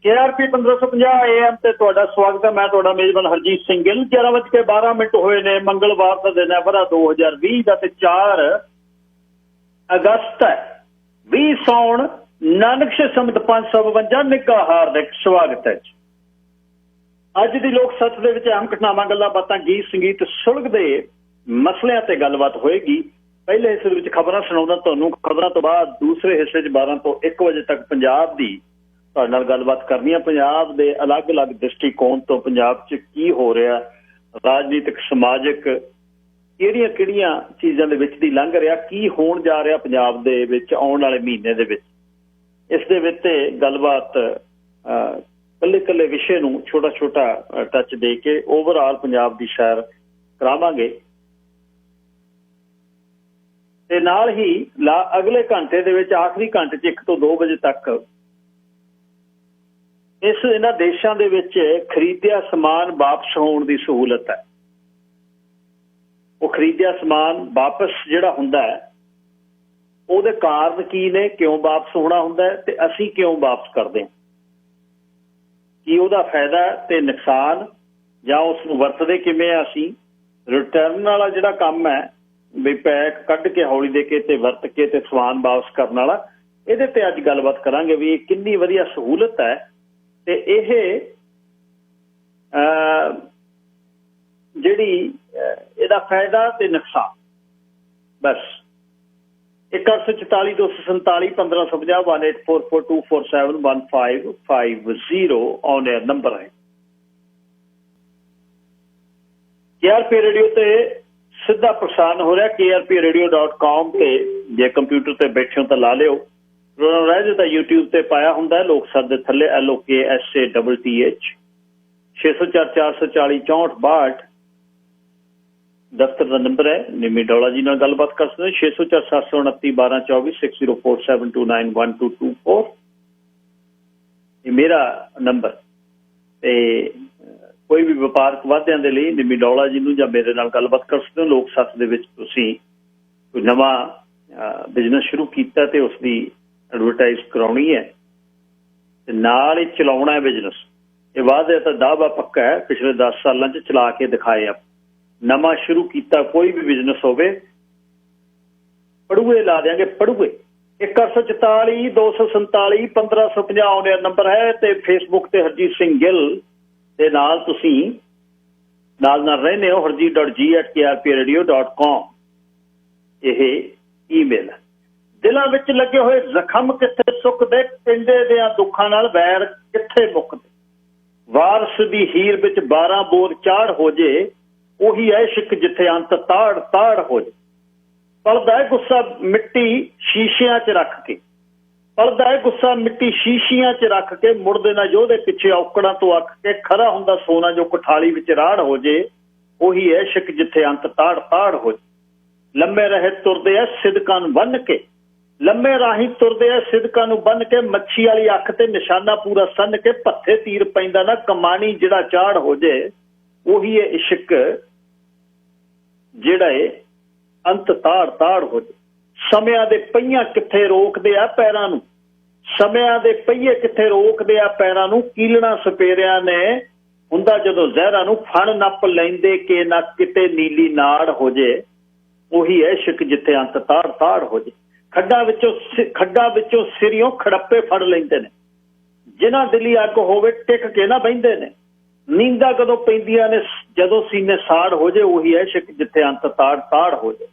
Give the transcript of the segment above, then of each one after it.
KRP 1550 AM ਤੇ ਤੁਹਾਡਾ ਸਵਾਗਤ ਹੈ। ਮੈਂ ਤੁਹਾਡਾ ਮੇਜ਼ਬਾਨ ਹਰਜੀਤ ਸਿੰਘ ਗਿੱਲ। 11:12 ਹੋਏ ਨੇ। ਮੰਗਲਵਾਰ ਦਾ ਦਿਨ ਹੈ, ਵਰਾ 2020 ਦਾ ਤੇ 4 ਅਗਸਤ ਹੈ। 20 ਸਾਉਣ ਨਾਨਕ ਸੰਮਤ 552 ਨਿੱਘਾ ਹਾਰਦਿਕ ਸਵਾਗਤ ਹੈ। ਅੱਜ ਦੀ ਲੋਕ ਸੱਥ ਦੇ ਵਿੱਚ ਅਹਿਮ ਘਟਨਾਵਾਂ, ਗੱਲਾਂ ਬਾਤਾਂ, ਗੀਤ ਸੰਗੀਤ, ਸੁਲਗ ਦੇ ਮਸਲਿਆਂ ਤੇ ਗੱਲਬਾਤ ਹੋਏਗੀ। ਪਹਿਲੇ ਹਿੱਸੇ ਵਿੱਚ ਖਬਰਾਂ ਸੁਣਾਉਂਦਾ ਤੁਹਾਨੂੰ। ਖਬਰਾਂ ਤੋਂ ਬਾਅਦ ਦੂਸਰੇ ਹਿੱਸੇ 'ਚ 12 ਤੋਂ 1 ਵਜੇ ਤੱਕ ਪੰਜਾਬ ਦੀ ਤੁਹਾਡੇ ਨਾਲ ਗੱਲਬਾਤ ਕਰਨੀ ਹੈ। ਪੰਜਾਬ ਦੇ ਅਲੱਗ-ਅਲੱਗ ਦ੍ਰਿਸ਼ਟੀਕੋਣ ਤੋਂ ਪੰਜਾਬ 'ਚ ਕੀ ਹੋ ਰਿਹਾ, ਰਾਜਨੀਤਿਕ, ਸਮਾਜਿਕ, ਕਿਹੜੀਆਂ ਚੀਜ਼ਾਂ ਦੇ ਵਿੱਚ ਦੀ ਲੰਘ ਰਿਹਾ, ਕੀ ਹੋਣ ਜਾ ਰਿਹਾ ਪੰਜਾਬ ਦੇ ਵਿੱਚ ਆਉਣ ਵਾਲੇ ਮਹੀਨੇ ਦੇ ਵਿੱਚ। ਇਸ ਦੇ ਵਿੱਚ ਗੱਲਬਾਤ ਇਕੱਲੇ ਵਿਸ਼ੇ ਨੂੰ ਛੋਟਾ ਟੱਚ ਦੇ ਕੇ ਓਵਰਆਲ ਪੰਜਾਬ ਦੀ ਸੈਰ ਕਰਾਵਾਂਗੇ ਤੇ ਨਾਲ ਹੀ ਅਗਲੇ ਘੰਟੇ ਦੇ ਵਿੱਚ, ਆਖਰੀ ਘੰਟੇ 'ਚ 1 ਤੋਂ 2 ਵਜੇ ਤੱਕ ਇਹਨਾਂ ਦੇਸ਼ਾਂ ਦੇ ਵਿੱਚ ਖਰੀਦਿਆ ਸਮਾਨ ਵਾਪਸ ਹੋਣ ਦੀ ਸਹੂਲਤ ਹੈ। ਉਹ ਖਰੀਦਿਆ ਸਮਾਨ ਵਾਪਸ ਜਿਹੜਾ ਹੁੰਦਾ ਹੈ, ਉਹਦੇ ਕਾਰਨ ਕੀ ਨੇ, ਕਿਉਂ ਵਾਪਸ ਹੋਣਾ ਹੁੰਦਾ ਹੈ ਤੇ ਅਸੀਂ ਕਿਉਂ ਵਾਪਸ ਕਰਦੇ ਹਾਂ, ਕੀ ਉਹਦਾ ਫਾਇਦਾ ਤੇ ਨੁਕਸਾਨ, ਜਾਂ ਉਸ ਨੂੰ ਵਰਤਦੇ ਕਿਵੇਂ ਆ ਅਸੀਂ। ਰਿਟਰਨ ਵਾਲਾ ਜਿਹੜਾ ਕੰਮ ਹੈ ਵੀ ਪੈਕ ਕੱਢ ਕੇ ਹੌਲੀ ਦੇ ਕੇ ਤੇ ਵਰਤ ਕੇ ਤੇ ਸਮਾਨ ਵਾਪਸ ਕਰਨ ਵਾਲਾ, ਇਹਦੇ ਤੇ ਅੱਜ ਗੱਲਬਾਤ ਕਰਾਂਗੇ ਵੀ ਇਹ ਕਿੰਨੀ ਵਧੀਆ ਸਹੂਲਤ ਹੈ ਤੇ ਇਹ ਜਿਹੜੀ ਇਹਦਾ ਫਾਇਦਾ ਤੇ ਨੁਕਸਾਨ। ਬਸ 1844 247 1550 184424715550 ਔਨ 에ਅਰ ਨੰਬਰ ਹੈ। KRP ਰੇਡੀਓ ਤੇ ਸਿੱਧਾ ਪ੍ਰਸਾਰਣ ਹੋ ਰਿਹਾ krpradio.com ਤੇ। ਜੇ ਕੰਪਿਊਟਰ ਤੇ ਬੈਠੇ ਹੋ ਤਾਂ ਲਾ ਲਿਓ, ਰਹਿ ਤਾਂ YouTube ਤੇ ਪਾਇਆ ਹੁੰਦਾ ਲੋਕ ਸੱਤ ਦੇ ਥੱਲੇ LOKSATTH 604 440 6462 ਦਫ਼ਤਰ ਦਾ ਨੰਬਰ ਹੈ। ਨਿਮੀ ਡੋਲਾ ਜੀ ਨਾਲ ਗੱਲਬਾਤ ਕਰ ਸਕਦੇ 604 729 1224 6047291224 ਇਹ ਮੇਰਾ ਨੰਬਰ। ਤੇ ਕੋਈ ਵੀ ਵਪਾਰਕ ਵਾਧਿਆਂ ਦੇ ਲਈ ਨਿਮੀ ਡੋਲਾ ਜੀ ਨੂੰ ਜਾਂ ਮੇਰੇ ਨਾਲ ਗੱਲਬਾਤ ਕਰ ਸਕਦੇ ਹੋ। ਲੋਕ ਸੱਥ ਦੇ ਵਿੱਚ ਤੁਸੀਂ ਕੋਈ ਨਵਾਂ ਬਿਜ਼ਨਸ ਸ਼ੁਰੂ ਕੀਤਾ ਤੇ ਉਸਦੀ ਐਡਵਰਟਾਈਜ਼ ਕਰਾਉਣੀ ਹੈ ਤੇ ਨਾਲ ਹੀ ਚਲਾਉਣਾ ਹੈ ਬਿਜ਼ਨਸ। ਇਹ ਵਾਅਦਾ ਤਾਂ ਦਾਅਵਾ ਪੱਕਾ ਹੈ, ਪਿਛਲੇ 10 ਸਾਲਾਂ 'ਚ ਚਲਾ ਕੇ ਦਿਖਾਏ ਆ। ਨਵਾਂ ਸ਼ੁਰੂ ਕੀਤਾ ਕੋਈ ਵੀ ਬਿਜ਼ਨਸ ਹੋਵੇ, ਪੜੂਏ ਲਾ ਦਿਆਂਗੇ, ਪੜੂਏ। 1844 247 1550 ਆਉਂਦੇ ਨੰਬਰ ਹੈ ਤੇ ਫੇਸਬੁੱਕ ਤੇ ਹਰਜੀਤ ਸਿੰਘ ਗਿੱਲ ਦੇ ਨਾਲ ਤੁਸੀਂ ਨਾਲ ਰਹਿੰਦੇ ਹੋ। harjeet.g@krpradio.com ਇਹ ਈਮੇਲ ਹੈ। ਦਿਲਾਂ ਵਿੱਚ ਲੱਗੇ ਹੋਏ ਜ਼ਖਮ ਕਿੱਥੇ ਸੁੱਕਦੇ, ਪਿੰਡੇ ਦਿਆਂ ਦੁੱਖਾਂ ਨਾਲ ਵੈਰ ਕਿੱਥੇ ਮੁੱਕਦੇ। ਵਾਰਸ ਦੀ ਹੀਰ ਵਿੱਚ 12 ਬੋਰ ਚਾੜ ਹੋ ਜੇ, ਉਹੀ ਇਸ਼ਕ ਜਿੱਥੇ ਅੰਤ ਤਾੜ ਹੋ ਜੇ। ਪਲਦਾ ਹੈ ਗੁੱਸਾ ਮਿੱਟੀ ਸ਼ੀਸ਼ਿਆਂ 'ਚ ਰੱਖ ਕੇ, ਪਲਦਾ ਹੈ ਗੁੱਸਾ ਮਿੱਟੀ ਸ਼ੀਸ਼ਿਆਂ 'ਚ ਰੱਖ ਕੇ, ਮੁੜਦੇ ਨਾ ਯੋਧੇ ਪਿੱਛੇ ਔਕੜਾਂ ਤੋਂ ਅੱਕ ਕੇ। ਖਰਾ ਹੁੰਦਾ ਸੋਨਾ ਜੋ ਕੁਠਾਲੀ ਵਿੱਚ ਰਾੜ ਹੋ ਜੇ, ਉਹੀ ਇਸ਼ਕ ਜਿੱਥੇ ਅੰਤ ਤਾੜ ਹੋ ਜੇ। ਲੰਮੇ ਰਹੇ ਤੁਰਦੇ ਐ ਸਿਦਕਾਂ ਨੂੰ ਬੰਨ ਕੇ, ਲੰਮੇ ਰਾਹੀਂ ਤੁਰਦੇ ਐ ਸਿਦਕਾਂ ਨੂੰ ਬੰਨ ਕੇ। ਮੱਛੀ ਵਾਲੀ ਅੱਖ ਤੇ ਨਿਸ਼ਾਨਾ ਪੂਰਾ ਸੰਨ ਕੇ, ਭੱਥੇ ਤੀਰ ਪੈਂਦਾ ਨਾ ਕਮਾਣੀ ਜਿਹੜਾ ਚਾੜ ਹੋ ਜੇ, ਉਹੀ ਹੈ ਇਸ਼ਕ ਜਿਹੜਾ ਏ ਅੰਤ ਤਾੜ ਹੋ ਜੇ। ਸਮਿਆਂ ਦੇ ਪਹੀਆਂ ਕਿੱਥੇ ਰੋਕਦੇ ਆ ਪੈਰਾਂ ਨੂੰ, ਸਮਿਆਂ ਦੇ ਪਹੀਏ ਕਿੱਥੇ ਰੋਕਦੇ ਆ ਪੈਰਾਂ ਨੂੰ। ਕੀਲਣਾ ਸਪੇਰਿਆਂ ਨੇ ਹੁੰਦਾ ਜਦੋਂ ਜ਼ਹਿਰਾਂ ਨੂੰ, ਫਣ ਨੱਪ ਲੈਂਦੇ ਕਿ ਨਾ ਕਿਤੇ ਨੀਲੀ ਨਾੜ ਹੋ ਜੇ, ਉਹੀ ਇਸ਼ਕ ਜਿੱਥੇ ਅੰਤ ਤਾੜ ਹੋ ਜੇ। ਖੱਡਾਂ ਵਿੱਚੋਂ ਸਿਰਿਓਂ ਖੜੱਪੇ ਫੜ ਲੈਂਦੇ ਨੇ, ਜਿਨ੍ਹਾਂ ਦਿਲੀ ਅੱਗ ਹੋਵੇ ਟਿਕ ਕੇ ਨਾ ਬਹਿੰਦੇ ਨੇ। ਨੀਂਦਾਂ ਕਦੋਂ ਪੈਂਦੀਆਂ ਨੇ ਜਦੋਂ ਸੀਨੇ ਸਾੜ ਹੋ ਜੇ, ਉਹੀ ਇਸ਼ਕ ਜਿੱਥੇ ਅੰਤ ਤਾੜ ਹੋ ਜੇ।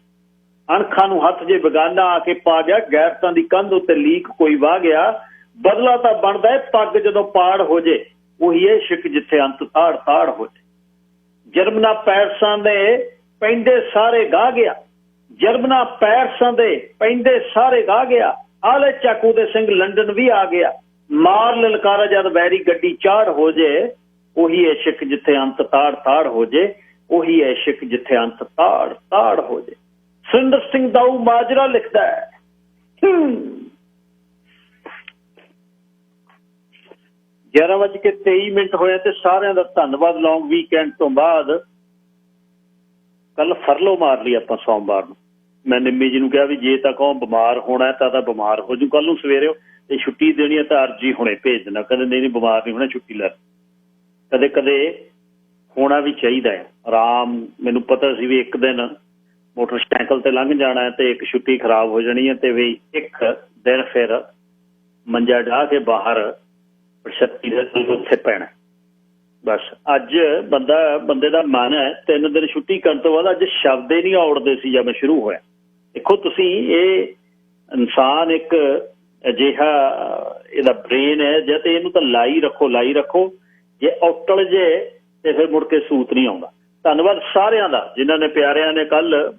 ਅਣਖਾਂ ਨੂੰ ਹੱਥ ਜੇ ਬੇਗਾਨਾ ਆ ਕੇ ਪਾ ਗਿਆ, ਗੈਰਤਾਂ ਦੀ ਕੰਧ ਉੱਤੇ ਲੀਕ ਕੋਈ ਵਾਹ ਗਿਆ। ਬਦਲਾ ਤਾਂ ਬਣਦਾ ਹੈ ਪੱਗ ਜਦੋਂ ਪਾੜ ਹੋ ਜੇ, ਉਹੀ ਇਸ਼ਕ ਜਿੱਥੇ ਅੰਤ ਤਾੜ ਹੋ ਜੇ। ਜਰਮਨਾ ਪੈਰਸਾਂ ਦੇ ਪੈਂਦੇ ਸਾਰੇ ਗਾਹ ਗਿਆ, ਜਰਮਨਾ ਪੈਰਸਾਂ ਦੇ ਪੈਂਦੇ ਸਾਰੇ ਗਾਹ ਗਿਆ। ਆਲੇ ਚਾਕੂ ਦੇ ਸਿੰਘ ਲੰਡਨ ਵੀ ਆ ਗਿਆ, ਮਾਰ ਲਲਕਾਰਾ ਜਦ ਵੈਰੀ ਗੱਡੀ ਚਾੜ ਹੋ ਜੇ, ਉਹੀ ਇਸ਼ਕ ਜਿੱਥੇ ਅੰਤ ਤਾੜ ਹੋ ਜੇ, ਉਹੀ ਇਸ਼ਕ ਜਿੱਥੇ ਅੰਤ ਤਾੜ ਹੋ ਜੇ। ਸੁਰਿੰਦਰ ਸਿੰਘ ਦਾਊ ਮਾਜਰਾ ਲਿਖਦਾ ਹੈ। 11:23 ਹੋਇਆ ਤੇ ਸਾਰਿਆਂ ਦਾ ਧੰਨਵਾਦ। ਲੌਂਗ ਵੀਕਐਂਡ ਤੋਂ ਬਾਅਦ ਕੱਲ ਫਰਲੋ ਮਾਰ ਲਈ ਆਪਾਂ ਸੋਮਵਾਰ ਨੂੰ। मैं निम्मी जी ਨੂੰ ਕਿਹਾ ਵੀ ਜੇ ਤਾਂ ਕਹੋ ਬਿਮਾਰ ਹੋਣਾ ਤਾਂ ਬਿਮਾਰ ਹੋ ਜੂ, ਕੱਲ ਨੂੰ ਸਵੇਰੇ ਇਹ ਛੁੱਟੀ ਦੇਣੀ ਹੈ ਤਾਂ ਅਰਜੀ ਹੁਣੇ ਭੇਜ ਦੇਣਾ, ਕਦੇ ਨਹੀਂ ਬਿਮਾਰ ਨਹੀਂ ਹੋਣਾ, ਛੁੱਟੀ ਲੈ। ਕਦੇ ਕਦੇ ਹੋਣਾ ਵੀ ਚਾਹੀਦਾ ਹੈ ਆਰਾਮ। ਮੈਨੂੰ ਪਤਾ ਸੀ ਵੀ ਇੱਕ ਦਿਨ ਮੋਟਰਸਾਈਕਲ ਤੇ ਲੰਘ ਜਾਣਾ ਤੇ ਇੱਕ ਛੁੱਟੀ ਖਰਾਬ ਹੋ ਜਾਣੀ ਹੈ, ਤੇ ਵੀ ਇੱਕ ਦਿਨ ਫਿਰ ਮੰਜਾ ਢਾਹ ਕੇ ਬਾਹਰ ਛੱਤੀ ਦੇ ਉੱਥੇ ਪੈਣਾ। ਬਸ ਅੱਜ ਬੰਦੇ ਦਾ ਮਨ ਹੈ 3 ਦਿਨ ਛੁੱਟੀ ਕਰਨ ਤੋਂ ਬਾਅਦ ਅੱਜ ਸ਼ਬਦ ਹੀ ਨਹੀਂ ਔੜਦੇ ਸੀ ਜਦ ਮੈਂ ਸ਼ੁਰੂ ਹੋਇਆ। ਦੇਖੋ ਤੁਸੀਂ, ਇਹ ਇਨਸਾਨ ਇੱਕ ਅਜਿਹਾ ਇਹਦਾ ਬ੍ਰੇਨ ਹੈ, ਜੇ ਤੇ ਇਹਨੂੰ ਤਾਂ ਲਾਈ ਰੱਖੋ ਜੇ ਔਟਲ ਜੇ ਤੇ ਫਿਰ ਮੁੜ ਕੇ ਸੂਤ ਨਹੀਂ ਆਉਂਦਾ। ਧੰਨਵਾਦ ਸਾਰਿਆਂ ਦਾ ਜਿਨ੍ਹਾਂ ਨੇ ਪਿਆਰਿਆਂ ਨੇ ਕੱਲ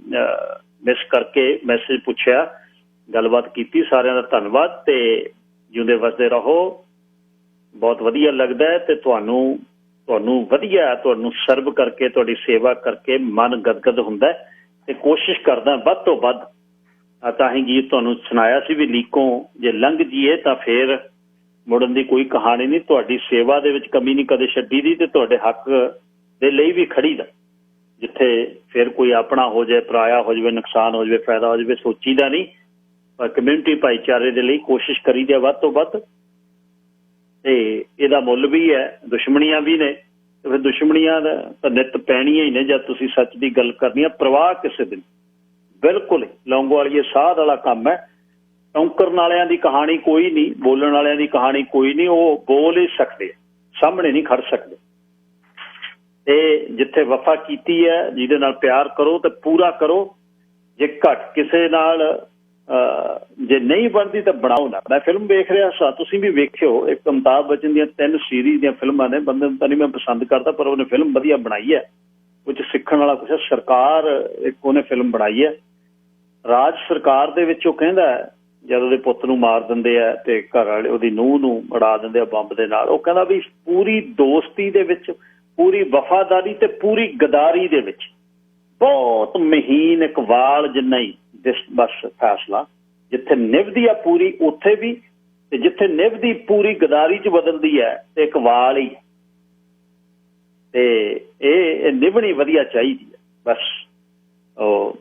ਮਿਸ ਕਰਕੇ ਮੈਸੇਜ ਪੁੱਛਿਆ, ਗੱਲਬਾਤ ਕੀਤੀ, ਸਾਰਿਆਂ ਦਾ ਧੰਨਵਾਦ। ਤੇ ਜਿਉਂਦੇ ਵਸਦੇ ਰਹੋ, ਬਹੁਤ ਵਧੀਆ ਲੱਗਦਾ ਹੈ ਤੇ ਤੁਹਾਨੂੰ ਵਧੀਆ, ਤੁਹਾਨੂੰ ਸਰਵ ਕਰਕੇ, ਤੁਹਾਡੀ ਸੇਵਾ ਕਰਕੇ ਮਨ ਗਦਗਦ ਹੁੰਦਾ ਤੇ ਕੋਸ਼ਿਸ਼ ਕਰਦਾ ਵੱਧ ਤੋਂ ਵੱਧ। ਤਾਂ ਹੀ ਗੀਤ ਤੁਹਾਨੂੰ ਸੁਣਾਇਆ ਸੀ ਵੀ ਲੀਕੋਂ ਜੇ ਲੰਘ ਜੀਏ ਤਾਂ ਫਿਰ ਮੁੜਨ ਦੀ ਕੋਈ ਕਹਾਣੀ ਨਹੀਂ। ਤੁਹਾਡੀ ਸੇਵਾ ਦੇ ਵਿੱਚ ਕਮੀ ਨਹੀਂ ਕਦੇ ਛੱਡੀ ਦੀ ਤੇ ਤੁਹਾਡੇ ਹੱਕ ਦੇ ਲਈ ਵੀ ਖੜੀ ਦਾ। ਜਿੱਥੇ ਫਿਰ ਕੋਈ ਆਪਣਾ ਹੋ ਜਾਏ, ਪਰਾਇਆ ਹੋ ਜਾਵੇ, ਨੁਕਸਾਨ ਹੋ ਜਾਵੇ, ਫਾਇਦਾ ਹੋ ਜਾਵੇ, ਸੋਚੀਦਾ ਨਹੀਂ, ਪਰ ਕਮਿਊਨਿਟੀ ਭਾਈਚਾਰੇ ਦੇ ਲਈ ਕੋਸ਼ਿਸ਼ ਕਰੀ ਦੀ ਵੱਧ ਤੋਂ ਵੱਧ। ਤੇ ਇਹਦਾ ਮੁੱਲ ਵੀ ਹੈ, ਦੁਸ਼ਮਣੀਆਂ ਵੀ ਨੇ, ਤੇ ਫਿਰ ਦੁਸ਼ਮਣੀਆਂ ਦਾ ਤਾਂ ਨਿੱਤ ਪੈਣੀਆਂ ਹੀ ਨੇ ਜਦ ਤੁਸੀਂ ਸੱਚ ਦੀ ਗੱਲ ਕਰਨੀ ਹੈ। ਪ੍ਰਵਾਹ ਕਿਸੇ ਦਿਨ ਬਿਲਕੁਲ ਲੌਂਗੋ ਵਾਲੀ ਸਾਧ ਵਾਲਾ ਕੰਮ ਹੈ। ਟੌਂਕਰਨ ਵਾਲਿਆਂ ਦੀ ਕਹਾਣੀ ਕੋਈ ਨਹੀਂ, ਬੋਲਣ ਵਾਲਿਆਂ ਦੀ ਕਹਾਣੀ ਕੋਈ ਨਹੀਂ, ਉਹ ਬੋਲ ਹੀ ਸਕਦੇ, ਸਾਹਮਣੇ ਨਹੀਂ ਖੜ ਸਕਦੇ। ਤੇ ਜਿੱਥੇ ਵਫਾ ਕੀਤੀ ਹੈ, ਜਿਹਦੇ ਨਾਲ ਪਿਆਰ ਕਰੋ ਤੇ ਪੂਰਾ ਕਰੋ। ਜੇ ਘੱਟ ਕਿਸੇ ਨਾਲ ਜੇ ਨਹੀਂ ਬਣਦੀ ਤਾਂ ਬਣਾਓ ਨਾ। ਮੈਂ ਫਿਲਮ ਵੇਖ ਰਿਹਾ ਸਾਂ, ਤੁਸੀਂ ਵੀ ਵੇਖਿਓ, ਇੱਕ ਅਮਿਤਾਭ ਬੱਚਨ ਦੀਆਂ 3 ਸੀਰੀਜ਼ ਦੀਆਂ ਫਿਲਮਾਂ ਨੇ। ਬੰਦੇ ਨੂੰ ਤਾਂ ਨਹੀਂ ਮੈਂ ਪਸੰਦ ਕਰਦਾ, ਪਰ ਉਹਨੇ ਫਿਲਮ ਵਧੀਆ ਬਣਾਈ ਹੈ, ਕੁਝ ਸਿੱਖਣ ਵਾਲਾ ਕੁਛ। ਸਰਕਾਰ ਇੱਕ ਉਹਨੇ ਫਿਲਮ ਬਣਾਈ ਹੈ, ਰਾਜ ਸਰਕਾਰ ਦੇ ਵਿੱਚ। ਉਹ ਕਹਿੰਦਾ ਜਦ ਉਹਦੇ ਪੁੱਤ ਨੂੰ ਮਾਰ ਦਿੰਦੇ ਆ ਤੇ ਘਰ ਵਾਲੇ ਉਹਦੀ ਨੂੰਹ ਨੂੰ ਉਡਾ ਦਿੰਦੇ ਆ ਬੰਬ ਦੇ ਨਾਲ, ਉਹ ਕਹਿੰਦਾ ਵੀ ਪੂਰੀ ਦੋਸਤੀ ਦੇ ਵਿੱਚ, ਪੂਰੀ ਵਫਾਦਾਰੀ ਤੇ ਪੂਰੀ ਗਦਾਰੀ ਦੇ ਵਿੱਚ ਬਹੁਤ ਮਹੀਨ ਇੱਕ ਵਾਲ ਜਿੰਨਾ ਹੀ ਬਸ ਫੈਸਲਾ। ਜਿੱਥੇ ਨਿਭਦੀ ਆ ਪੂਰੀ ਉੱਥੇ ਵੀ, ਤੇ ਜਿੱਥੇ ਨਿਭਦੀ ਪੂਰੀ ਗਦਾਰੀ 'ਚ ਬਦਲਦੀ ਹੈ ਤੇ ਇੱਕ ਵਾਲ ਹੀ। ਤੇ ਇਹ ਨਿਭਣੀ ਵਧੀਆ ਚਾਹੀਦੀ ਹੈ ਬਸ। ਉਹ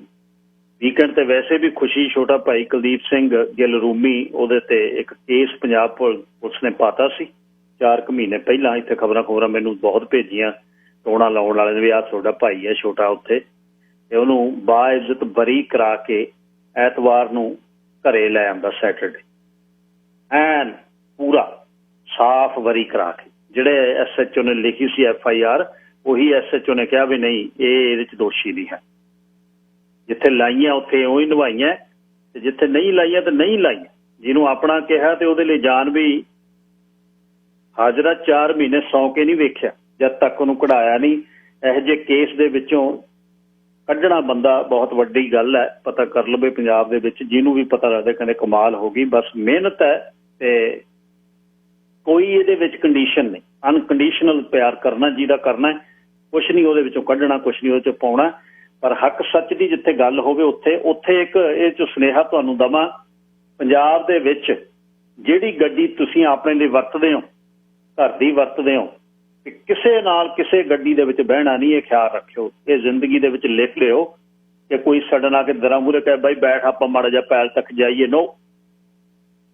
ਵੀਕਐਂਡ ਤੇ ਵੈਸੇ ਵੀ ਖੁਸ਼ੀ, ਛੋਟਾ ਭਾਈ ਕੁਲਦੀਪ ਸਿੰਘ ਗਿੱਲ ਰੂਮੀ, ਉਹਦੇ ਤੇ ਇੱਕ ਕੇਸ ਪੰਜਾਬ ਪੁਲਿਸ ਨੇ ਪਾਤਾ ਸੀ 4 ਮਹੀਨੇ ਪਹਿਲਾਂ। ਇੱਥੇ ਖਬਰਾਂ ਮੈਨੂੰ ਬਹੁਤ ਭੇਜੀਆਂ ਟੋਣਾ ਲਾਉਣ ਵਾਲੇ ਨੇ ਵੀ ਆਹ ਤੁਹਾਡਾ ਭਾਈ ਹੈ ਛੋਟਾ ਉੱਥੇ, ਤੇ ਉਹਨੂੰ ਬਾਇਜ਼ਤ ਬਰੀ ਕਰਾ ਕੇ ਐਤਵਾਰ ਨੂੰ ਘਰੇ ਲੈ ਆਉਂਦਾ, ਸੈਟਰਡੇ ਐਨ ਪੂਰਾ ਸਾਫ਼ ਬਰੀ ਕਰਾ ਕੇ। ਜਿਹੜੇ SHO ਨੇ ਲਿਖੀ ਸੀ FIR, ਉਹੀ SHO ਨੇ ਕਿਹਾ ਵੀ ਨਹੀਂ, ਇਹ ਇਹਦੇ 'ਚ ਦੋਸ਼ੀ ਨਹੀਂ ਹੈ। ਜਿੱਥੇ ਲਾਈਆਂ ਉੱਥੇ ਉਹ ਹੀ ਨਿਭਾਈਆਂ, ਤੇ ਜਿੱਥੇ ਨਹੀਂ ਲਾਈਆਂ ਤਾਂ ਨਹੀਂ ਲਾਈਆਂ। ਜਿਹਨੂੰ ਆਪਣਾ ਕਿਹਾ ਤੇ ਉਹਦੇ ਲਈ ਜਾਨ ਵੀ ਹਾਜ਼ਰਾ। 4 ਮਹੀਨੇ ਸੌਂ ਕੇ ਨਹੀਂ ਵੇਖਿਆ ਜਦ ਤੱਕ ਉਹਨੂੰ ਕਢਾਇਆ ਨਹੀਂ। ਇਹੋ ਜਿਹੇ ਕੇਸ ਦੇ ਵਿੱਚੋਂ ਕੱਢਣਾ ਬੰਦਾ ਬਹੁਤ ਵੱਡੀ ਗੱਲ ਹੈ। ਪਤਾ ਕਰ ਲਵੇ ਪੰਜਾਬ ਦੇ ਵਿੱਚ, ਜਿਹਨੂੰ ਵੀ ਪਤਾ ਲੱਗਦਾ ਕਹਿੰਦੇ ਕਮਾਲ ਹੋ ਗਈ। ਬਸ ਮਿਹਨਤ ਹੈ ਤੇ ਕੋਈ ਇਹਦੇ ਵਿੱਚ ਕੰਡੀਸ਼ਨ ਨਹੀਂ। ਅਨਕੰਡੀਸ਼ਨਲ ਪਿਆਰ ਕਰਨਾ, ਜਿਹਦਾ ਕਰਨਾ, ਕੁਛ ਨਹੀਂ ਉਹਦੇ ਵਿੱਚੋਂ ਕੱਢਣਾ, ਕੁਛ ਨਹੀਂ ਉਹਦੇ 'ਚੋਂ ਪਾਉਣਾ। ਪਰ ਹੱਕ ਸੱਚ ਦੀ ਜਿੱਥੇ ਗੱਲ ਹੋਵੇ ਉੱਥੇ ਇੱਕ ਇਹ 'ਚ ਸੁਨੇਹਾ ਤੁਹਾਨੂੰ ਦੇਵਾਂ। ਪੰਜਾਬ ਦੇ ਵਿੱਚ ਜਿਹੜੀ ਗੱਡੀ ਤੁਸੀਂ ਆਪਣੇ ਲਈ ਵਰਤਦੇ ਹੋ, ਘਰ ਦੀ ਵਰਤਦੇ ਹੋ, ਕਿਸੇ ਨਾਲ ਕਿਸੇ ਗੱਡੀ ਦੇ ਵਿੱਚ ਬਹਿਣਾ ਨਹੀਂ। ਇਹ ਖਿਆਲ ਰੱਖਿਓ, ਇਹ ਜ਼ਿੰਦਗੀ ਦੇ ਵਿੱਚ ਲਿਖ ਲਿਓ ਕਿ ਕੋਈ ਸਡਨ ਆ ਕੇ ਦਰਾਂ ਮੂਹਰੇ ਕਹੇ ਬਾਈ ਬੈਠ ਆਪਾਂ ਮਾੜਾ ਜਿਹਾ ਪੈਲ ਤੱਕ ਜਾਈਏ। ਨੋ,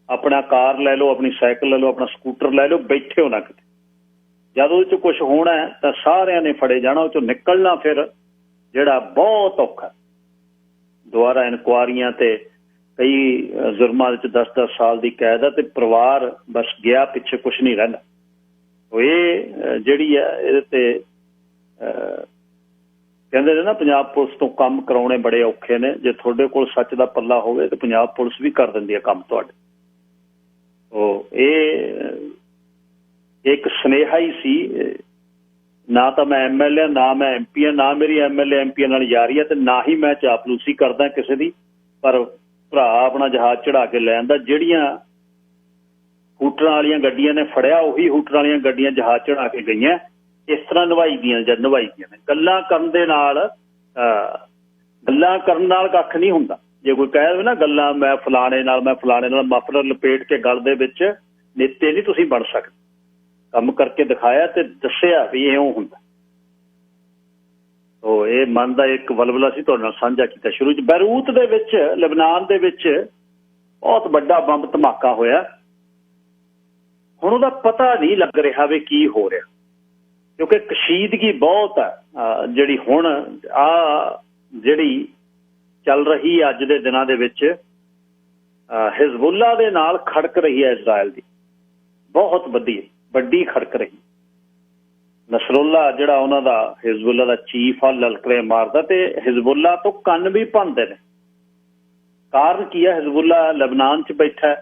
ਆਪਣਾ ਕਾਰ ਲੈ ਲਓ, ਆਪਣੀ ਸਾਈਕਲ ਲੈ ਲਓ, ਆਪਣਾ ਸਕੂਟਰ ਲੈ ਲਓ, ਬੈਠੇ ਹੋ ਨਾ ਕਿਤੇ। ਜਦ ਉਹਦੇ 'ਚ ਕੁਛ ਹੋਣਾ ਤਾਂ ਸਾਰਿਆਂ ਨੇ ਫੜੇ ਜਾਣਾ, ਉਹ 'ਚੋਂ ਨਿਕਲਣਾ ਫਿਰ ਜਿਹੜਾ ਬਹੁਤ ਔਖਾ। ਦੁਬਾਰਾ ਇਨਕੁਆਰੀਆਂ ਤੇ ਕਈ ਜ਼ੁਰਮਾਂ ਵਿੱਚ 10-10 ਸਾਲ ਦੀ ਕੈਦ ਆ ਤੇ ਪਰਿਵਾਰ ਬਸ ਗਿਆ ਪਿੱਛੇ, ਕੁਛ ਨਹੀਂ ਰਹਿੰਦਾ। ਇਹ ਜਿਹੜੀ ਹੈ ਇਹਦੇ ਤੇ ਕਹਿੰਦੇ ਨੇ ਨਾ, ਪੰਜਾਬ ਪੁਲਿਸ ਤੋਂ ਕੰਮ ਕਰਾਉਣੇ ਬੜੇ ਔਖੇ ਨੇ। ਜੇ ਤੁਹਾਡੇ ਕੋਲ ਸੱਚ ਦਾ ਪੱਲਾ ਹੋਵੇ ਤਾਂ ਪੰਜਾਬ ਪੁਲਿਸ ਵੀ ਕਰ ਦਿੰਦੀ ਹੈ ਕੰਮ ਤੁਹਾਡੇ। ਉਹ ਇਹ ਇੱਕ ਸੁਨੇਹਾ ਹੀ ਸੀ। ਨਾ ਤਾਂ ਮੈਂ MLA, ਨਾ ਮੈਂ MP ਹਾਂ, ਨਾ ਮੇਰੀ MLA MP ਨਾਲ ਯਾਰੀ ਹੈ, ਤੇ ਨਾ ਹੀ ਮੈਂ ਚਾਪਲੂਸੀ ਕਰਦਾ ਕਿਸੇ ਦੀ। ਪਰ ਭਰਾ ਆਪਣਾ ਜਹਾਜ਼ ਚੜਾ ਕੇ ਲੈ ਆਂਦਾ। ਜਿਹੜੀਆਂ ਹੂਟਰਾਂ ਵਾਲੀਆਂ ਗੱਡੀਆਂ ਨੇ ਫੜਿਆ, ਉਹੀ ਹੂਟਰਾਂ ਵਾਲੀਆਂ ਗੱਡੀਆਂ ਜਹਾਜ਼ ਚੜਾ ਕੇ ਗਈਆਂ। ਇਸ ਤਰ੍ਹਾਂ ਨਿਭਾਈ ਦੀਆਂ ਨੇ। ਗੱਲਾਂ ਕਰਨ ਨਾਲ ਕੱਖ ਨਹੀਂ ਹੁੰਦਾ। ਜੇ ਕੋਈ ਕਹਿ ਦੇਵੇ ਨਾ ਗੱਲਾਂ ਮੈਂ ਫਲਾਣੇ ਨਾਲ ਮਫਲਰ ਲਪੇਟ ਕੇ ਗਲ ਦੇ ਵਿੱਚ, ਨੇਤੇ ਨਹੀਂ ਤੁਸੀਂ ਬਣ ਸਕਦੇ। ਕੰਮ ਕਰਕੇ ਦਿਖਾਇਆ ਤੇ ਦੱਸਿਆ ਵੀ ਇਉਂ ਹੁੰਦਾ। तो ये मन का एक वलवला सी तुहाडे नाल साझा कीता शुरू च। बैरूत दे विच लबनान दे विच बहुत बड़ा बंब धमाका होया। हुण उहदा पता नहीं लग रहा भी की हो रहा, क्योंकि कशीदगी बहुत है जिहड़ी हुण जिहड़ी चल रही अज दे दिनां दे विच हिजबुल्ला दे नाल खड़क रही है इजराइल दी, बहुत वड्डी खड़क रही। नसरुल्ला जिहड़ा उन्हां दा हिजबुल्ला दा चीफ आ ललकरे मारदा ते हिजबुल्ला तो कन्न भी भनदे ने। कारण की है? हिजबुल्ला लबनान च बैठा है,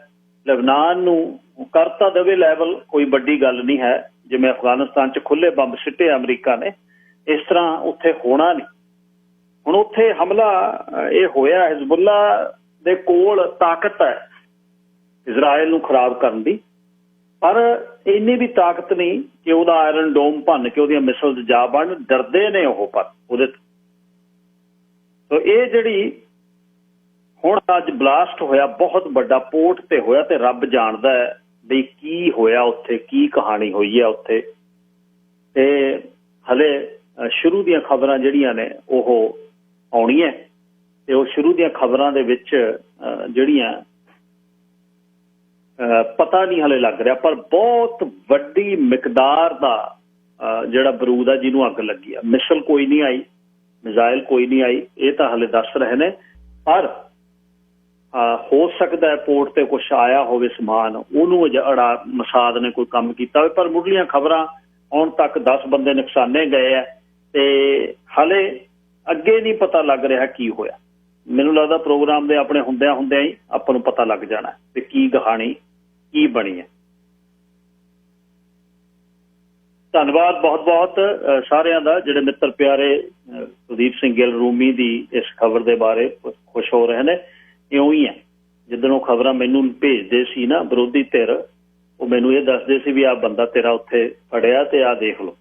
लबनान नूं करता देवे लैवल कोई वड्डी गल नहीं है। जिवें अफगानिस्तान च खुले बंब सिੱਟੇ अमरीका ने, इस तरह उत्थे होना नहीं। हुण उत्थे हमला ये होया, हिजबुल्ला दे कोल ताकत है इजराइल नूं खराब करन दी, पर इन्नी भी ताकत नहीं कि उहदा आयरन डोम भन के उहदियां मिसल्स जा बन। डरदे ने ओह पर उहदे तो ये जिहड़ी हुण अज ब्लास्ट होया बहुत बड़ा पोर्ट ते होया, ते रब जानदा है भी की होया उत्थे, की कहानी हुई है उत्थे। ते हले शुरू दियां खबरां जिहड़ियां ने ओह आउणियां, ते ओह शुरू दियां खबरां दे विच जिहड़ियां पता नहीं हले लग रहा, पर बहुत वड्डी मिकदार का जिहड़ा बरूद है जिन्हों अग लगी है। मिसल कोई नहीं आई, मिसाइल कोई नहीं आई, ये तो हले दस रहे ने, पर हो सकता है पोर्ट ते कुछ आया होवे समान, उन्होंने अड़ा मसाद ने कोई काम किया होवे। पर मुढ़लियां खबरां आउण तक 10 बंदे नुकसाने गए है, ते हले अगे नहीं पता लग रहा की होया। मैनूं लगदा प्रोग्राम दे अपने हुंदियां हुंदियां ही आपां नूं पता लग जाना ते की कहानी की बनी है। धन्यवाद बहुत बहुत सारिਆਂ ਦਾ ਜਿਹੜੇ मित्र प्यारे कुलदीप सिंह गिल रूमी ਦੀ इस खबर ਦੇ ਬਾਰੇ खुश हो रहे हैं। ਇਉਂ ਹੀ है जिदणों खबर मैनू भेजते सी ना विरोधी धिर, वो मैनू ये दसदे सी भी आ बंदा तेरा उत्थे फड़िया ते आ देख लो।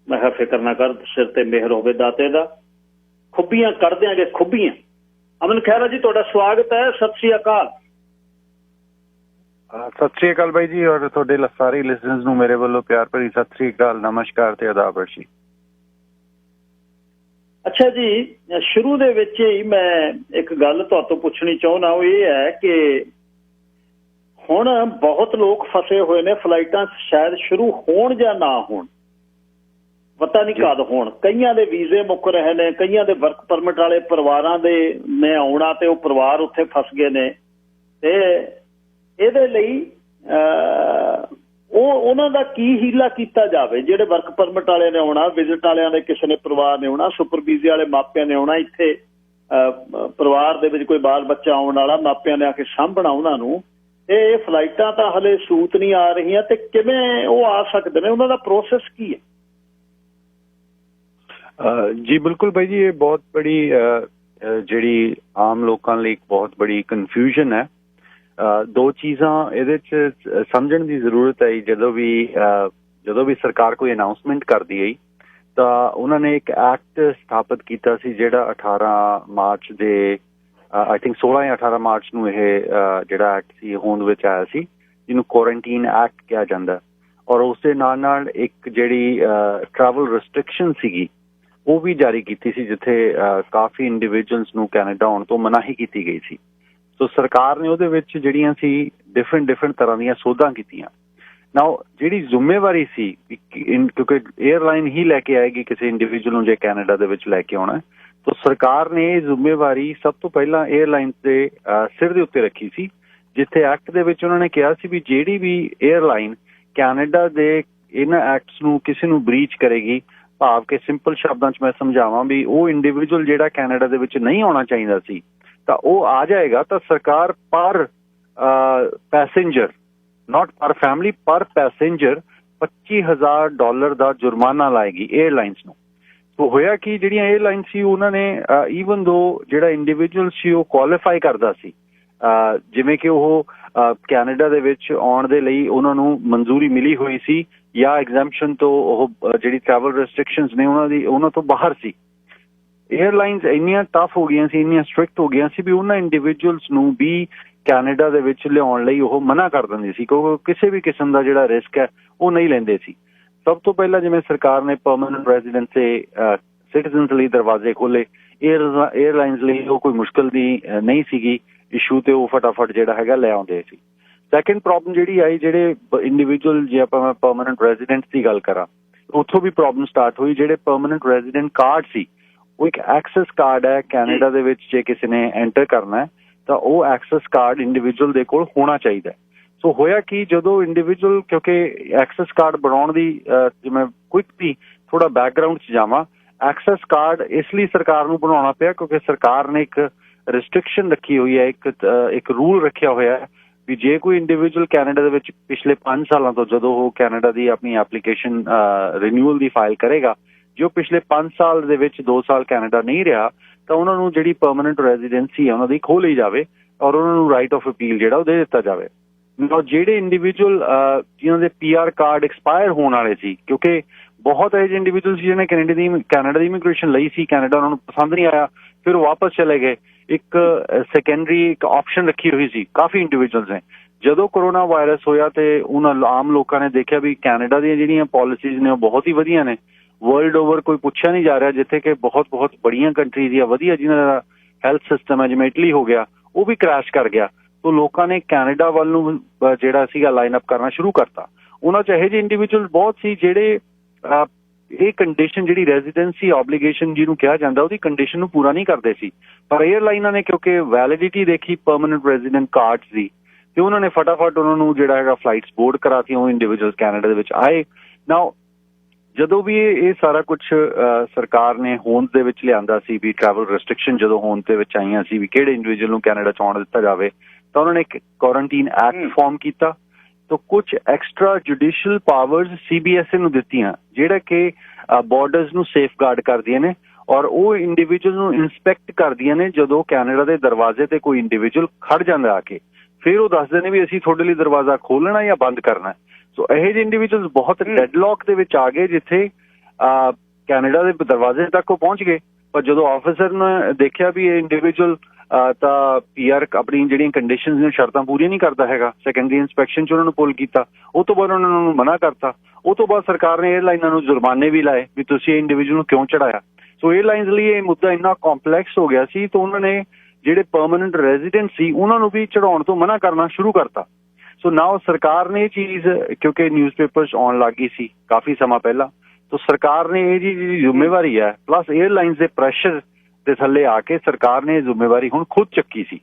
मैं कहा फिक्र ना कर, सिर ते मेहर होवे दाते दा, खुब्बियां कर देंगे खुब्बियां। अमन खैरा जी तुहाडा स्वागत है, सत श्री अकाल। सत श्री अकाल भाई जी, और तुहाडे सारे लिसनर्स नूं मेरे वालों प्यार भरी सत श्री अकाल, नमस्कार ते आदाब अर्शी। अच्छा जी, शुरू दे विच ही मैं एक गल तुहाडों पुछनी चाहुंदा, वो ये है कि हुण बहुत लोग फसे हुए ने, फ्लाइटां शायद शुरू होण जां ना होण, पता नहीं कद होण। कईयां दे वीजे मुक रहे ने, कईयां दे वर्क परमिट वाले परिवारां दे ने आउणा ते वो परिवार उत्थे फस गए ने, ते ਇਹਦੇ ਲਈ ਉਹਨਾਂ ਦਾ ਕੀ ਹੀਲਾ ਕੀਤਾ ਜਾਵੇ। ਜਿਹੜੇ ਵਰਕ ਪਰਮਿਟ ਵਾਲੇ ਨੇ ਆਉਣਾ, ਵਿਜ਼ਿਟ ਵਾਲਿਆਂ ਦੇ ਕਿਸੇ ਨੇ ਪਰਿਵਾਰ ਨੇ ਆਉਣਾ, ਸੁਪਰ ਵੀਜ਼ੇ ਵਾਲੇ ਮਾਪਿਆਂ ਨੇ ਆਉਣਾ, ਇੱਥੇ ਪਰਿਵਾਰ ਦੇ ਵਿੱਚ ਕੋਈ ਬਾਲ ਬੱਚਾ ਆਉਣ ਵਾਲਾ, ਮਾਪਿਆਂ ਨੇ ਆ ਕੇ ਸਾਂਭਣਾ ਉਹਨਾਂ ਨੂੰ। ਇਹ ਫਲਾਈਟਾਂ ਤਾਂ ਹਲੇ ਸੂਤ ਨਹੀਂ ਆ ਰਹੀਆਂ, ਤੇ ਕਿਵੇਂ ਉਹ ਆ ਸਕਦੇ ਨੇ, ਉਹਨਾਂ ਦਾ ਪ੍ਰੋਸੈਸ ਕੀ ਹੈ? जी बिल्कुल भाई जी, ये बहुत बड़ी ਜਿਹੜੀ ਆਮ ਲੋਕਾਂ ਲਈ ਇੱਕ ਬਹੁਤ ਬੜੀ ਕਨਫਿਊਜ਼ਨ ਹੈ। दो चीज़ां ਇਹਦੇ 'ਚ ਸਮਝਣ ਦੀ ਜ਼ਰੂਰਤ ਹੈ। ਜਦੋਂ ਵੀ ਸਰਕਾਰ ਕੋਈ ਅਨਾਉਂਸਮੈਂਟ ਕਰਦੀ ਹੈ ਤਾਂ ਉਹਨਾਂ ਨੇ ਇੱਕ ਐਕਟ ਸਥਾਪਿਤ ਕੀਤਾ ਸੀ, ਜਿਹੜਾ 18 ਮਾਰਚ ਦੇ ਆਈ ਥਿੰਕ 16 ਜਾਂ 18 ਮਾਰਚ ਨੂੰ ਇਹ ਜਿਹੜਾ ਐਕਟ ਸੀ ਹੋਂਦ ਵਿੱਚ ਆਇਆ ਸੀ, ਜਿਹਨੂੰ ਕੁਆਰੰਟੀਨ ਐਕਟ ਕਿਹਾ ਜਾਂਦਾ। ਔਰ ਉਸ ਦੇ ਨਾਲ ਨਾਲ ਇੱਕ ਜਿਹੜੀ ਟਰੈਵਲ ਰਿਸਟ੍ਰਿਕਸ਼ਨ ਸੀਗੀ ਉਹ ਵੀ ਜਾਰੀ ਕੀਤੀ ਸੀ, ਜਿੱਥੇ ਕਾਫੀ ਇੰਡੀਵਿਜੂਅਲਸ ਨੂੰ ਕੈਨੇਡਾ ਆਉਣ ਤੋਂ ਮਨਾਹੀ ਕੀਤੀ ਗਈ ਸੀ। ਸੋ ਸਰਕਾਰ ਨੇ ਉਹਦੇ ਵਿੱਚ ਜਿਹੜੀਆਂ ਸੀ ਡਿਫਰੈਂਟ ਤਰ੍ਹਾਂ ਦੀਆਂ ਸੋਧਾਂ ਕੀਤੀਆਂ। ਨਾਓ ਜਿਹੜੀ ਜ਼ਿੰਮੇਵਾਰੀ ਸੀ, ਕਿਉਂਕਿ ਏਅਰਲਾਈਨ ਹੀ ਲੈ ਕੇ ਆਏਗੀ ਕਿਸੇ ਇੰਡੀਵਿਜੂਅਲ ਨੂੰ ਜੇ ਕੈਨੇਡਾ ਦੇ ਵਿੱਚ ਲੈ ਕੇ ਆਉਣਾ, ਤਾਂ ਸਰਕਾਰ ਨੇ ਇਹ ਜ਼ਿੰਮੇਵਾਰੀ ਸਭ ਤੋਂ ਪਹਿਲਾਂ ਏਅਰਲਾਈਨ ਦੇ ਸਿਰ ਦੇ ਉੱਤੇ ਰੱਖੀ ਸੀ, ਜਿੱਥੇ ਐਕਟ ਦੇ ਵਿੱਚ ਉਹਨਾਂ ਨੇ ਕਿਹਾ ਸੀ ਵੀ ਜਿਹੜੀ ਵੀ ਏਅਰਲਾਈਨ ਕੈਨੇਡਾ ਦੇ ਇਹਨਾਂ ਐਕਟਸ ਨੂੰ ਕਿਸੇ ਨੂੰ ਬਰੀਚ ਕਰੇਗੀ, ਭਾਵ ਕਿ ਸਿੰਪਲ ਸ਼ਬਦਾਂ 'ਚ ਮੈਂ ਸਮਝਾਵਾਂ ਵੀ ਉਹ ਇੰਡੀਵਿਜੂਅਲ ਜਿਹੜਾ ਕੈਨੇਡਾ ਦੇ ਵਿੱਚ ਨਹੀਂ ਆਉਣਾ ਚਾਹੀਦਾ ਸੀ ਤਾਂ ਉਹ ਆ ਜਾਏਗਾ, ਤਾਂ ਸਰਕਾਰ ਪਰ ਪੈਸੇਂਜਰ, ਨਾਟ ਪਰ ਫੈਮਿਲੀ, ਪਰ ਪੈਸੇਂਜਰ $25,000 ਦਾ ਜੁਰਮਾਨਾ ਲਾਏਗੀ ਏਅਰਲਾਈਨਸ ਨੂੰ। ਸੋ ਹੋਇਆ ਕਿ ਜਿਹੜੀਆਂ ਏਅਰਲਾਈਨ ਸੀ ਉਹਨਾਂ ਨੇ ਈਵਨ ਦੋ ਜਿਹੜਾ ਇੰਡੀਵਿਜੂਅਲ ਸੀ ਉਹ ਕੁਆਲੀਫਾਈ ਕਰਦਾ ਸੀ, ਜਿਵੇਂ ਕਿ ਉਹ ਕੈਨੇਡਾ ਦੇ ਵਿੱਚ ਆਉਣ ਦੇ ਲਈ ਉਹਨਾਂ ਨੂੰ ਮਨਜ਼ੂਰੀ ਮਿਲੀ ਹੋਈ ਸੀ ਜਾਂ ਐਗਜ਼ੈਂਪਸ਼ਨ ਤੋਂ ਉਹ ਜਿਹੜੀ ਟਰੈਵਲ ਰੈਸਟ੍ਰਿਕਸ਼ਨਸ ਨੇ ਉਹਨਾਂ ਤੋਂ ਬਾਹਰ ਸੀ। ਏਅਰਲਾਈਨਸ ਇੰਨੀਆਂ ਟਫ ਹੋ ਗਈਆਂ ਸੀ, ਇੰਨੀਆਂ ਸਟ੍ਰਿਕਟ ਹੋ ਗਈਆਂ ਸੀ ਵੀ ਉਹਨਾਂ ਇੰਡੀਵਿਜੂਅਲਸ ਨੂੰ ਵੀ ਕੈਨੇਡਾ ਦੇ ਵਿੱਚ ਲਿਆਉਣ ਲਈ ਉਹ ਮਨਾ ਕਰ ਦਿੰਦੀ ਸੀ, ਕਿਉਂਕਿ ਕਿਸੇ ਵੀ ਕਿਸਮ ਦਾ ਜਿਹੜਾ ਰਿਸਕ ਹੈ ਉਹ ਨਹੀਂ ਲੈਂਦੇ ਸੀ। ਸਭ ਤੋਂ ਪਹਿਲਾਂ ਜਿਵੇਂ ਸਰਕਾਰ ਨੇ ਪਰਮਾਨੈਂਟ ਰੈਜ਼ੀਡੈਂਸ ਤੇ ਸਿਟੀਜ਼ਨਸ ਲਈ ਦਰਵਾਜ਼ੇ ਖੋਲੇ। 에ਅਰਲਾਈਨਸ ਲਈ ਉਹ ਕੋਈ ਮੁਸ਼ਕਿਲ ਦੀ ਨਹੀਂ ਸੀਗੀ ਇਸ਼ੂ, ਤੇ ਉਹ ਫਟਾਫਟ ਜਿਹੜਾ ਹੈਗਾ ਲੈ ਆਉਂਦੇ ਸੀ। ਸੈਕਿੰਡ ਪ੍ਰੋਬਲਮ ਜਿਹੜੀ ਆਈ, ਜਿਹੜੇ ਇੰਡੀਵਿਜੂਅਲ, ਜੇ ਆਪਾਂ ਮੈਂ ਪਰਮਾਨੈਂਟ ਰੈਜ਼ੀਡੈਂਟ ਦੀ ਗੱਲ ਕਰਾਂ, ਉੱਥੋਂ ਵੀ ਪ੍ਰੋਬਲਮ ਸਟਾਰਟ ਹੋਈ। ਜਿਹੜੇ ਪਰਮਾਨੈਂਟ ਰੈਜ਼ੀਡੈਂਟ ਕਾਰਡ ਸੀ, ਉਹ ਇੱਕ ਐਕਸੈਸ ਕਾਰਡ ਹੈ ਕੈਨੇਡਾ ਦੇ ਵਿੱਚ। ਜੇ ਕਿਸੇ ਨੇ ਐਂਟਰ ਕਰਨਾ ਹੈ ਤਾਂ ਉਹ ਐਕਸੈਸ ਕਾਰਡ ਇੰਡੀਵਿਜੂਅਲ ਦੇ ਕੋਲ ਹੋਣਾ ਚਾਹੀਦਾ। ਸੋ ਹੋਇਆ ਕਿ ਜਦੋਂ ਇੰਡੀਵਿਜੂਅਲ, ਕਿਉਂਕਿ ਐਕਸੈਸ ਕਾਰਡ ਬਣਾਉਣ ਦੀ, ਜੇ ਮੈਂ ਕੁਇਕਲੀ ਥੋੜਾ ਬੈਕਗਰਾਊਂਡ 'ਚ ਜਾਵਾਂ, ਐਕਸੈਸ ਕਾਰਡ ਇਸ ਲਈ ਸਰਕਾਰ ਨੂੰ ਬਣਾਉਣਾ ਪਿਆ ਕਿਉਂਕਿ ਸਰਕਾਰ ਨੇ ਇੱਕ ਰਿਸਟ੍ਰਿਕਸ਼ਨ ਰੱਖੀ ਹੋਈ ਹੈ, ਇੱਕ ਰੂਲ ਰੱਖਿਆ ਹੋਇਆ ਹੈ ਵੀ ਜੇ ਕੋਈ ਇੰਡੀਵਿਜੂਅਲ ਕੈਨੇਡਾ ਦੇ ਵਿੱਚ ਪਿਛਲੇ 5 ਸਾਲਾਂ ਤੋਂ, ਜਦੋਂ ਉਹ ਕੈਨੇਡਾ ਦੀ ਆਪਣੀ ਐਪਲੀਕੇਸ਼ਨ ਰਿਨਿਊਅਲ ਦੀ ਫਾਈਲ ਕਰੇਗਾ, ਜੋ ਪਿਛਲੇ 5 ਸਾਲ ਦੇ ਵਿੱਚ 2 ਸਾਲ ਕੈਨੇਡਾ ਨਹੀਂ ਰਿਹਾ, ਤਾਂ ਉਹਨਾਂ ਨੂੰ ਜਿਹੜੀ ਪਰਮਾਨੈਂਟ ਰੈਜ਼ੀਡੈਂਸੀ ਹੈ ਉਹਨਾਂ ਦੀ ਖੋਹ ਲਈ ਜਾਵੇ ਔਰ ਉਹਨਾਂ ਨੂੰ ਰਾਈਟ ਆਫ ਅਪੀਲ ਜਿਹੜਾ ਉਹ ਦੇ ਦਿੱਤਾ ਜਾਵੇ। ਜਿਹੜੇ ਇੰਡੀਵਿਜੂਅਲ ਜਿਨ੍ਹਾਂ ਦੇ PR ਕਾਰਡ ਐਕਸਪਾਇਰ ਹੋਣ ਵਾਲੇ ਸੀ, ਕਿਉਂਕਿ ਬਹੁਤ ਇਹੋ ਜਿਹੇ ਇੰਡੀਵਿਜੂਅਲ ਸੀ ਜਿਹਨੇ ਕੈਨੇਡਾ ਦੀ ਇਮੀਗ੍ਰੇਸ਼ਨ ਲਈ ਸੀ, ਕੈਨੇਡਾ ਉਹਨਾਂ ਨੂੰ ਪਸੰਦ ਨਹੀਂ ਆਇਆ, ਫਿਰ ਉਹ ਵਾਪਸ ਚਲੇ ਗਏ। ਇੱਕ ਸੈਕੰਡਰੀ ਇੱਕ ਆਪਸ਼ਨ ਰੱਖੀ ਹੋਈ ਸੀ ਕਾਫੀ ਇੰਡੀਵਿਜੂਅਲਸ ਨੇ। ਜਦੋਂ ਕਰੋਨਾ ਵਾਇਰਸ ਹੋਇਆ ਤੇ ਉਹਨਾਂ ਆਮ ਲੋਕਾਂ ਨੇ ਦੇਖਿਆ ਵੀ ਕੈਨੇਡਾ ਦੀਆਂ ਜਿਹੜੀਆਂ ਪਾਲਿਸੀਜ਼ ਨੇ ਉਹ ਬਹੁਤ ਹੀ ਵਧੀਆ ਨੇ, ਵਰਲਡ ਓਵਰ ਕੋਈ ਪੁੱਛਿਆ ਨਹੀਂ ਜਾ ਰਿਹਾ, ਜਿੱਥੇ ਕਿ ਬਹੁਤ ਬੜੀਆਂ ਕੰਟਰੀਜ਼ ਆ ਵਧੀਆ ਜਿਨ੍ਹਾਂ ਦਾ ਹੈਲਥ ਸਿਸਟਮ ਹੈ, ਜਿਵੇਂ ਇਟਲੀ ਹੋ ਗਿਆ, ਉਹ ਵੀ ਕ੍ਰੈਸ਼ ਕਰ ਗਿਆ। ਤਾਂ ਲੋਕਾਂ ਨੇ ਕੈਨੇਡਾ ਵੱਲ ਨੂੰ ਜਿਹੜਾ ਸੀਗਾ ਲਾਈਨ ਅਪ ਕਰਨਾ ਸ਼ੁਰੂ ਕਰਤਾ। ਉਹਨਾਂ 'ਚ ਇਹੋ ਜਿਹੇ ਇੰਡੀਵਿਜੂਅਲ ਬਹੁਤ ਸੀ ਜਿਹੜੇ ਇਹ ਕੰਡੀਸ਼ਨ, ਜਿਹੜੀ ਰੈਜ਼ੀਡੈਂਸੀ ਆਬਲੀਗੇਸ਼ਨ ਜਿਹਨੂੰ ਕਿਹਾ ਜਾਂਦਾ, ਉਹਦੀ ਕੰਡੀਸ਼ਨ ਨੂੰ ਪੂਰਾ ਨਹੀਂ ਕਰਦੇ ਸੀ। ਪਰ 에ਅਰਲਾਈਨਾਂ ਨੇ ਕਿਉਂਕਿ ਵੈਲਿਡਿਟੀ ਦੇਖੀ ਪਰਮਾਨੈਂਟ ਰੈਜ਼ੀਡੈਂਟ ਕਾਰਡਸ ਦੀ, ਤੇ ਉਹਨਾਂ ਨੇ ਫਟਾਫਟ ਉਹਨਾਂ ਨੂੰ ਜਿਹੜਾ ਹੈਗਾ ਫਲਾਈਟਸ ਬੋਰਡ ਕਰਾਤੀਆਂ। ਉਹ ਇੰਡੀਵਿਜੂਅਲ ਕੈਨੇਡਾ ਦੇ ਵਿੱਚ ਆਏ। ਨਾਓ ਜਦੋਂ ਵੀ ਇਹ ਸਾਰਾ ਕੁਝ ਸਰਕਾਰ ਨੇ ਹੋਂਦ ਦੇ ਵਿੱਚ ਲਿਆਂਦਾ ਸੀ ਵੀ ਟਰੈਵਲ ਰੈਸਟ੍ਰਿਕਸ਼ਨ ਜਦੋਂ ਹੋਂਦ ਦੇ ਵਿੱਚ ਆਈਆਂ ਸੀ ਵੀ ਕਿਹੜੇ ਇੰਡੀਵਿਜੂਅਲ ਨੂੰ ਕੈਨੇਡਾ 'ਚ ਆਉਣ ਦਿੱਤਾ ਜਾਵੇ, ਤਾਂ ਉਹਨਾਂ ਨੇ ਇੱਕ ਕੁਆਰੰਟੀਨ ਐਕਟ ਫਾਰਮ ਕੀਤਾ। ਤਾਂ ਕੁਝ ਐਕਸਟਰਾ ਜੁਡੀਸ਼ੀਅਲ ਪਾਵਰਸ CBSA ਨੂੰ ਦਿੱਤੀਆਂ, ਜਿਹੜਾ ਕਿ ਬਾਰਡਰਸ ਨੂੰ ਸੇਫਗਾਰਡ ਕਰਦੀਆਂ ਨੇ ਔਰ ਉਹ ਇੰਡੀਵਿਜੂਅਲ ਨੂੰ ਇੰਸਪੈਕਟ ਕਰਦੀਆਂ ਨੇ। ਜਦੋਂ ਕੈਨੇਡਾ ਦੇ ਦਰਵਾਜ਼ੇ ਤੇ ਕੋਈ ਇੰਡੀਵਿਜੂਅਲ ਖੜ ਜਾਂਦਾ ਆ ਕੇ, ਫਿਰ ਉਹ ਦੱਸਦੇ ਨੇ ਵੀ ਅਸੀਂ ਤੁਹਾਡੇ ਲਈ ਦਰਵਾਜ਼ਾ ਖੋਲਣਾ ਜਾਂ ਬੰਦ ਕਰਨਾ। ਸੋ ਇਹੋ ਜਿਹੇ ਇੰਡੀਵਿਜੂਅਲਸ ਬਹੁਤ ਡੈਡਲੌਕ ਦੇ ਵਿੱਚ ਆ ਗਏ, ਜਿੱਥੇ ਕੈਨੇਡਾ ਦੇ ਦਰਵਾਜ਼ੇ ਤੱਕ ਉਹ ਪਹੁੰਚ ਗਏ। ਪਰ ਜਦੋਂ ਆਫਿਸਰ ਨੇ ਦੇਖਿਆ ਵੀ ਇਹ ਇੰਡੀਵਿਜੂਅਲ ਤਾਂ PR ਆਪਣੀ ਜਿਹੜੀਆਂ ਕੰਡੀਸ਼ਨਸ ਨੇ, ਸ਼ਰਤਾਂ ਪੂਰੀਆਂ ਨਹੀਂ ਕਰਦਾ ਹੈਗਾ, ਸੈਕੰਡਰੀ ਇੰਸਪੈਕਸ਼ਨ 'ਚ ਉਹਨਾਂ ਨੂੰ ਪੁੱਲ ਕੀਤਾ। ਉਹ ਤੋਂ ਬਾਅਦ ਉਹਨਾਂ ਨੂੰ ਮਨਾ ਕਰਤਾ। ਉਹ ਤੋਂ ਬਾਅਦ ਸਰਕਾਰ ਨੇ 에ਅਰਲਾਈਨਾਂ ਨੂੰ ਜੁਰਮਾਨੇ ਵੀ ਲਾਏ ਵੀ ਤੁਸੀਂ ਇਹ ਇੰਡੀਵਿਜੂਅਲ ਨੂੰ ਕਿਉਂ ਚੜਾਇਆ। ਸੋ 에ਅਰਲਾਈਨਸ ਲਈ ਇਹ ਮੁੱਦਾ ਇੰਨਾ ਕੰਪਲੈਕਸ ਹੋ ਗਿਆ ਸੀ, ਤਾਂ ਉਹਨਾਂ ਨੇ ਜਿਹੜੇ ਪਰਮਾਨੈਂਟ ਰੈਜ਼ੀਡੈਂਟ ਸੀ ਉਹਨਾਂ ਨੂੰ ਵੀ ਚੜਾਉਣ ਤੋਂ ਮਨਾ ਕਰਨਾ ਸ਼ੁਰੂ ਕਰਤਾ। ਸੋ ਨਾਓ ਸਰਕਾਰ ਨੇ ਇਹ ਚੀਜ਼, ਕਿਉਂਕਿ ਨਿਊਜ਼ਪੇਪਰਸ ਆਉਣ ਲੱਗ ਗਈ ਸੀ ਕਾਫੀ ਸਮਾਂ ਪਹਿਲਾਂ, ਤਾਂ ਸਰਕਾਰ ਨੇ ਇਹ ਜਿਹੜੀ ਜ਼ਿੰਮੇਵਾਰੀ ਹੈ, ਪਲੱਸ 에ਅਰਲਾਈਨਸ ਦੇ ਪ੍ਰੈਸ਼ਰ ਦੇ ਥੱਲੇ ਆ ਕੇ ਸਰਕਾਰ ਨੇ ਇਹ ਜ਼ਿੰਮੇਵਾਰੀ ਹੁਣ ਖੁਦ ਚੱਕੀ ਸੀ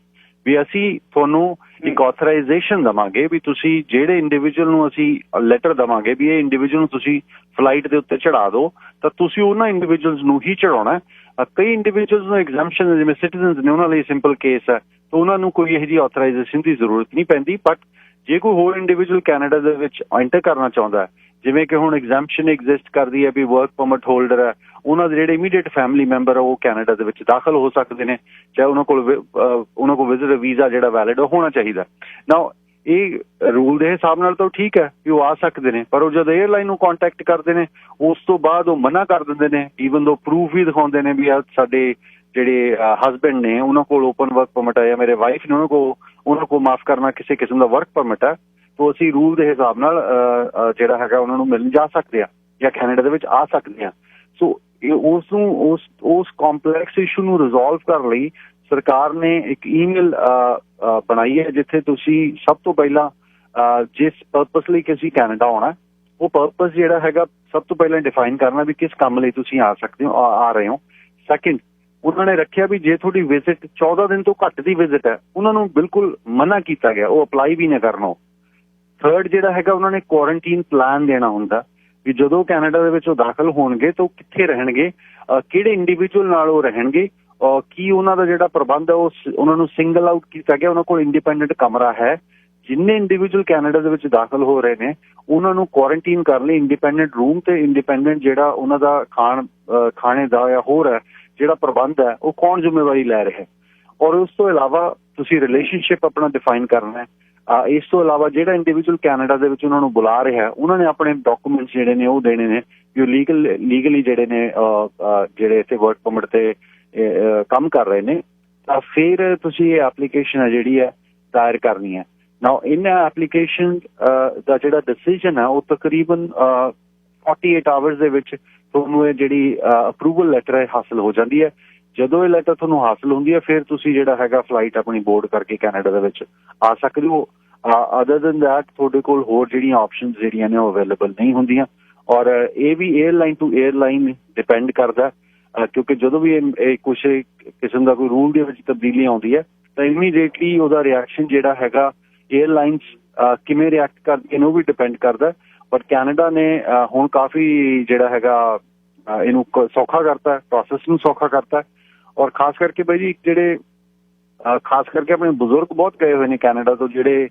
ਵੀ ਅਸੀਂ ਤੁਹਾਨੂੰ ਇੱਕ ਆਥਰਾਈਜ਼ੇਸ਼ਨ ਦੇਵਾਂਗੇ ਵੀ ਤੁਸੀਂ ਜਿਹੜੇ ਇੰਡੀਵਿਜੂਅਲ ਨੂੰ ਅਸੀਂ ਲੈਟਰ ਦੇਵਾਂਗੇ ਵੀ ਇਹ ਇੰਡੀਵਿਜੂਅਲ ਨੂੰ ਤੁਸੀਂ ਫਲਾਈਟ ਦੇ ਉੱਤੇ ਚੜਾ ਦਿਓ, ਤਾਂ ਤੁਸੀਂ ਉਹਨਾਂ ਇੰਡੀਵਿਜੂਅਲਸ ਨੂੰ ਹੀ ਚੜਾਉਣਾ। ਕਈ ਇੰਡੀਵਿਜੂਅਲਸ ਨੂੰ ਐਗਜ਼ੈਂਪਸ਼ਨ, ਜਿਵੇਂ ਸਿਟੀਜ਼ਨਸ ਨੇ, ਉਹਨਾਂ ਲਈ ਸਿੰਪਲ ਕੇਸ ਹੈ, ਤਾਂ ਉਹਨਾਂ ਨੂੰ ਕੋਈ ਇਹੋ ਜਿਹੀ ਆਥਰਾਈਜ਼ੇਸ਼ਨ ਦੀ ਜ਼ਰੂਰਤ ਨਹੀਂ ਪੈਂਦੀ। ਬਟ ਜੇ ਕੋਈ ਹੋਰ ਇੰਡੀਵਿਜੂਅਲ ਕੈਨੇਡਾ ਦੇ ਵਿੱਚ ਐਂਟਰ ਕਰਨਾ ਚਾਹੁੰਦਾ ਹੈ, ਜਿਵੇਂ ਕਿ ਹੁਣ ਐਗਜ਼ੈਂਪਸ਼ਨ ਐਗਜ਼ਿਸਟ ਕਰਦੀ ਹੈ ਵੀ ਵਰਕ ਪਰਮਿਟ ਹੋਲਡਰ ਹੈ, ਉਹਨਾਂ ਦੇ ਜਿਹੜੇ ਇਮੀਡੀਏਟ ਫੈਮਿਲੀ ਮੈਂਬਰ ਉਹ ਕੈਨੇਡਾ ਦੇ ਵਿੱਚ ਦਾਖਲ ਹੋ ਸਕਦੇ ਨੇ, ਚਾਹੇ ਉਹਨਾਂ ਕੋਲ ਵਿਜ਼ਿਟ ਵੀਜ਼ਾ ਜਿਹੜਾ ਵੈਲਿਡ ਹੋਣਾ ਚਾਹੀਦਾ। ਨਾਓ ਇਹ ਰੂਲ ਦੇ ਹਿਸਾਬ ਨਾਲ ਤਾਂ ਠੀਕ ਹੈ ਵੀ ਉਹ ਆ ਸਕਦੇ ਨੇ, ਪਰ ਉਹ ਜਦੋਂ 에ਅਰਲਾਈਨ ਨੂੰ ਕੰਟੈਕਟ ਕਰਦੇ ਨੇ ਉਸ ਤੋਂ ਬਾਅਦ ਉਹ ਮਨਾ ਕਰ ਦਿੰਦੇ ਨੇ, ਈਵਨ ਦੋ ਪ੍ਰੂਫ ਵੀ ਦਿਖਾਉਂਦੇ ਨੇ ਵੀ ਆ ਸਾਡੇ ਜਿਹੜੇ ਹਸਬੈਂਡ ਨੇ ਉਹਨਾਂ ਕੋਲ ਓਪਨ ਵਰਕ ਪਰਮਿਟ ਹੈ, ਜਾਂ ਮੇਰੇ ਵਾਈਫ ਨੇ ਉਹਨਾਂ ਕੋਲ ਮਾਫ ਕਰਨਾ ਕਿਸੇ ਕਿਸਮ ਦਾ ਵਰਕ ਪਰਮਿਟ ਹੈ, ਤਾਂ ਅਸੀਂ ਰੂਲ ਦੇ ਹਿਸਾਬ ਨਾਲ ਜਿਹੜਾ ਹੈਗਾ ਉਹਨਾਂ ਨੂੰ ਮਿਲਣ ਜਾ ਸਕਦੇ ਆ ਜਾਂ ਕੈਨੇਡਾ ਦੇ ਵਿੱਚ ਆ ਸਕਦੇ ਆ। ਸੋ ਉਸ ਕੰਪਲੈਕਸ ਇਸ਼ੂ ਨੂੰ ਰਿਜ਼ੋਲਵ ਕਰਨ ਲਈ ਸਰਕਾਰ ਨੇ ਇੱਕ ਈਮੇਲ ਬਣਾਈ ਹੈ, ਜਿੱਥੇ ਤੁਸੀਂ ਸਭ ਤੋਂ ਪਹਿਲਾਂ ਜਿਸ ਪਰਪਸ ਲਈ ਤੁਸੀਂ ਕੈਨੇਡਾ ਆਉਣਾ, ਉਹ ਪਰਪਸ ਜਿਹੜਾ ਹੈਗਾ ਸਭ ਤੋਂ ਪਹਿਲਾਂ ਡਿਫਾਈਨ ਕਰਨਾ ਵੀ ਕਿਸ ਕੰਮ ਲਈ ਤੁਸੀਂ ਆ ਸਕਦੇ ਹੋ, ਆ ਰਹੇ ਹੋ। ਸੈਕਿੰਡ, ਉਹਨਾਂ ਨੇ ਰੱਖਿਆ ਵੀ ਜੇ ਤੁਹਾਡੀ ਵਿਜ਼ਿਟ 14 ਦਿਨ ਤੋਂ ਘੱਟ ਦੀ ਵਿਜ਼ਿਟ ਹੈ, ਉਹਨਾਂ ਨੂੰ ਬਿਲਕੁਲ ਮਨਾ ਕੀਤਾ ਗਿਆ, ਉਹ ਅਪਲਾਈ ਵੀ ਨਾ ਕਰਨਾ। ਥਰਡ ਜਿਹੜਾ ਹੈਗਾ, ਉਹਨਾਂ ਨੇ ਕੁਆਰੰਟੀਨ ਪਲਾਨ ਦੇਣਾ ਹੁੰਦਾ ਵੀ ਜਦੋਂ ਕੈਨੇਡਾ ਦੇ ਵਿੱਚ ਉਹ ਦਾਖਲ ਹੋਣਗੇ ਤਾਂ ਉਹ ਕਿੱਥੇ ਰਹਿਣਗੇ, ਕਿਹੜੇ ਇੰਡੀਵਿਜੂਅਲ ਨਾਲ ਉਹ ਰਹਿਣਗੇ, ਕੀ ਉਹਨਾਂ ਦਾ ਜਿਹੜਾ ਪ੍ਰਬੰਧ ਹੈ ਉਹ ਉਹਨਾਂ ਨੂੰ ਸਿੰਗਲ ਆਊਟ ਕੀਤਾ ਗਿਆ, ਉਹਨਾਂ ਕੋਲ ਇੰਡੀਪੈਂਡੈਂਟ ਕਮਰਾ ਹੈ। ਜਿੰਨੇ ਇੰਡੀਵਿਜੂਅਲ ਕੈਨੇਡਾ ਦੇ ਵਿੱਚ ਦਾਖਲ ਹੋ ਰਹੇ ਨੇ ਉਹਨਾਂ ਨੂੰ ਕੁਆਰੰਟੀਨ ਕਰਨ ਲਈ ਇੰਡੀਪੈਂਡੈਂਟ ਰੂਮ ਤੇ ਇੰਡੀਪੈਂਡੈਂਟ ਜਿਹੜਾ ਉਹਨਾਂ ਦਾ ਖਾਣੇ ਦਾ ਜਾਂ ਹੋਰ ਹੈ ਜਿਹੜਾ ਪ੍ਰਬੰਧ ਹੈ ਉਹ ਕੌਣ ਜ਼ਿੰਮੇਵਾਰੀ ਲੈ ਰਿਹਾ। ਔਰ ਉਸ ਤੋਂ ਇਲਾਵਾ ਤੁਸੀਂ ਰਿਲੇਸ਼ਨਸ਼ਿਪ ਆਪਣਾ ਡਿਫਾਈਨ ਕਰਨਾ ਹੈ। ਇਸ ਤੋਂ ਇਲਾਵਾ ਜਿਹੜਾ ਇੰਡੀਵਿਜੂਅਲ ਕੈਨੇਡਾ ਦੇ ਵਿੱਚ ਉਹਨਾਂ ਨੂੰ ਬੁਲਾ ਰਿਹਾ ਉਹਨਾਂ ਨੇ ਆਪਣੇ ਡਾਕੂਮੈਂਟਸ ਜਿਹੜੇ ਨੇ ਉਹ ਦੇਣੇ ਨੇ ਵੀ ਉਹ ਲੀਗਲੀ ਜਿਹੜੇ ਨੇ ਜਿਹੜੇ ਇੱਥੇ ਵਰਕ ਪਰਮਿਟ ਤੇ ਕੰਮ ਕਰ ਰਹੇ ਨੇ, ਤਾਂ ਫਿਰ ਤੁਸੀਂ ਇਹ ਐਪਲੀਕੇਸ਼ਨ ਹੈ ਜਿਹੜੀ ਹੈ ਦਾਇਰ ਕਰਨੀ ਹੈ। ਨਾਓ ਇਹਨਾਂ ਐਪਲੀਕੇਸ਼ਨ ਦਾ ਜਿਹੜਾ ਡਿਸੀਜਨ ਹੈ ਉਹ ਤਕਰੀਬਨ 48 ਆਵਰਸ ਦੇ ਵਿੱਚ ਤੁਹਾਨੂੰ ਇਹ ਜਿਹੜੀ ਅਪਰੂਵਲ ਲੈਟਰ ਹੈ ਹਾਸਲ ਹੋ ਜਾਂਦੀ ਹੈ। ਜਦੋਂ ਇਹ ਲੈਟਰ ਤੁਹਾਨੂੰ ਹਾਸਲ ਹੁੰਦੀ ਹੈ ਫਿਰ ਤੁਸੀਂ ਜਿਹੜਾ ਹੈਗਾ ਫਲਾਈਟ ਆਪਣੀ ਬੋਰਡ ਕਰਕੇ ਕੈਨੇਡਾ ਦੇ ਵਿੱਚ ਆ ਸਕਦੇ ਹੋ। ਅਦਰ ਦੈਨ ਦੈਟ ਤੁਹਾਡੇ ਕੋਲ ਹੋਰ ਜਿਹੜੀਆਂ ਆਪਸ਼ਨਸ ਜਿਹੜੀਆਂ ਨੇ ਉਹ ਅਵੇਲੇਬਲ ਨਹੀਂ ਹੁੰਦੀਆਂ। ਔਰ ਇਹ ਵੀ 에ਅਰਲਾਈਨ ਟੂ 에ਅਰਲਾਈਨ ਡਿਪੈਂਡ ਕਰਦਾ, ਕਿਉਂਕਿ ਜਦੋਂ ਵੀ ਇਹ ਕੁਛ ਕਿਸਮ ਦਾ ਕੋਈ ਰੂਲ ਦੇ ਵਿੱਚ ਤਬਦੀਲੀ ਆਉਂਦੀ ਹੈ ਤਾਂ ਇਮੀਡੀਏਟਲੀ ਉਹਦਾ ਰਿਐਕਸ਼ਨ ਜਿਹੜਾ ਹੈਗਾ 에ਅਰਲਾਈਨਸ ਕਿਵੇਂ ਰਿਐਕਟ ਕਰਦੀਆਂ ਨੇ ਉਹ ਵੀ ਡਿਪੈਂਡ ਕਰਦਾ। ਬਟ ਕੈਨੇਡਾ ਨੇ ਹੁਣ ਕਾਫੀ ਜਿਹੜਾ ਹੈਗਾ ਇਹਨੂੰ ਸੌਖਾ ਕਰਤਾ, ਪ੍ਰੋਸੈਸ ਨੂੰ ਸੌਖਾ ਕਰਤਾ। ਔਰ ਖਾਸ ਕਰਕੇ ਬਾਈ ਜੀ ਜਿਹੜੇ ਖਾਸ ਕਰਕੇ ਆਪਣੇ ਬਜ਼ੁਰਗ ਬਹੁਤ ਗਏ ਹੋਏ ਨੇ ਕੈਨੇਡਾ ਤੋਂ, ਜਿਹੜੇ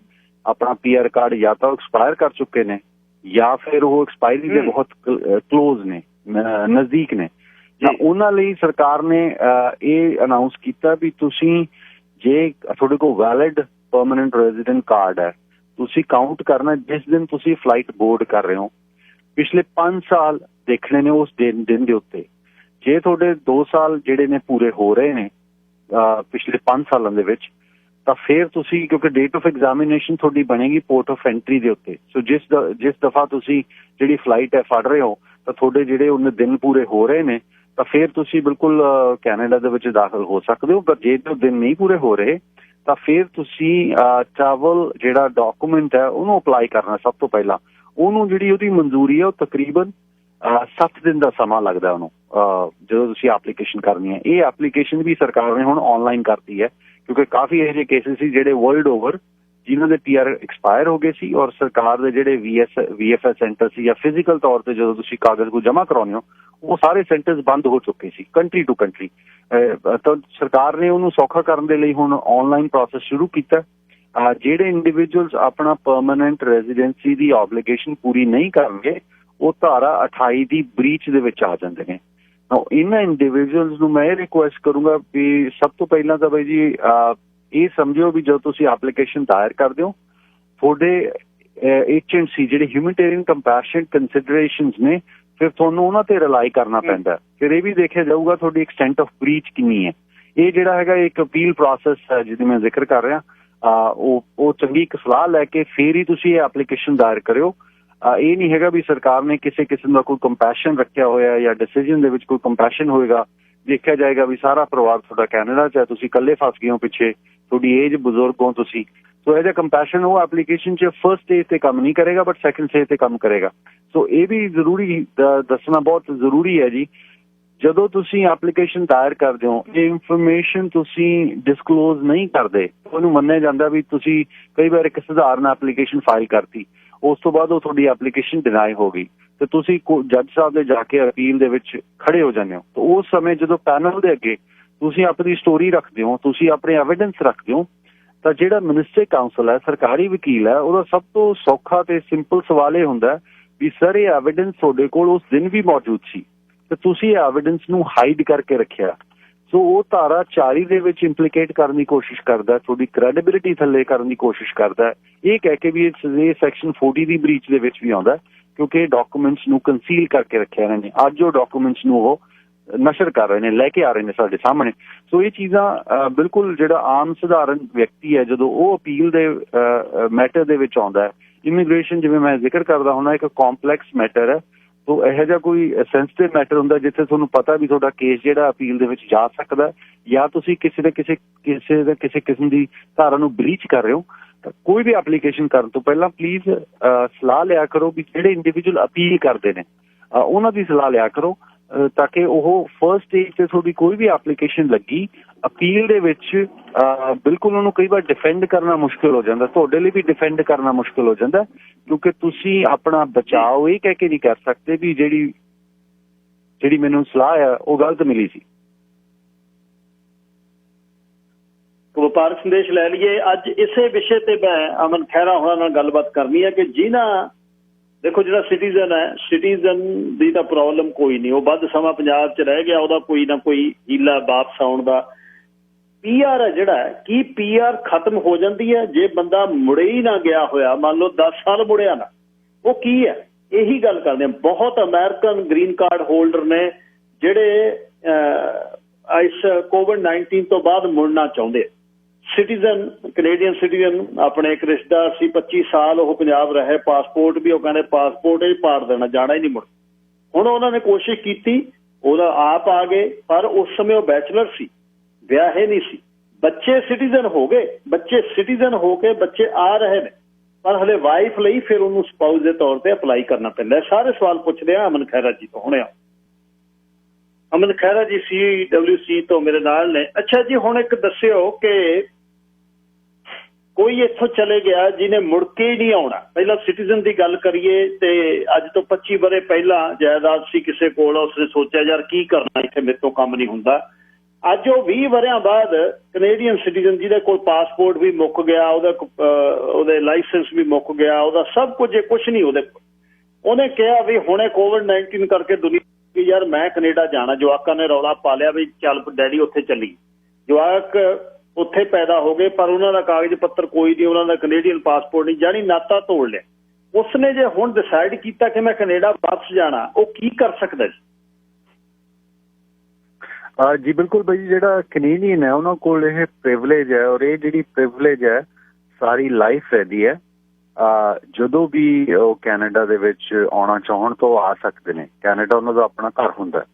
ਆਪਣਾ PR ਕਾਰਡ ਜਾਂ ਤਾਂ ਐਕਸਪਾਇਰ ਕਰ ਚੁੱਕੇ ਨੇ ਜਾਂ ਫਿਰ ਉਹ ਐਕਸਪਾਇਰੀ ਦੇ ਬਹੁਤ ਕਲੋਜ਼ ਨੇ, ਨਜ਼ਦੀਕ ਨੇ। ਤਾਂ ਉਹਨਾਂ ਲਈ ਸਰਕਾਰ ਨੇ ਇਹ ਅਨਾਊਂਸ ਕੀਤਾ ਵੀ ਤੁਸੀਂ ਜੇ ਤੁਹਾਡੇ ਕੋਲ ਵੈਲਿਡ ਪਰਮਾਨੈਂਟ ਰੈਜ਼ੀਡੈਂਟ ਕਾਰਡ ਹੈ, ਤੁਸੀਂ ਕਾਊਂਟ ਕਰਨਾ ਜਿਸ ਦਿਨ ਤੁਸੀਂ ਫਲਾਈਟ ਬੋਰਡ ਕਰ ਰਹੇ ਹੋ। ਪਿਛਲੇ 5 ਸਾਲ ਦੇਖਣੇ ਨੇ ਉਸ ਦਿਨ ਦੇ ਉੱਤੇ। ਜੇ ਤੁਹਾਡੇ 2 ਸਾਲ ਜਿਹੜੇ ਨੇ ਪੂਰੇ ਹੋ ਰਹੇ ਨੇ ਪਿਛਲੇ 5 ਸਾਲਾਂ ਦੇ ਵਿੱਚ, ਤਾਂ ਫਿਰ ਤੁਸੀਂ, ਕਿਉਂਕਿ ਡੇਟ ਆਫ ਐਗਜ਼ਾਮੀਨੇਸ਼ਨ ਤੁਹਾਡੀ ਬਣੇਗੀ ਪੋਰਟ ਆਫ ਐਂਟਰੀ ਦੇ ਉੱਤੇ। ਸੋ ਜਿਸ ਦਫਾ ਤੁਸੀਂ ਜਿਹੜੀ ਫਲਾਈਟ ਹੈ ਫੜ ਰਹੇ ਹੋ ਤਾਂ ਤੁਹਾਡੇ ਜਿਹੜੇ ਉਹਨੇ ਦਿਨ ਪੂਰੇ ਹੋ ਰਹੇ ਨੇ ਤਾਂ ਫਿਰ ਤੁਸੀਂ ਬਿਲਕੁਲ ਕੈਨੇਡਾ ਦੇ ਵਿੱਚ ਦਾਖਲ ਹੋ ਸਕਦੇ ਹੋ। ਪਰ ਜੇ ਉਹ ਦਿਨ ਨਹੀਂ ਪੂਰੇ ਹੋ ਰਹੇ ਤਾਂ ਫਿਰ ਤੁਸੀਂ ਟਰੈਵਲ ਜਿਹੜਾ ਡਾਕੂਮੈਂਟ ਹੈ ਉਹਨੂੰ ਅਪਲਾਈ ਕਰਨਾ। ਸਭ ਤੋਂ ਪਹਿਲਾਂ ਉਹਨੂੰ ਜਿਹੜੀ ਉਹਦੀ ਮਨਜ਼ੂਰੀ ਹੈ ਉਹ ਤਕਰੀਬਨ 7 ਦਿਨ ਦਾ ਸਮਾਂ ਲੱਗਦਾ ਉਹਨੂੰ, ਜਦੋਂ ਤੁਸੀਂ ਐਪਲੀਕੇਸ਼ਨ ਕਰਨੀ ਹੈ। ਇਹ ਐਪਲੀਕੇਸ਼ਨ ਵੀ ਸਰਕਾਰ ਨੇ ਹੁਣ ਆਨਲਾਈਨ ਕਰਤੀ ਹੈ, ਕਿਉਂਕਿ ਕਾਫੀ ਇਹੋ ਜਿਹੇ ਕੇਸਿਸ ਸੀ ਜਿਹੜੇ ਵਰਲਡ ਓਵਰ ਜਿਨ੍ਹਾਂ ਦੇ PR ਐਕਸਪਾਇਰ ਹੋ ਗਏ ਸੀ ਔਰ ਸਰਕਾਰ ਦੇ ਜਿਹੜੇ VFS ਸੈਂਟਰ ਸੀ ਜਾਂ ਫਿਜ਼ੀਕਲ ਤੌਰ ਤੇ ਜਦੋਂ ਤੁਸੀਂ ਕਾਗਜ਼ ਨੂੰ ਜਮ੍ਹਾਂ ਕਰਾਉਂਦੇ ਹੋ ਉਹ ਸਾਰੇ ਸੈਂਟਰਸ ਬੰਦ ਹੋ ਚੁੱਕੇ ਸੀ ਕੰਟਰੀ ਟੂ ਕੰਟਰੀ। ਤਾਂ ਸਰਕਾਰ ਨੇ ਉਹਨੂੰ ਸੌਖਾ ਕਰਨ ਦੇ ਲਈ ਹੁਣ ਆਨਲਾਈਨ ਪ੍ਰੋਸੈਸ ਸ਼ੁਰੂ ਕੀਤਾ। ਜਿਹੜੇ ਇੰਡੀਵਿਜੂਅਲਸ ਆਪਣਾ ਪਰਮਾਨੈਂਟ ਰੈਜ਼ੀਡੈਂਸੀ ਦੀ ਆਬਲੀਗੇਸ਼ਨ ਪੂਰੀ ਨਹੀਂ ਕਰਨਗੇ ਉਹ ਧਾਰਾ 28 ਦੀ ਬ੍ਰੀਚ ਦੇ ਵਿੱਚ ਆ ਜਾਂਦੇ ਨੇ। ਇਹਨਾਂ ਇੰਡੀਵਿਜੂਅਲਸ ਨੂੰ ਮੈਂ ਇਹ ਰਿਕੁਐਸਟ ਕਰੂੰਗਾ ਵੀ ਸਭ ਤੋਂ ਪਹਿਲਾਂ ਤਾਂ ਬਾਈ ਜੀ ਇਹ ਸਮਝਿਓ ਵੀ ਜਦੋਂ ਤੁਸੀਂ ਐਪਲੀਕੇਸ਼ਨ ਦਾਇਰ ਕਰਦੇ ਹੋ ਤੁਹਾਡੇ HNC ਜਿਹੜੇ ਹਿਊਮੈਨਿਟੇਰੀਅਨ ਕੰਪੈਸ਼ਨ ਕੰਸੀਡਰੇਸ਼ਨਸ ਨੇ, ਫਿਰ ਤੁਹਾਨੂੰ ਉਹਨਾਂ ਤੇ ਰਿਲਾਈ ਕਰਨਾ ਪੈਂਦਾ। ਫਿਰ ਇਹ ਵੀ ਦੇਖਿਆ ਜਾਊਗਾ ਤੁਹਾਡੀ ਐਕਸਟੈਂਟ ਆਫ ਬ੍ਰੀਚ ਕਿੰਨੀ ਹੈ। ਇਹ ਜਿਹੜਾ ਹੈਗਾ ਇੱਕ ਅਪੀਲ ਪ੍ਰੋਸੈਸ ਹੈ ਜਿਹਦੀ ਮੈਂ ਜ਼ਿਕਰ ਕਰ ਰਿਹਾ, ਉਹ ਚੰਗੀ ਇੱਕ ਸਲਾਹ ਲੈ ਕੇ ਫਿਰ ਹੀ ਤੁਸੀਂ ਇਹ ਐਪਲੀਕੇਸ਼ਨ ਦਾਇਰ ਕਰਿਓ। ਇਹ ਨਹੀਂ ਹੈਗਾ ਵੀ ਸਰਕਾਰ ਨੇ ਕਿਸੇ ਕਿਸਮ ਦਾ ਕੋਈ ਕੰਪੈਸ਼ਨ ਰੱਖਿਆ ਹੋਇਆ ਜਾਂ ਡਿਸੀਜਨ ਦੇ ਵਿੱਚ ਕੋਈ ਕੰਪੈਸ਼ਨ ਹੋਏਗਾ। ਦੇਖਿਆ ਜਾਏਗਾ ਵੀ ਸਾਰਾ ਪਰਿਵਾਰ ਤੁਹਾਡਾ ਕੈਨੇਡਾ 'ਚ ਹੈ, ਤੁਸੀਂ ਇਕੱਲੇ ਫਸ ਗਏ ਹੋ ਪਿੱਛੇ, ਤੁਹਾਡੀ ਏਜ ਬਜ਼ੁਰਗ ਹੋ ਤੁਸੀਂ। ਸੋ ਇਹ ਜਿਹਾ ਕੰਪੈਸ਼ਨ ਉਹ ਐਪਲੀਕੇਸ਼ਨ 'ਚ ਫਸਟ ਸਟੇਜ ਤੇ ਕੰਮ ਨਹੀਂ ਕਰੇਗਾ ਬਟ ਸੈਕੰਡ ਸਟੇਜ ਤੇ ਕੰਮ ਕਰੇਗਾ। ਸੋ ਇਹ ਵੀ ਜ਼ਰੂਰੀ ਦੱਸਣਾ ਬਹੁਤ ਜ਼ਰੂਰੀ ਹੈ ਜੀ। ਜਦੋਂ ਤੁਸੀਂ ਐਪਲੀਕੇਸ਼ਨ ਦਾਇਰ ਕਰਦੇ ਹੋ ਇਹ ਇਨਫੋਰਮੇਸ਼ਨ ਤੁਸੀਂ ਡਿਸਕਲੋਜ਼ ਨਹੀਂ ਕਰਦੇ, ਉਹਨੂੰ ਮੰਨਿਆ ਜਾਂਦਾ ਵੀ ਤੁਸੀਂ ਕਈ ਵਾਰ ਇੱਕ ਸਧਾਰਨ ਐਪਲੀਕੇਸ਼ਨ ਫਾਈਲ ਕਰਤੀ, ਉਸ ਤੋਂ ਬਾਅਦ ਉਹ ਤੁਹਾਡੀ ਐਪਲੀਕੇਸ਼ਨ ਡਿਨਾਈ ਹੋ ਗਈ ਤੇ ਤੁਸੀਂ ਜੱਜ ਸਾਹਿਬ ਦੇ ਜਾ ਕੇ ਅਪੀਲ ਦੇ ਵਿੱਚ ਖੜੇ ਹੋ ਜਾਂਦੇ ਹੋ। ਤਾਂ ਉਸ ਸਮੇਂ ਜਦੋਂ ਪੈਨਲ ਦੇ ਅੱਗੇ ਤੁਸੀਂ ਆਪਣੀ ਸਟੋਰੀ ਰੱਖਦੇ ਹੋ, ਤੁਸੀਂ ਆਪਣੇ ਐਵੀਡੈਂਸ ਰੱਖਦੇ ਹੋ, ਤਾਂ ਜਿਹੜਾ ਮਿਨਿਸਟਰੀ ਕਾਉਂਸਲ ਹੈ, ਸਰਕਾਰੀ ਵਕੀਲ ਹੈ, ਉਹਦਾ ਸਭ ਤੋਂ ਸੌਖਾ ਤੇ ਸਿੰਪਲ ਸਵਾਲ ਇਹ ਹੁੰਦਾ ਵੀ ਸਰ ਇਹ ਐਵੀਡੈਂਸ ਤੁਹਾਡੇ ਕੋਲ ਉਸ ਦਿਨ ਵੀ ਮੌਜੂਦ ਸੀ ਤੇ ਤੁਸੀਂ ਇਹ ਐਵੀਡੈਂਸ ਨੂੰ ਹਾਈਡ ਕਰਕੇ ਰੱਖਿਆ। ਸੋ ਉਹ ਧਾਰਾ 40 ਦੇ ਵਿੱਚ ਇੰਪਲੀਕੇਟ ਕਰਨ ਦੀ ਕੋਸ਼ਿਸ਼ ਕਰਦਾ, ਤੁਹਾਡੀ ਕ੍ਰੈਡੀਬਿਲਿਟੀ ਥੱਲੇ ਕਰਨ ਦੀ ਕੋਸ਼ਿਸ਼ ਕਰਦਾ, ਇਹ ਕਹਿ ਕੇ ਵੀ ਇਹ ਸੈਕਸ਼ਨ 40 ਦੀ ਬ੍ਰੀਚ ਦੇ ਵਿੱਚ ਵੀ ਆਉਂਦਾ ਕਿਉਂਕਿ ਇਹ ਡਾਕੂਮੈਂਟਸ ਨੂੰ ਕੰਸੀਲ ਕਰਕੇ ਰੱਖਿਆ ਇਹਨਾਂ ਨੇ। ਅੱਜ ਉਹ ਡਾਕੂਮੈਂਟਸ ਨੂੰ ਉਹ ਨਸ਼ਰ ਕਰ ਰਹੇ ਨੇ, ਲੈ ਕੇ ਆ ਰਹੇ ਨੇ ਸਾਡੇ ਸਾਹਮਣੇ। ਸੋ ਇਹ ਚੀਜ਼ਾਂ ਬਿਲਕੁਲ ਜਿਹੜਾ ਆਮ ਸਧਾਰਨ ਵਿਅਕਤੀ ਹੈ ਜਦੋਂ ਉਹ ਅਪੀਲ ਦੇ ਮੈਟਰ ਦੇ ਵਿੱਚ ਆਉਂਦਾ ਹੈ, ਇਮੀਗ੍ਰੇਸ਼ਨ ਜਿਵੇਂ ਮੈਂ ਜ਼ਿਕਰ ਕਰਦਾ ਹੁੰਦਾ ਇੱਕ ਕੰਪਲੈਕਸ ਮੈਟਰ ਹੈ। ਸੋ ਇਹੋ ਜਿਹਾ ਕੋਈ ਸੈਂਸਿਟਿਵ ਮੈਟਰ ਹੁੰਦਾ ਜਿੱਥੇ ਤੁਹਾਨੂੰ ਪਤਾ ਵੀ ਤੁਹਾਡਾ ਕੇਸ ਜਿਹੜਾ ਅਪੀਲ ਦੇ ਵਿੱਚ ਜਾ ਸਕਦਾ ਜਾਂ ਤੁਸੀਂ ਕਿਸੇ ਕਿਸਮ ਦੀ ਧਾਰਾ ਨੂੰ ਬ੍ਰੀਚ ਕਰ ਰਹੇ ਹੋ, ਤਾਂ ਕੋਈ ਵੀ ਐਪਲੀਕੇਸ਼ਨ ਕਰਨ ਤੋਂ ਪਹਿਲਾਂ ਪਲੀਜ਼ ਸਲਾਹ ਲਿਆ ਕਰੋ ਵੀ ਜਿਹੜੇ ਇੰਡੀਵਿਜੂਅਲ ਅਪੀਲ ਕਰਦੇ ਨੇ ਉਹਨਾਂ ਦੀ ਸਲਾਹ ਲਿਆ ਕਰੋ ਤਾਂ ਕਿ ਉਹ ਫਰਸਟ ਸਟੇਜ ਤੇ ਤੁਹਾਡੀ ਕੋਈ ਵੀ ਐਪਲੀਕੇਸ਼ਨ ਲੱਗੀ ਅਪੀਲ ਦੇ ਵਿੱਚ ਬਿਲਕੁਲ ਉਹਨੂੰ ਕਈ ਵਾਰ ਡਿਫੈਂਡ ਕਰਨਾ ਮੁਸ਼ਕਿਲ ਹੋ ਜਾਂਦਾ, ਤੁਹਾਡੇ ਲਈ ਵੀ ਡਿਫੈਂਡ ਕਰਨਾ ਮੁਸ਼ਕਿਲ ਹੋ ਜਾਂਦਾ ਕਿਉਂਕਿ ਤੁਸੀਂ ਆਪਣਾ ਬਚਾਓ ਇਹ ਕਹਿ ਕੇ ਨਹੀਂ ਕਰ ਸਕਦੇ ਵੀ ਜਿਹੜੀ ਮੈਨੂੰ ਸਲਾਹ ਆ ਉਹ ਗਲਤ ਮਿਲੀ ਸੀ। ਵਪਾਰਕ ਸੰਦੇਸ਼ ਲੈ ਲਈਏ। ਅੱਜ ਇਸੇ ਵਿਸ਼ੇ ਤੇ ਮੈਂ ਅਮਨ ਖਹਿਰਾ ਹੋਰਾਂ ਨਾਲ ਗੱਲਬਾਤ ਕਰਨੀ ਹੈ ਕਿ ਜਿਨ੍ਹਾਂ ਦੇਖੋ ਜਿਹੜਾ ਸਿਟੀਜ਼ਨ ਦੀ ਤਾਂ ਪ੍ਰੋਬਲਮ ਕੋਈ ਨਹੀਂ, ਉਹ ਵੱਧ ਸਮਾਂ ਪੰਜਾਬ 'ਚ ਰਹਿ ਗਿਆ, ਉਹਦਾ ਕੋਈ ਨਾ ਕੋਈ ਹੀਲਾ ਵਾਪਸ ਆਉਣ ਦਾ। PR ਹੈ ਜਿਹੜਾ, ਕੀ PR ਖਤਮ ਹੋ ਜਾਂਦੀ ਹੈ ਜੇ ਬੰਦਾ ਮੁੜੇ ਹੀ ਨਾ ਗਿਆ ਹੋਇਆ, ਮੰਨ ਲਓ 10 ਸਾਲ ਮੁੜਿਆ ਨਾ, ਉਹ ਕੀ ਹੈ? ਇਹੀ ਗੱਲ ਕਰਦੇ ਹਾਂ। ਬਹੁਤ ਅਮਰੀਕਨ ਗ੍ਰੀਨ ਕਾਰਡ ਹੋਲਡਰ ਨੇ ਜਿਹੜੇ ਇਸ COVID-19 ਤੋਂ ਬਾਅਦ ਮੁੜਨਾ ਚਾਹੁੰਦੇ। ਸਿਟੀਜ਼ਨ, ਕੈਨੇਡੀਅਨ ਸਿਟੀਜ਼ਨ ਆਪਣੇ ਇੱਕ ਰਿਸ਼ਤੇਦਾਰ ਸੀ 25 ਸਾਲ ਉਹ ਪੰਜਾਬ ਰਹੇ, ਪਾਸਪੋਰਟ ਵੀ ਉਹ ਕਹਿੰਦੇ ਪਾਸਪੋਰਟ ਹੀ ਪਾੜ ਦੇਣਾ, ਜਾਣਾ ਹੀ ਨਹੀਂ ਮੁੜ। ਹੁਣ ਉਹਨਾਂ ਨੇ ਕੋਸ਼ਿਸ਼ ਕੀਤੀ, ਉਹਦਾ ਆਪ ਆ ਗਏ, ਪਰ ਉਸ ਸਮੇਂ ਉਹ ਬੈਚਲਰ ਸੀ, ਵਿਆਹੇ ਨਹੀਂ ਸੀ। ਬੱਚੇ ਸਿਟੀਜ਼ਨ ਹੋ ਗਏ, ਬੱਚੇ ਸਿਟੀਜ਼ਨ ਹੋ ਕੇ ਬੱਚੇ ਆ ਰਹੇ ਨੇ, ਪਰ ਹਲੇ ਵਾਈਫ ਲਈ ਫਿਰ ਉਹਨੂੰ ਸਪਾਊਸ ਦੇ ਤੌਰ ਤੇ ਅਪਲਾਈ ਕਰਨਾ ਪੈਂਦਾ। ਸਾਰੇ ਸਵਾਲ ਪੁੱਛਦੇ ਆ ਅਮਨ ਖਹਿਰਾ ਜੀ ਤੋਂ। ਹੁਣੇ ਅਮਨ ਖਹਿਰਾ ਜੀ CWC ਤੋਂ ਮੇਰੇ ਨਾਲ ਨੇ। ਅੱਛਾ ਜੀ, ਹੁਣ ਇੱਕ ਦੱਸਿਓ ਕਿ ਕੋਈ ਇੱਥੋਂ ਚਲੇ ਗਿਆ ਜਿਹਨੇ ਮੁੜ ਕੇ ਹੀ ਨਹੀਂ ਆਉਣਾ। ਪਹਿਲਾਂ ਸਿਟੀਜ਼ਨ ਦੀ ਗੱਲ ਕਰੀਏ ਤੇ ਅੱਜ ਤੋਂ 25 ਵਰ੍ਹੇ ਪਹਿਲਾਂ ਜਾਇਦਾਦ ਸੀ ਕਿਸੇ ਕੋਲ, ਉਸਨੇ ਸੋਚਿਆ ਯਾਰ ਕੀ ਕਰਨਾ, ਇੱਥੇ ਮੇਰੇ ਤੋਂ ਕੰਮ ਨਹੀਂ ਹੁੰਦਾ। ਅੱਜ ਉਹ 20 ਵਰ੍ਹਿਆਂ ਬਾਅਦ ਕੈਨੇਡੀਅਨ ਸਿਟੀਜ਼ਨ ਜਿਹਦੇ ਕੋਲ ਪਾਸਪੋਰਟ ਵੀ ਮੁੱਕ ਗਿਆ, ਉਹਦੇ ਲਾਇਸੈਂਸ ਵੀ ਮੁੱਕ ਗਿਆ, ਉਹਦਾ ਸਭ ਕੁਝ ਕੁਛ ਨਹੀਂ ਉਹਦੇ ਕੋਲ। ਉਹਨੇ ਕਿਹਾ ਵੀ ਹੁਣੇ COVID-19 ਕਰਕੇ ਦੁਨੀਆ ਯਾਰ ਮੈਂ ਕੈਨੇਡਾ ਜਾਣਾ। ਜਵਾਕਾਂ ਨੇ ਰੌਲਾ ਪਾ ਲਿਆ ਵੀ ਚੱਲ ਡੈਡੀ ਉੱਥੇ ਚੱਲੀ। ਜਵਾਕ ਉੱਥੇ ਪੈਦਾ ਹੋ ਗਏ, ਪਰ ਉਹਨਾਂ ਦਾ ਕਾਗਜ਼ ਪੱਤਰ ਕੋਈ ਨਹੀਂ, ਉਹਨਾਂ ਦਾ ਕੈਨੇਡੀਅਨ ਪਾਸਪੋਰਟ ਨਹੀਂ, ਜਾਣੀ ਨਾਤਾ ਤੋੜ ਲਿਆ। ਉਸਨੇ ਜੇ ਹੁਣ ਡਿਸਾਈਡ ਕੀਤਾ ਕਿ ਮੈਂ ਕੈਨੇਡਾ ਵਾਪਸ ਜਾਣਾ, ਉਹ ਕੀ ਕਰ ਸਕਦਾ ਜੀ? ਜੀ ਬਿਲਕੁਲ ਬਾਈ ਜੀ, ਜਿਹੜਾ ਕੈਨੇਡੀਅਨ ਹੈ ਉਹਨਾਂ ਕੋਲ ਇਹ ਪ੍ਰਿਵਿਲੇਜ ਹੈ, ਔਰ ਇਹ ਜਿਹੜੀ ਪ੍ਰਿਵਿਲੇਜ ਹੈ ਸਾਰੀ ਲਾਈਫ ਰਹਿੰਦੀ ਹੈ। ਜਦੋਂ ਵੀ ਉਹ ਕੈਨੇਡਾ ਦੇ ਵਿੱਚ ਆਉਣਾ ਚਾਹਣ ਤਾਂ ਉਹ ਆ ਸਕਦੇ ਨੇ। ਕੈਨੇਡਾ ਉਹਨਾਂ ਦਾ ਆਪਣਾ ਘਰ ਹੁੰਦਾ।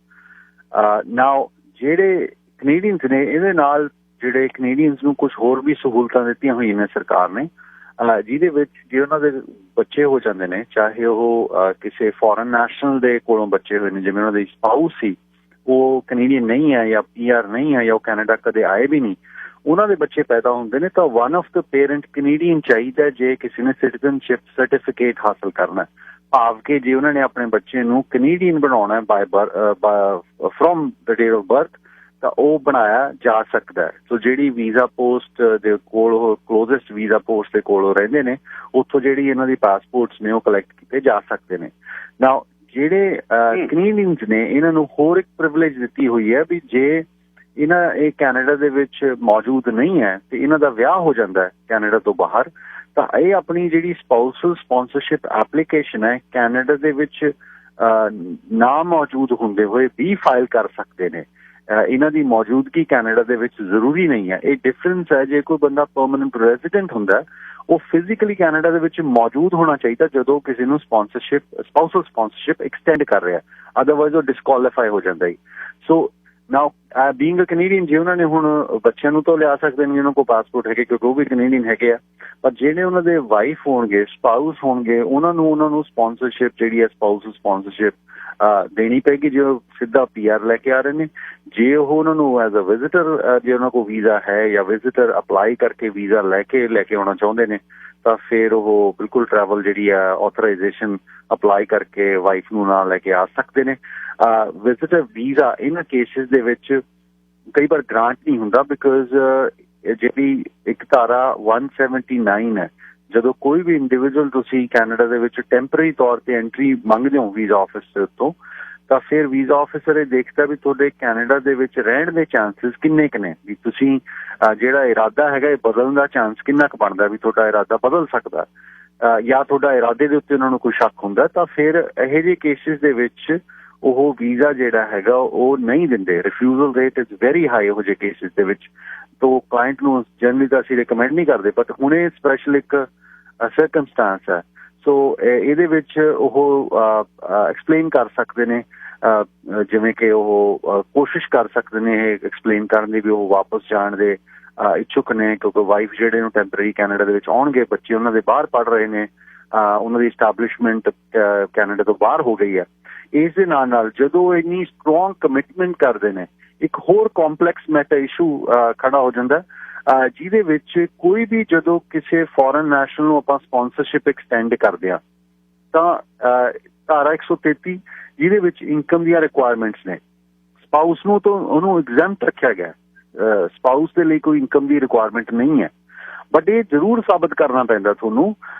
ਨਾਓ ਜਿਹੜੇ ਕੈਨੇਡੀਅਨਸ ਨੇ, ਇਹਦੇ ਨਾਲ ਜਿਹੜੇ ਕੈਨੇਡੀਅਨਸ ਨੂੰ ਕੁਝ ਹੋਰ ਵੀ ਸਹੂਲਤਾਂ ਦਿੱਤੀਆਂ ਹੋਈਆਂ ਨੇ ਸਰਕਾਰ ਨੇ, ਜਿਹਦੇ ਵਿੱਚ ਜੇ ਉਹਨਾਂ ਦੇ ਬੱਚੇ ਹੋ ਜਾਂਦੇ ਨੇ, ਚਾਹੇ ਉਹ ਕਿਸੇ ਫੋਰਨ ਨੈਸ਼ਨਲ ਦੇ ਕੋਲੋਂ ਬੱਚੇ ਹੋਏ ਨੇ, ਜਿਵੇਂ ਉਹਨਾਂ ਦੀ ਸਪਾਊਸ ਸੀ ਉਹ ਕੈਨੇਡੀਅਨ ਨਹੀਂ ਹੈ ਜਾਂ PR ਨਹੀਂ ਹੈ ਜਾਂ ਉਹ ਕੈਨੇਡਾ ਕਦੇ ਆਏ ਵੀ ਨਹੀਂ, ਉਹਨਾਂ ਦੇ ਬੱਚੇ ਪੈਦਾ ਹੁੰਦੇ ਨੇ ਤਾਂ one of the parent Canadian ਚਾਹੀਦਾ ਜੇ ਕਿਸੇ ਨੇ ਸਿਟੀਜ਼ਨਸ਼ਿਪ ਸਰਟੀਫਿਕੇਟ ਹਾਸਲ ਕਰਨਾ। ਭਾਵ ਕਿ ਜੇ ਉਹਨਾਂ ਨੇ ਆਪਣੇ ਬੱਚੇ ਨੂੰ ਕੈਨੇਡੀਅਨ ਬਣਾਉਣਾ from the date of birth, ਤਾਂ ਉਹ ਬਣਾਇਆ ਜਾ ਸਕਦਾ ਹੈ। ਸੋ ਜਿਹੜੀ ਵੀਜ਼ਾ ਪੋਸਟ ਦੇ ਕੋਲ, ਉਹ ਕਲੋਜ਼ੈਸਟ ਵੀਜ਼ਾ ਪੋਸਟ ਦੇ ਕੋਲ ਉਹ ਰਹਿੰਦੇ ਨੇ, ਉੱਥੋਂ ਜਿਹੜੀ ਇਹਨਾਂ ਦੀ ਪਾਸਪੋਰਟਸ ਨੇ ਉਹ ਕਲੈਕਟ ਕੀਤੇ ਜਾ ਸਕਦੇ ਨੇ। ਨਾ ਜਿਹੜੇ ਕੈਨੇਡੀਅਨਸ ਨੇ ਇਹਨਾਂ ਨੂੰ ਹੋਰ ਇੱਕ ਪ੍ਰਿਵਿਲੇਜ ਦਿੱਤੀ ਹੋਈ ਹੈ ਵੀ ਜੇ ਇਹ ਕੈਨੇਡਾ ਦੇ ਵਿੱਚ ਮੌਜੂਦ ਨਹੀਂ ਹੈ ਤੇ ਇਹਨਾਂ ਦਾ ਵਿਆਹ ਹੋ ਜਾਂਦਾ ਹੈ ਕੈਨੇਡਾ ਤੋਂ ਬਾਹਰ, ਤਾਂ ਇਹ ਆਪਣੀ ਜਿਹੜੀ ਸਪਾਊਸਲ ਸਪਾਂਸਰਸ਼ਿਪ ਐਪਲੀਕੇਸ਼ਨ ਹੈ ਕੈਨੇਡਾ ਦੇ ਵਿੱਚ ਨਾ ਮੌਜੂਦ ਹੁੰਦੇ ਹੋਏ ਵੀ ਫਾਈਲ ਕਰ ਸਕਦੇ ਨੇ। ਇਹਨਾਂ ਦੀ ਮੌਜੂਦਗੀ ਕੈਨੇਡਾ ਦੇ ਵਿੱਚ ਜ਼ਰੂਰੀ ਨਹੀਂ ਹੈ। ਇਹ ਡਿਫਰੈਂਸ ਹੈ। ਜੇ ਕੋਈ ਬੰਦਾ ਪਰਮਾਨੈਂਟ ਰੈਜ਼ੀਡੈਂਟ ਹੁੰਦਾ, ਉਹ ਫਿਜ਼ੀਕਲੀ ਕੈਨੇਡਾ ਦੇ ਵਿੱਚ ਮੌਜੂਦ ਹੋਣਾ ਚਾਹੀਦਾ ਜਦੋਂ ਕਿਸੇ ਨੂੰ ਸਪਾਊਸਲ ਸਪਾਂਸਰਸ਼ਿਪ ਐਕਸਟੈਂਡ ਕਰ ਰਿਹਾ, ਅਦਰਵਾਈਜ਼ ਉਹ ਡਿਸਕੁਆਲੀਫਾਈ ਹੋ ਜਾਂਦਾ ਹੈ। ਸੋ ਨਾਓ ਬੀਇੰਗ ਅ ਕੈਨੇਡੀਅਨ, ਜੇ ਉਹਨਾਂ ਨੇ ਹੁਣ ਬੱਚਿਆਂ ਨੂੰ ਤਾਂ ਲਿਆ ਸਕਦੇ ਨੇ ਜਿਹਨਾਂ ਕੋਲ ਪਾਸਪੋਰਟ ਹੈਗੇ, ਕਿਉਂਕਿ ਉਹ ਵੀ ਕੈਨੇਡੀਅਨ ਹੈਗੇ ਆ, ਪਰ ਜਿਹੜੇ ਉਹਨਾਂ ਦੇ ਵਾਈਫ ਹੋਣਗੇ, ਸਪਾਊਸ ਹੋਣਗੇ, ਉਹਨਾਂ ਨੂੰ ਸਪਾਂਸਰਸ਼ਿਪ ਜਿਹੜੀ ਹੈ ਸਪਾਊਸਲ ਸਪਾਂਸਰਸ਼ਿਪ ਦੇਣੀ ਪਏਗੀ ਜੇ ਉਹ ਸਿੱਧਾ PR ਲੈ ਕੇ ਆ ਰਹੇ ਨੇ। ਜੇ ਉਹ ਉਹਨਾਂ ਨੂੰ ਐਜ਼ ਅ ਵਿਜ਼ਿਟਰ, ਜੇ ਉਹਨਾਂ ਕੋਲ ਵੀਜ਼ਾ ਹੈ ਜਾਂ ਵਿਜ਼ਿਟਰ ਅਪਲਾਈ ਕਰਕੇ ਵੀਜ਼ਾ ਲੈ ਕੇ ਆਉਣਾ ਚਾਹੁੰਦੇ ਨੇ, ਤਾਂ ਫਿਰ ਉਹ ਬਿਲਕੁਲ ਟਰੈਵਲ ਜਿਹੜੀ ਆ ਆਥੋਰਾਈਜ਼ੇਸ਼ਨ ਅਪਲਾਈ ਕਰਕੇ ਵਾਈਫ ਨੂੰ ਨਾਲ ਲੈ ਕੇ ਆ ਸਕਦੇ ਨੇ। ਵਿਜ਼ਿਟਰ ਵੀਜ਼ਾ ਇਹਨਾਂ ਕੇਸਿਸ ਦੇ ਵਿੱਚ ਕਈ ਵਾਰ ਗ੍ਰਾਂਟ ਨਹੀਂ ਹੁੰਦਾ, ਬਿਕਾਜ਼ ਜਿਹੜੀ ਇੱਕ ਧਾਰਾ 179 ਹੈ, ਜਦੋਂ ਕੋਈ ਵੀ ਇੰਡੀਵਿਜੂਅਲ ਤੁਸੀਂ ਕੈਨੇਡਾ ਦੇ ਵਿੱਚ ਟੈਂਪਰੇਰੀ ਤੌਰ ਤੇ ਐਂਟਰੀ ਮੰਗਦੇ ਹੋ ਵੀਜ਼ਾ ਆਫਿਸ ਦੇ ਉੱਤੋਂ, ਤਾਂ ਫਿਰ ਵੀਜ਼ਾ ਆਫਿਸਰ ਇਹ ਦੇਖਦਾ ਵੀ ਤੁਹਾਡੇ ਕੈਨੇਡਾ ਦੇ ਵਿੱਚ ਰਹਿਣ ਦੇ ਚਾਂਸਿਸ ਕਿੰਨੇ ਕੁ ਨੇ, ਵੀ ਤੁਸੀਂ ਜਿਹੜਾ ਇਰਾਦਾ ਹੈਗਾ ਇਹ ਬਦਲਣ ਦਾ ਚਾਂਸ ਕਿੰਨਾ ਕੁ ਬਣਦਾ, ਵੀ ਤੁਹਾਡਾ ਇਰਾਦਾ ਬਦਲ ਸਕਦਾ, ਜਾਂ ਤੁਹਾਡਾ ਇਰਾਦੇ ਦੇ ਉੱਤੇ ਉਹਨਾਂ ਨੂੰ ਕੋਈ ਸ਼ੱਕ ਹੁੰਦਾ, ਤਾਂ ਫਿਰ ਇਹੋ ਜਿਹੇ ਕੇਸਿਸ ਦੇ ਵਿੱਚ ਉਹ ਵੀਜ਼ਾ ਜਿਹੜਾ ਹੈਗਾ ਉਹ ਨਹੀਂ ਦਿੰਦੇ। Refusal rate is very high ਇਹੋ ਜਿਹੇ ਕੇਸਿਸ ਦੇ ਵਿੱਚ। ਤਾਂ ਕਲਾਇੰਟ ਨੂੰ ਜਨਰਲੀ ਤਾਂ ਅਸੀਂ ਰਿਕਮੈਂਡ ਨਹੀਂ ਕਰਦੇ, ਬਟ ਹੁਣ ਇਹ ਸਪੈਸ਼ਲ ਇੱਕ ਸਰਕਮਸਟੈਂਸ ਹੈ। ਸੋ ਇਹਦੇ ਵਿੱਚ ਉਹ ਐਕਸਪਲੇਨ ਕਰ ਸਕਦੇ ਨੇ, ਜਿਵੇਂ ਕਿ ਉਹ ਕੋਸ਼ਿਸ਼ ਕਰ ਸਕਦੇ ਨੇ ਇਹ ਐਕਸਪਲੇਨ ਕਰਨ ਦੀ ਵੀ ਉਹ ਵਾਪਸ ਜਾਣ ਦੇ ਇੱਛੁਕ ਨੇ, ਕਿਉਂਕਿ ਵਾਈਫ ਜਿਹੜੇ ਨੂੰ ਟੈਂਪਰੇਰੀ ਕੈਨੇਡਾ ਦੇ ਵਿੱਚ ਆਉਣਗੇ, ਬੱਚੇ ਉਹਨਾਂ ਦੇ ਬਾਹਰ ਪੜ੍ਹ ਰਹੇ ਨੇ, ਉਹਨਾਂ ਦੀ ਸਟੈਬਲਿਸ਼ਮੈਂਟ ਕੈਨੇਡਾ ਤੋਂ ਬਾਹਰ ਹੋ ਗਈ ਹੈ। ਇਸ ਦੇ ਨਾਲ ਜਦੋਂ ਇੰਨੀ ਸਟਰੋਂਗ ਕਮਿਟਮੈਂਟ ਕਰਦੇ ਨੇ, ਇੱਕ ਹੋਰ ਕੰਪਲੈਕਸ ਮੈਟਰ ਇਸ਼ੂ ਖੜਾ ਹੋ ਜਾਂਦਾ, ਜਿਹਦੇ ਵਿੱਚ ਕੋਈ ਵੀ ਜਦੋਂ ਕਿਸੇ ਫੋਰਨ ਨੈਸ਼ਨਲ ਨੂੰ ਆਪਾਂ ਸਪਾਂਸਰਸ਼ਿਪ ਐਕਸਟੈਂਡ ਕਰਦੇ ਹਾਂ, ਤਾਂ ਧਾਰਾ 133 ਜਿਹਦੇ ਵਿੱਚ ਇਨਕਮ ਦੀਆਂ ਰਿਕੁਆਇਰਮੈਂਟਸ ਨੇ, ਸਪਾਊਸ ਨੂੰ ਤਾਂ ਉਹਨੂੰ ਐਗਜ਼ੈਂਪਟ ਰੱਖਿਆ ਗਿਆ। ਸਪਾਊਸ ਦੇ ਲਈ ਕੋਈ ਇਨਕਮ ਦੀ ਰਿਕੁਆਇਰਮੈਂਟ ਨਹੀਂ ਹੈ, ਬਟ ਇਹ ਜ਼ਰੂਰ ਸਾਬਤ ਕਰਨਾ ਪੈਂਦਾ ਤੁਹਾਨੂੰ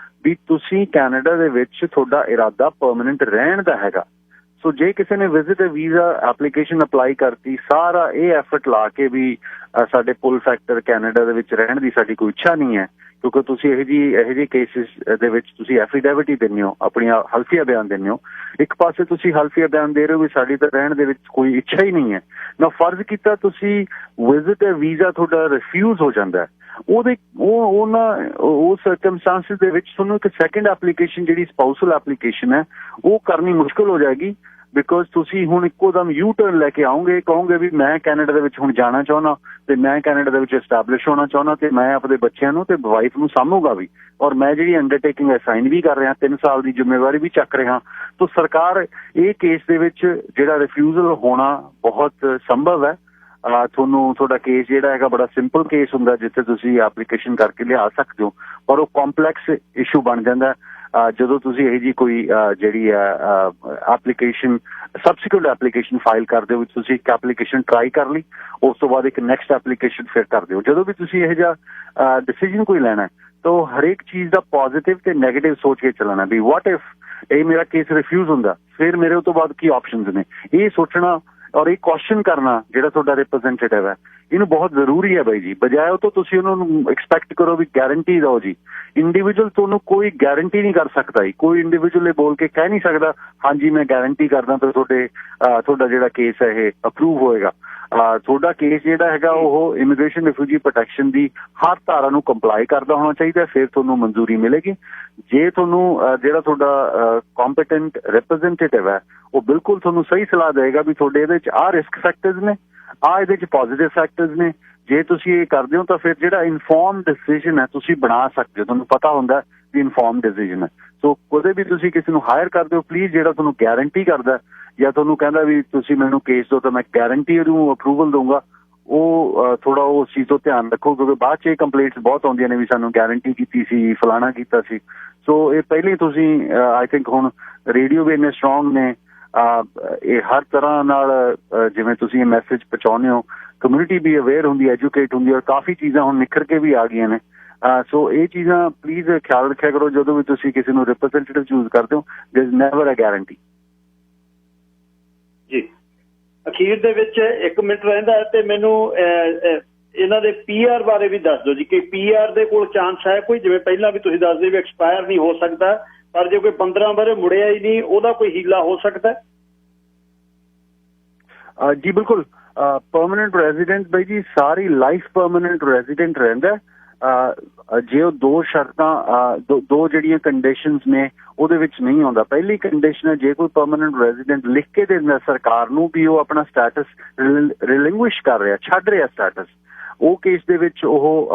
ਵੀ ਤੁਸੀਂ ਕੈਨੇਡਾ ਦੇ ਵਿੱਚ ਤੁਹਾਡਾ ਇਰਾਦਾ ਪਰਮਾਨੈਂਟ ਰਹਿਣ ਦਾ ਹੈਗਾ। ਸੋ ਜੇ ਕਿਸੇ ਨੇ ਵਿਜ਼ਿਟਰ ਵੀਜ਼ਾ ਐਪਲੀਕੇਸ਼ਨ ਅਪਲਾਈ ਕਰਤੀ, ਸਾਰਾ ਇਹ ਐਫਰਟ ਲਾ ਕੇ ਵੀ ਸਾਡੇ ਪੁੱਲ ਫੈਕਟਰ ਕੈਨੇਡਾ ਦੇ ਵਿੱਚ ਰਹਿਣ ਦੀ ਸਾਡੀ ਕੋਈ ਇੱਛਾ ਨਹੀਂ ਹੈ, ਕਿਉਂਕਿ ਤੁਸੀਂ ਇਹੋ ਜਿਹੇ ਕੇਸਿਸ ਦੇ ਵਿੱਚ ਤੁਸੀਂ ਐਫੀਡੇਵਿਟ ਹੀ ਦਿੰਦੇ ਹੋ, ਆਪਣੀਆਂ ਹਲਫੀਆ ਬਿਆਨ ਦਿੰਦੇ ਹੋ। ਇੱਕ ਪਾਸੇ ਤੁਸੀਂ ਹਲਫੀਆ ਬਿਆਨ ਦੇ ਰਹੇ ਹੋ ਵੀ ਸਾਡੀ ਤਾਂ ਰਹਿਣ ਦੇ ਵਿੱਚ ਕੋਈ ਇੱਛਾ ਹੀ ਨਹੀਂ ਹੈ, ਨਾ ਫਰਜ਼ ਕੀਤਾ ਤੁਸੀਂ ਵਿਜ਼ਿਟਰ ਵੀਜ਼ਾ ਤੁਹਾਡਾ ਰਿਫਿਊਜ਼ ਹੋ ਜਾਂਦਾ, ਉਹ ਸਰਕਮਸਟੈਂਸਿਸ ਦੇ ਵਿੱਚ ਤੁਹਾਨੂੰ ਇੱਕ ਸੈਕੰਡ ਐਪਲੀਕੇਸ਼ਨ ਜਿਹੜੀ ਸਪਾਊਸਲ ਐਪਲੀਕੇਸ਼ਨ ਹੈ ਉਹ ਕਰਨੀ ਮੁਸ਼ਕਿਲ ਹੋ ਜਾਏਗੀ। ਬਿਕੋਜ਼ ਤੁਸੀਂ ਹੁਣ ਇੱਕੋ ਦਮ ਯੂ ਟਰਨ ਲੈ ਕੇ ਆਓਗੇ, ਕਹੋਗੇ ਵੀ ਮੈਂ ਕੈਨੇਡਾ ਦੇ ਵਿੱਚ ਹੁਣ ਜਾਣਾ ਚਾਹੁੰਦਾ ਤੇ ਮੈਂ ਕੈਨੇਡਾ ਦੇ ਵਿੱਚ ਐਸਟੈਬਲਿਸ਼ ਹੋਣਾ ਚਾਹੁੰਦਾ ਤੇ ਮੈਂ ਆਪਣੇ ਬੱਚਿਆਂ ਨੂੰ ਤੇ ਵਾਈਫ ਨੂੰ ਸਾਂਭੂਗਾ ਵੀ, ਔਰ ਮੈਂ ਜਿਹੜੀ ਅੰਡਰਟੇਕਿੰਗ ਅਸਾਈਨ ਵੀ ਕਰ ਰਿਹਾ, 3 ਸਾਲ ਦੀ ਜ਼ਿੰਮੇਵਾਰੀ ਵੀ ਚੱਕ ਰਿਹਾ। ਤਾਂ ਸਰਕਾਰ ਇਹ ਕੇਸ ਦੇ ਵਿੱਚ ਜਿਹੜਾ ਰਿਫਿਊਜ਼ਲ ਹੋਣਾ ਬਹੁਤ ਸੰਭਵ ਹੈ। ਤੁਹਾਨੂੰ ਤੁਹਾਡਾ ਕੇਸ ਜਿਹੜਾ ਹੈਗਾ ਬੜਾ ਸਿੰਪਲ ਕੇਸ ਹੁੰਦਾ ਜਿੱਥੇ ਤੁਸੀਂ ਐਪਲੀਕੇਸ਼ਨ ਕਰਕੇ ਲਿਆ ਸਕਦੇ ਹੋ, ਪਰ ਉਹ ਕੰਪਲੈਕਸ ਇਸ਼ੂ ਬਣ ਜਾਂਦਾ ਜਦੋਂ ਤੁਸੀਂ ਇਹ ਜੀ ਕੋਈ ਜਿਹੜੀ ਐਪਲੀਕੇਸ਼ਨ ਸਬਸੀਕੁਐਂਟ ਐਪਲੀਕੇਸ਼ਨ ਫਾਈਲ ਕਰਦੇ ਹੋ। ਤੁਸੀਂ ਇੱਕ ਐਪਲੀਕੇਸ਼ਨ ਟਰਾਈ ਕਰ ਲਈ, ਉਸ ਤੋਂ ਬਾਅਦ ਇੱਕ ਨੈਕਸਟ ਐਪਲੀਕੇਸ਼ਨ ਫਿਰ ਕਰਦੇ ਹੋ। ਜਦੋਂ ਵੀ ਤੁਸੀਂ ਇਹ ਜਿਹਾ ਡਿਸੀਜਨ ਕੋਈ ਲੈਣਾ ਤਾਂ ਹਰੇਕ ਚੀਜ਼ ਦਾ ਪੋਜ਼ਿਟਿਵ ਤੇ ਨੈਗੇਟਿਵ ਸੋਚ ਕੇ ਚੱਲਣਾ ਵੀ ਵਾਟ ਇਫ ਇਹ ਮੇਰਾ ਕੇਸ ਰਿਫਿਊਜ਼ ਹੁੰਦਾ, ਫਿਰ ਮੇਰੇ ਤੋਂ ਬਾਅਦ ਕੀ ਆਪਸ਼ਨਸ ਨੇ, ਇਹ ਸੋਚਣਾ ਔਰ ਇਹ ਕੁਐਸਚਨ ਕਰਨਾ ਜਿਹੜਾ ਤੁਹਾਡਾ ਰਿਪਰੈਜ਼ੈਂਟੇਟਿਵ ਹੈ ਇਹਨੂੰ ਬਹੁਤ ਜ਼ਰੂਰੀ ਹੈ ਬਾਈ ਜੀ। ਬਜਾਏ ਉਹ ਤੋਂ ਤੁਸੀਂ ਉਹਨਾਂ ਨੂੰ ਐਕਸਪੈਕਟ ਕਰੋ ਵੀ ਗਾਰੰਟੀ ਦਿਓ ਜੀ। ਇੰਡੀਵਿਜੂਅਲ ਤੁਹਾਨੂੰ ਕੋਈ ਗਾਰੰਟੀ ਨਹੀਂ ਕਰ ਸਕਦਾ ਜੀ, ਕੋਈ ਇੰਡੀਵਿਜੂਅਲ ਇਹ ਬੋਲ ਕੇ ਕਹਿ ਨਹੀਂ ਸਕਦਾ ਹਾਂਜੀ ਮੈਂ ਗਾਰੰਟੀ ਕਰਦਾ ਤਾਂ ਤੁਹਾਡਾ ਜਿਹੜਾ ਕੇਸ ਹੈ ਇਹ ਅਪਰੂਵ ਹੋਏਗਾ। ਤੁਹਾਡਾ ਕੇਸ ਜਿਹੜਾ ਹੈਗਾ ਉਹ ਇਮੀਗ੍ਰੇਸ਼ਨ ਰਿਫਿਊਜੀ ਪ੍ਰੋਟੈਕਸ਼ਨ ਦੀ ਹਰ ਧਾਰਾ ਨੂੰ ਕੰਪਲਾਈ ਕਰਦਾ ਹੋਣਾ ਚਾਹੀਦਾ, ਫਿਰ ਤੁਹਾਨੂੰ ਮਨਜ਼ੂਰੀ ਮਿਲੇਗੀ। ਜੇ ਤੁਹਾਨੂੰ ਜਿਹੜਾ ਤੁਹਾਡਾ ਕੰਪੀਟੈਂਟ ਰਿਪਰੈਜ਼ੈਂਟੇਟਿਵ ਹੈ ਉਹ ਬਿਲਕੁਲ ਤੁਹਾਨੂੰ ਸਹੀ ਸਲਾਹ ਦੇਗਾ ਵੀ ਤੁਹਾਡੇ ਇਹਦੇ 'ਚ ਰਿਸਕ ਫੈਕਟਰਸ ਨੇ, ਇਹਦੇ 'ਚ ਪੋਜ਼ਿਟਿਵ ਫੈਕਟਰਸ ਨੇ, ਜੇ ਤੁਸੀਂ ਇਹ ਕਰਦੇ ਹੋ ਤਾਂ ਫਿਰ ਜਿਹੜਾ ਇਨਫੋਰਮ ਡਿਸੀਜਨ ਹੈ ਤੁਸੀਂ ਬਣਾ ਸਕਦੇ ਹੋ। ਤੁਹਾਨੂੰ ਪਤਾ ਹੁੰਦਾ ਵੀ ਇਨਫੋਰਮ ਡਿਸੀਜਨ ਹੈ। ਸੋ ਕਦੇ ਵੀ ਤੁਸੀਂ ਕਿਸੇ ਨੂੰ ਹਾਇਰ ਕਰਦੇ ਹੋ ਪਲੀਜ਼ ਜਿਹੜਾ ਤੁਹਾਨੂੰ ਗਾਰੰਟੀ ਕਰਦਾ ਜਾਂ ਤੁਹਾਨੂੰ ਕਹਿੰਦਾ ਵੀ ਤੁਸੀਂ ਮੈਨੂੰ ਕੇਸ ਦਿਓ ਤਾਂ ਮੈਂ ਗਾਰੰਟੀ ਨੂੰ ਅਪਰੂਵਲ ਦਊਂਗਾ, ਉਹ ਥੋੜਾ ਉਸ ਚੀਜ਼ ਤੋਂ ਧਿਆਨ ਰੱਖੋ ਕਿਉਂਕਿ ਬਾਅਦ 'ਚ ਇਹ ਕੰਪਲੇਂਟਸ ਬਹੁਤ ਆਉਂਦੀਆਂ ਨੇ ਵੀ ਸਾਨੂੰ ਗਾਰੰਟੀ ਕੀਤੀ ਸੀ, ਫਲਾਣਾ ਕੀਤਾ ਸੀ। ਸੋ ਇਹ ਪਹਿਲੇ ਤੁਸੀਂ ਆਈ ਥਿੰਕ ਹੁਣ ਰੇਡੀਓ ਵੀ ਇੰਨੇ ਸਟਰੋਂਗ ਨੇ, ਇਹ ਹਰ ਤਰ੍ਹਾਂ ਨਾਲ ਜਿਵੇਂ ਤੁਸੀਂ ਇਹ ਮੈਸੇਜ ਪਹੁੰਚਾਉਂਦੇ ਹੋ, ਕਮਿਊਨਿਟੀ ਵੀ ਅਵੇਅਰ ਹੁੰਦੀ, ਐਜੂਕੇਟ ਹੁੰਦੀ, ਔਰ ਕਾਫੀ ਚੀਜ਼ਾਂ ਹੁਣ ਨਿਖਰ ਕੇ ਵੀ ਆ ਗਈਆਂ ਨੇ। ਸੋ ਇਹ ਚੀਜ਼ਾਂ ਪਲੀਜ਼ ਖਿਆਲ ਰੱਖਿਆ ਕਰੋ ਜਦੋਂ ਵੀ ਤੁਸੀਂ ਕਿਸੇ ਨੂੰ ਰਿਪਰੈਜ਼ੈਂਟੇਟਿਵ ਚੂਜ਼ ਕਰਦੇ ਹੋ। ਦੇयर ਇਜ਼ ਨੈਵਰ ਅ ਗਾਰੰਟੀ ਜੀ। ਅਖੀਰ ਦੇ ਵਿੱਚ 1 ਮਿੰਟ ਰਹਿੰਦਾ ਤੇ ਮੈਨੂੰ ਇਹਨਾਂ ਦੇ PR ਬਾਰੇ ਵੀ ਦੱਸ ਦਿਓ ਜੀ ਕਿ PR ਦੇ ਕੋਲ ਚਾਂਸ ਹੈ ਕੋਈ, ਜਿਵੇਂ ਪਹਿਲਾਂ ਵੀ ਤੁਸੀਂ ਦੱਸਦੇ ਵੀ ਐਕਸਪਾਇਰ ਨਹੀਂ ਹੋ ਸਕਦਾ, ਪਰ ਜੇ ਕੋਈ 15 ਬਾਰੇ ਮੁੜਿਆ ਹੀ ਨਹੀਂ ਉਹਦਾ ਕੋਈ ਹੀਲਾ ਹੋ ਸਕਦਾ? ਜੀ ਬਿਲਕੁਲ। ਪਰਮਾਨੈਂਟ ਰੈਜ਼ੀਡੈਂਟ ਬਾਈ ਜੀ ਸਾਰੀ ਲਾਈਫ ਪਰਮਾਨੈਂਟ ਰੈਜ਼ੀਡੈਂਟ ਰਹਿੰਦਾ। ਜੇ ਉਹ 2 ਸ਼ਰਤਾਂ ਦੋ ਜਿਹੜੀਆਂ ਕੰਡੀਸ਼ਨਸ ਨੇ ਉਹਦੇ ਵਿੱਚ ਨਹੀਂ ਆਉਂਦਾ। ਪਹਿਲੀ ਕੰਡੀਸ਼ਨ ਹੈ ਜੇ ਕੋਈ ਪਰਮਾਨੈਂਟ ਰੈਜ਼ੀਡੈਂਟ ਲਿਖ ਕੇ ਦਿੰਦਾ ਸਰਕਾਰ ਨੂੰ ਵੀ ਉਹ ਆਪਣਾ ਸਟੇਟਸ ਰਿਲਿੰਗੁਇਸ਼ ਕਰ ਰਿਹਾ, ਛੱਡ ਰਿਹਾ ਸਟੇਟਸ, ਉਹ ਕੇਸ ਦੇ ਵਿੱਚ ਉਹ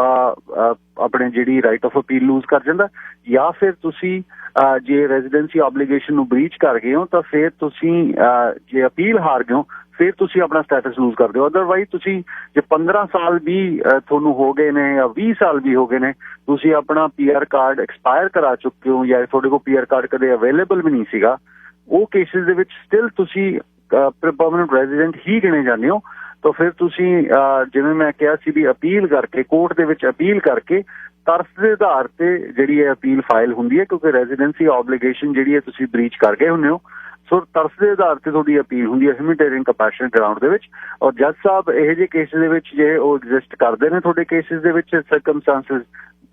ਆਪਣੇ ਜਿਹੜੀ ਰਾਈਟ ਆਫ ਅਪੀਲ ਲੂਜ਼ ਕਰ ਜਾਂਦਾ। ਜਾਂ ਫਿਰ ਤੁਸੀਂ ਜੇ ਰੈਜ਼ੀਡੈਂਸੀ ਆਬਲੀਗੇਸ਼ਨ ਨੂੰ ਬ੍ਰੀਚ ਕਰ ਗਏ ਹੋ ਤਾਂ ਫਿਰ ਤੁਸੀਂ ਜੇ ਅਪੀਲ ਹਾਰ ਗਏ ਹੋ ਫਿਰ ਤੁਸੀਂ ਆਪਣਾ ਸਟੇਟਸ ਲੂਜ਼ ਕਰਦੇ ਹੋ। ਅਦਰਵਾਈਜ਼ ਤੁਸੀਂ ਜੇ 15 ਸਾਲ ਵੀ ਤੁਹਾਨੂੰ ਹੋ ਗਏ ਨੇ ਜਾਂ 20 ਸਾਲ ਵੀ ਹੋ ਗਏ ਨੇ, ਤੁਸੀਂ ਆਪਣਾ PR ਕਾਰਡ ਐਕਸਪਾਇਰ ਕਰਾ ਚੁੱਕੇ ਹੋ ਜਾਂ ਤੁਹਾਡੇ ਕੋਲ PR ਕਾਰਡ ਕਦੇ ਅਵੇਲੇਬਲ ਵੀ ਨਹੀਂ ਸੀਗਾ, ਉਹ ਕੇਸਿਸ ਦੇ ਵਿੱਚ ਸਟਿਲ ਤੁਸੀਂ ਪਰਮਾਨੈਂਟ ਰੈਜ਼ੀਡੈਂਟ ਹੀ ਗਿਣੇ ਜਾਂਦੇ ਹੋ। ਤਾਂ ਫਿਰ ਤੁਸੀਂ ਜਿਵੇਂ ਮੈਂ ਕਿਹਾ ਸੀ ਵੀ ਅਪੀਲ ਕਰਕੇ ਕੋਰਟ ਦੇ ਵਿੱਚ ਅਪੀਲ ਕਰਕੇ ਤਰਸ ਦੇ ਆਧਾਰ ਤੇ ਜਿਹੜੀ ਇਹ ਅਪੀਲ ਫਾਈਲ ਹੁੰਦੀ ਹੈ, ਕਿਉਂਕਿ ਰੈਜ਼ੀਡੈਂਸੀ ਆਬਲੀਗੇਸ਼ਨ ਜਿਹੜੀ ਹੈ ਤੁਸੀਂ ਬ੍ਰੀਚ ਕਰ ਗਏ ਹੁੰਦੇ ਹੋ। ਸੋ ਤਰਸ ਦੇ ਆਧਾਰ ਤੇ ਤੁਹਾਡੀ ਅਪੀਲ ਹੁੰਦੀ ਹੈ ਹਿਊਮੈਨਿਟੇਰੀਅਨ ਕੰਪੈਸ਼ਨੇਟ ਗਰਾਊਂਡ ਦੇ ਵਿੱਚ। ਔਰ ਜੱਜ ਸਾਹਿਬ ਇਹੋ ਜਿਹੇ ਕੇਸਿਸ ਦੇ ਵਿੱਚ ਜੇ ਉਹ ਐਗਜ਼ਿਸਟ ਕਰਦੇ ਨੇ ਤੁਹਾਡੇ ਕੇਸਿਸ ਦੇ ਵਿੱਚ ਸਰਕਮਸਟੈਂਸਿਸ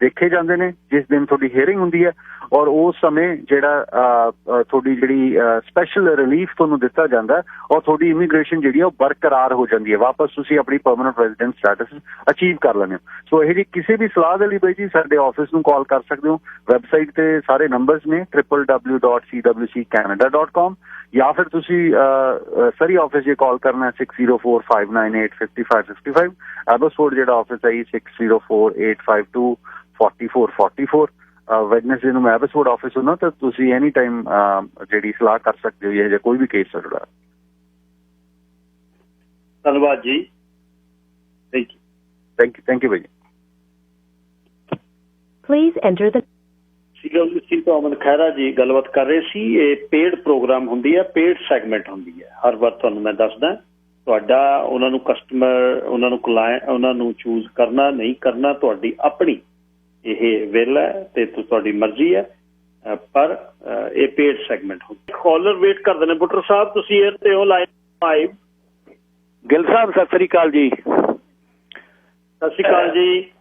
ਦੇਖੇ ਜਾਂਦੇ ਨੇ ਜਿਸ ਦਿਨ ਤੁਹਾਡੀ ਹੀਅਰਿੰਗ ਹੁੰਦੀ ਹੈ, ਔਰ ਉਸ ਸਮੇਂ ਜਿਹੜਾ ਤੁਹਾਡੀ ਜਿਹੜੀ ਸਪੈਸ਼ਲ ਰਿਲੀਫ ਤੁਹਾਨੂੰ ਦਿੱਤਾ ਜਾਂਦਾ ਔਰ ਤੁਹਾਡੀ ਇਮੀਗ੍ਰੇਸ਼ਨ ਜਿਹੜੀ ਉਹ ਬਰਕਰਾਰ ਹੋ ਜਾਂਦੀ ਹੈ, ਵਾਪਸ ਤੁਸੀਂ ਆਪਣੀ ਪਰਮਾਨੈਂਟ ਰੈਜ਼ੀਡੈਂਟ ਸਟੇਟਸ ਅਚੀਵ ਕਰ ਲੈਂਦੇ ਹੋ। ਸੋ ਇਹ ਜੀ ਕਿਸੇ ਵੀ ਸਲਾਹ ਦੇ ਲਈ ਬਾਈ ਜੀ ਸਾਡੇ ਆਫਿਸ ਨੂੰ ਕਾਲ ਕਰ ਸਕਦੇ ਹੋ। ਵੈਬਸਾਈਟ ਤੇ ਸਾਰੇ ਨੰਬਰਸ ਨੇ www.cwccanada.com ਜਾਂ ਫਿਰ ਤੁਸੀਂ ਸਰੀ ਆਫਿਸ ਜੇ ਕਾਲ ਕਰਨਾ 6045985555। ਐਬਸਫੋਰਡ ਜਿਹੜਾ ਆਫਿਸ ਹੈ 6048524444। ਵੈਡਨਸਡੇ ਨੂੰ ਮੈਂ ਐਬਸਫੋਰਡ ਆਫਿਸ ਹੁੰਦਾ ਤਾਂ ਤੁਸੀਂ ਐਨੀ ਟਾਈਮ ਜਿਹੜੀ ਸਲਾਹ ਕਰ ਸਕਦੇ ਹੋ ਜਾਂ ਕੋਈ ਵੀ ਕੇਸ ਤੁਹਾਡਾ। ਧੰਨਵਾਦ ਜੀ। Thank you Bhai. Please enter the CWC ਤੋਂ ਅਮਨ ਖਹਿਰਾ ਜੀ ਗੱਲਬਾਤ ਕਰ ਰਹੇ ਸੀ। ਇਹ ਪੇਡ ਪ੍ਰੋਗਰਾਮ ਹੁੰਦੀ ਹੈ, ਪੇਡ ਸੈਗਮੈਂਟ ਹੁੰਦੀ ਹੈ। ਹਰ ਵਾਰ ਤੁਹਾਨੂੰ ਮੈਂ ਦੱਸਦਾ ਤੁਹਾਡਾ ਉਹਨਾਂ ਨੂੰ ਕਸਟਮਰ, ਉਹਨਾਂ ਨੂੰ ਕਲਾਇੰਟ, ਉਹਨਾਂ ਨੂੰ ਚੂਜ਼ ਕਰਨਾ ਨਹੀਂ ਕਰਨਾ ਤੁਹਾਡੀ ਆਪਣੀ ਇਹ ਵਿਲ ਹੈ ਤੇ ਤੁਹਾਡੀ ਮਰਜ਼ੀ ਹੈ, ਪਰ ਇਹ ਪੇਡ ਸੈਗਮੈਂਟ ਹੁੰਦੀ। ਕਾਲਰ ਵੇਟ ਕਰਦੇ ਨੇ। ਬੁੱਟਰ ਸਾਹਿਬ ਤੁਸੀਂ ਏਅਰ ਤੇ ਹੋ, ਲਾਈਨ 5। ਗਿੱਲ ਸਾਹਿਬ ਸਤਿ ਸ੍ਰੀ ਅਕਾਲ ਜੀ। ਸਤਿ ਸ਼੍ਰੀ ਅਕਾਲ ਜੀ।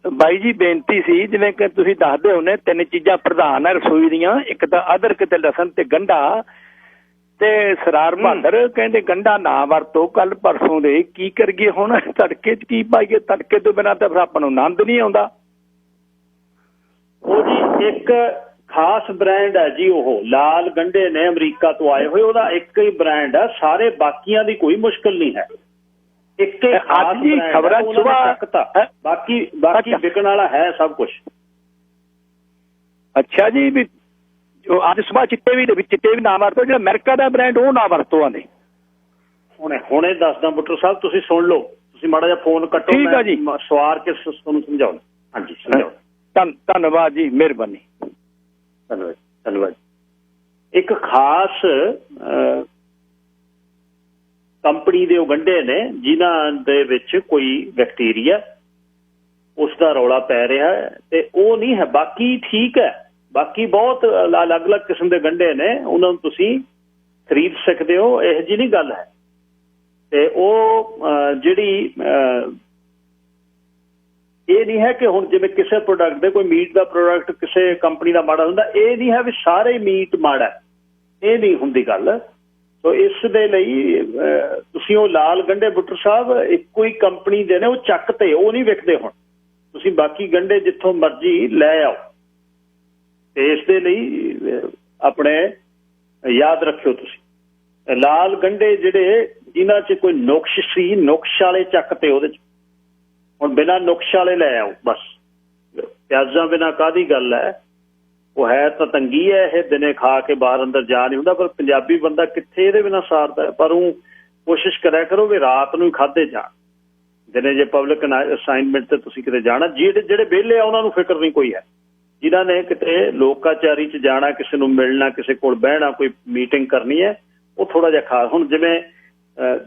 ਬਾਈ ਜੀ ਬੇਨਤੀ ਸੀ, ਜਿਵੇਂ ਕਿ ਤੁਸੀਂ ਦੱਸਦੇ ਹੋ ਨੇ 3 ਚੀਜ਼ਾਂ ਪ੍ਰਧਾਨ ਹੈ ਰਸੋਈ ਦੀਆਂ, ਇੱਕ ਤਾਂ ਅਦਰਕ ਤੇ ਲਸਣ ਤੇ ਗੰਢਾ ਤੇ ਸਰਾਰ ਬਹਾਦਰ ਕਹਿੰਦੇ ਗੰਢਾ ਨਾ ਵਰਤੋ ਕੱਲ ਪਰਸੋਂ ਦੇ। ਕੀ ਕਰੀਏ ਹੁਣ? ਤੜਕੇ 'ਚ ਕੀ ਪਾਈਏ? ਤੜਕੇ ਤੋਂ ਬਿਨਾਂ ਤਾਂ ਫਿਰ ਆਪਾਂ ਨੂੰ ਆਨੰਦ ਨਹੀਂ ਆਉਂਦਾ। ਉਹ ਜੀ ਇੱਕ ਖਾਸ ਬ੍ਰਾਂਡ ਹੈ ਜੀ, ਉਹ ਲਾਲ ਗੰਢੇ ਨੇ ਅਮਰੀਕਾ ਤੋਂ ਆਏ ਹੋਏ, ਉਹਦਾ ਇੱਕ ਹੀ ਬ੍ਰਾਂਡ ਹੈ, ਸਾਰੇ ਬਾਕੀਆਂ ਦੀ ਕੋਈ ਮੁਸ਼ਕਲ ਨਹੀਂ ਹੈ। ਇੱਕ ਹੀ ਖਾਸ ਖਬਰਾਂ ਬਾਕੀ ਵਿਕਣ ਵਾਲਾ ਹੈ ਸਭ ਕੁਝ। ਅੱਛਾ ਜੀ, ਵੀ ਅੱਜ ਸੁਬਾਹ ਚਿੱਟੇ ਵੀ ਨਾ ਵਰਤੋ, ਜਿਹੜਾ ਅਮਰੀਕਾ ਦਾ ਬ੍ਰਾਂਡ ਉਹ ਨਾ ਵਰਤੋ ਆਂਦੇ। ਹੁਣੇ ਦੱਸਦਾ ਬੁੱਟਰ ਸਾਹਿਬ, ਤੁਸੀਂ ਸੁਣ ਲਓ, ਤੁਸੀਂ ਮਾੜਾ ਜਿਹਾ ਫੋਨ ਕੱਟੋ, ਠੀਕ ਆ ਜੀ, ਸਵਾਰ ਕੇ ਤੁਹਾਨੂੰ ਸਮਝਾਉਣਾ। ਹਾਂਜੀ ਸਮਝਾਓ। ਧੰਨਵਾਦ ਜੀ, ਮਿਹਰਬਾਨੀ। ਧੰਨਵਾਦ। ਇੱਕ ਖਾਸ ਕੰਪਨੀ ਦੇ ਉਹ ਗੰਢੇ ਨੇ ਜਿਨ੍ਹਾਂ ਦੇ ਵਿੱਚ ਕੋਈ ਬੈਕਟੀਰੀਆ, ਉਸ ਦਾ ਰੌਲਾ ਪੈ ਰਿਹਾ ਹੈ, ਤੇ ਉਹ ਨਹੀਂ ਹੈ। ਬਾਕੀ ਠੀਕ ਹੈ, ਬਾਕੀ ਬਹੁਤ ਅਲੱਗ-ਅਲੱਗ ਕਿਸਮ ਦੇ ਗੰਢੇ ਨੇ, ਉਹਨਾਂ ਨੂੰ ਤੁਸੀਂ ਖਰੀਦ ਸਕਦੇ ਹੋ, ਇਹੋ ਜਿਹੀ ਨਹੀਂ ਗੱਲ ਹੈ। ਤੇ ਉਹ ਜਿਹੜੀ ਇਹ ਨਹੀਂ ਹੈ ਕਿ ਹੁਣ ਜਿਵੇਂ ਕਿਸੇ ਪ੍ਰੋਡਕਟ ਦੇ, ਕੋਈ ਮੀਟ ਦਾ ਪ੍ਰੋਡਕਟ ਕਿਸੇ ਕੰਪਨੀ ਦਾ ਮਾੜਾ ਹੁੰਦਾ, ਇਹ ਨਹੀਂ ਹੈ ਵੀ ਸਾਰੇ ਮੀਟ ਮਾੜਾ, ਇਹ ਨਹੀਂ ਹੁੰਦੀ ਗੱਲ। ਸੋ ਇਸ ਦੇ ਲਈ ਤੁਸੀਂ ਉਹ ਲਾਲ ਗੰਢੇ ਬੁੱਟਰ ਸਾਹਿਬ ਇੱਕੋ ਹੀ ਕੰਪਨੀ ਦੇ ਨੇ, ਉਹ ਚੱਕ ਤੇ ਉਹ ਨਹੀਂ ਵਿਕਦੇ ਹੁਣ। ਤੁਸੀਂ ਬਾਕੀ ਗੰਢੇ ਜਿੱਥੋਂ ਮਰਜ਼ੀ ਲੈ ਆਓ, ਤੇ ਇਸ ਦੇ ਲਈ ਆਪਣੇ ਯਾਦ ਰੱਖਿਓ ਤੁਸੀਂ ਲਾਲ ਗੰਢੇ ਜਿਹੜੇ ਜਿਨ੍ਹਾਂ 'ਚ ਕੋਈ ਨੁਕਸ ਸੀ, ਨੁਕਸ ਵਾਲੇ ਚੱਕ ਤੇ ਉਹਦੇ 'ਚ। ਹੁਣ ਬਿਨਾਂ ਨੁਕਸ ਵਾਲੇ ਲੈ ਆਓ ਬਸ। ਪਿਆਜ਼ਾਂ ਬਿਨਾਂ ਕਾਹਦੀ ਗੱਲ ਹੈ, ਉਹ ਹੈ ਤਾਂ ਤੰਗੀ ਹੈ, ਇਹ ਦਿਨੇ ਖਾ ਕੇ ਬਾਹਰ ਅੰਦਰ ਜਾ ਨਹੀਂ ਹੁੰਦਾ, ਪਰ ਪੰਜਾਬੀ ਬੰਦਾ ਕਿੱਥੇ ਇਹਦੇ ਬਿਨਾਂ ਸਾਰਦਾ। ਪਰ ਉਹ ਕੋਸ਼ਿਸ਼ ਕਰਿਆ ਕਰੋ ਵੀ ਰਾਤ ਨੂੰ ਹੀ ਖਾਧੇ ਜਾਣ, ਦਿਨੇ ਜੇ ਪਬਲਿਕ ਅਸਾਈਨਮੈਂਟ ਤੇ ਤੁਸੀਂ ਕਿਤੇ ਜਾਣਾ। ਜਿਹੜੇ ਵਿਹਲੇ ਆ ਉਹਨਾਂ ਨੂੰ ਫਿਕਰ ਨਹੀਂ ਕੋਈ ਹੈ, ਜਿਨ੍ਹਾਂ ਨੇ ਕਿਤੇ ਲੋਕਾਚਾਰੀ 'ਚ ਜਾਣਾ, ਕਿਸੇ ਨੂੰ ਮਿਲਣਾ, ਕਿਸੇ ਕੋਲ ਬਹਿਣਾ, ਕੋਈ ਮੀਟਿੰਗ ਕਰਨੀ ਹੈ, ਉਹ ਥੋੜ੍ਹਾ ਜਿਹਾ ਖਾਸ। ਹੁਣ ਜਿਵੇਂ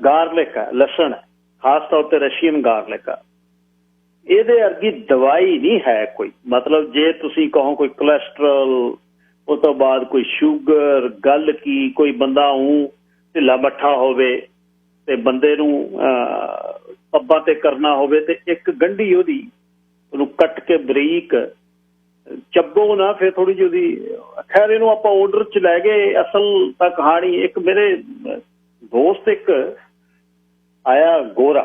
ਗਾਰਲਿਕ ਹੈ, ਲਸਣ ਹੈ, ਖਾਸ ਤੌਰ ਤੇ ਰਸ਼ੀਅਨ ਗਾਰਲਿਕ ਆ, ਇਹਦੇ ਵਰਗੀ ਦਵਾਈ ਨਹੀਂ ਹੈ ਕੋਈ। ਮਤਲਬ ਜੇ ਤੁਸੀਂ ਕਹੋ ਕੋਈ ਕੋਲੈਸਟਰੋਲ, ਉਸ ਤੋਂ ਬਾਅਦ ਕੋਈ ਸ਼ੂਗਰ, ਗੱਲ ਕੀ, ਕੋਈ ਬੰਦਾ ਢਿੱਲਾ ਮੱਠਾ ਹੋਵੇ ਤੇ ਬੰਦੇ ਨੂੰ ਪੱਬਾਂ ਤੇ ਕਰਨਾ ਹੋਵੇ, ਤੇ ਇੱਕ ਗੰਢੀ ਉਹਨੂੰ ਕੱਟ ਕੇ ਬਰੀਕ ਚੱਬੋ ਨਾ, ਫਿਰ ਥੋੜੀ ਜਿਹੀ ਉਹਦੀ, ਖੈਰ ਇਹਨੂੰ ਆਪਾਂ ਆਰਡਰ 'ਚ ਲੈ ਗਏ। ਅਸਲ ਤਾਂ ਕਹਾਣੀ, ਇੱਕ ਮੇਰੇ ਦੋਸਤ ਇੱਕ ਆਇਆ ਗੋਰਾ,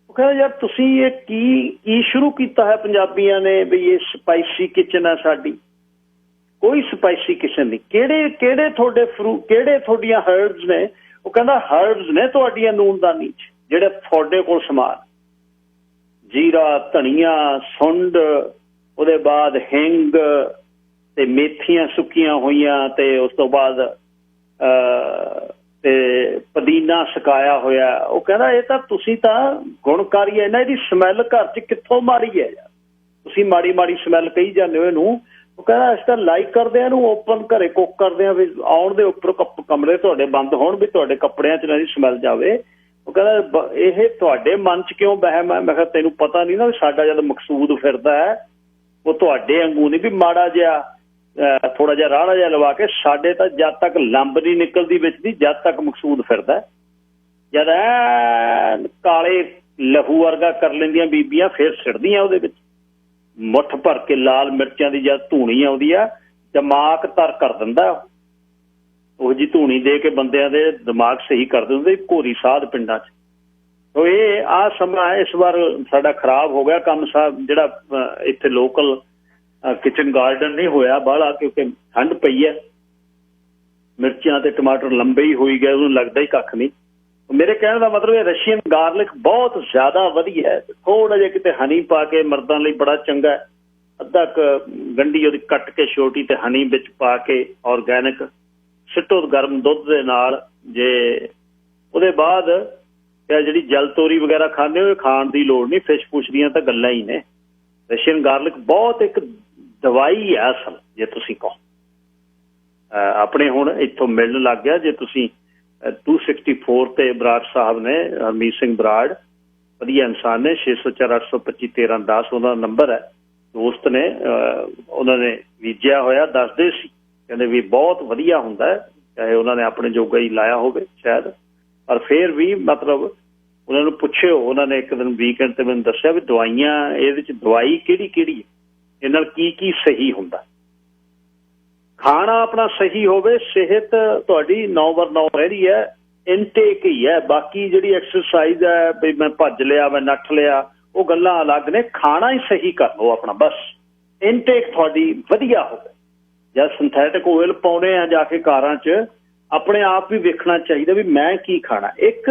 ਉਹ ਕਹਿੰਦਾ ਯਾਰ ਤੁਸੀਂ ਇਹ ਕੀ ਸ਼ੁਰੂ ਕੀਤਾ ਹੈ ਪੰਜਾਬੀਆਂ ਨੇ, ਵੀ ਇਹ ਸਪਾਈਸੀ ਕਿਚਨ ਹੈ ਸਾਡੀ। ਕੋਈ ਸਪਾਈਸੀ ਕਿਚਨ ਨਹੀਂ। ਕਿਹੜੇ ਤੁਹਾਡੇ ਕਿਹੜੇ ਤੁਹਾਡੀਆਂ ਹਰਬਸ ਨੇ? ਉਹ ਕਹਿੰਦਾ ਹਰਬਸ ਨੇ ਤੁਹਾਡੀਆਂ ਨੂਨਦਾਨੀ 'ਚ, ਜਿਹੜੇ ਤੁਹਾਡੇ ਕੋਲ ਸਮਾਨ, ਜੀਰਾ, ਧਨੀਆ, ਸੁੰਡ, ਉਹਦੇ ਬਾਅਦ ਹਿੰਗ ਤੇ ਮੇਥੀਆਂ ਸੁੱਕੀਆਂ ਹੋਈਆਂ, ਤੇ ਉਸ ਤੋਂ ਬਾਅਦ ਤੇ ਪੁਦੀਨਾ ਸੁਕਾਇਆ ਹੋਇਆ। ਉਹ ਕਹਿੰਦਾ ਇਹ ਤਾਂ ਤੁਸੀਂ ਤਾਂ ਗੁਣਕਾਰੀ ਹੈ ਨਾ, ਇਹਦੀ ਸਮੈਲ ਘਰ 'ਚ ਕਿੱਥੋਂ ਮਾਰੀ ਹੈ ਯਾਰ, ਤੁਸੀਂ ਮਾੜੀ ਮਾੜੀ ਸਮੈਲ ਕਹੀ ਜਾਂਦੇ ਹੋ ਇਹਨੂੰ। ਉਹ ਕਹਿੰਦਾ ਅਸੀਂ ਤਾਂ ਲਾਈਕ ਕਰਦੇ ਹਾਂ ਇਹਨੂੰ, ਓਪਨ ਘਰੇ ਕੁੱਕ ਕਰਦੇ ਹਾਂ, ਵੀ ਆਉਣ ਦੇ ਉੱਪਰ ਕਮਰੇ ਤੁਹਾਡੇ ਬੰਦ ਹੋਣ, ਵੀ ਤੁਹਾਡੇ ਕੱਪੜਿਆਂ 'ਚ ਨਾ ਦੀ ਸਮੈਲ ਜਾਵੇ। ਉਹ ਕਹਿੰਦਾ ਇਹ ਤੁਹਾਡੇ ਮਨ 'ਚ ਕਿਉਂ ਵਹਿਮ ਹੈ? ਮੈਂ ਕਿਹਾ ਤੈਨੂੰ ਪਤਾ ਨਹੀਂ ਨਾ ਵੀ ਸਾਡਾ ਜਦ ਮਕਸੂਦ ਫਿਰਦਾ ਹੈ, ਉਹ ਤੁਹਾਡੇ ਵਾਂਗੂ ਨਹੀਂ ਵੀ ਮਾੜਾ ਜਿਹਾ ਥੋੜਾ ਜਿਹਾ ਰਾੜਾ ਜਿਹਾ ਲਵਾ ਕੇ। ਸਾਡੇ ਤਾਂ ਜਦ ਤੱਕ ਲੰਬ ਨਹੀਂ ਨਿਕਲਦੀ ਵਿੱਚ ਦੀ, ਜਦ ਤੱਕ ਮਕਸੂਦ ਫਿਰਦਾ। ਜਦ ਕਾਲੇ ਲਹੂ ਵਰਗਾ ਕਰ ਲੈਂਦੀਆਂ ਬੀਬੀਆਂ, ਫਿਰ ਸਿੱਟਦੀਆਂ ਉਹਦੇ ਵਿੱਚ ਮੁੱਠ ਭਰ ਕੇ ਲਾਲ ਮਿਰਚਾਂ ਦੀ। ਜਦ ਧੂਣੀ ਆਉਂਦੀ ਆ, ਦਿਮਾਗ ਤਰ ਕਰ ਦਿੰਦਾ ਉਹ ਜੀ, ਧੂਣੀ ਦੇ ਕੇ ਬੰਦਿਆਂ ਦੇ ਦਿਮਾਗ ਸਹੀ ਕਰ ਦਿੰਦੇ। ਘੋਰੀ ਸਾਧ ਪਿੰਡਾਂ 'ਚ। ਸੋ ਇਹ ਆਹ ਸਮਾਂ ਇਸ ਵਾਰ ਸਾਡਾ ਖਰਾਬ ਹੋ ਗਿਆ ਕੰਮ ਸਾਹਿਬ, ਜਿਹੜਾ ਇੱਥੇ ਲੋਕਲ ਕਿਚਨ ਗਾਰਡਨ ਨਹੀਂ ਹੋਇਆ ਬਾਹਲਾ, ਕਿਉਂਕਿ ਠੰਡ ਪਈ ਹੈ, ਮਿਰਚਾਂ ਤੇ ਟਮਾਟਰ ਲੰਬੇ ਹੀ ਹੋਈ ਗਏ, ਉਹਨੂੰ ਲੱਗਦਾ ਹੀ ਕੱਖ ਨਹੀਂ। ਮੇਰੇ ਕਹਿਣ ਦਾ ਮਤਲਬ ਇਹ ਰਸ਼ੀਅਨ ਗਾਰਲਿਕ ਬਹੁਤ ਜ਼ਿਆਦਾ ਵਧੀਆ ਹੈ। ਥੋੜਾ ਜਿਹਾ ਕਿਤੇ ਹਨੀ ਪਾ ਕੇ ਮਰਦਾਂ ਲਈ ਬੜਾ ਚੰਗਾ ਹੈ। ਅੱਧਾ ਗੰਢੀ ਉਹਦੀ ਕੱਟ ਕੇ ਛੋਟੀ ਤੇ ਹਨੀ ਵਿੱਚ ਪਾ ਕੇ ਔਰਗੈਨਿਕ ਸਿੱਟੋ ਗਰਮ ਦੁੱਧ ਦੇ ਨਾਲ। ਜੇ ਉਹਦੇ ਬਾਅਦ ਜਿਹੜੀ ਜਲ ਤੋਰੀ ਵਗੈਰਾ ਖਾਂਦੇ ਹੋ, ਖਾਣ ਦੀ ਲੋੜ ਨਹੀਂ, ਫਿਸ਼ ਫੁਸ਼ ਦੀਆਂ ਤਾਂ ਗੱਲਾਂ ਹੀ ਨੇ। ਰਸ਼ੀਅਨ ਗਾਰਲਿਕ ਬਹੁਤ ਇੱਕ ਦਵਾਈ ਹੈ ਅਸਲ, ਜੇ ਤੁਸੀਂ ਕਹੋ। ਆਪਣੇ ਹੁਣ ਇੱਥੋਂ ਮਿਲਣ ਲੱਗ ਗਿਆ, ਜੇ ਤੁਸੀਂ 264 ਤੇ ਬਰਾੜ ਸਾਹਿਬ ਨੇ, ਹਰਮੀਤ ਸਿੰਘ ਬਰਾੜ, ਵਧੀਆ ਇਨਸਾਨ ਨੇ, 604-825-1310 ਉਹਨਾਂ ਦਾ ਨੰਬਰ ਹੈ। ਦੋਸਤ ਨੇ, ਉਹਨਾਂ ਨੇ ਬੀਜਿਆ ਹੋਇਆ, ਦੱਸਦੇ ਸੀ, ਕਹਿੰਦੇ ਵੀ ਬਹੁਤ ਵਧੀਆ ਹੁੰਦਾ ਹੈ, ਚਾਹੇ ਉਹਨਾਂ ਨੇ ਆਪਣੇ ਜੋਗਾ ਹੀ ਲਾਇਆ ਹੋਵੇ ਸ਼ਾਇਦ, ਪਰ ਫਿਰ ਵੀ ਮਤਲਬ ਉਹਨਾਂ ਨੂੰ ਪੁੱਛਿਓ। ਉਹਨਾਂ ਨੇ ਇੱਕ ਦਿਨ ਵੀਕਐਂਡ ਤੇ ਮੈਨੂੰ ਦੱਸਿਆ ਵੀ ਦਵਾਈਆਂ, ਇਹਦੇ 'ਚ ਦਵਾਈ ਕਿਹੜੀ ਕਿਹੜੀ ਹੈ, ਇਹ ਨਾਲ ਕੀ ਸਹੀ ਹੁੰਦਾ। ਖਾਣਾ ਆਪਣਾ ਸਹੀ ਹੋਵੇ, ਸਿਹਤ ਤੁਹਾਡੀ 9/9 ਰਹਿੰਦੀ ਹੈ। ਇਨਟੇਕ ਹੀ ਹੈ, ਬਾਕੀ ਜਿਹੜੀ ਐਕਸਰਸਾਈਜ਼ ਹੈ, ਵੀ ਮੈਂ ਭੱਜ ਲਿਆ, ਮੈਂ ਨੱਠ ਲਿਆ, ਉਹ ਗੱਲਾਂ ਅਲੱਗ ਨੇ। ਖਾਣਾ ਹੀ ਸਹੀ ਕਰ ਲਓ ਆਪਣਾ, ਬਸ ਇਨਟੇਕ ਤੁਹਾਡੀ ਵਧੀਆ ਹੋਵੇ। ਜਾਂ ਸਿੰਥੈਟਿਕ ਆਇਲ ਪਾਉਣੇ ਆ ਜਾ ਕੇ ਕਾਰਾਂ 'ਚ, ਆਪਣੇ ਆਪ ਵੀ ਵੇਖਣਾ ਚਾਹੀਦਾ ਵੀ ਮੈਂ ਕੀ ਖਾਣਾ। ਇੱਕ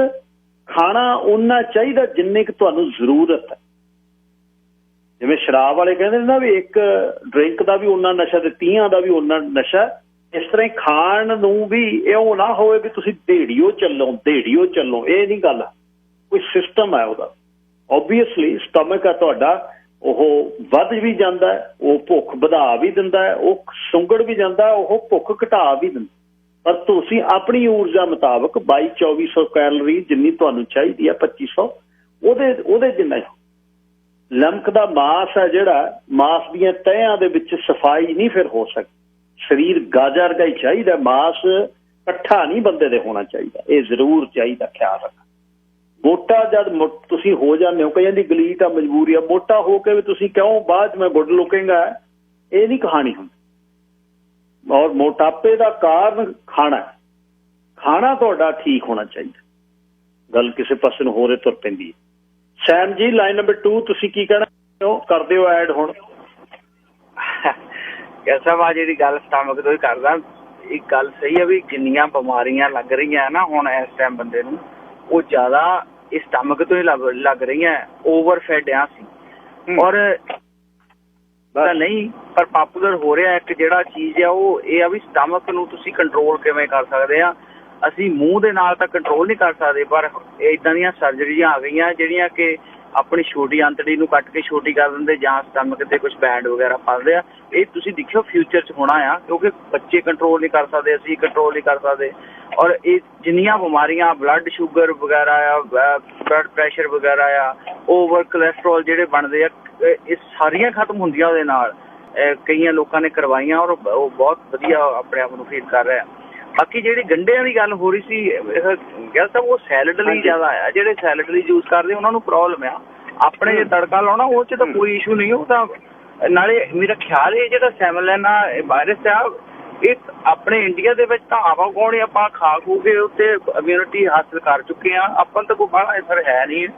ਖਾਣਾ ਓਨਾ ਚਾਹੀਦਾ ਜਿੰਨੇ ਕੁ ਤੁਹਾਨੂੰ ਜ਼ਰੂਰਤ ਹੈ। ਜਿਵੇਂ ਸ਼ਰਾਬ ਵਾਲੇ ਕਹਿੰਦੇ ਨੇ ਨਾ ਵੀ ਇੱਕ ਡਰਿੰਕ ਦਾ ਵੀ ਓਨਾ ਨਸ਼ਾ ਤੇ 30 ਦਾ ਵੀ ਓਨਾ ਨਸ਼ਾ, ਇਸ ਤਰ੍ਹਾਂ ਹੀ ਖਾਣ ਨੂੰ ਵੀ ਇਉਂ ਨਾ ਹੋਵੇ ਵੀ ਤੁਸੀਂ ਢੇੜੀਓ ਚੱਲੋ, ਇਹ ਨਹੀਂ ਗੱਲ। ਕੋਈ ਸਿਸਟਮ ਹੈ ਉਹਦਾ। ਓਬਵੀਅਸਲੀ ਸਟਮਕ ਹੈ ਤੁਹਾਡਾ, ਉਹ ਵੱਧ ਵੀ ਜਾਂਦਾ, ਉਹ ਭੁੱਖ ਵਧਾ ਵੀ ਦਿੰਦਾ, ਉਹ ਸੁੰਗੜ ਵੀ ਜਾਂਦਾ, ਉਹ ਭੁੱਖ ਘਟਾ ਵੀ ਦਿੰਦਾ। ਪਰ ਤੁਸੀਂ ਆਪਣੀ ਊਰਜਾ ਮੁਤਾਬਕ 2200-2400 ਕੈਲਰੀ ਜਿੰਨੀ ਤੁਹਾਨੂੰ ਚਾਹੀਦੀ ਹੈ, 2500 ਉਹਦੇ ਜਿੰਨਾ ਲਮਕ ਦਾ ਮਾਸ ਹੈ ਜਿਹੜਾ, ਮਾਸ ਦੀਆਂ ਤਹਿਆਂ ਦੇ ਵਿੱਚ ਸਫਾਈ ਨਹੀਂ ਫਿਰ ਹੋ ਸਕਦੀ। ਸਰੀਰ ਗਾਜਰ ਦਾ ਹੀ ਚਾਹੀਦਾ, ਮਾਸ ਇਕੱਠਾ ਨਹੀਂ ਬੰਦੇ ਦੇ ਹੋਣਾ ਚਾਹੀਦਾ, ਇਹ ਜ਼ਰੂਰ ਚਾਹੀਦਾ ਖਿਆਲ ਰੱਖਣਾ। ਮੋਟਾ ਜਦ ਤੁਸੀਂ ਹੋ ਜਾਂਦੇ ਹੋ, ਕਈਆਂ ਦੀ ਗਲੀਟ ਆ, ਮਜਬੂਰੀ ਆ, ਮੋਟਾ ਹੋ ਕੇ ਵੀ ਤੁਸੀਂ ਕਿਉਂ ਬਾਅਦ 'ਚ ਮੈਂ ਗੁੱਡ ਲੁਕੇਗਾ, ਇਹ ਨਹੀਂ ਕਹਾਣੀ ਹੁੰਦੀ। ਔਰ ਮੋਟਾਪੇ ਦਾ ਕਾਰਨ ਖਾਣਾ ਤੁਹਾਡਾ ਠੀਕ ਹੋਣਾ ਚਾਹੀਦਾ। ਗੱਲ ਕਿਸੇ ਪਾਸੇ ਨੂੰ ਹੋਰ ਤੁਰ ਪੈਂਦੀ ਹੈ। ਸੈਮ ਜੀ, ਲਾਈਨ ਨੰਬਰ 2, ਤੁਸੀਂ ਕੀ ਕਹਿਣਾ ਕਰ ਦਿਓ ਐਡ ਹੁਣ। ਸਾਹਿਬ ਆ ਜਿਹੜੀ ਗੱਲ ਸਟਮਕ ਤੋਂ ਹੀ ਕਰਦਾ, ਇੱਕ ਗੱਲ ਸਹੀ ਹੈ ਵੀ ਜਿੰਨੀਆਂ ਬਿਮਾਰੀਆਂ ਲੱਗ ਰਹੀਆਂ ਨਾ ਹੁਣ ਇਸ ਟਾਈਮ ਬੰਦੇ ਨੂੰ, ਉਹ ਜ਼ਿਆਦਾ ਇਸ ਸਟਮਕ ਤੋਂ ਹੀ ਲੱਗ ਰਹੀਆਂ। ਓਵਰ ਫੈਡ ਆ ਸੀ ਔਰ ਨਹੀਂ, ਪਰ ਪਾਪੂਲਰ ਹੋ ਰਿਹਾ ਇੱਕ ਜਿਹੜਾ ਚੀਜ਼ ਆ ਉਹ ਇਹ ਆ ਵੀ ਸਟਮਕ ਨੂੰ ਤੁਸੀਂ ਕੰਟਰੋਲ ਕਿਵੇਂ ਕਰ ਸਕਦੇ ਆ। ਅਸੀਂ ਮੂੰਹ ਦੇ ਨਾਲ ਤਾਂ ਕੰਟਰੋਲ ਨਹੀਂ ਕਰ ਸਕਦੇ, ਪਰ ਇੱਦਾਂ ਦੀਆਂ ਸਰਜਰੀਆਂ ਆ ਗਈਆਂ ਜਿਹੜੀਆਂ ਕਿ ਆਪਣੀ ਛੋਟੀ ਅੰਤੜੀ ਨੂੰ ਕੱਟ ਕੇ ਛੋਟੀ ਕਰ ਦਿੰਦੇ ਜਾਂ ਸਟਮਕ ਤੇ ਕੁਝ ਬੈਂਡ ਵਗੈਰਾ ਪਾਉਂਦੇ ਆ। ਇਹ ਤੁਸੀਂ ਦੇਖਿਓ ਫਿਊਚਰ 'ਚ ਹੋਣਾ ਆ, ਕਿਉਂਕਿ ਬੱਚੇ ਕੰਟਰੋਲ ਨਹੀਂ ਕਰ ਸਕਦੇ, ਅਸੀਂ ਕੰਟਰੋਲ ਨਹੀਂ ਕਰ ਸਕਦੇ। ਔਰ ਇਹ ਜਿੰਨੀਆਂ ਬਿਮਾਰੀਆਂ, ਬਲੱਡ ਸ਼ੂਗਰ ਵਗੈਰਾ ਆ, ਬਲੱਡ ਪ੍ਰੈਸ਼ਰ ਵਗੈਰਾ ਆ, ਓਵਰ ਕੋਲੈਸਟਰੋਲ ਜਿਹੜੇ ਬਣਦੇ ਆ, ਇਹ ਸਾਰੀਆਂ ਖਤਮ ਹੁੰਦੀਆਂ ਉਹਦੇ ਨਾਲ। ਕਈਆਂ ਲੋਕਾਂ ਨੇ ਕਰਵਾਈਆਂ ਔਰ ਉਹ ਬਹੁਤ ਵਧੀਆ ਆਪਣੇ ਆਪ ਨੂੰ ਫੀਲ ਕਰ ਰਿਹਾ। ਬਾਕੀ ਜਿਹੜੀ ਗੰਢਿਆਂ ਦੀ ਗੱਲ ਹੋ ਰਹੀ ਸੀ ਗੱਲ ਸਾਹਿਬ, ਉਹ ਸੈਲਡ ਲਈ ਜ਼ਿਆਦਾ ਆ। ਜਿਹੜੇ ਸੈਲਡ ਲਈ ਯੂਜ਼ ਕਰਦੇ ਉਹਨਾਂ ਨੂੰ ਪ੍ਰੋਬਲਮ ਆ। ਆਪਣੇ ਜੇ ਤੜਕਾ ਲਾਉਣਾ ਉਹ 'ਚ ਤਾਂ ਕੋਈ ਇਸ਼ੂ ਨਹੀਂ। ਉਹ ਤਾਂ ਨਾਲੇ ਮੇਰਾ ਖਿਆਲ ਇਹ ਜਿਹੜਾ ਸੈਮਲੈਨਾ ਵਾਇਰਸ ਆ, ਇਹ ਆਪਣੇ ਇੰਡੀਆ ਦੇ ਵਿੱਚ ਤਾਂ ਆਵਾਗੌਣ ਆਪਾਂ ਖਾ ਖੂ ਕੇ ਉੱਤੇ ਇਮਿਊਨਿਟੀ ਹਾਸਿਲ ਕਰ ਚੁੱਕੇ ਆ। ਆਪਾਂ ਨੂੰ ਤਾਂ ਕੋਈ ਬਾਹਲਾ ਅਸਰ ਹੈ ਨਹੀਂ।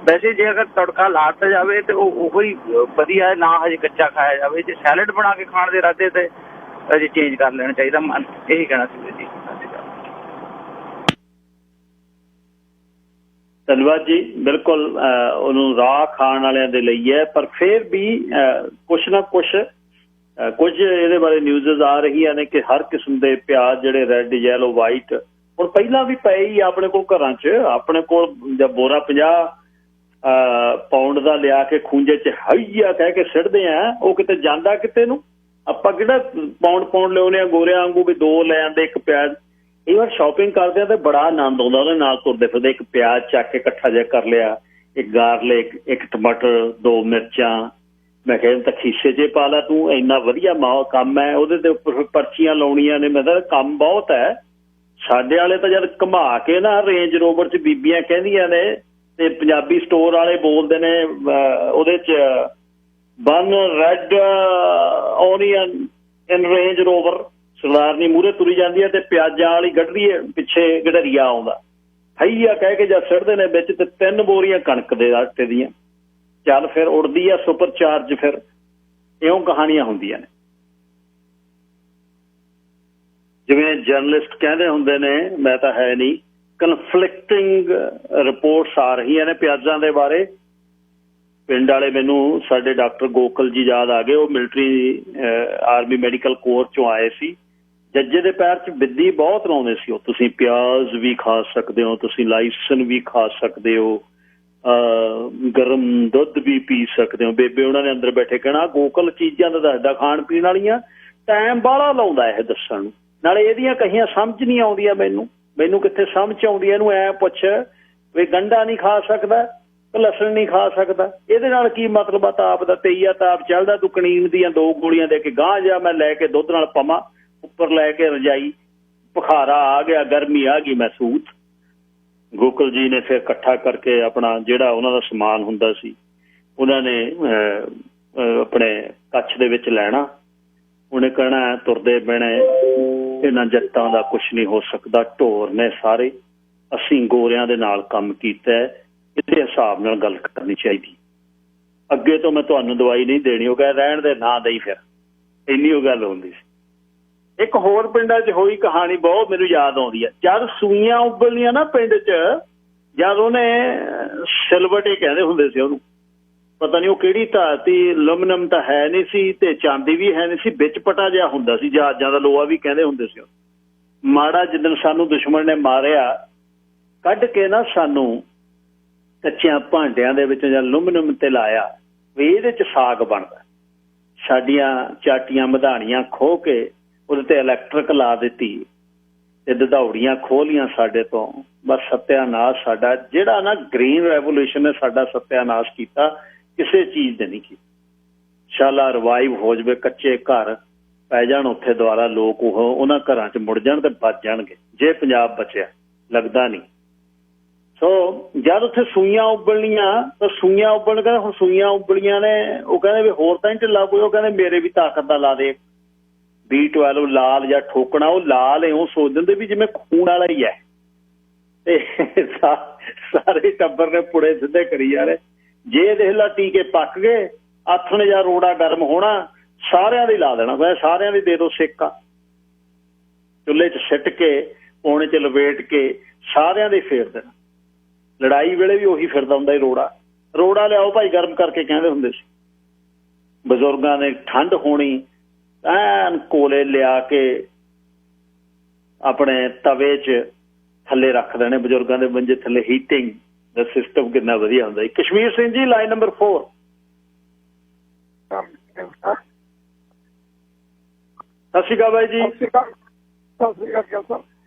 ਵੈਸੇ ਜੇ ਅਗਰ ਤੜਕਾ ਲਾਤਾ ਜਾਵੇ ਤਾਂ ਉਹੋ ਹੀ ਵਧੀਆ ਹੈ, ਨਾ ਹਜੇ ਕੱਚਾ ਖਾਇਆ ਜਾਵੇ। ਜੇ ਸੈਲਡ ਬਣਾ ਕੇ ਖਾਣ ਦੇ ਇਰਾਦੇ ਤੇ ਅਜੇ ਚੇਂਜ ਕਰ ਲੈਣਾ ਚਾਹੀਦਾ ਮਨ, ਇਹੀ ਕਹਿਣਾ ਸੀ ਜੀ। ਧੰਨਵਾਦ ਜੀ। ਬਿਲਕੁਲ ਉਹਨੂੰ ਰਾਹ ਖਾਣ ਵਾਲਿਆਂ ਦੇ ਲਈ ਹੈ, ਪਰ ਫਿਰ ਵੀ ਕੁਛ ਨਾ ਕੁਛ ਇਹਦੇ ਬਾਰੇ ਨਿਊਜ਼ਸ ਆ ਰਹੀਆਂ ਨੇ ਕਿ ਹਰ ਕਿਸਮ ਦੇ ਪਿਆਜ਼ ਜਿਹੜੇ ਰੈੱਡ, ਯੈਲੋ, ਵਾਈਟ, ਹੁਣ ਪਹਿਲਾਂ ਵੀ ਪਏ ਹੀ ਆਪਣੇ ਕੋਲ ਘਰਾਂ 'ਚ। ਆਪਣੇ ਕੋਲ ਜਦ ਬੋਰਾ 50 ਪਾਉਂਡ ਦਾ ਲਿਆ ਕੇ ਖੂੰਜੇ 'ਚ ਹਈਆ ਕਹਿ ਕੇ ਸਿੱਟਦੇ ਆ, ਉਹ ਕਿਤੇ ਜਾਂਦਾ ਕਿਤੇ ਨੂੰ। ਆਪਾਂ ਕਿਹੜਾ ਪਾਉਂਡ ਲਿਆਉਂਦੇ ਆ ਗੋਰਿਆਂ ਵਾਂਗੂ ਵੀ 2 ਲੈ ਆਂਦੇ ਇੱਕ ਪਿਆਜ਼। ਇਹ ਵਾਰ ਸ਼ਾਪਿੰਗ ਕਰਦੇ ਆ ਤੇ ਬੜਾ ਆਨੰਦ ਆਉਂਦਾ ਉਹਦੇ ਨਾਲ ਤੁਰਦੇ ਫਿਰਦੇ। ਇੱਕ ਪਿਆਜ਼ ਚੱਕ ਕੇ ਇਕੱਠਾ ਜਿਹਾ ਕਰ ਲਿਆ, ਇੱਕ ਗਾਰਲਿਕ, ਇੱਕ ਟਮਾਟਰ, 2 ਮਿਰਚਾਂ। ਮੈਂ ਕਿਹਾ ਤਾਂ ਖੀਸੇ 'ਚ ਪਾ ਲਾ ਤੂੰ, ਇੰਨਾ ਵਧੀਆ ਕੰਮ ਹੈ। ਉਹਦੇ ਤੇ ਉੱਪਰ ਪਰਚੀਆਂ ਲਾਉਣੀਆਂ ਨੇ, ਮਤਲਬ ਕੰਮ ਬਹੁਤ ਹੈ। ਸਾਡੇ ਵਾਲੇ ਤਾਂ ਜਦ ਘੁਮਾ ਕੇ ਨਾ ਰੇਂਜ ਰੋਵਰ 'ਚ ਬੀਬੀਆਂ ਕਹਿੰਦੀਆਂ ਨੇ ਤੇ ਪੰਜਾਬੀ ਸਟੋਰ ਵਾਲੇ ਬੋਲਦੇ ਨੇ ਉਹਦੇ 'ਚ ਵਨ ਰੈੱਡ ਓਨੀਅਨ ਇਨ ਰੇਂਜ ਰੋਵਰ। ਸਰਦਾਰਨੀ ਮੂਹਰੇ ਤੁਰੀ ਜਾਂਦੀ ਹੈ ਤੇ ਪਿਆਜ਼ਾਂ ਵਾਲੀ ਕੱਢਦੀ ਹੈ, ਪਿੱਛੇ ਗਡਰੀਆ ਆਉਂਦਾ, ਹਈਆ ਕਹਿ ਕੇ ਜਦ ਸਿੱਟਦੇ ਨੇ ਵਿੱਚ ਤੇ 3 ਬੋਰੀਆਂ ਕਣਕ ਦੇ ਆਟੇ ਦੀਆਂ। ਚੱਲ ਫਿਰ ਉੜਦੀ ਆ ਸੁਪਰ ਚਾਰਜ। ਫਿਰ ਇਉਂ ਕਹਾਣੀਆਂ ਹੁੰਦੀਆਂ ਨੇ। ਜਿਵੇਂ ਜਰਨਲਿਸਟ ਕਹਿੰਦੇ ਹੁੰਦੇ ਨੇ, ਮੈਂ ਤਾਂ ਹੈ ਨਹੀਂ, ਕਨਫਲਿਕਟਿੰਗ ਰਿਪੋਰਟਸ ਆ ਰਹੀਆਂ ਨੇ ਪਿਆਜ਼ਾਂ ਦੇ ਬਾਰੇ। ਪਿੰਡ ਵਾਲੇ ਮੈਨੂੰ ਸਾਡੇ ਡਾਕਟਰ ਗੋਕਲ ਜੀ ਯਾਦ ਆ ਗਏ। ਉਹ ਮਿਲਟਰੀ ਆਰਮੀ ਮੈਡੀਕਲ ਕੋਰ 'ਚੋਂ ਆਏ ਸੀ। ਜੱਜੇ ਦੇ ਪੈਰ 'ਚ ਬਿੱਦੀ ਬਹੁਤ ਲਾਉਂਦੇ ਸੀ ਉਹ। ਤੁਸੀਂ ਪਿਆਜ਼ ਵੀ ਖਾ ਸਕਦੇ ਹੋ, ਤੁਸੀਂ ਲਾਈਸਨ ਵੀ ਖਾ ਸਕਦੇ ਹੋ, ਗਰਮ ਦੁੱਧ ਵੀ ਪੀ ਸਕਦੇ ਹੋ। ਬੇਬੇ ਉਹਨਾਂ ਨੇ ਅੰਦਰ ਬੈਠੇ ਕਹਿਣਾ ਗੋਕਲ ਚੀਜ਼ਾਂ ਦਾ ਦੱਸਦਾ ਖਾਣ ਪੀਣ ਵਾਲੀਆਂ, ਟਾਈਮ ਬਾਹਲਾ ਲਾਉਂਦਾ ਇਹ ਦੱਸਣ ਨੂੰ। ਨਾਲੇ ਇਹਦੀਆਂ ਕਹੀਆਂ ਸਮਝ ਨਹੀਂ ਆਉਂਦੀਆਂ ਮੈਨੂੰ ਕਿੱਥੇ ਸਮਝ ਆਉਂਦੀ। ਇਹਨੂੰ ਐ ਪੁੱਛ ਵੀ ਗੰਢਾ ਨਹੀਂ ਖਾ ਸਕਦਾ, ਲਸਣ ਨਹੀਂ ਖਾ ਸਕਦਾ, ਇਹਦੇ ਨਾਲ ਕੀ ਮਤਲਬ ਆ? ਤਾਪ ਦਾ ਤੇਈਆ ਤਾਪ ਚੱਲਦਾ, ਤੂੰ ਕਨੀਨ ਦੀਆਂ 2 ਗੋਲੀਆਂ ਦੇ ਕੇ ਗਾਂਹ ਜਾ, ਮੈਂ ਲੈ ਕੇ ਦੁੱਧ ਨਾਲ ਪਵਾਂ ਉੱਪਰ ਲੈ ਕੇ ਰਜਾਈ, ਬੁਖਾਰਾ ਆ ਗਿਆ, ਗਰਮੀ ਆ ਗਈ ਮਹਿਸੂਸ। ਗੋਕਲ ਜੀ ਨੇ ਫਿਰ ਇਕੱਠਾ ਕਰਕੇ ਆਪਣਾ ਜਿਹੜਾ ਉਹਨਾਂ ਦਾ ਸਮਾਨ ਹੁੰਦਾ ਸੀ ਉਹਨਾਂ ਨੇ ਆਪਣੇ ਕੱਛ ਦੇ ਵਿੱਚ ਲੈਣਾ। ਉਹਨੇ ਕਹਿਣਾ ਤੁਰਦੇ ਬਹਿਣੇ, ਇਹਨਾਂ ਜੱਟਾਂ ਦਾ ਕੁਛ ਨਹੀਂ ਹੋ ਸਕਦਾ, ਢੋਰ ਨੇ ਸਾਰੇ, ਅਸੀਂ ਗੋਰਿਆਂ ਦੇ ਨਾਲ ਕੰਮ ਕੀਤਾ, ਇਹਦੇ ਹਿਸਾਬ ਨਾਲ ਗੱਲ ਕਰਨੀ ਚਾਹੀਦੀ। ਅੱਗੇ ਤੋਂ ਮੈਂ ਤੁਹਾਨੂੰ ਦਵਾਈ ਨਹੀਂ ਦੇਣੀ। ਉਹ ਕਹਿ ਰਹਿਣ ਦੇ, ਨਾ ਦੇਈ। ਫਿਰ ਇੰਨੀ ਉਹ ਗੱਲ ਹੁੰਦੀ ਸੀ। ਇੱਕ ਹੋਰ ਪਿੰਡਾਂ 'ਚ ਹੋਈ ਕਹਾਣੀ ਬਹੁਤ ਮੈਨੂੰ ਯਾਦ ਆਉਂਦੀ ਹੈ। ਜਦ ਸੂਈਆਂ ਉਬਲਣੀਆਂ ਨਾ ਪਿੰਡ 'ਚ, ਜਦ ਉਹਨੇ ਸਿਲਵਟੇ ਕਹਿੰਦੇ ਹੁੰਦੇ ਸੀ ਉਹਨੂੰ, ਪਤਾ ਨਹੀਂ ਉਹ ਕਿਹੜੀ ਧਾਤੀ, ਐਲੂਮੀਨੀਅਮ ਤਾਂ ਹੈ ਨਹੀਂ ਸੀ ਤੇ ਚਾਂਦੀ ਵੀ ਹੈ ਨਹੀਂ ਸੀ, ਵਿੱਚ ਪਟਾ ਜਿਹਾ ਹੁੰਦਾ ਸੀ, ਜਹਾਜ਼ਾਂ ਦਾ ਲੋਹਾ ਵੀ ਕਹਿੰਦੇ ਹੁੰਦੇ ਸੀ। ਮਾੜਾ ਜਿੱਦਣ ਸਾਨੂੰ ਦੁਸ਼ਮਣ ਨੇ ਮਾਰਿਆ, ਕੱਢ ਕੇ ਨਾ ਸਾਨੂੰ ਕੱਚਿਆਂ ਭਾਂਡਿਆਂ ਦੇ ਵਿੱਚ ਜਾਂ ਐਲੂਮੀਨੀਅਮ ਤੇ ਲਾਇਆ ਵੀ ਇਹਦੇ 'ਚ ਸਾਗ ਬਣਦਾ। ਸਾਡੀਆਂ ਚਾਟੀਆਂ ਮਧਾਣੀਆਂ ਖੋਹ ਕੇ ਉਹਦੇ ਤੇ ਇਲੈਕਟ੍ਰਿਕ ਲਾ ਦਿੱਤੀ ਤੇ ਦਧੌੜੀਆਂ ਖੋਹ ਲੀਆਂ ਸਾਡੇ ਤੋਂ। ਬਸ ਸੱਤਿਆਨਾਸ਼ ਸਾਡਾ, ਜਿਹੜਾ ਨਾ ਗ੍ਰੀਨ ਰੈਵੋਲੂਸ਼ਨ ਨੇ ਸਾਡਾ ਸੱਤਿਆਨਾਸ਼ ਕੀਤਾ, ਕਿਸੇ ਚੀਜ਼ ਦੇ ਨਹੀਂ ਕੀਤਾ। ਸ਼ਾਲਾ ਰਿਵਾਈਵ ਹੋ ਜਾਵੇ, ਕੱਚੇ ਘਰ ਪੈ ਜਾਣ ਉੱਥੇ ਦੁਆਰਾ, ਲੋਕ ਉਹ ਉਹਨਾਂ ਘਰਾਂ 'ਚ ਮੁੜ ਜਾਣ ਤੇ ਬਚ ਜਾਣਗੇ, ਜੇ ਪੰਜਾਬ ਬਚਿਆ। ਲੱਗਦਾ ਨਹੀਂ। ਸੋ ਜਦ ਉੱਥੇ ਸੂਈਆਂ ਉਬਲਣੀਆਂ ਤਾਂ ਸੂਈਆਂ ਉਬਲਣ, ਕਹਿੰਦੇ ਹੁਣ ਸੂਈਆਂ ਉਬਲੀਆਂ ਨੇ, ਉਹ ਕਹਿੰਦੇ ਵੀ ਹੋਰ ਤਾਂ ਨਹੀਂ ਢਿੱਲਾ ਕੋਈ, ਉਹ ਕਹਿੰਦੇ ਮੇਰੇ ਵੀ ਤਾਕਤ ਦਾ ਲਾ ਦੇ B12 ਲਾਲ ਜਾਂ ਠੋਕਣਾ। ਉਹ ਲਾਲ ਉਹ ਸੋਚ ਦਿੰਦੇ ਵੀ ਜਿਵੇਂ ਖੂਨ ਵਾਲਾ ਹੀ ਹੈ, ਤੇ ਸਾਰੇ ਟੱਬਰ ਨੇ ਪੁੜੇ ਸਿੱਧੇ ਕਰੀ ਜਾ ਰਹੇ। ਜੇ ਦੇਖ ਲਾ ਟੀਕੇ ਪੱਕ ਗਏ, ਆਥਣ ਜਾਂ ਰੋੜਾ ਗਰਮ ਹੋਣਾ, ਸਾਰਿਆਂ ਦੀ ਲਾ ਦੇਣਾ। ਵੈਸੇ ਸਾਰਿਆਂ ਦੀ ਦੇ ਦਿਓ ਸੇਕਾ, ਚੁੱਲ੍ਹੇ 'ਚ ਸਿੱਟ ਕੇ ਪੌਣੇ 'ਚ ਲਪੇਟ ਕੇ ਸਾਰਿਆਂ ਦੇ ਫੇਰ ਦੇਣਾ। ਲੜਾਈ ਵੇਲੇ ਵੀ ਉਹੀ ਫਿਰਦਾ ਹੁੰਦਾ ਸੀ ਰੋੜਾ ਲਿਆਓ ਭਾਈ ਗਰਮ ਕਰਕੇ, ਕਹਿੰਦੇ ਹੁੰਦੇ ਸੀ ਬਜ਼ੁਰਗਾਂ ਨੇ। ਠੰਡ ਹੋਣੀ, ਐਨ ਕੋਲੇ ਲਿਆ ਕੇ ਆਪਣੇ ਤਵੇ 'ਚ ਥੱਲੇ ਰੱਖ ਦੇਣੇ ਬਜ਼ੁਰਗਾਂ ਦੇ ਮੰਜੇ ਥੱਲੇ। ਹੀਟਿੰਗ ਦਾ ਸਿਸਟਮ ਕਿੰਨਾ ਵਧੀਆ ਹੁੰਦਾ ਸੀ। Kashmir Singh ji, line number 4। ਸਤਿ ਸ਼੍ਰੀ ਅਕਾਲ ਬਾਈ ਜੀ। ਸਤਿ ਸ਼੍ਰੀ ਅਕਾਲ ਸਰ।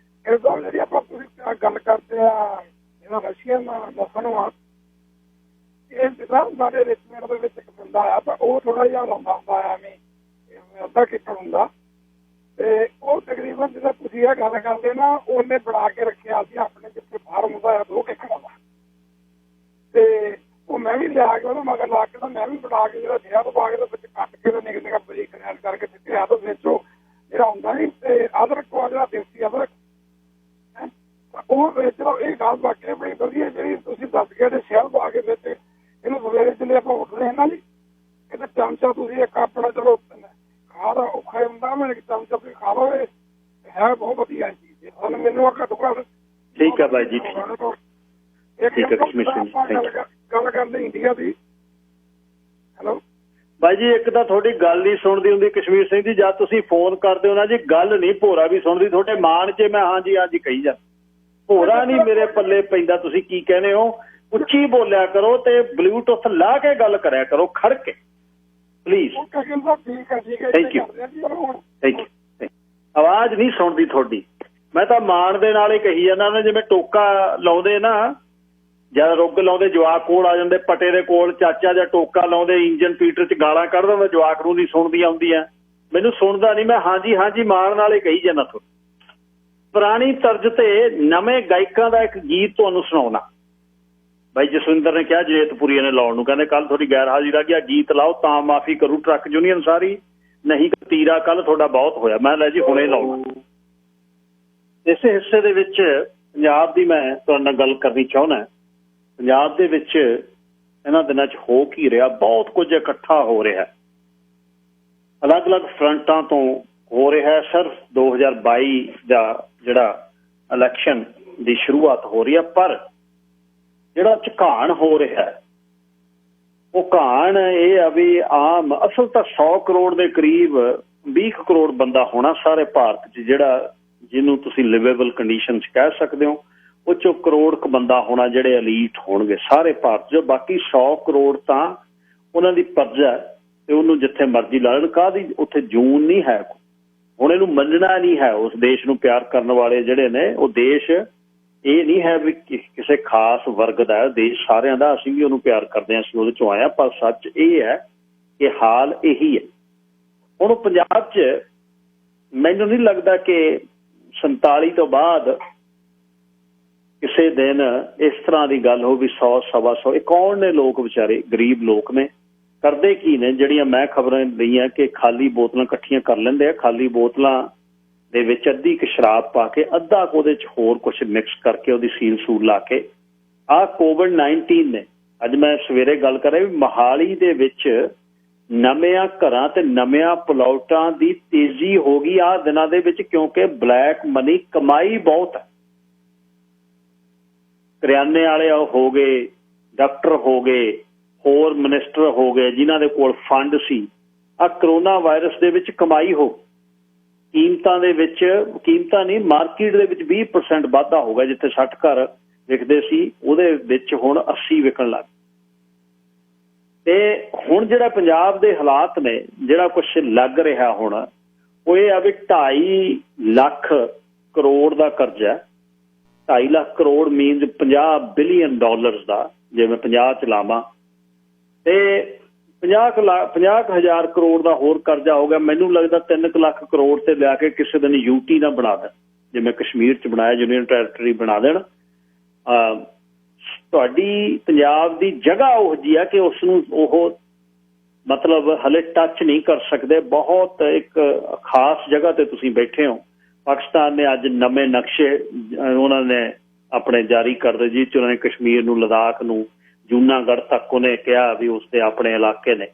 ਇਹ ਤਾਂ ਜਿਹੜੀ ਆਪਾਂ ਪੂਰੀ ਗੱਲ ਕਰਦੇ ਆ ਜਿਹੜਾ ਰਸ਼ੀਅਨ ਨਸਲ ਆ, ਇਹ ਸਾਡੇ ਰਿਸ਼ਤੇਦਾਰ ਦੇ ਵਿੱਚ ਇੱਕ ਬੰਦਾ ਆ, ਪਰ ਉਹ ਥੋੜਾ ਜਿਹਾ ਲਾਉਂਦਾ ਹੁੰਦਾ ਐਵੇਂ ਅੱਧਾ ਕਿੱਕਰ ਹੁੰਦਾ, ਤੇ ਉਹ ਤਕਰੀਬਨ ਜਿੱਦਾਂ ਤੁਸੀਂ ਇਹ ਗੱਲ ਕਰਦੇ ਨਾ, ਉਹਨੇ ਬਣਾ ਕੇ ਰੱਖਿਆ ਸੀ ਆਪਣੇ ਜਿੱਥੇ ਫਾਰਮ ਹੁੰਦਾ 2 ਕਿੱਕਰਾਂ ਦਾ, ਤੇ ਉਹ ਮੈਂ ਵੀ ਲਿਆ ਕੇ ਉਹਨੂੰ ਮਗਰ ਲਾ ਕੇ, ਮੈਂ ਵੀ ਬਣਾ ਕੇ ਜਿਹੜਾ ਸ਼ਹਿਰ ਤੋਂ ਪਾ ਕੇ ਵਿੱਚ ਕੱਟ ਕੇ ਨਿੱਕੇ ਨਿੱਕਾ ਬਰੀਕ ਗ੍ਰੈਂਡ ਕਰਕੇ ਦਿੱਤੇ ਆ, ਤੇ ਵਿੱਚੋਂ ਜਿਹੜਾ ਹੁੰਦਾ ਨਹੀਂ ਤੇ ਅਦਰਕ ਉਹ ਜਿਹੜਾ ਦੇਸੀ ਅਦਰਕ, ਉਹ ਚਲੋ ਇਹ ਗੱਲ ਵਾਕਿਆ ਬੜੀ ਵਧੀਆ ਜਿਹੜੀ ਤੁਸੀਂ ਦੱਸ ਕੇ ਤੇ ਸ਼ਹਿਰ ਪਾ ਕੇ ਵਿੱਚ ਇਹਨੂੰ ਸਵੇਰੇ ਜਿਹੜੇ ਆਪਾਂ ਉੱਠਦੇ ਹਾਂ ਨਾ ਜੀ, ਇਹਦਾ ਚਮਚਾ ਤੁਸੀਂ ਇੱਕ ਆਪਣਾ ਚਲੋ ਖਾ ਦਾ ਔਖਾ ਹੁੰਦਾ, ਮੈਂ ਇੱਕ ਚਮਚਾ ਤੁਸੀਂ ਖਾ ਲਓ, ਹੈ ਬਹੁਤ ਵਧੀਆ ਚੀਜ਼ ਹੈ। ਹੁਣ ਮੈਨੂੰ ਘੱਟੋ ਘੱਟ। ਠੀਕ ਹੈ ਬਾਈ ਜੀ, ਠੀਕ ਹੈ ਕਸ਼ਮੀਰ ਸਿੰਘ ਜੀ। ਗੱਲ ਕਰਦੇ ਇੰਡੀਆ ਦੀ। ਹੈਲੋ ਬਾਈ ਜੀ, ਇੱਕ ਤਾਂ ਤੁਹਾਡੀ ਗੱਲ ਨਹੀਂ ਸੁਣਦੀ ਹੁੰਦੀ ਕਸ਼ਮੀਰ ਸਿੰਘ ਜੀ, ਜਦ ਤੁਸੀਂ ਫੋਨ ਕਰਦੇ ਹੋ ਨਾ ਜੀ, ਗੱਲ ਨਹੀਂ ਭੋਰਾ ਵੀ ਸੁਣਦੀ। ਤੁਹਾਡੇ ਮਾਨ 'ਚ ਮੈਂ ਹਾਂਜੀ ਹਾਂਜੀ ਕਹੀ ਜਾ, ਭੋਰਾ ਨਹੀਂ ਮੇਰੇ ਪੱਲੇ ਪੈਂਦਾ। ਤੁਸੀਂ ਕੀ ਕਹਿੰਦੇ ਹੋ, ਉੱਚੀ ਬੋਲਿਆ ਕਰੋ ਤੇ ਬਲੂਟੁੱਥ ਲਾ ਕੇ ਗੱਲ ਕਰਿਆ ਕਰੋ, ਖੜ ਕੇ ਪਲੀਜ਼। Thank you. ਆਵਾਜ਼ ਨਹੀਂ ਸੁਣਦੀ ਤੁਹਾਡੀ। ਮੈਂ ਤਾਂ ਮਾਣ ਦੇ ਨਾਲ ਹੀ ਕਹੀ ਜਾਂਦਾ ਨਾ, ਜਿਵੇਂ ਟੋਕਾ ਲਾਉਂਦੇ ਨਾ, ਜਦ ਰੁੱਗ ਲਾਉਂਦੇ ਜਵਾਕ ਕੋਲ ਆ ਜਾਂਦੇ, ਪਟੇ ਦੇ ਕੋਲ ਚਾਚਾ ਜਾਂ ਟੋਕਾ ਲਾਉਂਦੇ, ਇੰਜਨ ਪੀਟਰ 'ਚ ਗਾਲਾਂ ਕੱਢ ਦਿੰਦਾ, ਜਵਾਕ ਨੂੰ ਨਹੀਂ ਸੁਣਦੀਆਂ ਆਉਂਦੀਆਂ। ਮੈਨੂੰ ਸੁਣਦਾ ਨਹੀਂ, ਮੈਂ ਹਾਂਜੀ ਹਾਂਜੀ ਮਾਣ ਨਾਲ ਹੀ ਕਹੀ ਜਾਂਦਾ। ਤੁਹਾਨੂੰ ਪੁਰਾਣੀ ਤਰਜ਼ ਤੇ ਨਵੇਂ ਗਾਇਕਾਂ ਦਾ ਇੱਕ ਗੀਤ ਤੁਹਾਨੂੰ ਸੁਣਾਉਣਾ। ਬਾਈ ਜਸਵਿੰਦਰ ਨੇ ਕਿਹਾ ਜੇਤਪੁਰੀਆ ਨੇ ਲਾਉਣ ਨੂੰ, ਕਹਿੰਦੇ ਕੱਲ ਤੁਹਾਡੀ ਗੈਰ ਹਾਜ਼ਰੀ ਦਾ ਗਿਆ, ਗੀਤ ਲਾਓ ਤਾਂ ਮਾਫੀ ਕਰੂ ਟਰੱਕ ਯੂਨੀਅਨ ਸਾਰੀ, ਨਹੀਂ ਤੀਰਾ ਕੱਲ ਤੁਹਾਡਾ ਬਹੁਤ ਹੋਇਆ। ਮੈਂ ਲੈ ਜੀ ਹੁਣੇ ਲਾਉਣਾ। ਇਸੇ ਹਿੱਸੇ ਦੇ ਵਿੱਚ ਪੰਜਾਬ ਦੀ ਮੈਂ ਤੁਹਾਡੇ ਨਾਲ ਗੱਲ ਕਰਨੀ ਚਾਹੁੰਦਾ। ਪੰਜਾਬ ਦੇ ਵਿੱਚ ਇਹਨਾਂ ਦਿਨਾਂ 'ਚ ਹੋ ਕੀ ਰਿਹਾ, ਬਹੁਤ ਕੁਝ ਇਕੱਠਾ ਹੋ ਰਿਹਾ, ਅਲੱਗ-ਅਲੱਗ ਫਰੰਟਾਂ ਤੋਂ ਹੋ ਰਿਹਾ। ਸਿਰਫ 2022 ਦਾ ਜਿਹੜਾ ਇਲੈਕਸ਼ਨ ਦੀ ਸ਼ੁਰੂਆਤ ਹੋ ਰਹੀ ਹੈ, ਪਰ ਜਿਹੜਾ ਝਕਾਣ ਹੋ ਰਿਹਾ ਉਹ ਘਾਣ ਇਹ ਆ ਵੀ ਆਮ ਅਸਲ ਤਾਂ 100 ਕਰੋੜ ਦੇ ਕਰੀਬ 20 ਕਰੋੜ ਬੰਦਾ ਹੋਣਾ ਸਾਰੇ ਭਾਰਤ 'ਚ, ਜਿਹੜਾ ਜਿਹਨੂੰ ਤੁਸੀਂ ਲਿਵੇਬਲ ਕੰਡੀਸ਼ਨ 'ਚ ਕਹਿ ਸਕਦੇ ਹੋ। ਉਹ 'ਚੋਂ ਕਰੋੜ ਕੁ ਬੰਦਾ ਹੋਣਾ ਜਿਹੜੇ ਐਲੀਟ ਹੋਣਗੇ ਸਾਰੇ ਭਾਰਤ 'ਚ। ਬਾਕੀ 100 ਕਰੋੜ ਤਾਂ ਉਹਨਾਂ ਦੀ ਪਰਜਾ ਤੇ ਉਹਨੂੰ ਜਿੱਥੇ ਮਰਜ਼ੀ ਲਾ ਲੈਣ। ਕਾਹਦੀ ਉੱਥੇ ਜੂਨ ਨਹੀਂ ਹੈ, ਹੁਣ ਇਹਨੂੰ ਮੰਨਣਾ ਨਹੀਂ ਹੈ। ਉਸ ਦੇਸ਼ ਨੂੰ ਪਿਆਰ ਕਰਨ ਵਾਲੇ ਜਿਹੜੇ ਨੇ, ਉਹ ਦੇਸ਼ ਇਹ ਨਹੀਂ ਹੈ ਵੀ ਕਿਸੇ ਖਾਸ ਵਰਗ ਦਾ, ਦੇਸ਼ ਸਾਰਿਆਂ ਦਾ। ਅਸੀਂ ਵੀ ਉਹਨੂੰ ਪਿਆਰ ਕਰਦੇ ਹਾਂ, ਅਸੀਂ ਉਹਦੇ 'ਚੋਂ ਆਏ ਹਾਂ। ਪਰ ਸੱਚ ਇਹ ਹੈ ਕਿ ਹਾਲ ਇਹੀ ਹੈ। ਹੁਣ ਪੰਜਾਬ 'ਚ ਮੈਨੂੰ ਨਹੀਂ ਲੱਗਦਾ ਕਿ 47 ਤੋਂ ਬਾਅਦ ਕਿਸੇ ਦਿਨ ਇਸ ਤਰ੍ਹਾਂ ਦੀ ਗੱਲ ਹੋ ਵੀ 100 ਸਵਾ 100 ਇਹ ਕੌਣ ਨੇ ਲੋਕ, ਵਿਚਾਰੇ ਗਰੀਬ ਲੋਕ ਨੇ, ਕਰਦੇ ਕੀ ਨੇ। ਜਿਹੜੀਆਂ ਮੈਂ ਖਬਰਾਂ ਲਈਆਂ ਕਿ ਖਾਲੀ ਬੋਤਲਾਂ ਇਕੱਠੀਆਂ ਕਰ ਲੈਂਦੇ ਆ, ਖਾਲੀ ਬੋਤਲਾਂ ਦੇ ਵਿੱਚ ਅੱਧੀ ਕੁ ਸ਼ਰਾਬ ਪਾ ਕੇ, ਅੱਧਾ ਕੁ ਉਹਦੇ 'ਚ ਹੋਰ ਕੁਛ ਮਿਕਸ ਕਰਕੇ ਉਹਦੀ ਸੀਲ ਸੂਲ ਲਾ ਕੇ। ਆਹ ਕੋਵਿਡ-19 ਨੇ। ਅੱਜ ਮੈਂ ਸਵੇਰੇ ਗੱਲ ਕਰ ਰਿਹਾ ਵੀ ਮੋਹਾਲੀ ਦੇ ਵਿੱਚ ਨਵਿਆਂ ਘਰਾਂ ਤੇ ਨਵਿਆਂ ਪਲਾਟਾਂ ਦੀ ਤੇਜ਼ੀ ਹੋ ਗਈ ਆ ਦਿਨਾਂ ਦੇ ਵਿੱਚ, ਕਿਉਂਕਿ ਬਲੈਕ ਮਨੀ ਕਮਾਈ ਬਹੁਤ ਹੈ। ਕਰਿਆਨੇ ਵਾਲੇ ਹੋ ਗਏ, ਡਾਕਟਰ ਹੋ ਗਏ, ਹੋਰ ਮਿਨਿਸਟਰ ਹੋ ਗਏ ਜਿਨ੍ਹਾਂ ਦੇ ਕੋਲ ਫੰਡ ਸੀ। ਆ ਕਰੋਨਾ ਵਾਇਰਸ ਦੇ ਵਿੱਚ ਕਮਾਈ ਹੋ, ਕੀਮਤਾਂ ਦੇ ਵਿੱਚ, ਕੀਮਤਾਂ ਨਹੀਂ ਮਾਰਕੀਟ ਦੇ ਵਿੱਚ 20% ਵਾਧਾ ਹੋ ਗਿਆ। ਜਿੱਥੇ 60 ਘਰ ਵਿਕਦੇ ਸੀ ਉਹਦੇ ਵਿੱਚ ਹੁਣ 80 ਵਿਕਣ ਲੱਗ। ਤੇ ਹੁਣ ਜਿਹੜਾ ਪੰਜਾਬ ਦੇ ਹਾਲਾਤ ਨੇ, ਜਿਹੜਾ ਕੁਛ ਲੱਗ ਰਿਹਾ ਹੁਣ ਉਹ ਇਹ ਆ ਵੀ 2.5 ਲੱਖ ਕਰੋੜ ਦਾ ਕਰਜ਼ਾ। 2.5 ਲੱਖ ਕਰੋੜ ਮੀਨਜ਼ $50 ਬਿਲੀਅਨ ਦਾ, ਜੇ ਮੈਂ 50 ਚ ਲਾਵਾਂ ਤੇ 50,000 ਕਰੋੜ ਦਾ ਹੋਰ ਕਰਜ਼ਾ ਹੋ ਗਿਆ। ਮੈਨੂੰ ਲੱਗਦਾ 3 ਲੱਖ ਕਰੋੜ ਤੇ ਲਿਆ ਕੇ ਕਿਸੇ ਦਿਨ ਯੂਟੀ ਨਾ ਬਣਾ ਦੇਣ, ਜਿਵੇਂ ਕਸ਼ਮੀਰ ਚ ਬਣਾਇਆ, ਯੂਨੀਅਨ ਟੈਰੀਟਰੀ ਬਣਾ ਦੇਣ। ਤੁਹਾਡੀ ਪੰਜਾਬ ਦੀ ਜਗ੍ਹਾ ਉਹ ਜਿਹੀ ਆ ਕਿ ਉਸ ਨੂੰ ਉਹ ਮਤਲਬ ਹਲੇ ਟੱਚ ਨਹੀਂ ਕਰ ਸਕਦੇ। ਬਹੁਤ ਇੱਕ ਖਾਸ ਜਗ੍ਹਾ ਤੇ ਤੁਸੀਂ ਬੈਠੇ ਹੋ। ਪਾਕਿਸਤਾਨ ਨੇ ਅੱਜ ਨਵੇਂ ਨਕਸ਼ੇ ਉਹਨਾਂ ਨੇ ਆਪਣੇ ਜਾਰੀ ਕਰ ਦਿੱਤੇ, ਜਿਸ 'ਚ ਉਹਨਾਂ ਨੇ ਕਸ਼ਮੀਰ ਨੂੰ, ਲਦਾਖ ਨੂੰ, ਜੂਨਾਗੜ੍ਹ ਤੱਕ ਉਹਨੇ ਕਿਹਾ ਵੀ ਉਸਦੇ ਆਪਣੇ ਇਲਾਕੇ ਨੇ।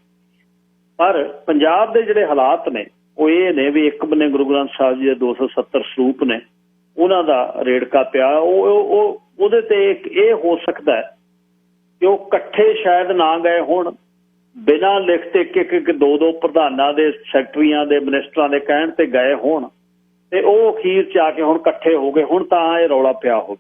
ਪਰ ਪੰਜਾਬ ਦੇ ਜਿਹੜੇ ਹਾਲਾਤ ਨੇ ਉਹ ਇਹ ਨੇ ਵੀ ਇੱਕ ਬੰਨੇ ਗੁਰੂ ਗ੍ਰੰਥ ਸਾਹਿਬ ਜੀ ਦੇ 270 ਸਰੂਪ ਨੇ, ਉਹਨਾਂ ਦਾ ਰੇੜਕਾ ਪਿਆ। ਉਹਦੇ ਤੇ ਇਹ ਹੋ ਸਕਦਾ ਹੈ ਕਿ ਉਹ ਇਕੱਠੇ ਸ਼ਾਇਦ ਨਾ ਗਏ ਹੋਣ, ਬਿਨਾਂ ਲਿਖਤ ਇੱਕ 2 ਪ੍ਰਧਾਨਾਂ ਦੇ, ਸੈਕਟਰੀਆਂ ਦੇ, ਮਿਨਿਸਟਰਾਂ ਦੇ ਕਹਿਣ ਤੇ ਗਏ ਹੋਣ ਤੇ ਉਹ ਅਖੀਰ 'ਚ ਆ ਕੇ ਹੁਣ ਇਕੱਠੇ ਹੋ ਗਏ ਹੁਣ ਤਾਂ ਇਹ ਰੌਲਾ ਪਿਆ ਹੋ।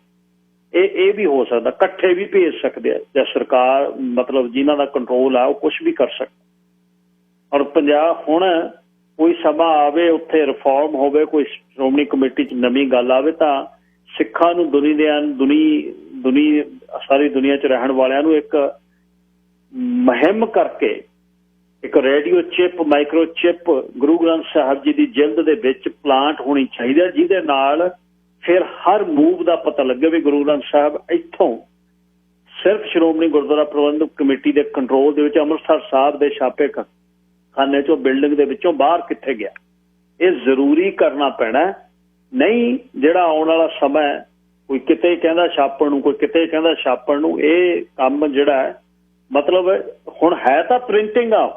ਇਹ ਵੀ ਹੋ ਸਕਦਾ, ਇਕੱਠੇ ਵੀ ਭੇਜ ਸਕਦੇ ਆ ਜਾਂ ਸਰਕਾਰ ਮਤਲਬ ਜਿਨ੍ਹਾਂ ਦਾ ਕੰਟਰੋਲ ਆ ਉਹ ਕੁਛ ਵੀ ਕਰ ਸਕਦਾ। ਔਰ ਪੰਜਾਬ ਹੁਣ ਕੋਈ ਸਮਾਂ ਆਵੇ ਉੱਥੇ ਰਿਫਾਰਮ ਹੋਵੇ, ਕੋਈ ਸ਼੍ਰੋਮਣੀ ਕਮੇਟੀ 'ਚ ਨਵੀਂ ਗੱਲ ਆਵੇ ਤਾਂ ਸਿੱਖਾਂ ਨੂੰ ਸਾਰੀ ਦੁਨੀਆ 'ਚ ਰਹਿਣ ਵਾਲਿਆਂ ਨੂੰ ਇੱਕ ਮੁਹਿੰਮ ਕਰਕੇ ਇੱਕ radio chip, micro chip Guru Granth Sahib ji ਦੀ ਜਿਲਦ ਦੇ ਵਿੱਚ ਪਲਾਂਟ ਹੋਣੀ ਚਾਹੀਦੀ ਹੈ, ਜਿਹਦੇ ਨਾਲ ਫਿਰ ਹਰ ਮੂਵ ਦਾ ਪਤਾ ਲੱਗੇ ਵੀ ਗੁਰੂ ਗ੍ਰੰਥ ਸਾਹਿਬ ਇੱਥੋਂ ਸਿਰਫ ਸ਼੍ਰੋਮਣੀ ਗੁਰਦੁਆਰਾ ਪ੍ਰਬੰਧਕ ਕਮੇਟੀ ਦੇ ਕੰਟਰੋਲ ਦੇ ਵਿੱਚ ਅੰਮ੍ਰਿਤਸਰ ਸਾਹਿਬ ਦੇ ਛਾਪੇ ਖਾਨੇ 'ਚੋਂ, ਬਿਲਡਿੰਗ ਦੇ ਵਿੱਚੋਂ ਬਾਹਰ ਕਿੱਥੇ ਗਿਆ। ਇਹ ਜ਼ਰੂਰੀ ਕਰਨਾ ਪੈਣਾ। ਨਹੀਂ ਜਿਹੜਾ ਆਉਣ ਵਾਲਾ ਸਮਾਂ ਕੋਈ ਕਿਤੇ ਕਹਿੰਦਾ ਛਾਪਣ ਨੂੰ, ਕੋਈ ਕਿਤੇ ਕਹਿੰਦਾ ਛਾਪਣ ਨੂੰ, ਇਹ ਕੰਮ ਜਿਹੜਾ ਹੈ ਮਤਲਬ ਹੁਣ ਹੈ ਤਾਂ ਪ੍ਰਿੰਟਿੰਗ ਆ।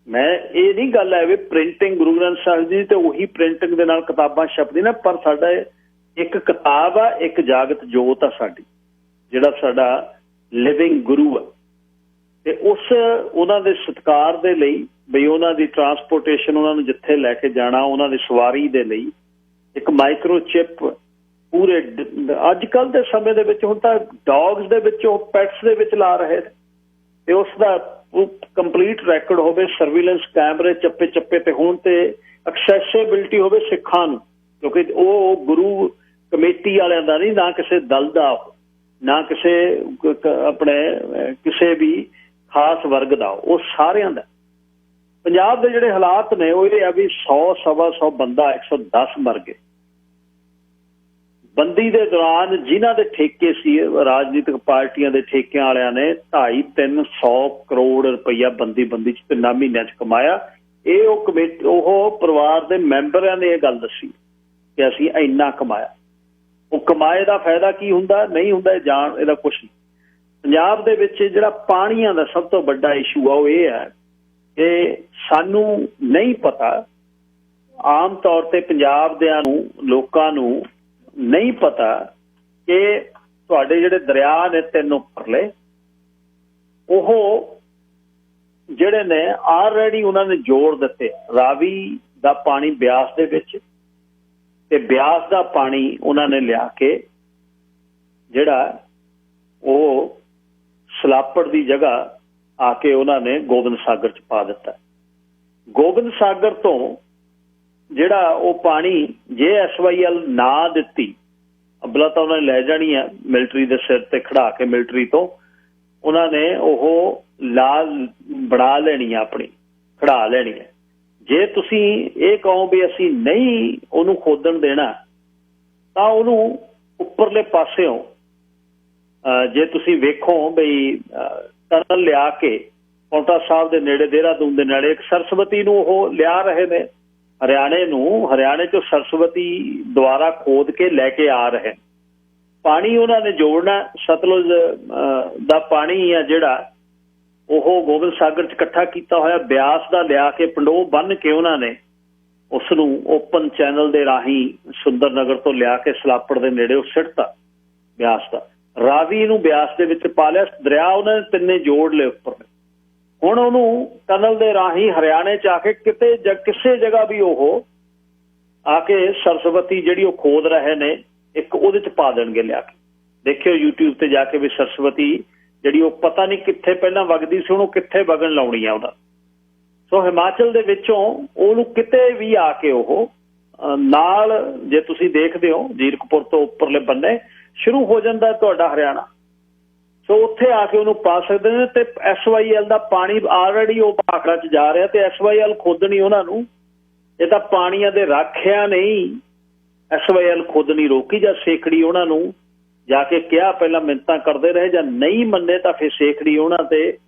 ਮੈਂ ਇਹ ਨਹੀਂ ਗੱਲ ਹੈ ਵੀ ਪ੍ਰਿੰਟਿੰਗ ਗੁਰੂ ਗ੍ਰੰਥ ਸਾਹਿਬ ਜੀ ਤੇ ਉਹੀ ਪ੍ਰਿੰਟਿੰਗ ਦੇ ਨਾਲ ਕਿਤਾਬਾਂ ਛਪਦੀ ਨਾ, ਪਰ ਸਾਡਾ ਇੱਕ ਕਿਤਾਬ ਆ, ਇੱਕ ਜਾਗਤ ਜੋਤ ਆ ਸਾਡੀ, ਜਿਹੜਾ ਸਾਡਾ ਲਿਵਿੰਗ ਗੁਰੂ ਆ। ਤੇ ਉਹਨਾਂ ਦੇ ਸਤਿਕਾਰ ਦੇ ਲਈ ਬਈ ਉਹਨਾਂ ਦੀ ਟਰਾਂਸਪੋਰਟੇਸ਼ਨ, ਉਹਨਾਂ ਨੂੰ ਜਿੱਥੇ ਲੈ ਕੇ ਜਾਣਾ, ਉਹਨਾਂ ਦੀ ਸਵਾਰੀ ਦੇ ਲਈ ਇੱਕ ਮਾਈਕਰੋ ਚਿਪ ਪੂਰੇ ਅੱਜ ਕੱਲ੍ਹ ਦੇ ਸਮੇਂ ਦੇ ਵਿੱਚ ਹੁਣ ਤਾਂ ਡੌਗਸ ਦੇ ਵਿੱਚ, ਉਹ ਪੈਟਸ ਦੇ ਵਿੱਚ ਲਾ ਰਹੇ ਨੇ ਤੇ ਉਸ ਦਾ ਕੰਪਲੀਟ ਰੈਕੋਰਡ ਹੋਵੇ, ਸਰਵੀਲੈਂਸ ਕੈਮਰੇ ਚੱਪੇ ਤੇ ਹੋਣ ਤੇ ਐਕਸੈਸਿਬਿਲਿਟੀ ਹੋਵੇ ਸਿੱਖਾਂ ਨੂੰ, ਕਿਉਂਕਿ ਉਹ ਗੁਰੂ ਕਮੇਟੀ ਵਾਲਿਆਂ ਦਾ ਨਹੀਂ, ਨਾ ਕਿਸੇ ਦਲ ਦਾ, ਨਾ ਕਿਸੇ ਆਪਣੇ ਕਿਸੇ ਵੀ ਖਾਸ ਵਰਗ ਦਾ, ਉਹ ਸਾਰਿਆਂ ਦਾ। ਪੰਜਾਬ ਦੇ ਜਿਹੜੇ ਹਾਲਾਤ ਨੇ ਉਹ ਇਹ ਆ ਵੀ 100-125 ਬੰਦਾ 110 ਮਰ ਗਏ। ਬੰਦੀ ਦੇ ਦੌਰਾਨ ਜਿਨ੍ਹਾਂ ਦੇ ਠੇਕੇ ਸੀ ਰਾਜਨੀਤਿਕ ਪਾਰਟੀਆਂ ਦੇ ਠੇਕਿਆਂ ਵਾਲਿਆਂ ਨੇ 250-300 ਕਰੋੜ ਰੁਪਈਆ ਬੰਦੀ 'ਚ 3 ਮਹੀਨਿਆਂ 'ਚ ਕਮਾਇਆ। ਇਹ ਉਹ ਕਮੇਟੀ, ਉਹ ਪਰਿਵਾਰ ਦੇ ਮੈਂਬਰਾਂ ਨੇ ਇਹ ਗੱਲ ਦੱਸੀ ਕਿ ਅਸੀਂ ਇੰਨਾ ਕਮਾਇਆ। ਉਹ ਕਮਾਏ ਦਾ ਫਾਇਦਾ ਕੀ ਹੁੰਦਾ, ਨਹੀਂ ਹੁੰਦਾ ਇਹਦਾ ਕੁਛ ਨਹੀਂ। ਪੰਜਾਬ ਦੇ ਵਿੱਚ ਜਿਹੜਾ ਪਾਣੀਆਂ ਦਾ ਸਭ ਤੋਂ ਵੱਡਾ ਇਸ਼ੂ ਆ ਉਹ ਇਹ ਹੈ ਕਿ ਸਾਨੂੰ ਨਹੀਂ ਪਤਾ, ਆਮ ਤੌਰ ਤੇ ਪੰਜਾਬ ਦਿਆਂ ਨੂੰ, ਲੋਕਾਂ ਨੂੰ ਨਹੀਂ ਪਤਾ ਕਿ ਤੁਹਾਡੇ ਜਿਹੜੇ ਦਰਿਆ ਨੇ 3 ਉੱਪਰਲੇ, ਉਹ ਜਿਹੜੇ ਨੇ ਆਲਰੇਡੀ ਉਹਨਾਂ ਨੇ ਜੋੜ ਦਿੱਤੇ। ਰਾਵੀ ਦਾ ਪਾਣੀ ਬਿਆਸ ਦੇ ਵਿੱਚ ਤੇ ਬਿਆਸ ਦਾ ਪਾਣੀ ਉਹਨਾਂ ਨੇ ਲਿਆ ਕੇ ਜਿਹੜਾ ਉਹ ਸਲਾਪੜ ਦੀ ਜਗ੍ਹਾ ਆ ਕੇ ਉਹਨਾਂ ਨੇ ਗੋਬਿੰਦ ਸਾਗਰ 'ਚ ਪਾ ਦਿੱਤਾ। ਗੋਬਿੰਦ ਸਾਗਰ ਤੋਂ ਜਿਹੜਾ ਉਹ ਪਾਣੀ ਜੇ SYL ਨਾ ਦਿੱਤੀ, ਅੱਬਲਾ ਤਾਂ ਉਹਨਾਂ ਨੇ ਲੈ ਜਾਣੀ ਆ ਮਿਲਟਰੀ ਦੇ ਸਿਰ ਤੇ ਖੜਾ ਕੇ, ਮਿਲਟਰੀ ਤੋਂ ਉਹਨਾਂ ਨੇ ਉਹ ਲਾਲ ਬਣਾ ਲੈਣੀ ਆ, ਆਪਣੀ ਖੜਾ ਲੈਣੀ ਹੈ। ਜੇ ਤੁਸੀਂ ਇਹ ਕਹੋ ਵੀ ਅਸੀਂ ਨਹੀਂ ਉਹਨੂੰ ਖੋਦਣ ਦੇਣਾ ਤਾਂ ਉਹਨੂੰ ਉੱਪਰਲੇ ਪਾਸਿਓਂ ਜੇ ਤੁਸੀਂ ਵੇਖੋ ਬਈ ਟਨਲ ਲਿਆ ਕੇ ਪੌਂਟਾ ਸਾਹਿਬ ਦੇ ਨੇੜੇ, ਦੇਹਰਾਦੂਨ ਦੇ ਨੇੜੇ, ਇੱਕ ਸਰਸਵਤੀ ਨੂੰ ਉਹ ਲਿਆ ਰਹੇ ਨੇ ਹਰਿਆਣੇ 'ਚੋਂ ਸਰਸਵਤੀ ਦੁਆਰਾ ਖੋਦ ਕੇ ਲੈ ਕੇ ਆ ਰਹੇ। ਪਾਣੀ ਉਹਨਾਂ ਨੇ ਜੋੜਨਾ, ਸਤਲੁਜ ਦਾ ਪਾਣੀ ਆ ਜਿਹੜਾ ਉਹ ਗੋਬਿੰਦ ਸਾਗਰ 'ਚ ਇਕੱਠਾ ਕੀਤਾ ਹੋਇਆ ਬਿਆਸ ਦਾ ਲਿਆ ਕੇ ਪੰਡੋਹ ਬੰਨ੍ਹ ਕੇ ਉਹਨਾਂ ਨੇ ਉਸ ਨੂੰ ਓਪਨ ਚੈਨਲ ਦੇ ਰਾਹੀਂ ਸੁੰਦਰ ਨਗਰ ਤੋਂ ਲਿਆ ਕੇ ਸਲਾਪੜ ਦੇ ਨੇੜੇ ਉਹ ਸਿੱਟਤਾ ਬਿਆਸ ਦਾ। ਰਾਵੀ ਨੂੰ ਬਿਆਸ ਦੇ ਵਿੱਚ ਪਾ ਲਿਆ, ਦਰਿਆ ਉਹਨਾਂ ਨੇ ਤਿੰਨੇ ਜੋੜ ਲਏ ਉੱਪਰ। ਹੁਣ ਉਹਨੂੰ ਟਨਲ ਦੇ ਰਾਹੀਂ ਹਰਿਆਣੇ 'ਚ ਆ ਕੇ ਕਿਤੇ ਕਿਸੇ ਜਗ੍ਹਾ ਵੀ ਉਹ ਆ ਕੇ ਸਰਸਵਤੀ ਜਿਹੜੀ ਉਹ ਖੋਦ ਰਹੇ ਨੇ ਇੱਕ ਉਹਦੇ 'ਚ ਪਾ ਦੇਣਗੇ ਲਿਆ ਕੇ। ਦੇਖਿਓ YouTube ਤੇ ਜਾ ਕੇ ਵੀ ਸਰਸਵਤੀ ਜਿਹੜੀ ਉਹ ਪਤਾ ਨਹੀਂ ਕਿੱਥੇ ਪਹਿਲਾਂ ਵਗਦੀ ਸੀ, ਉਹਨੂੰ ਕਿੱਥੇ ਵਗਣ ਲਾਉਣੀ ਆ ਉਹਦਾ। ਸੋ ਹਿਮਾਚਲ ਦੇ ਵਿੱਚੋਂ ਉਹਨੂੰ ਕਿਤੇ ਵੀ ਆ ਕੇ ਉਹ ਨਾਲ, ਜੇ ਤੁਸੀਂ ਦੇਖਦੇ ਹੋ ਜੀਰਕਪੁਰ ਤੋਂ ਉੱਪਰਲੇ ਬੰਨੇ ਸ਼ੁਰੂ ਹੋ ਜਾਂਦਾ ਤੁਹਾਡਾ ਹਰਿਆਣਾ, ਸੋ ਉੱਥੇ ਆ ਕੇ ਉਹਨੂੰ ਪਾ ਸਕਦੇ ਨੇ। ਤੇ SYL ਦਾ ਪਾਣੀ ਆਲਰੇਡੀ ਉਹ ਭਾਖੜਾ 'ਚ ਜਾ ਰਿਹਾ ਤੇ SYL ਖੋਦਣੀ ਉਹਨਾਂ ਨੂੰ, ਇਹ ਤਾਂ ਪਾਣੀਆਂ ਦੇ ਰਾਖਿਆ ਨਹੀਂ SYL ਖੋਦਣੀ ਰੋਕੀ। ਜਾਂ ਸੇਖੜੀ ਉਹਨਾਂ ਨੂੰ ਜਾ ਕੇ ਕਿਹਾ, ਪਹਿਲਾਂ ਮਿੰਨਤਾਂ ਕਰਦੇ ਰਹੇ, ਜਾਂ ਨਹੀਂ ਮੰਨੇ ਤਾਂ ਫਿਰ ਸੇਖੜੀ ਉਹਨਾਂ ਤੇ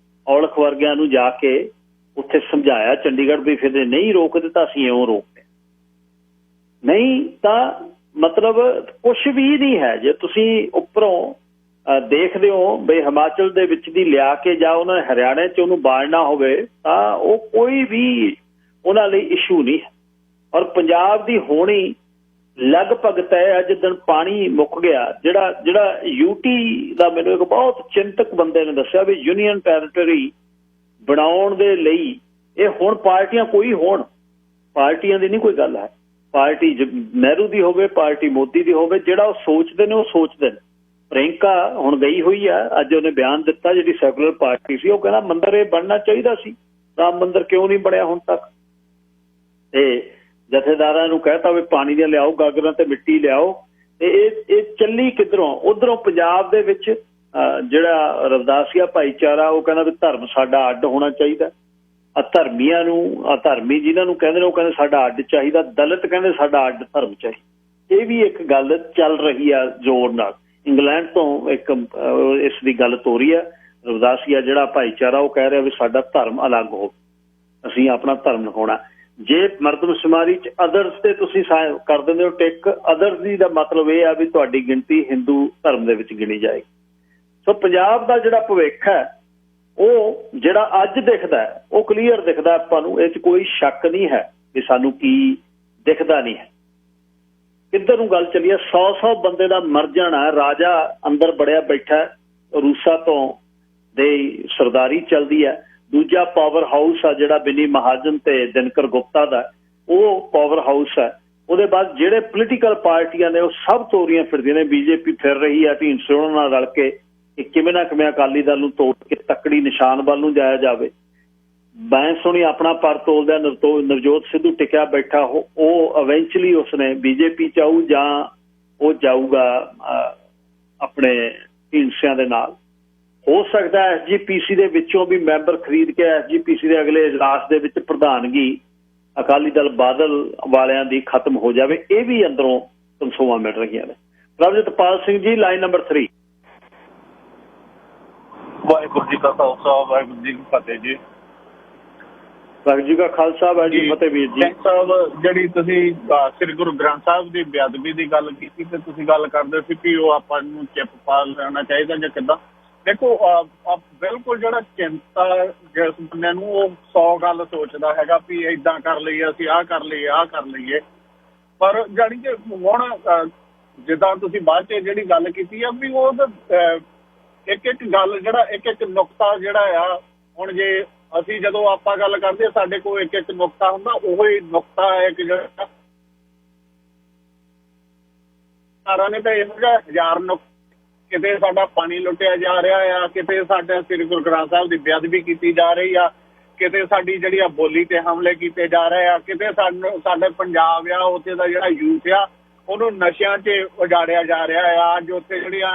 ਔਲਖ ਵਰਗਿਆਂ ਨੂੰ ਜਾ ਕੇ ਉੱਥੇ ਸਮਝਾਇਆ ਚੰਡੀਗੜ੍ਹ ਵੀ ਫਿਰ ਨਹੀਂ ਰੋਕਦੇ ਤਾਂ ਅਸੀਂ ਇਉਂ ਰੋਕਦੇ ਨਹੀਂ। ਤਾਂ ਮਤਲਬ ਕੁਛ ਵੀ ਨਹੀਂ ਹੈ। ਜੇ ਤੁਸੀਂ ਉੱਪਰੋਂ ਦੇਖਦੇ ਹੋ ਬਈ ਹਿਮਾਚਲ ਦੇ ਵਿੱਚ ਦੀ ਲਿਆ ਕੇ ਜਾਂ ਉਹਨਾਂ ਨੇ ਹਰਿਆਣੇ 'ਚ ਉਹਨੂੰ ਬਾੜਨਾ ਹੋਵੇ ਤਾਂ ਉਹ ਕੋਈ ਵੀ ਉਹਨਾਂ ਲਈ ਇਸ਼ੂ ਨਹੀਂ ਹੈ। ਔਰ ਪੰਜਾਬ ਦੀ ਹੋਣੀ ਲਗਭਗ ਤੈਅ ਜਿੱਦਣ ਪਾਣੀ ਮੁੱਕ ਗਿਆ। ਜਿਹੜਾ UT ਦਾ ਮੈਨੂੰ ਇੱਕ ਬਹੁਤ ਚਿੰਤਕ ਬੰਦੇ ਨੇ ਦੱਸਿਆ ਵੀ ਯੂਨੀਅਨ ਟੈਰੀਟਰੀ ਬਣਾਉਣ ਦੇ ਲਈ ਇਹ ਹੁਣ ਪਾਰਟੀਆਂ ਕੋਈ ਹੋਣ, ਪਾਰਟੀਆਂ ਦੀ ਨਹੀਂ ਕੋਈ ਗੱਲ ਹੈ, ਪਾਰਟੀ ਨਹਿਰੂ ਦੀ ਹੋਵੇ, ਪਾਰਟੀ ਮੋਦੀ ਦੀ ਹੋਵੇ, ਜਿਹੜਾ ਉਹ ਸੋਚਦੇ ਨੇ ਉਹ ਸੋਚਦੇ ਨੇ। ਪ੍ਰਿਅੰਕਾ ਹੁਣ ਗਈ ਹੋਈ ਆ, ਅੱਜ ਉਹਨੇ ਬਿਆਨ ਦਿੱਤਾ, ਜਿਹੜੀ ਸੈਕੂਲਰ ਪਾਰਟੀ ਸੀ ਉਹ ਕਹਿੰਦਾ ਮੰਦਿਰ ਇਹ ਬਣਨਾ ਚਾਹੀਦਾ ਸੀ, ਰਾਮ ਮੰਦਿਰ ਕਿਉਂ ਨਹੀਂ ਬਣਿਆ ਹੁਣ ਤੱਕ। ਤੇ ਜਥੇਦਾਰਾਂ ਨੂੰ ਕਹਿਤਾ ਵੀ ਪਾਣੀ ਦੀਆਂ ਲਿਆਓ ਗਾਗਰਾਂ ਤੇ ਮਿੱਟੀ ਲਿਆਓ। ਤੇ ਇਹ ਚੱਲੀ ਕਿੱਧਰੋਂ? ਉਧਰੋਂ ਪੰਜਾਬ ਦੇ ਵਿੱਚ ਜਿਹੜਾ ਰਵਿਦਾਸੀਆ ਭਾਈਚਾਰਾ ਉਹ ਕਹਿੰਦਾ ਵੀ ਧਰਮ ਸਾਡਾ ਅੱਡ ਹੋਣਾ ਚਾਹੀਦਾ। ਅਧਰਮੀਆਂ ਨੂੰ, ਅਧਰਮੀ ਜਿਨ੍ਹਾਂ ਨੂੰ ਕਹਿੰਦੇ ਨੇ ਉਹ ਕਹਿੰਦੇ ਸਾਡਾ ਅੱਡ ਚਾਹੀਦਾ। ਦਲਿਤ ਕਹਿੰਦੇ ਸਾਡਾ ਅੱਡ ਧਰਮ ਚਾਹੀਦਾ। ਇਹ ਵੀ ਇੱਕ ਗੱਲ ਚੱਲ ਰਹੀ ਆ ਜ਼ੋਰ ਨਾਲ। ਇੰਗਲੈਂਡ ਤੋਂ ਇੱਕ ਇਸ ਦੀ ਗੱਲ ਤੋਰੀ ਆ। ਰਵਿਦਾਸੀਆ ਜਿਹੜਾ ਭਾਈਚਾਰਾ ਉਹ ਕਹਿ ਰਿਹਾ ਵੀ ਸਾਡਾ ਧਰਮ ਅਲੱਗ ਹੋਵੇ, ਅਸੀਂ ਆਪਣਾ ਧਰਮ ਨਿਭਾਉਣਾ। ਜੇ ਮਰਦਮਸ਼ੁਮਾਰੀ 'ਚ ਅਦਰਸ ਤੇ ਤੁਸੀਂ ਕਰ ਦਿੰਦੇ ਹੋ ਟਿਕ, ਅਦਰਸ ਦੀ ਦਾ ਮਤਲਬ ਇਹ ਆ ਵੀ ਤੁਹਾਡੀ ਗਿਣਤੀ ਹਿੰਦੂ ਧਰਮ ਦੇ ਵਿੱਚ ਗਿਣੀ ਜਾਏਗੀ। ਸੋ ਪੰਜਾਬ ਦਾ ਜਿਹੜਾ ਭਵਿੱਖ ਹੈ ਉਹ ਜਿਹੜਾ ਅੱਜ ਦਿਖਦਾ ਉਹ ਕਲੀਅਰ ਦਿਖਦਾ ਆਪਾਂ ਨੂੰ, ਇਹ 'ਚ ਕੋਈ ਸ਼ੱਕ ਨਹੀਂ ਹੈ ਕਿ ਸਾਨੂੰ ਕੀ ਦਿਖਦਾ ਨਹੀਂ ਹੈ। ਕਿੱਧਰ ਨੂੰ ਗੱਲ ਚੱਲੀ ਹੈ? 100 ਬੰਦੇ ਦਾ ਮਰ ਜਾਣਾ। ਰਾਜਾ ਅੰਦਰ ਬੜਿਆ ਬੈਠਾ, ਰੂਸਾ ਤੋਂ ਦੇ ਸਰਦਾਰੀ ਚੱਲਦੀ ਹੈ। ਦੂਜਾ ਪਾਵਰ ਹਾਊਸ ਆ ਜਿਹੜਾ ਬਿਨੀ ਮਹਾਜਨ ਤੇ ਦਿਨਕਰ ਗੁਪਤਾ ਦਾ, ਉਹ ਪਾਵਰ ਹਾਊਸ ਹੈ। ਉਹਦੇ ਬਾਅਦ ਜਿਹੜੇ ਪੋਲੀਟੀਕਲ ਪਾਰਟੀਆਂ ਨੇ ਉਹ ਸਭ ਤੋਰੀਆਂ ਫਿਰਦੀਆਂ ਨੇ। BJP ਫਿਰ ਰਹੀ ਹੈ ਢੀਂਡਸੇ ਉਹਨਾਂ ਨਾਲ ਰਲ ਕੇ ਕਿ ਕਿਵੇਂ ਨਾ ਕਿਵੇਂ ਅਕਾਲੀ ਦਲ ਨੂੰ ਤੋੜ ਕੇ ਤੱਕੜੀ ਨਿਸ਼ਾਨ ਵੱਲ ਨੂੰ ਜਾਇਆ ਜਾਵੇ। ਮੈਂ ਸੁਣੀ ਆਪਣਾ ਪਰ ਤੋਲਦਿਆਂ ਨਵਜੋਤ ਸਿੱਧੂ ਟਿਕਿਆ ਬੈਠਾ, ਉਹ ਇਵੈਂਚੁਅਲੀ ਉਸਨੇ BJP 'ਚ ਆਊ ਜਾਂ ਉਹ ਜਾਊਗਾ ਆਪਣੇ ਢੀਂਡਸਿਆਂ ਦੇ ਨਾਲ। ਹੋ ਸਕਦਾ SGPC ਦੇ ਵਿੱਚੋਂ ਵੀ ਮੈਂਬਰ ਖਰੀਦ ਕੇ SGPC ਦੇ ਅਗਲੇ ਇਜਲਾਸ ਦੇ ਵਿੱਚ ਪ੍ਰਧਾਨਗੀ ਅਕਾਲੀ ਦਲ ਬਾਦਲ ਵਾਲਿਆਂ ਦੀ ਖਤਮ ਹੋ ਜਾਵੇ। ਇਹ ਵੀ ਅੰਦਰੋਂ ਕਨਸੋਆਂ ਮਿਲ ਰਹੀਆਂ ਨੇ। ਪ੍ਰਭਜੋਤਪਾਲ ਸਿੰਘ ਜੀ, ਲਾਈਨ ਨੰਬਰ 3। ਵਾਹਿਗੁਰੂ ਜੀ ਕਾ ਖਾਲਸਾ, ਵਾਹਿਗੁਰੂ ਜੀ ਕੀ ਫਤਿਹ ਜੀ। ਵਾਹਿਗੁਰੂ ਜੀ ਕਾ ਖਾਲਸਾ, ਵਾਹਿਗੁਰੂ ਜੀ ਫਤਿਹ। ਵੀਰ ਜੀ ਸਾਹਿਬ, ਜਿਹੜੀ ਤੁਸੀਂ ਸ੍ਰੀ ਗੁਰੂ ਗ੍ਰੰਥ ਸਾਹਿਬ ਦੀ ਬੇਅਦਬੀ ਦੀ ਗੱਲ ਕੀਤੀ ਤੇ ਤੁਸੀਂ ਗੱਲ ਕਰਦੇ ਸੀ ਕਿ ਉਹ ਆਪਾਂ ਨੂੰ ਚਿੱਪ ਪਾ ਲੈਣਾ ਚਾਹੀਦਾ ਜਾਂ ਕਿੱਦਾਂ। ਦੇਖੋ ਬਿਲਕੁਲ ਜਿਹੜਾ ਚਿੰਤਾ ਜਿਸ ਬੰਦੇ ਨੂੰ ਉਹ 100 ਗੱਲ ਸੋਚਦਾ ਹੈਗਾ ਵੀ ਏਦਾਂ ਕਰ ਲਈਏ, ਅਸੀਂ ਆਹ ਕਰ ਲਈਏ, ਆਹ ਕਰ ਲਈਏ। ਪਰ ਜਾਣੀ ਕਿ ਹੁਣ ਜਿੱਦਾਂ ਤੁਸੀਂ ਬਾਅਦ 'ਚ ਜਿਹੜੀ ਗੱਲ ਕੀਤੀ ਆ ਵੀ ਉਹ ਇੱਕ ਗੱਲ ਜਿਹੜਾ ਇੱਕ ਨੁਕਤਾ ਜਿਹੜਾ ਆ, ਹੁਣ ਜੇ ਅਸੀਂ ਜਦੋਂ ਆਪਾਂ ਗੱਲ ਕਰਦੇ ਸਾਡੇ ਕੋਲ ਇੱਕ ਨੁਕਤਾ ਹੁੰਦਾ, ਉਹੀ ਨੁਕਤਾ ਹੈ ਕਿ ਜਿਹੜਾ ਸਾਰਿਆਂ ਨੇ ਤਾਂ ਇਹੋ ਜਿਹਾ 1000 ਨੁਕਤੇ, ਕਿਤੇ ਸਾਡਾ ਪਾਣੀ ਲੁੱਟਿਆ ਜਾ ਰਿਹਾ ਆ, ਕਿਤੇ ਸਾਡੇ ਸ੍ਰੀ ਗੁਰੂ ਗ੍ਰੰਥ ਸਾਹਿਬ ਦੀ ਬੇਅਦਬੀ ਕੀਤੀ ਜਾ ਰਹੀ ਆ, ਕਿਤੇ ਸਾਡੀ ਜਿਹੜੀ ਆ ਬੋਲੀ ਤੇ ਹਮਲੇ ਕੀਤੇ ਜਾ ਰਹੇ ਆ, ਕਿਤੇ ਸਾਡੇ ਪੰਜਾਬ ਆ ਉੱਥੇ ਦਾ ਜਿਹੜਾ ਯੂਥ ਆ ਉਹਨੂੰ ਨਸ਼ਿਆਂ 'ਚ ਉਜਾੜਿਆ ਜਾ ਰਿਹਾ ਆ। ਅੱਜ ਉੱਥੇ ਜਿਹੜੀਆਂ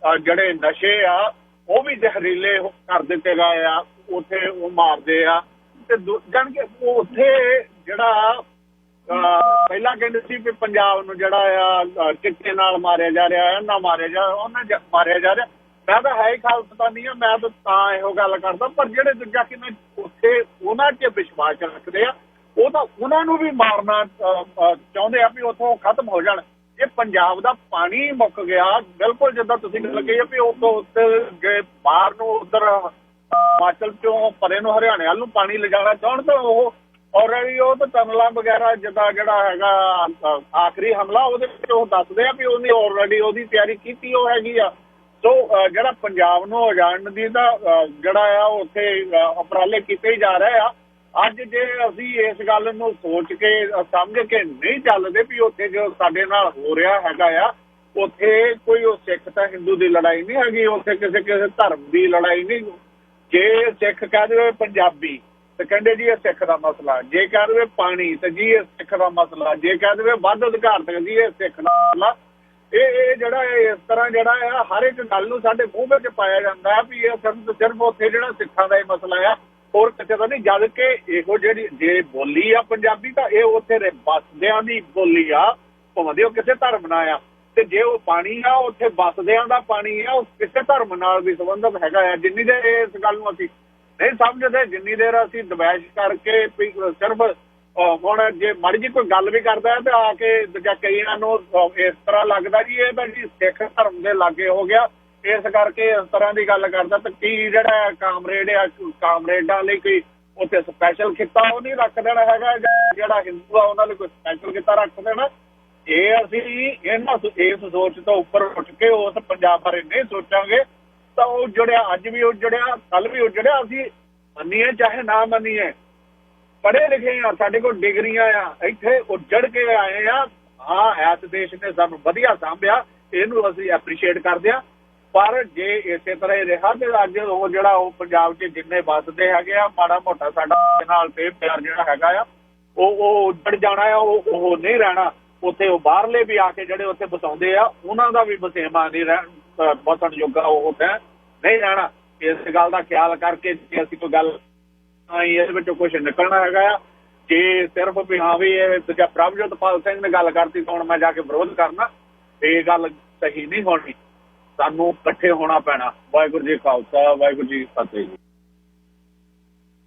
ਜਾਂ ਜਿਹੜੇ ਨਸ਼ੇ ਆ ਉਹ ਵੀ ਜ਼ਹਿਰੀਲੇ ਕਰ ਦਿੱਤੇ ਗਏ ਆ, ਉੱਥੇ ਉਹ ਮਾਰਦੇ ਆ। ਤੇ ਜਾਣ ਕੇ ਉੱਥੇ ਜਿਹੜਾ ਪਹਿਲਾਂ ਕਹਿੰਦੇ ਸੀ ਵੀ ਪੰਜਾਬ ਨੂੰ ਜਿਹੜਾ ਆ ਚਿੱਟੇ ਨਾਲ ਮਾਰਿਆ ਜਾ ਰਿਹਾ, ਨਾ ਮਾਰਿਆ ਜਾ ਰਿਹਾ। ਮੈਂ ਤਾਂ ਹੈ ਹੀ ਖਾਲਸਤਾਨੀ ਆ, ਮੈਂ ਤਾਂ ਇਹੋ ਗੱਲ ਕਰਦਾ। ਪਰ ਜਿਹੜੇ ਦੂਜਾ ਕਿਵੇਂ ਉੱਥੇ ਉਹਨਾਂ 'ਚ ਵਿਸ਼ਵਾਸ ਰੱਖਦੇ ਆ, ਉਹ ਤਾਂ ਉਹਨਾਂ ਨੂੰ ਵੀ ਮਾਰਨਾ ਚਾਹੁੰਦੇ ਆ ਵੀ ਉੱਥੋਂ ਖਤਮ ਹੋ ਜਾਣ। ਕਿ ਪੰਜਾਬ ਦਾ ਪਾਣੀ ਮੁੱਕ ਗਿਆ। ਬਿਲਕੁਲ ਜਿੱਦਾਂ ਤੁਸੀਂ ਗੱਲ ਕਹੀ ਵੀ ਉਹ ਤੋਂ ਉੱਤੇ ਜੇ ਬਾਹਰ ਨੂੰ ਉੱਧਰ ਹਿਮਾਚਲ ਚੋਂ ਪਰੇ ਨੂੰ ਹਰਿਆਣੇ ਵੱਲ ਨੂੰ ਪਾਣੀ ਲਿਜਾਣਾ ਚਾਹੁਣ ਤਾਂ ਉਹ ਆਲਰੇਡੀ ਉਹ ਤਾਂ ਟਨਲਾਂ ਵਗੈਰਾ ਜਿੱਦਾਂ ਜਿਹੜਾ ਹੈਗਾ ਆਖਰੀ ਹਮਲਾ ਉਹਦੇ ਵਿੱਚ ਉਹ ਦੱਸਦੇ ਆ ਵੀ ਉਹਨੇ ਆਲਰੇਡੀ ਉਹਦੀ ਤਿਆਰੀ ਕੀਤੀ ਉਹ ਹੈਗੀ ਆ। ਸੋ ਜਿਹੜਾ ਪੰਜਾਬ ਨੂੰ ਉਜਾੜਨ ਦੀ ਤਾਂ ਜਿਹੜਾ ਆ ਉੱਥੇ ਉਪਰਾਲੇ ਕੀਤੇ ਹੀ ਜਾ ਰਹੇ ਆ। ਅੱਜ ਜੇ ਅਸੀਂ ਇਸ ਗੱਲ ਨੂੰ ਸੋਚ ਕੇ ਸਮਝ ਕੇ ਨਹੀਂ ਚੱਲਦੇ ਵੀ ਉੱਥੇ ਜੋ ਸਾਡੇ ਨਾਲ ਹੋ ਰਿਹਾ ਹੈਗਾ ਆ, ਉੱਥੇ ਕੋਈ ਉਹ ਸਿੱਖ ਤਾਂ ਹਿੰਦੂ ਦੀ ਲੜਾਈ ਨਹੀਂ ਹੈਗੀ, ਉੱਥੇ ਕਿਸੇ ਧਰਮ ਦੀ ਲੜਾਈ ਨਹੀਂ। ਜੇ ਸਿੱਖ ਕਹਿ ਦੇਵੇ ਪੰਜਾਬੀ ਤੇ ਕਹਿੰਦੇ ਜੀ ਇਹ ਸਿੱਖ ਦਾ ਮਸਲਾ, ਜੇ ਕਹਿ ਦੇਵੇ ਪਾਣੀ ਤੇ ਜੀ ਇਹ ਸਿੱਖ ਦਾ ਮਸਲਾ, ਜੇ ਕਹਿ ਦੇਵੇ ਵੱਧ ਅਧਿਕਾਰ ਤੇ ਜੀ ਇਹ ਸਿੱਖ ਦਾ ਮਸਲਾ। ਇਹ ਜਿਹੜਾ ਇਸ ਤਰ੍ਹਾਂ ਜਿਹੜਾ ਆ ਹਰ ਇੱਕ ਗੱਲ ਨੂੰ ਸਾਡੇ ਮੂੰਹ ਵਿੱਚ ਪਾਇਆ ਜਾਂਦਾ ਵੀ ਇਹ ਸਿਰਫ ਉੱਥੇ ਜਿਹੜਾ ਸਿੱਖਾਂ ਦਾ ਇਹ ਮਸਲਾ ਆ, ਹੋਰ ਕਿਸੇ ਦਾ ਨਹੀਂ। ਜਦ ਕਿ ਇਹੋ ਜਿਹੜੀ ਜੇ ਬੋਲੀ ਆ ਪੰਜਾਬੀ ਤਾਂ ਇਹ ਉੱਥੇ ਦੇ ਬਸਦਿਆਂ ਦੀ ਬੋਲੀ ਆ, ਭਾਵੇਂ ਉਹ ਕਿਸੇ ਧਰਮ ਨਾਲ ਆ। ਤੇ ਜੇ ਉਹ ਪਾਣੀ ਆ ਉੱਥੇ ਬਸਦਿਆਂ ਦਾ ਪਾਣੀ ਆ, ਉਹ ਕਿਸੇ ਧਰਮ ਨਾਲ ਵੀ ਸੰਬੰਧਿਤ ਹੈਗਾ ਆ। ਜਿੰਨੀ ਦੇਰ ਇਸ ਗੱਲ ਨੂੰ ਅਸੀਂ ਨਹੀਂ ਸਮਝਦੇ, ਜਿੰਨੀ ਦੇਰ ਅਸੀਂ ਦਬਾਇਸ਼ ਕਰਕੇ ਸਿਰਫ ਹੁਣ ਜੇ ਮਾੜੀ ਜੀ ਕੋਈ ਗੱਲ ਵੀ ਕਰਦਾ ਤੇ ਆ ਕੇ ਦੂਜਾ ਕਈਆਂ ਨੂੰ ਇਸ ਤਰ੍ਹਾਂ ਲੱਗਦਾ ਜੀ ਇਹ ਤਾਂ ਜੀ ਸਿੱਖ ਧਰਮ ਦੇ ਲਾਗੇ ਹੋ ਗਿਆ, ਇਸ ਕਰਕੇ ਇਸ ਤਰ੍ਹਾਂ ਦੀ ਗੱਲ ਕਰਦਾ। ਤੇ ਕੀ ਜਿਹੜਾ ਕਾਮਰੇਡ ਆ, ਕਾਮਰੇਡਾਂ ਲਈ ਕੋਈ ਉੱਥੇ ਸਪੈਸ਼ਲ ਖਿੱਤਾ ਉਹ ਨਹੀਂ ਰੱਖ ਦੇਣਾ ਹੈਗਾ, ਜਿਹੜਾ ਹਿੰਦੂ ਆ ਉਹਨਾਂ ਲਈ ਕੋਈ ਸਪੈਸ਼ਲ ਖਿੱਤਾ ਰੱਖ ਦੇਣਾ। ਇਹ ਅਸੀਂ ਇਸ ਸੋਚ ਤੋਂ ਉੱਪਰ ਉੱਠ ਕੇ ਉਸ ਪੰਜਾਬ ਬਾਰੇ ਨਹੀਂ ਸੋਚਾਂਗੇ ਤਾਂ ਉਹ ਉਜੜਿਆ, ਅੱਜ ਵੀ ਉਜੜਿਆ, ਕੱਲ ਵੀ ਉਜੜਿਆ। ਅਸੀਂ ਮੰਨੀਏ ਚਾਹੇ ਨਾ ਮੰਨੀਏ, ਪੜ੍ਹੇ ਲਿਖੇ ਆ, ਸਾਡੇ ਕੋਲ ਡਿਗਰੀਆਂ ਆ, ਇੱਥੇ ਉਜੜ ਕੇ ਆਏ ਆ। ਹਾਂ, ਇਸ ਦੇਸ਼ ਨੇ ਸਾਨੂੰ ਵਧੀਆ ਸਾਂਭਿਆ, ਇਹਨੂੰ ਅਸੀਂ ਐਪਰੀਸ਼ੀਏਟ ਕਰਦੇ ਹਾਂ। ਪਰ ਜੇ ਇਸੇ ਤਰ੍ਹਾਂ ਹੀ ਰਿਹਾ ਤੇ ਅੱਜ ਉਹ ਜਿਹੜਾ ਉਹ ਪੰਜਾਬ 'ਚ ਜਿੰਨੇ ਵੱਸਦੇ ਹੈਗੇ ਆ, ਮਾੜਾ ਮੋਟਾ ਸਾਡਾ ਨਾਲ ਤੇ ਪਿਆਰ ਜਿਹੜਾ ਹੈਗਾ ਆ ਉਹ ਉਜੜ ਜਾਣਾ ਆ, ਉਹ ਨਹੀਂ ਰਹਿਣਾ। ਉੱਥੇ ਉਹ ਬਾਹਰਲੇ ਵੀ ਆ ਕੇ ਜਿਹੜੇ ਉੱਥੇ ਬਸਾਉਂਦੇ ਆ ਉਹਨਾਂ ਦਾ ਵੀ ਬਸੇਮਾ ਨਹੀਂ ਰਹਿਣ ਬਸਣ ਜੋਗਾ ਉਹ ਨਹੀਂ ਰਹਿਣਾ। ਇਸ ਗੱਲ ਦਾ ਖਿਆਲ ਕਰਕੇ ਜੇ ਅਸੀਂ ਕੋਈ ਗੱਲ ਇਹਦੇ ਵਿੱਚੋਂ ਕੁਛ ਨਿਕਲਣਾ ਹੈਗਾ ਆ, ਜੇ ਸਿਰਫ ਵੀ ਹਾਂ ਵੀ ਇਹ ਦੂਜਾ ਪ੍ਰਭਜੋਤਪਾਲ ਸਿੰਘ ਨੇ ਗੱਲ ਕਰਤੀ ਤਾਂ ਹੁਣ ਮੈਂ ਜਾ ਕੇ ਵਿਰੋਧ ਕਰਨਾ, ਇਹ ਗੱਲ ਸਹੀ ਨਹੀਂ ਹੋਣੀ। ਸਾਨੂੰ ਇਕੱਠੇ ਹੋਣਾ ਪੈਣਾ। ਵਾਹਿਗੁਰੂ ਜੀ ਖਾਲਸਾ, ਵਾਹਿਗੁਰੂ ਜੀ ਫਤਿਹ ਜੀ।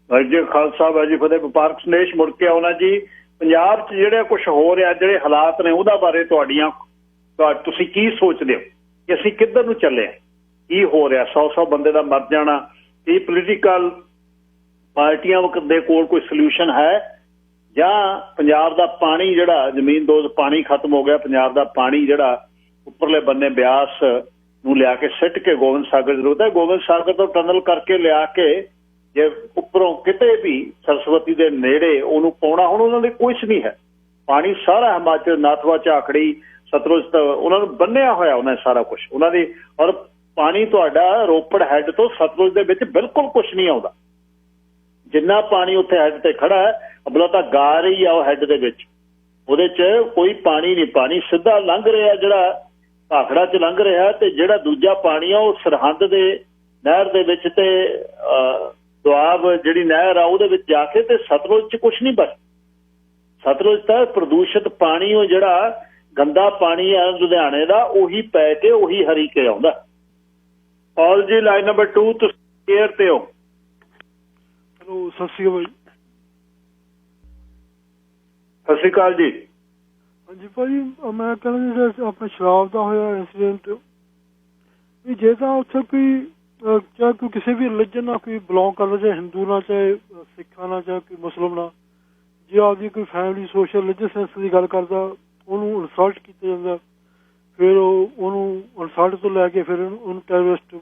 ਵਾਹਿਗੁਰੂ ਜੀ ਖਾਲਸਾ, ਵਾਹਿਗੁਰੂ ਜੀ ਫਤਿਹ। ਵਪਾਰਕ ਸੰਦੇਸ਼ ਮੁੜ ਕੇ ਆਉਣਾ ਜੀ। ਪੰਜਾਬ 'ਚ ਜਿਹੜੇ ਕੁਛ ਹੋ ਰਿਹਾ, ਜਿਹੜੇ ਹਾਲਾਤ ਨੇ ਉਹਦਾ ਬਾਰੇ ਤੁਸੀਂ ਕੀ ਸੋਚਦੇ ਹੋ ਕਿ ਅਸੀਂ ਕਿੱਧਰ ਨੂੰ ਚੱਲੇ ਹਾਂ, ਕੀ ਹੋ ਰਿਹਾ? 100 ਬੰਦੇ ਦਾ ਮਰ ਜਾਣਾ, ਇਹ ਪੋਲੀਟੀਕਲ ਪਾਰਟੀਆਂ ਦੇ ਕੋਲ ਕੋਈ ਸੋਲਿਊਸ਼ਨ ਹੈ ਜਾਂ ਪੰਜਾਬ ਦਾ ਪਾਣੀ ਜਿਹੜਾ ਜ਼ਮੀਨ ਦੋਜ਼ ਪਾਣੀ ਖਤਮ ਹੋ ਗਿਆ, ਪੰਜਾਬ ਦਾ ਪਾਣੀ ਜਿਹੜਾ ਉੱਪਰਲੇ ਬੰਨੇ ਬਿਆਸ ਨੂੰ ਲਿਆ ਕੇ ਸਿੱਟ ਕੇ ਗੋਬਿੰਦ ਸਾਗਰ ਜ਼ਰੂਰਤ ਹੈ, ਗੋਬਿੰਦ ਸਾਗਰ ਤੋਂ ਟਨਲ ਕਰਕੇ ਲਿਆ ਕੇ ਜੇ ਉੱਪਰੋਂ ਕਿਤੇ ਵੀ ਸਰਸਵਤੀ ਦੇ ਨੇੜੇ ਉਹਨੂੰ ਪਾਉਣਾ। ਹੁਣ ਉਹਨਾਂ ਦੇ ਕੁਛ ਨਹੀਂ ਹੈ, ਪਾਣੀ ਸਾਰਾ ਹਿਮਾਚਲ, ਨਾਥਵਾ, ਝਾਖੜੀ, ਸਤਲੁਜ ਉਹਨਾਂ ਨੂੰ ਬੰਨਿਆ ਹੋਇਆ ਉਹਨਾਂ ਸਾਰਾ ਕੁਛ ਉਹਨਾਂ ਦੀ। ਔਰ ਪਾਣੀ ਤੁਹਾਡਾ ਰੋਪੜ ਹੈੱਡ ਤੋਂ ਸਤਲੁਜ ਦੇ ਵਿੱਚ ਬਿਲਕੁਲ ਕੁਛ ਨਹੀਂ ਆਉਂਦਾ। ਜਿੰਨਾ ਪਾਣੀ ਉੱਥੇ ਹੈੱਡ ਤੇ ਖੜਾ ਹੈ, ਅਬਲਾ ਤਾਂ ਗਾਰ ਹੀ ਆ ਉਹ ਹੈੱਡ ਦੇ ਵਿੱਚ, ਉਹਦੇ 'ਚ ਕੋਈ ਪਾਣੀ ਨਹੀਂ। ਪਾਣੀ ਸਿੱਧਾ ਲੰਘ ਰਿਹਾ, ਜਿਹੜਾ ਭਾਖੜਾ 'ਚ ਲੰਘ ਰਿਹਾ, ਤੇ ਜਿਹੜਾ ਦੂਜਾ ਪਾਣੀ ਆ ਉਹ ਸਰਹੰਦ ਦੇ ਨਹਿਰ ਦੇ ਵਿੱਚ ਤੇ ਦੁਆਬ ਜਿਹੜੀ ਨਹਿਰ ਆ ਉਹਦੇ ਵਿੱਚ ਜਾ ਕੇ ਤੇ ਸਤਲੁਜ 'ਚ ਕੁਛ ਨਹੀਂ ਬਚ। ਸਤਲੁਜ ਤਾਂ ਪ੍ਰਦੂਸ਼ਿਤ ਪਾਣੀ, ਉਹ ਜਿਹੜਾ ਗੰਦਾ ਪਾਣੀ ਆ ਲੁਧਿਆਣੇ ਦਾ, ਉਹੀ ਪੈ ਕੇ ਉਹੀ ਹਰੀ ਕੇ ਆਉਂਦਾ। ਪਾਲ ਜੀ, ਲਾਈਨ ਨੰਬਰ 2 ਤੁਸੀਂ ਏਅਰ ਤੇ ਹੋ। ਹੈਲੋ, ਸਤਿ ਸ਼੍ਰੀ ਅਕਾਲ। ਸਤਿ ਸ਼੍ਰੀ ਅਕਾਲ ਜੀ। ਹਾਂਜੀ ਭਾਜੀ, ਮੈਂ ਕਹਿੰਦਾ ਜਿਹੜਾ ਆਪਣੇ ਸ਼ਰਾਬ ਦਾ ਹੋਇਆ ਇੰਸੀਡੈਂਟ, ਵੀ ਜੇ ਤਾਂ ਉੱਥੇ ਕੋਈ ਚਾਹੇ ਕੋਈ ਕਿਸੇ ਵੀ ਰਿਲੀਜਨ ਨਾਲ ਕੋਈ ਬਿਲੋਂਗ ਕਰਦਾ, ਚਾਹੇ ਹਿੰਦੂ ਨਾਲ, ਚਾਹੇ ਸਿੱਖਾਂ ਨਾਲ, ਚਾਹੇ ਕੋਈ ਮੁਸਲਿਮ ਨਾਲ, ਜੇ ਆਪਦੀ ਕੋਈ ਫੈਮਿਲੀ ਸੋਸ਼ਲ ਰਿਲੀਜੀਅਸ ਸੈਂਸ ਦੀ ਗੱਲ ਕਰਦਾ, ਉਹਨੂੰ ਇਨਸਲਟ ਕੀਤਾ ਜਾਂਦਾ। ਫਿਰ ਉਹਨੂੰ ਇਨਸਲਟ ਤੋਂ ਲੈ ਕੇ ਫਿਰ ਉਹਨੂੰ ਟੈਰਰਿਸਟ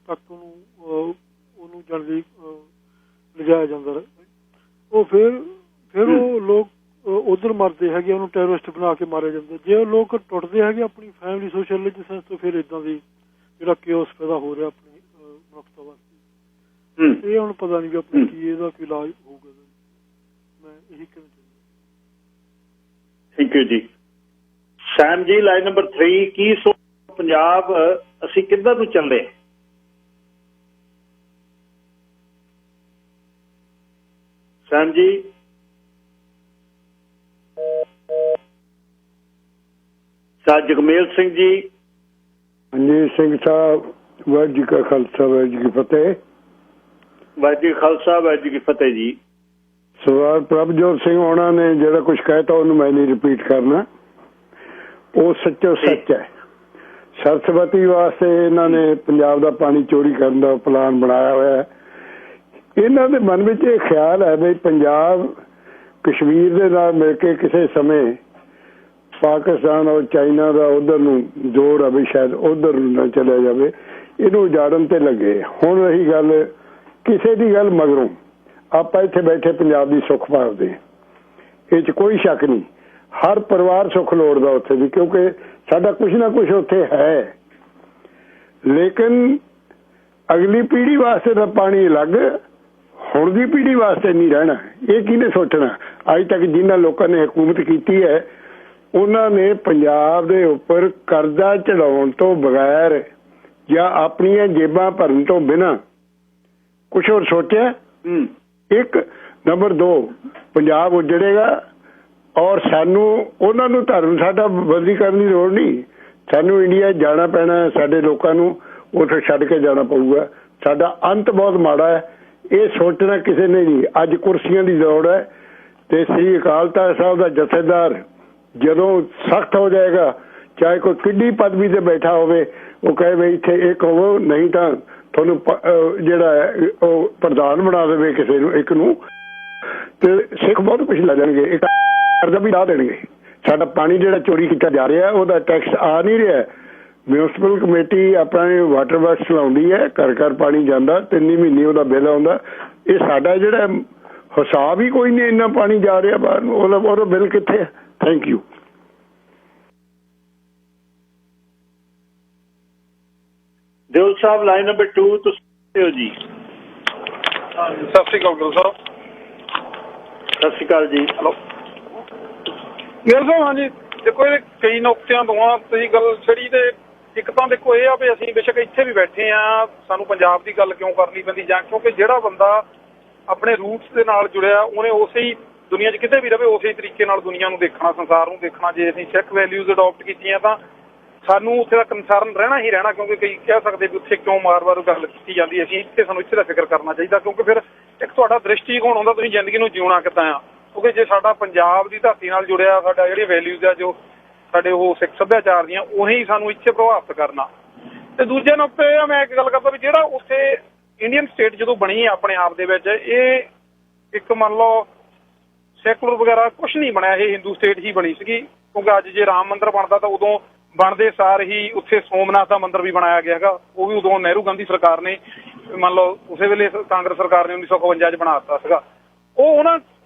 ਤੱਕ ਉਹਨੂੰ ਜਾਣ ਲਈ ਲਿਜਾਇਆ ਜਾਂਦਾ। ਉਹ ਫਿਰ ਉਹ ਲੋਕ ਉਧਰ ਮਰਦੇ ਹੈਗੇ, ਉਹਨੂੰ ਟੈਰਰਿਸਟ ਬਣਾ ਕੇ ਮਾਰਿਆ ਜਾਂਦਾ। ਜੇ ਉਹ ਲੋਕ ਟੁੱਟਦੇ ਹੈਗੇ ਆਪਣੀ ਫੈਮਿਲੀ ਸੋਸ਼ਲ ਰਿਲੀਜੀਅਸ ਸੈਂਸ ਤੋਂ, ਫਿਰ ਇੱਦਾਂ ਦੀ ਜਿਹੜਾ ਕੇਓਸ ਪੈਦਾ ਹੋ ਰਿਹਾ ਆਪਣੀ ਮਨੁੱਖਤਾ ਵਾਸਤੇ। ਇਹ ਹੁਣ ਪਤਾ ਨਹੀਂ ਵੀ ਆਪਣੇ ਕੀ ਇਹਦਾ ਕੋਈ ਇਲਾਜ ਹੋਊਗਾ। ਮੈਂ ਇਹੀ ਕਹਿਣਾ ਚਾਹੁੰਦਾ। ਥੈਂਕ ਯੂ ਜੀ। ਸੈਮ ਜੀ, ਲਾਈਨ ਨੰਬਰ 3, ਕੀ ਪੰਜਾਬ ਅਸੀਂ ਕਿੱਧਰ ਨੂੰ ਚੱਲੇ? ਸੈਮ ਜੀ। ਸਰ ਜਗਮੇਲ ਸਿੰਘ ਜੀ। ਹਾਂਜੀ ਸਿੰਘ ਸਾਹਿਬ, ਵਾਹਿਗੁਰੂ ਜੀ ਕਾ ਖਾਲਸਾ, ਵਾਹਿਗੁਰੂ ਜੀ ਕੀ ਫਤਿਹ। ਵਾਹਿਗੁਰੂ ਜੀ ਖਾਲਸਾ, ਵਾਹਿਗੁਰੂ ਜੀ ਕੀ ਫਤਿਹ ਜੀ। ਸਰਦਾਰ ਪ੍ਰਭਜੋਤ ਸਿੰਘ ਉਹਨਾਂ ਨੇ ਜਿਹੜਾ ਕੁਝ ਕਹਿਤਾ ਉਹਨੂੰ ਮੈਂ ਨਹੀਂ ਰਿਪੀਟ ਕਰਨਾ। ਉਹ ਸੱਚੋ ਸੱਚ ਹੈ। ਸਰਸਵਤੀ ਵਾਸਤੇ ਇਹਨਾਂ ਨੇ ਪੰਜਾਬ ਦਾ ਪਾਣੀ ਚੋਰੀ ਕਰਨ ਦਾ ਪਲਾਨ ਬਣਾਇਆ ਹੋਇਆ ਹੈ। ਇਹਨਾਂ ਦੇ ਮਨ ਵਿੱਚ ਇਹ ਖਿਆਲ ਹੈ ਵੀ ਪੰਜਾਬ ਕਸ਼ਮੀਰ ਦੇ ਨਾਲ ਮਿਲ ਕੇ ਕਿਸੇ ਸਮੇਂ ਪਾਕਿਸਤਾਨ ਔਰ ਚਾਈਨਾ ਦਾ ਉਧਰ ਨੂੰ ਜ਼ੋਰ ਆ ਵੀ ਸ਼ਾਇਦ ਉਧਰ ਨੂੰ ਨਾ ਚਲਿਆ ਜਾਵੇ, ਇਹਨੂੰ ਉਜਾੜਨ ਤੇ ਲੱਗੇ। ਹੁਣ ਰਹੀ ਗੱਲ ਕਿਸੇ ਦੀ ਗੱਲ ਮਗਰੋਂ, ਆਪਾਂ ਇੱਥੇ ਬੈਠੇ ਪੰਜਾਬ ਦੀ ਸੁੱਖ ਭਾਲਦੇ, ਇਹ 'ਚ ਕੋਈ ਸ਼ੱਕ ਨਹੀਂ। ਹਰ ਪਰਿਵਾਰ ਸੁੱਖ ਲੋੜਦਾ ਉੱਥੇ ਵੀ, ਕਿਉਂਕਿ ਸਾਡਾ ਕੁਛ ਨਾ ਕੁਛ ਉੱਥੇ ਹੈ। ਲੇਕਿਨ ਅਗਲੀ ਪੀੜ੍ਹੀ ਵਾਸਤੇ ਤਾਂ ਪਾਣੀ ਅਲੱਗ, ਹੁਣ ਦੀ ਪੀੜ੍ਹੀ ਵਾਸਤੇ ਨਹੀਂ ਰਹਿਣਾ। ਇਹ ਕਿਹਨੇ ਸੋਚਣਾ? ਅੱਜ ਤੱਕ ਜਿਨ੍ਹਾਂ ਲੋਕਾਂ ਨੇ ਹਕੂਮਤ ਕੀਤੀ ਹੈ ਉਹਨਾਂ ਨੇ ਪੰਜਾਬ ਦੇ ਉੱਪਰ ਕਰਜ਼ਾ ਚੜਾਉਣ ਤੋਂ ਬਗੈਰ ਜਾਂ ਆਪਣੀਆਂ ਜੇਬਾਂ ਭਰਨ ਤੋਂ ਬਿਨਾਂ ਕੁਛ ਹੋਰ ਸੋਚਿਆ? ਇੱਕ। ਨੰਬਰ 2, ਪੰਜਾਬ ਉਜੜੇਗਾ ਔਰ ਸਾਨੂੰ ਉਹਨਾਂ ਨੂੰ ਧਰਮ ਸਾਡਾ ਬਦਲੀ ਕਰਨ ਦੀ ਲੋੜ ਨਹੀਂ। ਸਾਨੂੰ ਇੰਡੀਆ ਜਾਣਾ ਪੈਣਾ, ਸਾਡੇ ਲੋਕਾਂ ਨੂੰ ਉੱਥੇ ਛੱਡ ਕੇ ਜਾਣਾ ਪਊਗਾ। ਸਾਡਾ ਅੰਤ ਬਹੁਤ ਮਾੜਾ ਹੈ, ਇਹ ਸੋਚਣਾ ਕਿਸੇ ਨੇ ਨਹੀਂ। ਅੱਜ ਕੁਰਸੀਆਂ ਦੀ ਦੌੜ ਹੈ ਤੇ ਸ੍ਰੀ ਅਕਾਲ ਤਖ਼ਤ ਸਾਹਿਬ ਦਾ ਜਥੇਦਾਰ ਜਦੋਂ ਸਖਤ ਹੋ ਜਾਏਗਾ, ਚਾਹੇ ਕੋਈ ਕਿੱਡੀ ਪਦਵੀ ਤੇ ਬੈਠਾ ਹੋਵੇ, ਉਹ ਕਹੇ ਵੀ ਇੱਥੇ ਇੱਕ ਹੋਵੋ, ਨਹੀਂ ਤਾਂ ਤੁਹਾਨੂੰ ਜਿਹੜਾ ਉਹ ਪ੍ਰਧਾਨ ਬਣਾ ਦੇਵੇ ਕਿਸੇ ਨੂੰ, ਇੱਕ ਨੂੰ, ਤੇ ਸਿੱਖ ਬਹੁਤ ਕੁਛ ਲੈ ਜਾਣਗੇ। ਇੱਕ ਕਰਜ਼ਾ ਵੀ ਲਾ ਦੇਣਗੇ। ਸਾਡਾ ਪਾਣੀ ਜਿਹੜਾ ਚੋਰੀ ਕੀਤਾ ਜਾ ਰਿਹਾ ਉਹਦਾ ਟੈਕਸ ਆ ਨਹੀਂ ਰਿਹਾ। ਮਿਊਨਿਸਪਲ ਕਮੇਟੀ ਆਪਣਾ ਵਾਟਰ ਵਰਕਸ ਚਲਾਉਂਦੀ ਹੈ, ਘਰ ਘਰ ਪਾਣੀ ਜਾਂਦਾ, 3 ਮਹੀਨੇ ਉਹਦਾ ਬਿੱਲ ਆਉਂਦਾ। ਇਹ ਸਾਡਾ ਜਿਹੜਾ ਹਿਸਾਬ ਹੀ ਕੋਈ ਨਹੀਂ, ਇੰਨਾ ਪਾਣੀ ਜਾ ਰਿਹਾ ਬਾਹਰ ਨੂੰ, ਉਹਦਾ ਬਿੱਲ ਕਿੱਥੇ ਹੈ? Thank you. ਦਿਲ ਸਾਹਿਬ ਲਾਈਨ ਨੰਬਰ 2 ਤੁਸੀਂ ਹੋ ਜੀ। ਸਤਿ ਸ਼੍ਰੀ ਅਕਾਲ ਗੁਰੂ ਸਾਹਿਬ। ਸਤਿ ਸ਼੍ਰੀ ਅਕਾਲ ਜੀ। ਹੈਲੋ ਗਿਲ ਸਾਹਿਬ। ਹਾਂਜੀ ਦੇਖੋ, ਇਹ ਕਈ ਨੁਕਤਿਆਂ ਤੋਂ ਆ ਤੁਸੀਂ ਗੱਲ ਛੜੀ। ਤੇ ਇੱਕ ਤਾਂ ਦੇਖੋ ਇਹ ਆ ਵੀ ਅਸੀਂ ਬੇਸ਼ੱਕ ਇੱਥੇ ਵੀ ਬੈਠੇ ਆ, ਸਾਨੂੰ ਪੰਜਾਬ ਦੀ ਗੱਲ ਕਿਉਂ ਕਰਨੀ ਪੈਂਦੀ, ਜਾਂ ਕਿਉਂਕਿ ਜਿਹੜਾ ਬੰਦਾ ਆਪਣੇ ਰੂਟਸ ਦੇ ਨਾਲ ਜੁੜਿਆ ਉਹਨੇ ਉਸੇ ਹੀ ਦੁਨੀਆ 'ਚ ਕਿਤੇ ਵੀ ਰਵੇ ਉਸੇ ਤਰੀਕੇ ਨਾਲ ਦੁਨੀਆ ਨੂੰ ਦੇਖਣਾ, ਸੰਸਾਰ ਨੂੰ ਦੇਖਣਾ। ਜੇ ਅਸੀਂ ਸਿੱਖ ਵੈਲਿਊਜ਼ ਅਡੋਪਟ ਕੀਤੀਆਂ ਤਾਂ ਸਾਨੂੰ ਉੱਥੇ ਦਾ ਕੰਸਰਨ ਰਹਿਣਾ ਹੀ ਰਹਿਣਾ, ਕਿਉਂਕਿ ਕਈ ਕਹਿ ਸਕਦੇ ਵੀ ਉੱਥੇ ਕਿਉਂ ਵਾਰ-ਵਾਰ ਗੱਲ ਕੀਤੀ ਜਾਂਦੀ। ਅਸੀਂ ਇੱਥੇ, ਸਾਨੂੰ ਇੱਥੇ ਦਾ ਫਿਕਰ ਕਰਨਾ ਚਾਹੀਦਾ, ਕਿਉਂਕਿ ਫਿਰ ਇੱਕ ਤੁਹਾਡਾ ਦ੍ਰਿਸ਼ਟੀਕੋਣ ਹੁੰਦਾ, ਤੁਸੀਂ ਜ਼ਿੰਦਗੀ ਨੂੰ ਜਿਉਣਾ ਕਿੱਦਾਂ ਆ। ਕਿਉਂਕਿ ਜੇ ਸਾਡਾ ਪੰਜਾਬ ਦੀ ਧਰਤੀ ਨਾਲ ਜੁੜਿਆ, ਸਾਡਾ ਜਿਹੜੀ ਵੈਲਿਊਜ਼ ਆ, ਜੋ ਸਾਡੇ ਉਹ ਸਿੱਖ ਸੱਭਿਆਚਾਰ ਦੀਆਂ, ਉਹੀ ਸਾਨੂੰ ਇੱਥੇ ਪ੍ਰਭਾਵਿਤ ਕਰਨਾ। ਤੇ ਦੂਜੇ ਨੁਕਤੇ ਇਹ ਮੈਂ ਇੱਕ ਗੱਲ ਕਰਦਾ ਵੀ ਜਿਹੜਾ ਉੱਥੇ ਇੰਡੀਅਨ ਸਟੇਟ ਜਦੋਂ ਬਣੀ ਹੈ ਆਪਣੇ ਆਪ ਦੇ ਵਿੱਚ, ਇਹ ਇੱਕ ਮੰਨ ਲਓ ਸੈਕੂਲਰ ਵਗੈਰਾ ਕੁਛ ਨਹੀਂ ਬਣਿਆ, ਇਹ ਹਿੰਦੂ ਸਟੇਟ ਹੀ ਬਣੀ ਸੀਗੀ। ਕਿਉਂਕਿ ਅੱਜ ਜੇ ਰਾਮ ਮੰਦਿਰ ਬਣਦਾ ਤਾਂ ਉਦੋਂ ਬਣਦੇ ਸਾਰ ਹੀ ਉੱਥੇ ਸੋਮਨਾਥ ਦਾ ਮੰਦਿਰ ਵੀ ਬਣਾਇਆ ਗਿਆ ਹੈਗਾ। ਉਹ ਵੀ ਉਦੋਂ ਨਹਿਰੂ ਗਾਂਧੀ ਸਰਕਾਰ ਨੇ, ਮੰਨ ਲਓ ਉਸੇ ਵੇਲੇ ਕਾਂਗਰਸ ਸਰਕਾਰ ਨੇ 1951 'ਚ ਬਣਾ ਦਿੱਤਾ ਸੀਗਾ। ਉਹ ਉਹਨਾਂ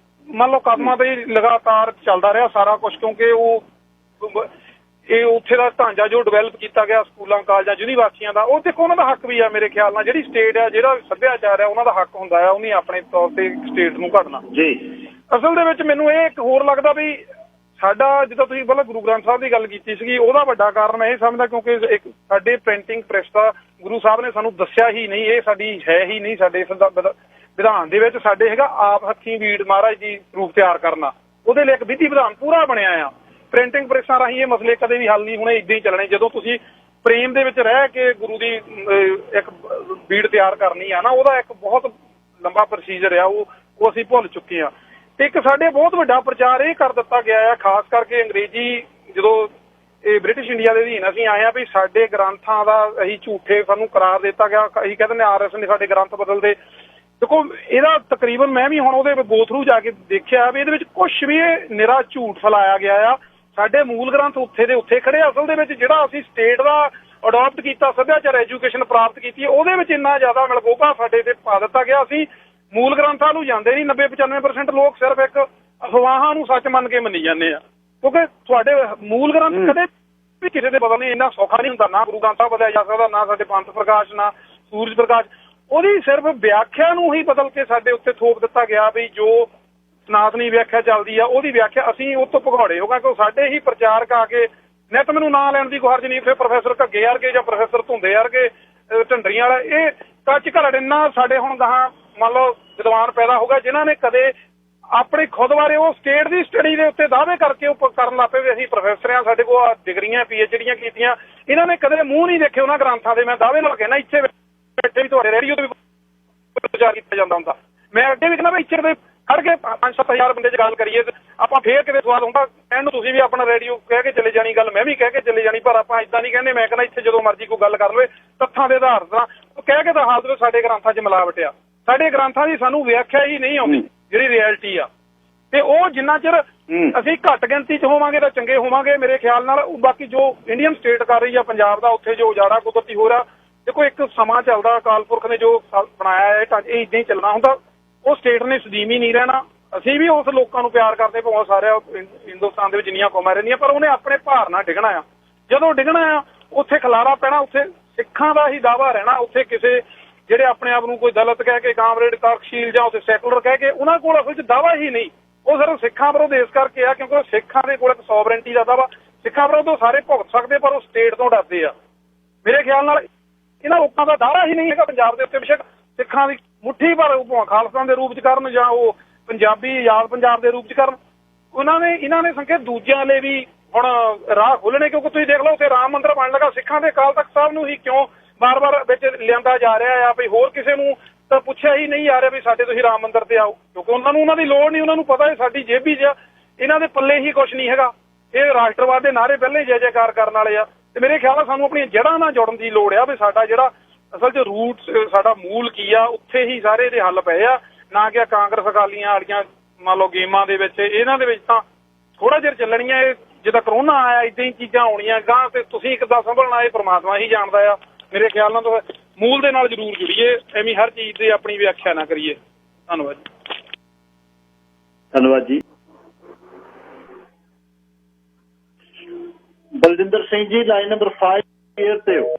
ਮੰਨ ਲਓ ਕਦਮਾਂ ਤੇ ਲਗਾਤਾਰ ਚੱਲਦਾ ਰਿਹਾ ਸਾਰਾ ਕੁਛ, ਕਿਉਂਕਿ ਇਹ ਉੱਥੇ ਦਾ ਢਾਂਚਾ ਜੋ ਡਿਵੈਲਪ ਕੀਤਾ ਗਿਆ ਸਕੂਲਾਂ, ਕਾਲਜਾਂ, ਯੂਨੀਵਰਸਿਟੀਆਂ ਦਾ, ਉਹ ਦੇਖੋ ਉਹਨਾਂ ਦਾ ਹੱਕ ਵੀ ਆ ਮੇਰੇ ਖਿਆਲ ਨਾਲ। ਜਿਹੜੀ ਸਟੇਟ ਆ, ਜਿਹੜਾ ਸੱਭਿਆਚਾਰ ਆ, ਉਹਨਾਂ ਦਾ ਹੱਕ ਹੁੰਦਾ ਆ, ਉਹਨੇ ਆਪਣੇ ਤੌਰ ਤੇ ਸਟੇਟ ਨੂੰ ਘੜਨਾ ਜੀ। ਅਸਲ ਦੇ ਵਿੱਚ ਮੈਨੂੰ ਇਹ ਇੱਕ ਹੋਰ ਲੱਗਦਾ ਵੀ ਸਾਡਾ, ਜਿੱਦਾਂ ਤੁਸੀਂ ਪਹਿਲਾਂ ਗੁਰੂ ਗ੍ਰੰਥ ਸਾਹਿਬ ਦੀ ਗੱਲ ਕੀਤੀ ਸੀਗੀ, ਉਹਦਾ ਵੱਡਾ ਕਾਰਨ ਮੈਂ ਇਹ ਸਮਝਦਾ ਕਿਉਂਕਿ ਇੱਕ ਸਾਡੇ ਪ੍ਰਿੰਟਿੰਗ ਪ੍ਰੈਸ ਦਾ ਗੁਰੂ ਸਾਹਿਬ ਨੇ ਸਾਨੂੰ ਦੱਸਿਆ ਹੀ ਨਹੀਂ, ਇਹ ਸਾਡੀ ਹੈ ਹੀ ਨਹੀਂ ਸਾਡੇ ਵਿਧਾਨ ਦੇ ਵਿੱਚ। ਸਾਡੇ ਹੈਗਾ ਆਪ ਹੱਥੀਂ ਵੀੜ ਮਹਾਰਾਜ ਦੀ ਰੂਪ ਤਿਆਰ ਕਰਨਾ, ਉਹਦੇ ਲਈ ਇੱਕ ਵਿਧੀ ਵਿਧਾਨ ਪੂਰਾ ਬਣਿਆ ਆ। ਪ੍ਰਿੰਟਿੰਗ ਪ੍ਰੈਸਾਂ ਰਾਹੀਂ ਇਹ ਮਸਲੇ ਕਦੇ ਵੀ ਹੱਲ ਨਹੀਂ ਹੋਣੇ, ਇੱਦਾਂ ਹੀ ਚੱਲਣੇ। ਜਦੋਂ ਤੁਸੀਂ ਪ੍ਰੇਮ ਦੇ ਵਿੱਚ ਰਹਿ ਕੇ ਗੁਰੂ ਦੀ ਇੱਕ ਬੀੜ ਤਿਆਰ ਕਰਨੀ ਆ ਨਾ, ਉਹਦਾ ਇੱਕ ਬਹੁਤ ਲੰਬਾ ਪ੍ਰੋਸੀਜਰ ਆ, ਉਹ ਅਸੀਂ ਭੁੱਲ ਚੁੱਕੇ ਆ। ਤੇ ਇੱਕ ਸਾਡੇ ਬਹੁਤ ਵੱਡਾ ਪ੍ਰਚਾਰ ਇਹ ਕਰ ਦਿੱਤਾ ਗਿਆ ਆ, ਖਾਸ ਕਰਕੇ ਅੰਗਰੇਜ਼ੀ, ਜਦੋਂ ਇਹ ਬ੍ਰਿਟਿਸ਼ ਇੰਡੀਆ ਦੇ ਅਧੀਨ ਅਸੀਂ ਆਏ ਆ, ਵੀ ਸਾਡੇ ਗ੍ਰੰਥਾਂ ਦਾ ਅਸੀਂ ਝੂਠੇ ਸਾਨੂੰ ਕਰਾਰ ਦਿੱਤਾ ਗਿਆ। ਅਸੀਂ ਕਹਿੰਦੇ ਨੇ RS ਨੇ ਸਾਡੇ ਗ੍ਰੰਥ ਬਦਲਦੇ। ਦੇਖੋ ਇਹਦਾ ਤਕਰੀਬਨ ਮੈਂ ਵੀ ਹੁਣ ਉਹਦੇ ਗੋ ਥਰੂ ਜਾ ਕੇ ਦੇਖਿਆ ਵੀ ਇਹਦੇ ਵਿੱਚ ਕੁਛ ਵੀ ਨਿਰਾ ਝੂਠ ਫੈਲਾਇਆ ਗਿਆ ਆ। ਸਾਡੇ ਮੂਲ ਗ੍ਰੰਥ ਉੱਥੇ ਦੇ ਉੱਥੇ ਖੜੇ। ਅਸਲ ਦੇ ਵਿੱਚ ਜਿਹੜਾ ਅਸੀਂ ਸਟੇਟ ਦਾ ਅਡੋਪਟ ਕੀਤਾ ਸੱਭਿਆਚਾਰ, ਐਜੂਕੇਸ਼ਨ ਪ੍ਰਾਪਤ ਕੀਤੀ, ਉਹਦੇ ਵਿੱਚ ਇੰਨਾ ਜ਼ਿਆਦਾ ਮਿਲਗੋਭਾ ਸਾਡੇ ਤੇ ਪਾ ਦਿੱਤਾ ਗਿਆ। ਅਸੀਂ ਮੂਲ ਗ੍ਰੰਥਾਂ ਨੂੰ ਜਾਂਦੇ ਨਹੀਂ। 90-95% ਲੋਕ ਸਿਰਫ ਇੱਕ ਅਫਵਾਹਾਂ ਨੂੰ ਸੱਚ ਮੰਨ ਕੇ ਮੰਨੀ ਜਾਂਦੇ ਆ, ਕਿਉਂਕਿ ਤੁਹਾਡੇ ਮੂਲ ਗ੍ਰੰਥ ਕਦੇ ਵੀ ਕਿਸੇ ਦੇ ਬਦਲਣੇ ਇੰਨਾ ਸੌਖਾ ਨਹੀਂ ਹੁੰਦਾ। ਨਾ ਗੁਰੂ ਗ੍ਰੰਥ ਸਾਹਿਬ ਬਦਲਿਆ ਜਾ ਸਕਦਾ, ਨਾ ਸਾਡੇ ਪੰਥ ਪ੍ਰਕਾਸ਼, ਨਾ ਸੂਰਜ ਪ੍ਰਕਾਸ਼। ਉਹਦੀ ਸਿਰਫ ਵਿਆਖਿਆ ਨੂੰ ਹੀ ਬਦਲ ਕੇ ਸਾਡੇ ਉੱਤੇ ਥੋਪ ਦਿੱਤਾ ਗਿਆ ਵੀ ਜੋ ਸਨਾਤਨੀ ਵਿਆਖਿਆ ਚੱਲਦੀ ਆ, ਉਹਦੀ ਵਿਆਖਿਆ ਅਸੀਂ ਉਹ ਤੋਂ ਭਗੌੜੇ ਹੋ ਗਏ। ਕਿਉਂਕਿ ਸਾਡੇ ਹੀ ਪ੍ਰਚਾਰਕ ਆ ਕੇ ਨਿੱਤ ਮੈਨੂੰ ਨਾਂ ਲੈਣ ਦੀ ਕੋਈ ਹਰਜ ਨਹੀਂ। ਫਿਰ ਪ੍ਰੋਫੈਸਰ ਘੱਗੇ ਵਰਗੇ ਜਾਂ ਪ੍ਰੋਫੈਸਰ ਧੁੰਦੇ ਵਰਗੇ, ਢੰਡਰੀਆਂ ਵਾਲਾ, ਇਹ ਕੱਚ ਘੜ ਇੰਨਾ ਸਾਡੇ ਹੁਣ ਗਾਹਾਂ ਮੰਨ ਲਓ ਵਿਦਵਾਨ ਪੈਦਾ ਹੋ ਗਿਆ ਜਿਨ੍ਹਾਂ ਨੇ ਕਦੇ ਆਪਣੇ ਖੁਦ ਬਾਰੇ ਉਹ ਸਟੇਟ ਦੀ ਸਟੱਡੀ ਦੇ ਉੱਤੇ ਦਾਅਵੇ ਕਰਕੇ ਉਹ ਕਰਨ ਲੱਗ ਪਏ ਵੀ ਅਸੀਂ ਪ੍ਰੋਫੈਸਰ ਆ, ਸਾਡੇ ਕੋਲ ਡਿਗਰੀਆਂ PhDਆਂ ਕੀਤੀਆਂ। ਇਹਨਾਂ ਨੇ ਕਦੇ ਮੂੰਹ ਨਹੀਂ ਦੇਖੇ ਉਹਨਾਂ ਗ੍ਰੰਥਾਂ ਦੇ। ਮੈਂ ਦਾਅਵੇ ਨਾਲ ਕਹਿਣਾ ਇੱਥੇ ਬੈਠੇ ਵੀ ਤੁਹਾਡੇ ਰੇਡੀਓ ਤੇ ਵੀ ਪ੍ਰਚਾਰ ਕੀਤਾ ਜਾਂਦਾ ਹੁੰਦਾ। ਮੈਂ ਅੱਗੇ ਵੀ ਕਹਿੰਦਾ ਵੀ ਇੱਥੇ ਦੇ ਖੜ ਕੇ 5-7 ਹਜ਼ਾਰ ਬੰਦੇ 'ਚ ਗੱਲ ਕਰੀਏ ਆਪਾਂ ਫੇਰ ਕਿਤੇ ਸਵਾਦ ਹੁੰਦਾ ਕਹਿਣ ਨੂੰ। ਤੁਸੀਂ ਵੀ ਆਪਣਾ ਰੇਡੀਓ ਕਹਿ ਕੇ ਚਲੇ ਜਾਣੀ ਗੱਲ, ਮੈਂ ਵੀ ਕਹਿ ਕੇ ਚਲੇ ਜਾਣੀ, ਪਰ ਆਪਾਂ ਇਦਾਂ ਨਹੀਂ ਕਹਿੰਦੇ। ਮੈਂ ਕਹਿੰਦਾ ਇੱਥੇ ਜਦੋਂ ਮਰਜ਼ੀ ਕੋਈ ਗੱਲ ਕਰ ਲਵੇ ਤੱਥਾਂ ਦੇ ਆਧਾਰ ਨਾਲ ਕਹਿ ਕੇ ਤਾਂ ਹਾਲਤ ਵਿੱਚ ਸਾਡੇ ਗ੍ਰੰਥਾਂ 'ਚ ਮਿਲਾਵਟ ਆ। ਸਾਡੇ ਗ੍ਰੰਥਾਂ ਦੀ ਸਾਨੂੰ ਵਿਆਖਿਆ ਹੀ ਨਹੀਂ ਆਉਂਦੀ ਜਿਹੜੀ ਰਿਐਲਿਟੀ ਆ, ਤੇ ਉਹ ਜਿੰਨਾ ਚਿਰ ਅਸੀਂ ਘੱਟ ਗਿਣਤੀ 'ਚ ਹੋਵਾਂਗੇ ਤਾਂ ਚੰਗੇ ਹੋਵਾਂਗੇ ਮੇਰੇ ਖਿਆਲ ਨਾਲ। ਬਾਕੀ ਜੋ ਇੰਡੀਅਨ ਸਟੇਟ ਕਰ ਰਹੀ ਆ ਪੰਜਾਬ ਦਾ, ਉੱਥੇ ਜੋ ਉਜਾੜਾ ਕੁਦਰਤੀ ਹੋ ਰਿਹਾ, ਦੇਖੋ ਇੱਕ ਸਮਾਂ ਚੱਲਦਾ, ਅਕਾਲ ਪੁਰਖ ਨੇ ਜੋ ਬਣਾਇਆ ਹੈ ਇਹ ਇੱਦਾਂ ਹੀ ਚੱਲਣਾ ਹੁੰਦਾ। ਉਹ ਸਟੇਟ ਨੇ ਸਦੀਮ ਹੀ ਨਹੀਂ ਰਹਿਣਾ। ਅਸੀਂ ਵੀ ਉਸ ਲੋਕਾਂ ਨੂੰ ਪਿਆਰ ਕਰਦੇ ਭਾਵੇਂ ਸਾਰੇ ਹਿੰਦੁਸਤਾਨ ਦੇ ਵਿੱਚ ਜਿੰਨੀਆਂ ਕੌਮਾਂ ਰਹਿੰਦੀਆਂ, ਪਰ ਉਹਨੇ ਆਪਣੇ ਭਾਰ ਨਾਲ ਡਿੱਗਣਾ ਆ। ਜਦੋਂ ਡਿੱਗਣਾ ਆ ਉੱਥੇ ਖਲਾਰਾ ਪੈਣਾ, ਉੱਥੇ ਸਿੱਖਾਂ ਦਾ ਹੀ ਦਾਵਾ ਰਹਿਣਾ। ਉੱਥੇ ਕਿਸੇ ਜਿਹੜੇ ਆਪਣੇ ਆਪ ਨੂੰ ਕੋਈ ਦਲਿਤ ਕਹਿ ਕੇ, ਕਾਮਰੇਡ, ਤਰਕਸ਼ੀਲ ਜਾਂ ਉੱਥੇ ਸੈਕੂਲਰ ਕਹਿ ਕੇ, ਉਹਨਾਂ ਕੋਲ ਅਸਲ 'ਚ ਦਾਵਾ ਹੀ ਨਹੀਂ। ਉਹ ਸਿਰਫ ਸਿੱਖਾਂ ਵਿਰੁੱਧ ਇਸ ਕਰਕੇ ਆ ਕਿਉਂਕਿ ਸਿੱਖਾਂ ਦੇ ਕੋਲ ਇੱਕ ਸੋਵਰਨਟੀ ਦਾ ਦਾਵਾ। ਸਿੱਖਾਂ ਵਿਰੁੱਧ ਉਹ ਸਾਰੇ ਭੁਗਤ ਸਕਦੇ ਪਰ ਉਹ ਸਟੇਟ ਤੋਂ ਡਰਦੇ ਆ। ਮੇਰੇ ਖਿਆਲ ਨਾਲ ਇਹਨਾਂ ਲੋਕਾਂ ਦਾ ਦਾਅਵਾ ਹੀ ਨਹੀਂ ਹੈਗਾ ਪੰਜਾਬ ਦੇ ਉੱਤੇ ਬੇਸ਼ੱਕ ਸਿੱਖਾਂ ਦੀ ਮੁੱਠੀ ਭਰ ਖਾਲਸਾ ਦੇ ਰੂਪ 'ਚ ਕਰਨ ਜਾਂ ਉਹ ਪੰਜਾਬੀ ਆਜ਼ਾਦ ਪੰਜਾਬ ਦੇ ਰੂਪ 'ਚ ਕਰਨ। ਇਹਨਾਂ ਨੇ ਸੰਕੇਤ ਦੂਜਿਆਂ ਲਈ ਵੀ ਹੁਣ ਰਾਹ ਖੋਲ੍ਹਣੇ, ਕਿਉਂਕਿ ਤੁਸੀਂ ਦੇਖ ਲਓ ਉੱਥੇ ਰਾਮ ਮੰਦਿਰ ਬਣ ਲੱਗਾ। ਸਿੱਖਾਂ ਦੇ ਅਕਾਲ ਤਖਤ ਸਾਹਿਬ ਨੂੰ ਹੀ ਕਿਉਂ ਬਾਰ-ਬਾਰ ਵਿੱਚ ਲਿਆਂਦਾ ਜਾ ਰਿਹਾ ਆ? ਵੀ ਹੋਰ ਕਿਸੇ ਨੂੰ ਤਾਂ ਪੁੱਛਿਆ ਹੀ ਨਹੀਂ ਜਾ ਰਿਹਾ ਵੀ ਸਾਡੇ ਤੁਸੀਂ ਰਾਮ ਮੰਦਿਰ ਤੇ ਆਓ, ਕਿਉਂਕਿ ਉਹਨਾਂ ਨੂੰ ਉਹਨਾਂ ਦੀ ਲੋੜ ਨਹੀਂ। ਉਹਨਾਂ ਨੂੰ ਪਤਾ ਹੈ ਸਾਡੀ ਜੇਬੀ 'ਚ ਇਹਨਾਂ ਦੇ ਪੱਲੇ ਹੀ ਕੁਛ ਨਹੀਂ ਹੈਗਾ। ਇਹ ਰਾਸ਼ਟਰਵਾਦ ਦੇ ਨਾਅਰੇ ਪਹਿਲਾਂ ਹੀ ਜੈ-ਜੈਕਾਰ ਕਰਨ ਵਾਲੇ ਆ। ਤੇ ਮੇਰੇ ਖਿਆਲ ਨਾਲ ਸਾਨੂੰ ਆਪਣੀਆਂ ਜੜ੍ਹਾਂ ਨਾਲ ਜੁੜਨ ਦੀ ਲੋੜ ਆ ਵੀ ਸਾਡਾ ਜਿਹੜਾ ਅਸਲ 'ਚ ਰੂਟ, ਸਾਡਾ ਮੂਲ ਕੀ ਆ, ਉੱਥੇ ਹੀ ਸਾਰੇ ਇਹਦੇ ਹੱਲ ਪਏ ਆ, ਨਾ ਕਿ ਕਾਂਗਰਸ ਅਕਾਲੀਆਂ ਵਾਲੀਆਂ ਮੰਨ ਲਓ ਗੇਮਾਂ ਦੇ ਵਿੱਚ। ਇਹਨਾਂ ਦੇ ਵਿੱਚ ਤਾਂ ਥੋੜਾ ਚਿਰ ਚੱਲਣੀਆਂ। ਇਹ ਜਿੱਦਾਂ ਕਰੋਨਾ ਆਇਆ ਇੱਦਾਂ ਹੀ ਚੀਜ਼ਾਂ ਆਉਣੀਆਂ ਗਾਂ, ਤੇ ਤੁਸੀਂ ਕਿੱਦਾਂ ਸੰਭਲਣਾ ਇਹ ਪ੍ਰਮਾਤਮਾ ਹੀ ਜਾਣਦਾ ਆ। ਮੇਰੇ ਖਿਆਲ ਨਾਲ ਤਾਂ ਮੂਲ ਦੇ ਨਾਲ ਜ਼ਰੂਰ ਜੁੜੀਏ, ਐਵੇਂ ਹਰ ਚੀਜ਼ ਦੀ ਆਪਣੀ ਵਿਆਖਿਆ ਨਾ ਕਰੀਏ। ਧੰਨਵਾਦ ਜੀ। ਧੰਨਵਾਦ ਜੀ। Baljinder Singh ji line number 5 air ਤੇ ਹੋ।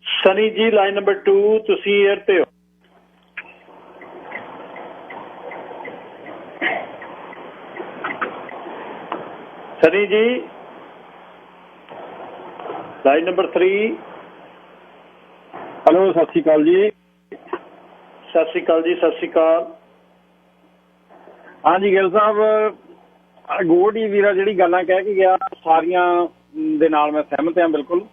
ਸਨੀ ਜੀ ਲਾਈਨ ਨੰਬਰ 2 ਤੁਸੀਂ ਏਅਰ ਤੇ ਹੋ। ਸਨੀ ਜੀ ਲਾਈਨ ਨੰਬਰ 3। ਹੈਲੋ, ਸਤਿ ਸ਼੍ਰੀ ਅਕਾਲ ਜੀ। ਸਤਿ ਸ਼੍ਰੀ ਅਕਾਲ ਜੀ। ਸਤਿ ਸ਼੍ਰੀ ਅਕਾਲ। ਹਾਂਜੀ ਗਿੱਲ ਸਾਹਿਬ, ਗੋਲਡੀ ਵੀਰਾ ਜਿਹੜੀ ਗੱਲਾਂ ਕਹਿ ਕੇ ਗਿਆ ਸਾਰੀਆਂ ਦੇ ਨਾਲ ਮੈਂ ਸਹਿਮਤ ਹਾਂ ਬਿਲਕੁਲ।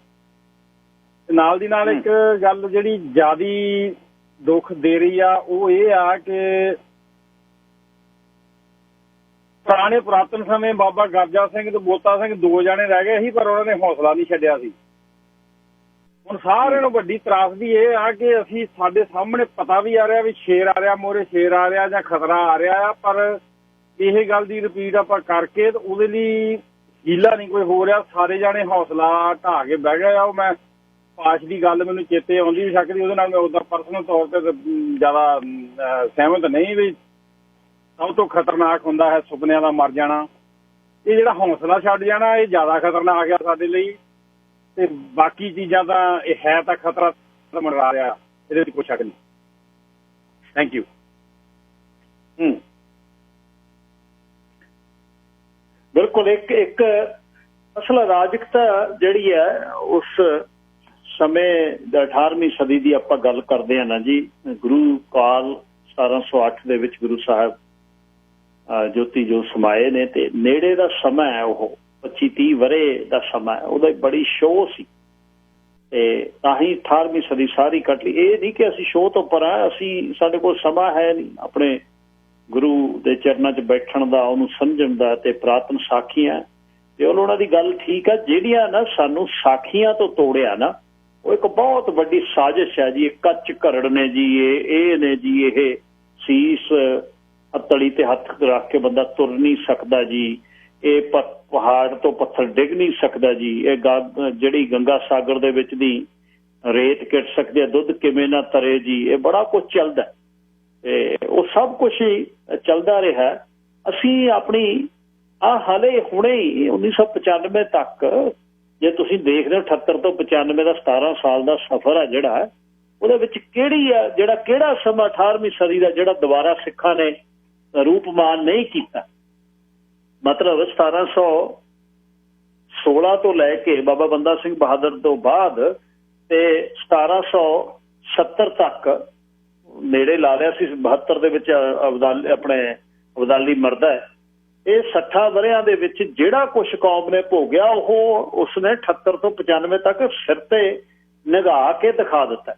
ਨਾਲ ਦੀ ਨਾਲ ਇੱਕ ਗੱਲ ਜਿਹੜੀ ਜ਼ਿਆਦੀ ਦੁੱਖ ਦੇ ਰਹੀ ਆ ਉਹ ਇਹ ਆ ਕਿ ਪੁਰਾਣੇ ਪੁਰਾਤਨ ਸਮੇਂ ਬਾਬਾ ਗਰਜਾ ਸਿੰਘ ਤੇ ਬੋਤਾ ਸਿੰਘ 2 ਜਣੇ ਰਹਿ ਗਏ ਸੀ, ਪਰ ਉਹਨਾਂ ਨੇ ਹੌਸਲਾ ਨਹੀਂ ਛੱਡਿਆ ਸੀ। ਹੁਣ ਸਾਰਿਆਂ ਨੂੰ ਵੱਡੀ ਤਰਾਸਦੀ ਇਹ ਆ ਕਿ ਅਸੀਂ ਸਾਡੇ ਸਾਹਮਣੇ ਪਤਾ ਵੀ ਆ ਰਿਹਾ ਵੀ ਸ਼ੇਰ ਆ ਰਿਹਾ, ਮੋਰੇ ਸ਼ੇਰ ਆ ਰਿਹਾ ਜਾਂ ਖਤਰਾ ਆ ਰਿਹਾ ਆ, ਪਰ ਇਹ ਗੱਲ ਦੀ ਰਿਪੀਟ ਆਪਾਂ ਕਰਕੇ ਤੇ ਉਹਦੇ ਲਈ ਹੀਲਾ ਨਹੀਂ ਕੋਈ ਹੋ ਰਿਹਾ। ਸਾਰੇ ਜਾਣੇ ਹੌਸਲਾ ਢਾਹ ਕੇ ਬਹਿ ਗਏ ਆ। ਉਹ ਮੈਂ ਪਾਸ਼ ਦੀ ਗੱਲ ਮੈਨੂੰ ਚੇਤੇ ਆਉਂਦੀ ਵੀ ਸਕਦੀ, ਉਹਦੇ ਨਾਲ ਮੈਂ ਉੱਦਾਂ ਪਰਸਨਲ ਤੌਰ ਤੇ ਜ਼ਿਆਦਾ ਸਹਿਮਤ ਨਹੀਂ। ਵੀ ਸਭ ਤੋਂ ਖਤਰਨਾਕ ਹੁੰਦਾ ਹੈ ਸੁਪਨਿਆਂ ਦਾ ਮਰ ਜਾਣਾ। ਇਹ ਜਿਹੜਾ ਹੌਸਲਾ ਛੱਡ ਜਾਣਾ ਇਹ ਜ਼ਿਆਦਾ ਖਤਰਨਾਕ ਆ ਸਾਡੇ ਲਈ। ਤੇ ਬਾਕੀ ਚੀਜ਼ਾਂ ਤਾਂ ਇਹ ਹੈ ਤਾਂ ਖਤਰਾ ਮੰਡਰਾ ਰਿਹਾ, ਇਹਦੇ ਵਿੱਚ ਕੋਈ ਸ਼ੱਕ ਨਹੀਂ। Thank you. ਬਿਲਕੁਲ। ਇੱਕ ਅਸਲ ਅਰਾਜਕਤਾ ਜਿਹੜੀ ਹੈ ਉਸ ਸਮੇਂ 18ਵੀਂ ਸਦੀ ਦੀ ਆਪਾਂ ਗੱਲ ਕਰਦੇ ਹਾਂ ਨਾ ਜੀ। ਗੁਰੂ ਕਾਲ 1708 ਦੇ ਵਿੱਚ ਗੁਰੂ ਸਾਹਿਬ ਜੋਤੀ ਜੋ ਸਮਾਏ ਨੇ, ਤੇ ਨੇੜੇ ਦਾ ਸਮਾਂ ਹੈ ਉਹ 25-30 ਵਰੇ ਦਾ ਸਮਾਂ। ਉਹਦਾ ਬੜੀ ਸ਼ੋਅ ਸੀ ਤੇ ਤਾਂ ਹੀ 18ਵੀਂ ਸਦੀ ਸਾਰੀ ਕੱਟ ਲਈ। ਇਹ ਨਹੀਂ ਕਿ ਅਸੀਂ ਸ਼ੋਅ ਤੋਂ ਪਰਾਂ, ਅਸੀਂ ਸਾਡੇ ਕੋਲ ਸਮਾਂ ਹੈ ਨਹੀਂ ਆਪਣੇ ਗੁਰੂ ਦੇ ਚਰਨਾਂ 'ਚ ਬੈਠਣ ਦਾ, ਉਹਨੂੰ ਸਮਝਣ ਦਾ। ਤੇ ਪੁਰਾਤਨ ਸਾਖੀਆਂ ਤੇ ਉਹਨਾਂ ਦੀ ਗੱਲ ਠੀਕ ਆ, ਜਿਹੜੀਆਂ ਨਾ ਸਾਨੂੰ ਸਾਖੀਆਂ ਤੋਂ ਤੋੜਿਆ ਨਾ, ਉਹ ਇੱਕ ਬਹੁਤ ਵੱਡੀ ਸਾਜ਼ਿਸ਼ ਹੈ ਜੀ। ਇਹ ਕੱਚ ਘਰੜ ਨੇ ਜੀ, ਇਹ ਨੇ ਜੀ, ਇਹ ਸੀਸ ਤਲੀ ਤੇ ਹੱਥ ਰੱਖ ਕੇ ਬੰਦਾ ਤੁਰ ਨਹੀਂ ਸਕਦਾ ਜੀ, ਇਹ ਪਹਾੜ ਤੋਂ ਪੱਥਰ ਡਿੱਗ ਨਹੀਂ ਸਕਦਾ ਜੀ, ਇਹ ਜਿਹੜੀ ਗੰਗਾ ਸਾਗਰ ਦੇ ਵਿੱਚ ਦੀ ਰੇਤ ਕਿਟ ਸਕਦੀ ਹੈ, ਦੁੱਧ ਕਿਵੇਂ ਨਾ ਤਰੇ ਜੀ। ਇਹ ਬੜਾ ਕੁਝ ਚੱਲਦਾ ਤੇ ਉਹ ਸਭ ਕੁਝ ਹੀ ਚੱਲਦਾ ਰਿਹਾ। ਅਸੀਂ ਆਪਣੀ ਹਾਲੇ ਹੁਣੇ ਹੀ 1995 ਤੱਕ ਜੇ ਤੁਸੀਂ ਦੇਖਦੇ ਹੋ 78 ਤੋਂ 95 ਦਾ 17 ਸਾਲ ਦਾ ਸਫ਼ਰ ਆ ਜਿਹੜਾ, ਉਹਦੇ ਵਿੱਚ ਕਿਹੜਾ ਸਮਾਂ 18ਵੀਂ ਸਦੀ ਦਾ ਜਿਹੜਾ ਦੁਬਾਰਾ ਸਿੱਖਾਂ ਨੇ ਰੂਪਮਾਨ ਨਹੀਂ ਕੀਤਾ। ਮਤਲਬ 1716 ਤੋਂ ਲੈ ਕੇ ਬਾਬਾ ਬੰਦਾ ਸਿੰਘ ਬਹਾਦਰ ਤੋਂ ਬਾਅਦ ਤੇ 1770 ਤੱਕ ਨੇੜੇ ਲਾ ਲਿਆ ਸੀ। 72 ਦੇ ਵਿੱਚ ਅਬਦਾਲੀ ਮਰਦਾ ਹੈ। ਇਹ 60 ਵਰਿਆਂ ਦੇ ਵਿੱਚ ਜਿਹੜਾ ਕੁਛ ਕੌਮ ਨੇ ਭੋਗਿਆ ਉਹ ਉਸਨੇ 78 ਤੋਂ 95 ਤੱਕ ਸਿਰ ਤੇ ਨਿਗਾਹ ਕੇ ਦਿਖਾ ਦਿੱਤਾ।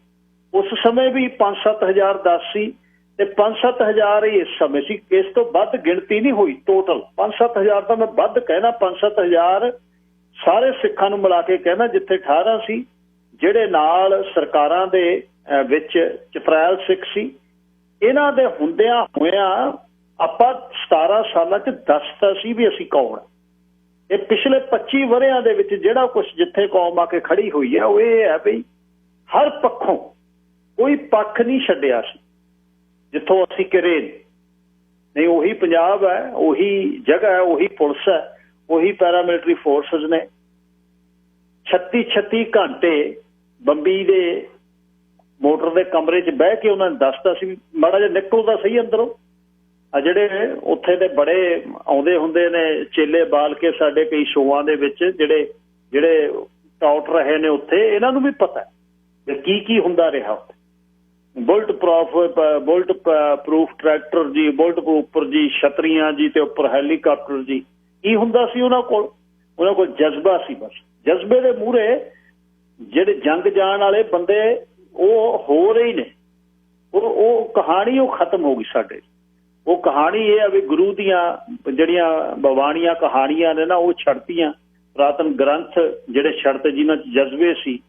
ਉਸ ਸਮੇਂ ਵੀ 5-7 ਹਜ਼ਾਰ ਦਾਸੀ ਤੇ 5-7 ਹਜ਼ਾਰ ਹੀ ਇਸ ਸਮੇਂ ਸੀ। ਇਸ ਤੋਂ ਵੱਧ ਗਿਣਤੀ ਨਹੀਂ ਹੋਈ ਟੋਟਲ। 5-7 ਹਜ਼ਾਰ ਤਾਂ ਮੈਂ ਵੱਧ ਕਹਿਣਾ, 5-7 ਹਜ਼ਾਰ ਸਾਰੇ ਸਿੱਖਾਂ ਨੂੰ ਮਿਲਾ ਕੇ ਕਹਿਣਾ, ਜਿੱਥੇ 18 ਸੀ ਜਿਹੜੇ ਨਾਲ ਸਰਕਾਰਾਂ ਦੇ ਵਿੱਚ ਚਪਰਾਇਲ ਸਿੱਖ ਸੀ। ਇਹਨਾਂ ਦੇ ਹੁੰਦਿਆਂ ਹੋਇਆਂ ਆਪਾਂ 17 ਸਾਲਾਂ 'ਚ ਦੱਸਤਾ ਸੀ ਵੀ ਅਸੀਂ ਕੌਣ। ਇਹ ਪਿਛਲੇ 25 ਵਰ੍ਹਿਆਂ ਦੇ ਵਿੱਚ ਜਿਹੜਾ ਕੁਛ ਜਿੱਥੇ ਕੌਮ ਆ ਕੇ ਖੜੀ ਹੋਈ ਹੈ ਉਹ ਇਹ ਹੈ ਵੀ ਹਰ ਪੱਖੋਂ ਕੋਈ ਪੱਖ ਨਹੀਂ ਛੱਡਿਆ ਸੀ ਜਿੱਥੋਂ ਅਸੀਂ ਘਿਰੇ ਨਹੀਂ। ਉਹੀ ਪੰਜਾਬ ਹੈ, ਉਹੀ ਜਗ੍ਹਾ ਹੈ, ਉਹੀ ਪੁਲਿਸ ਹੈ, ਉਹੀ ਪੈਰਾਮਿਲਟਰੀ ਫੋਰਸਿਸ ਨੇ। 36 ਘੰਟੇ ਬੰਬੀ ਦੇ ਮੋਟਰ ਦੇ ਕਮਰੇ 'ਚ ਬਹਿ ਕੇ ਉਹਨਾਂ ਨੇ ਦੱਸਤਾ ਸੀ ਵੀ ਮਾੜਾ ਜਿਹਾ ਨਿਕਲਦਾ ਸਹੀ ਅੰਦਰੋਂ। ਆ ਜਿਹੜੇ ਉੱਥੇ ਦੇ ਬੜੇ ਆਉਂਦੇ ਹੁੰਦੇ ਨੇ ਚੇਲੇ ਬਾਲ ਕੇ ਸਾਡੇ ਕਈ ਸ਼ੋਆਂ ਦੇ ਵਿੱਚ ਜਿਹੜੇ ਟਾਊਟ ਰਹੇ ਨੇ ਉੱਥੇ, ਇਹਨਾਂ ਨੂੰ ਵੀ ਪਤਾ ਕੀ ਕੀ ਹੁੰਦਾ ਰਿਹਾ ਉੱਥੇ। ਬੁਲਟ ਪ੍ਰੂਫ ਟਰੈਕਟਰ ਜੀ, ਬੁਲਟ ਪ੍ਰੂਫਰ ਜੀ, ਛਤਰੀਆਂ ਜੀ ਤੇ ਉੱਪਰ ਹੈਲੀਕਾਪਟਰ ਜੀ। ਕੀ ਹੁੰਦਾ ਸੀ ਉਹਨਾਂ ਕੋਲ ਜਜ਼ਬਾ ਸੀ। ਬਸ ਜਜ਼ਬੇ ਦੇ ਮੂਹਰੇ ਜਿਹੜੇ ਜੰਗ ਜਾਣ ਵਾਲੇ ਬੰਦੇ ਉਹ ਹੋ ਰਹੇ ਨੇ। ਉਹ ਕਹਾਣੀ ਉਹ ਖਤਮ ਹੋ ਗਈ ਸਾਡੇ। ਉਹ ਕਹਾਣੀ ਇਹ ਆ ਵੀ ਗੁਰੂ ਦੀਆਂ ਜਿਹੜੀਆਂ ਬਾਣੀਆਂ ਕਹਾਣੀਆਂ ਨੇ ਨਾ ਉਹ ਛੱਡਤੀਆਂ। ਪੁਰਾਤਨ ਗ੍ਰੰਥ ਜਿਹੜੇ ਛੱਡਤੇ ਜਿਨ੍ਹਾਂ 'ਚ ਜਜ਼ਬੇ ਸੀ,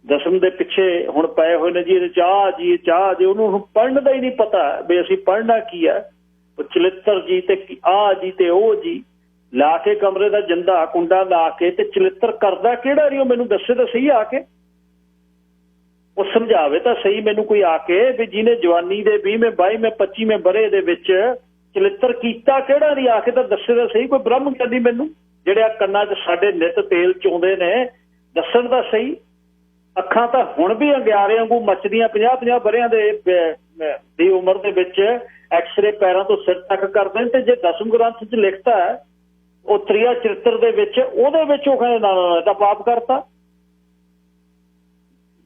ਦਸਮ ਦੇ ਪਿੱਛੇ ਹੁਣ ਪਏ ਹੋਏ ਨੇ ਜੀ। ਇਹ ਚਾਹ ਜੀ ਉਹਨੂੰ ਪੜ੍ਹਨ ਦਾ ਹੀ ਨਹੀਂ ਪਤਾ ਵੀ ਅਸੀਂ ਪੜ੍ਹਨਾ ਕੀ ਹੈ। ਚਲਿੱਤਰ ਜੀ ਤੇ ਆਹ ਜੀ ਤੇ ਉਹ ਜੀ ਲਾ ਕੇ ਕਮਰੇ ਦਾ ਜੰਦਾ ਕੁੰਡਾ ਲਾ ਕੇ ਤੇ ਚਲਿੱਤਰ ਕਰਦਾ ਕਿਹੜਾ ਨਹੀਂ ਉਹ ਮੈਨੂੰ ਦੱਸੇ ਤਾਂ ਸਹੀ ਆ ਕੇ। ਉਹ ਸਮਝਾਵੇ ਤਾਂ ਸਹੀ ਮੈਨੂੰ ਕੋਈ ਆ ਕੇ ਵੀ ਜਿਹਨੇ ਜਵਾਨੀ ਦੇ 20ਵੇਂ 22ਵੇਂ 25ਵੇਂ ਵਰ੍ਹੇ ਦੇ ਵਿੱਚ ਚਲਿੱਤਰ ਕੀਤਾ ਕਿਹੜਾ ਨਹੀਂ, ਆ ਕੇ ਤਾਂ ਦੱਸੇ ਤਾਂ ਸਹੀ ਕੋਈ ਬ੍ਰਹਮ ਗਿਆਨੀ ਮੈਨੂੰ। ਜਿਹੜੇ ਆ ਕੰਨਾਂ 'ਚ ਸਾਡੇ ਨਿੱਤ ਤੇਲ ਚੋਂਦੇ ਨੇ ਦੱਸਣ ਤਾਂ ਸਹੀ। ਅੱਖਾਂ ਤਾਂ ਹੁਣ ਵੀ ਅੰਗਿਆਰੇ ਵਾਂਗੂ ਮੱਚਦੀਆਂ 50-50 ਵਰ੍ਹਿਆਂ ਦੀ ਉਮਰ ਦੇ ਵਿੱਚ ਐਕਸਰੇ ਪੈਰਾਂ ਤੋਂ ਸਿਰ ਤੱਕ ਕਰਦੇ ਨੇ। ਤੇ ਜੇ ਦਸਮ ਗ੍ਰੰਥ 'ਚ ਲਿਖਤਾ ਹੈ ਉਹ ਤ੍ਰਿਆ ਚਰਿੱਤਰ ਦੇ ਵਿੱਚ, ਉਹਦੇ ਵਿੱਚ ਉਹ ਕਹਿੰਦੇ ਨਾ ਤਾਂ ਪਾਪ ਕਰਤਾ।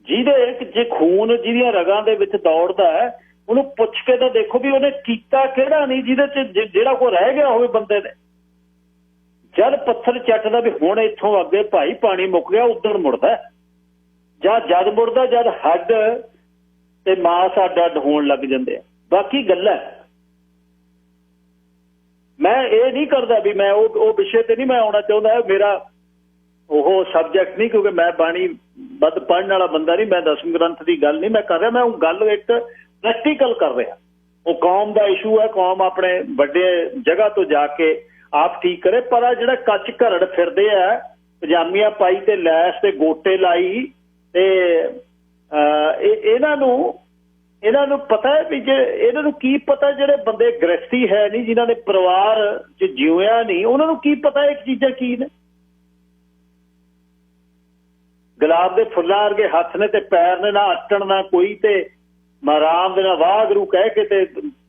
ਜਿਹਦੇ ਜੇ ਖੂਨ ਜਿਹਦੀਆਂ ਰਗਾਂ ਦੇ ਵਿੱਚ ਦੌੜਦਾ ਹੈ ਉਹਨੂੰ ਪੁੱਛ ਕੇ ਤਾਂ ਦੇਖੋ ਵੀ ਉਹਨੇ ਕੀਤਾ ਕਿਹੜਾ ਨਹੀਂ ਜਿਹਦੇ 'ਚ ਜਿਹੜਾ ਕੋਈ ਰਹਿ ਗਿਆ ਹੋਵੇ ਬੰਦੇ ਨੇ। ਜਦ ਪੱਥਰ ਚੱਟਦਾ ਵੀ ਹੁਣ ਇੱਥੋਂ ਅੱਗੇ ਭਾਈ ਪਾਣੀ ਮੁੱਕ ਗਿਆ, ਉਦਣ ਮੁੜਦਾ। ਜਾਂ ਜਦ ਮੁੜਦਾ ਜਦ ਹੱਡ ਤੇ ਮਾਸ ਅੱਡ ਹੋਣ ਲੱਗ ਜਾਂਦੇ ਆ। ਬਾਕੀ ਗੱਲਾਂ ਮੈਂ ਇਹ ਨਹੀਂ ਕਰਦਾ ਵੀ ਮੈਂ ਉਹ ਵਿਸ਼ੇ ਤੇ ਨਹੀਂ ਮੈਂ ਆਉਣਾ ਚਾਹੁੰਦਾ। ਮੇਰਾ ਉਹ ਸਬਜੈਕਟ ਨਹੀਂ, ਕਿਉਂਕਿ ਮੈਂ ਬਾਣੀ ਵੱਧ ਪੜ੍ਹਨ ਵਾਲਾ ਬੰਦਾ ਨਹੀਂ। ਮੈਂ ਦਸਮ ਗ੍ਰੰਥ ਦੀ ਗੱਲ ਨਹੀਂ ਮੈਂ ਕਰ ਰਿਹਾ, ਮੈਂ ਉਹ ਗੱਲ ਇੱਕ ਪ੍ਰੈਕਟੀਕਲ ਕਰ ਰਿਹਾ। ਉਹ ਕੌਮ ਦਾ ਇਸ਼ੂ ਹੈ, ਕੌਮ ਆਪਣੇ ਵੱਡੇ ਜਗ੍ਹਾ ਤੋਂ ਜਾ ਕੇ ਆਪ ਠੀਕ ਕਰੇ। ਪਰ ਆ ਜਿਹੜਾ ਕੱਚ ਘਰੜ ਫਿਰਦੇ ਆ ਪਜਾਮੀਆਂ ਪਾਈ ਤੇ ਲੈਸ ਤੇ ਗੋਟੇ ਲਾਈ ਤੇ ਇਹਨਾਂ ਨੂੰ ਪਤਾ ਹੈ ਵੀ ਜੇ ਇਹਨਾਂ ਨੂੰ ਕੀ ਪਤਾ ਜਿਹੜੇ ਬੰਦੇ ਗ੍ਰਸਤੀ ਹੈ ਨਹੀਂ, ਜਿਨ੍ਹਾਂ ਨੇ ਪਰਿਵਾਰ 'ਚ ਜਿਉਇਆ ਨਹੀਂ, ਉਹਨਾਂ ਨੂੰ ਕੀ ਪਤਾ ਇਹ ਚੀਜ਼ਾਂ ਕੀ ਨੇ। ਗੁਲਾਬ ਦੇ ਫੁੱਲਾਂ ਵਰਗੇ ਹੱਥ ਨੇ ਤੇ ਪੈਰ ਨੇ, ਨਾ ਅੱਟਣ ਨਾ ਕੋਈ, ਤੇ ਆਰਾਮ ਦੇ ਨਾਲ ਵਾਹਿਗੁਰੂ ਕਹਿ ਕੇ ਤੇ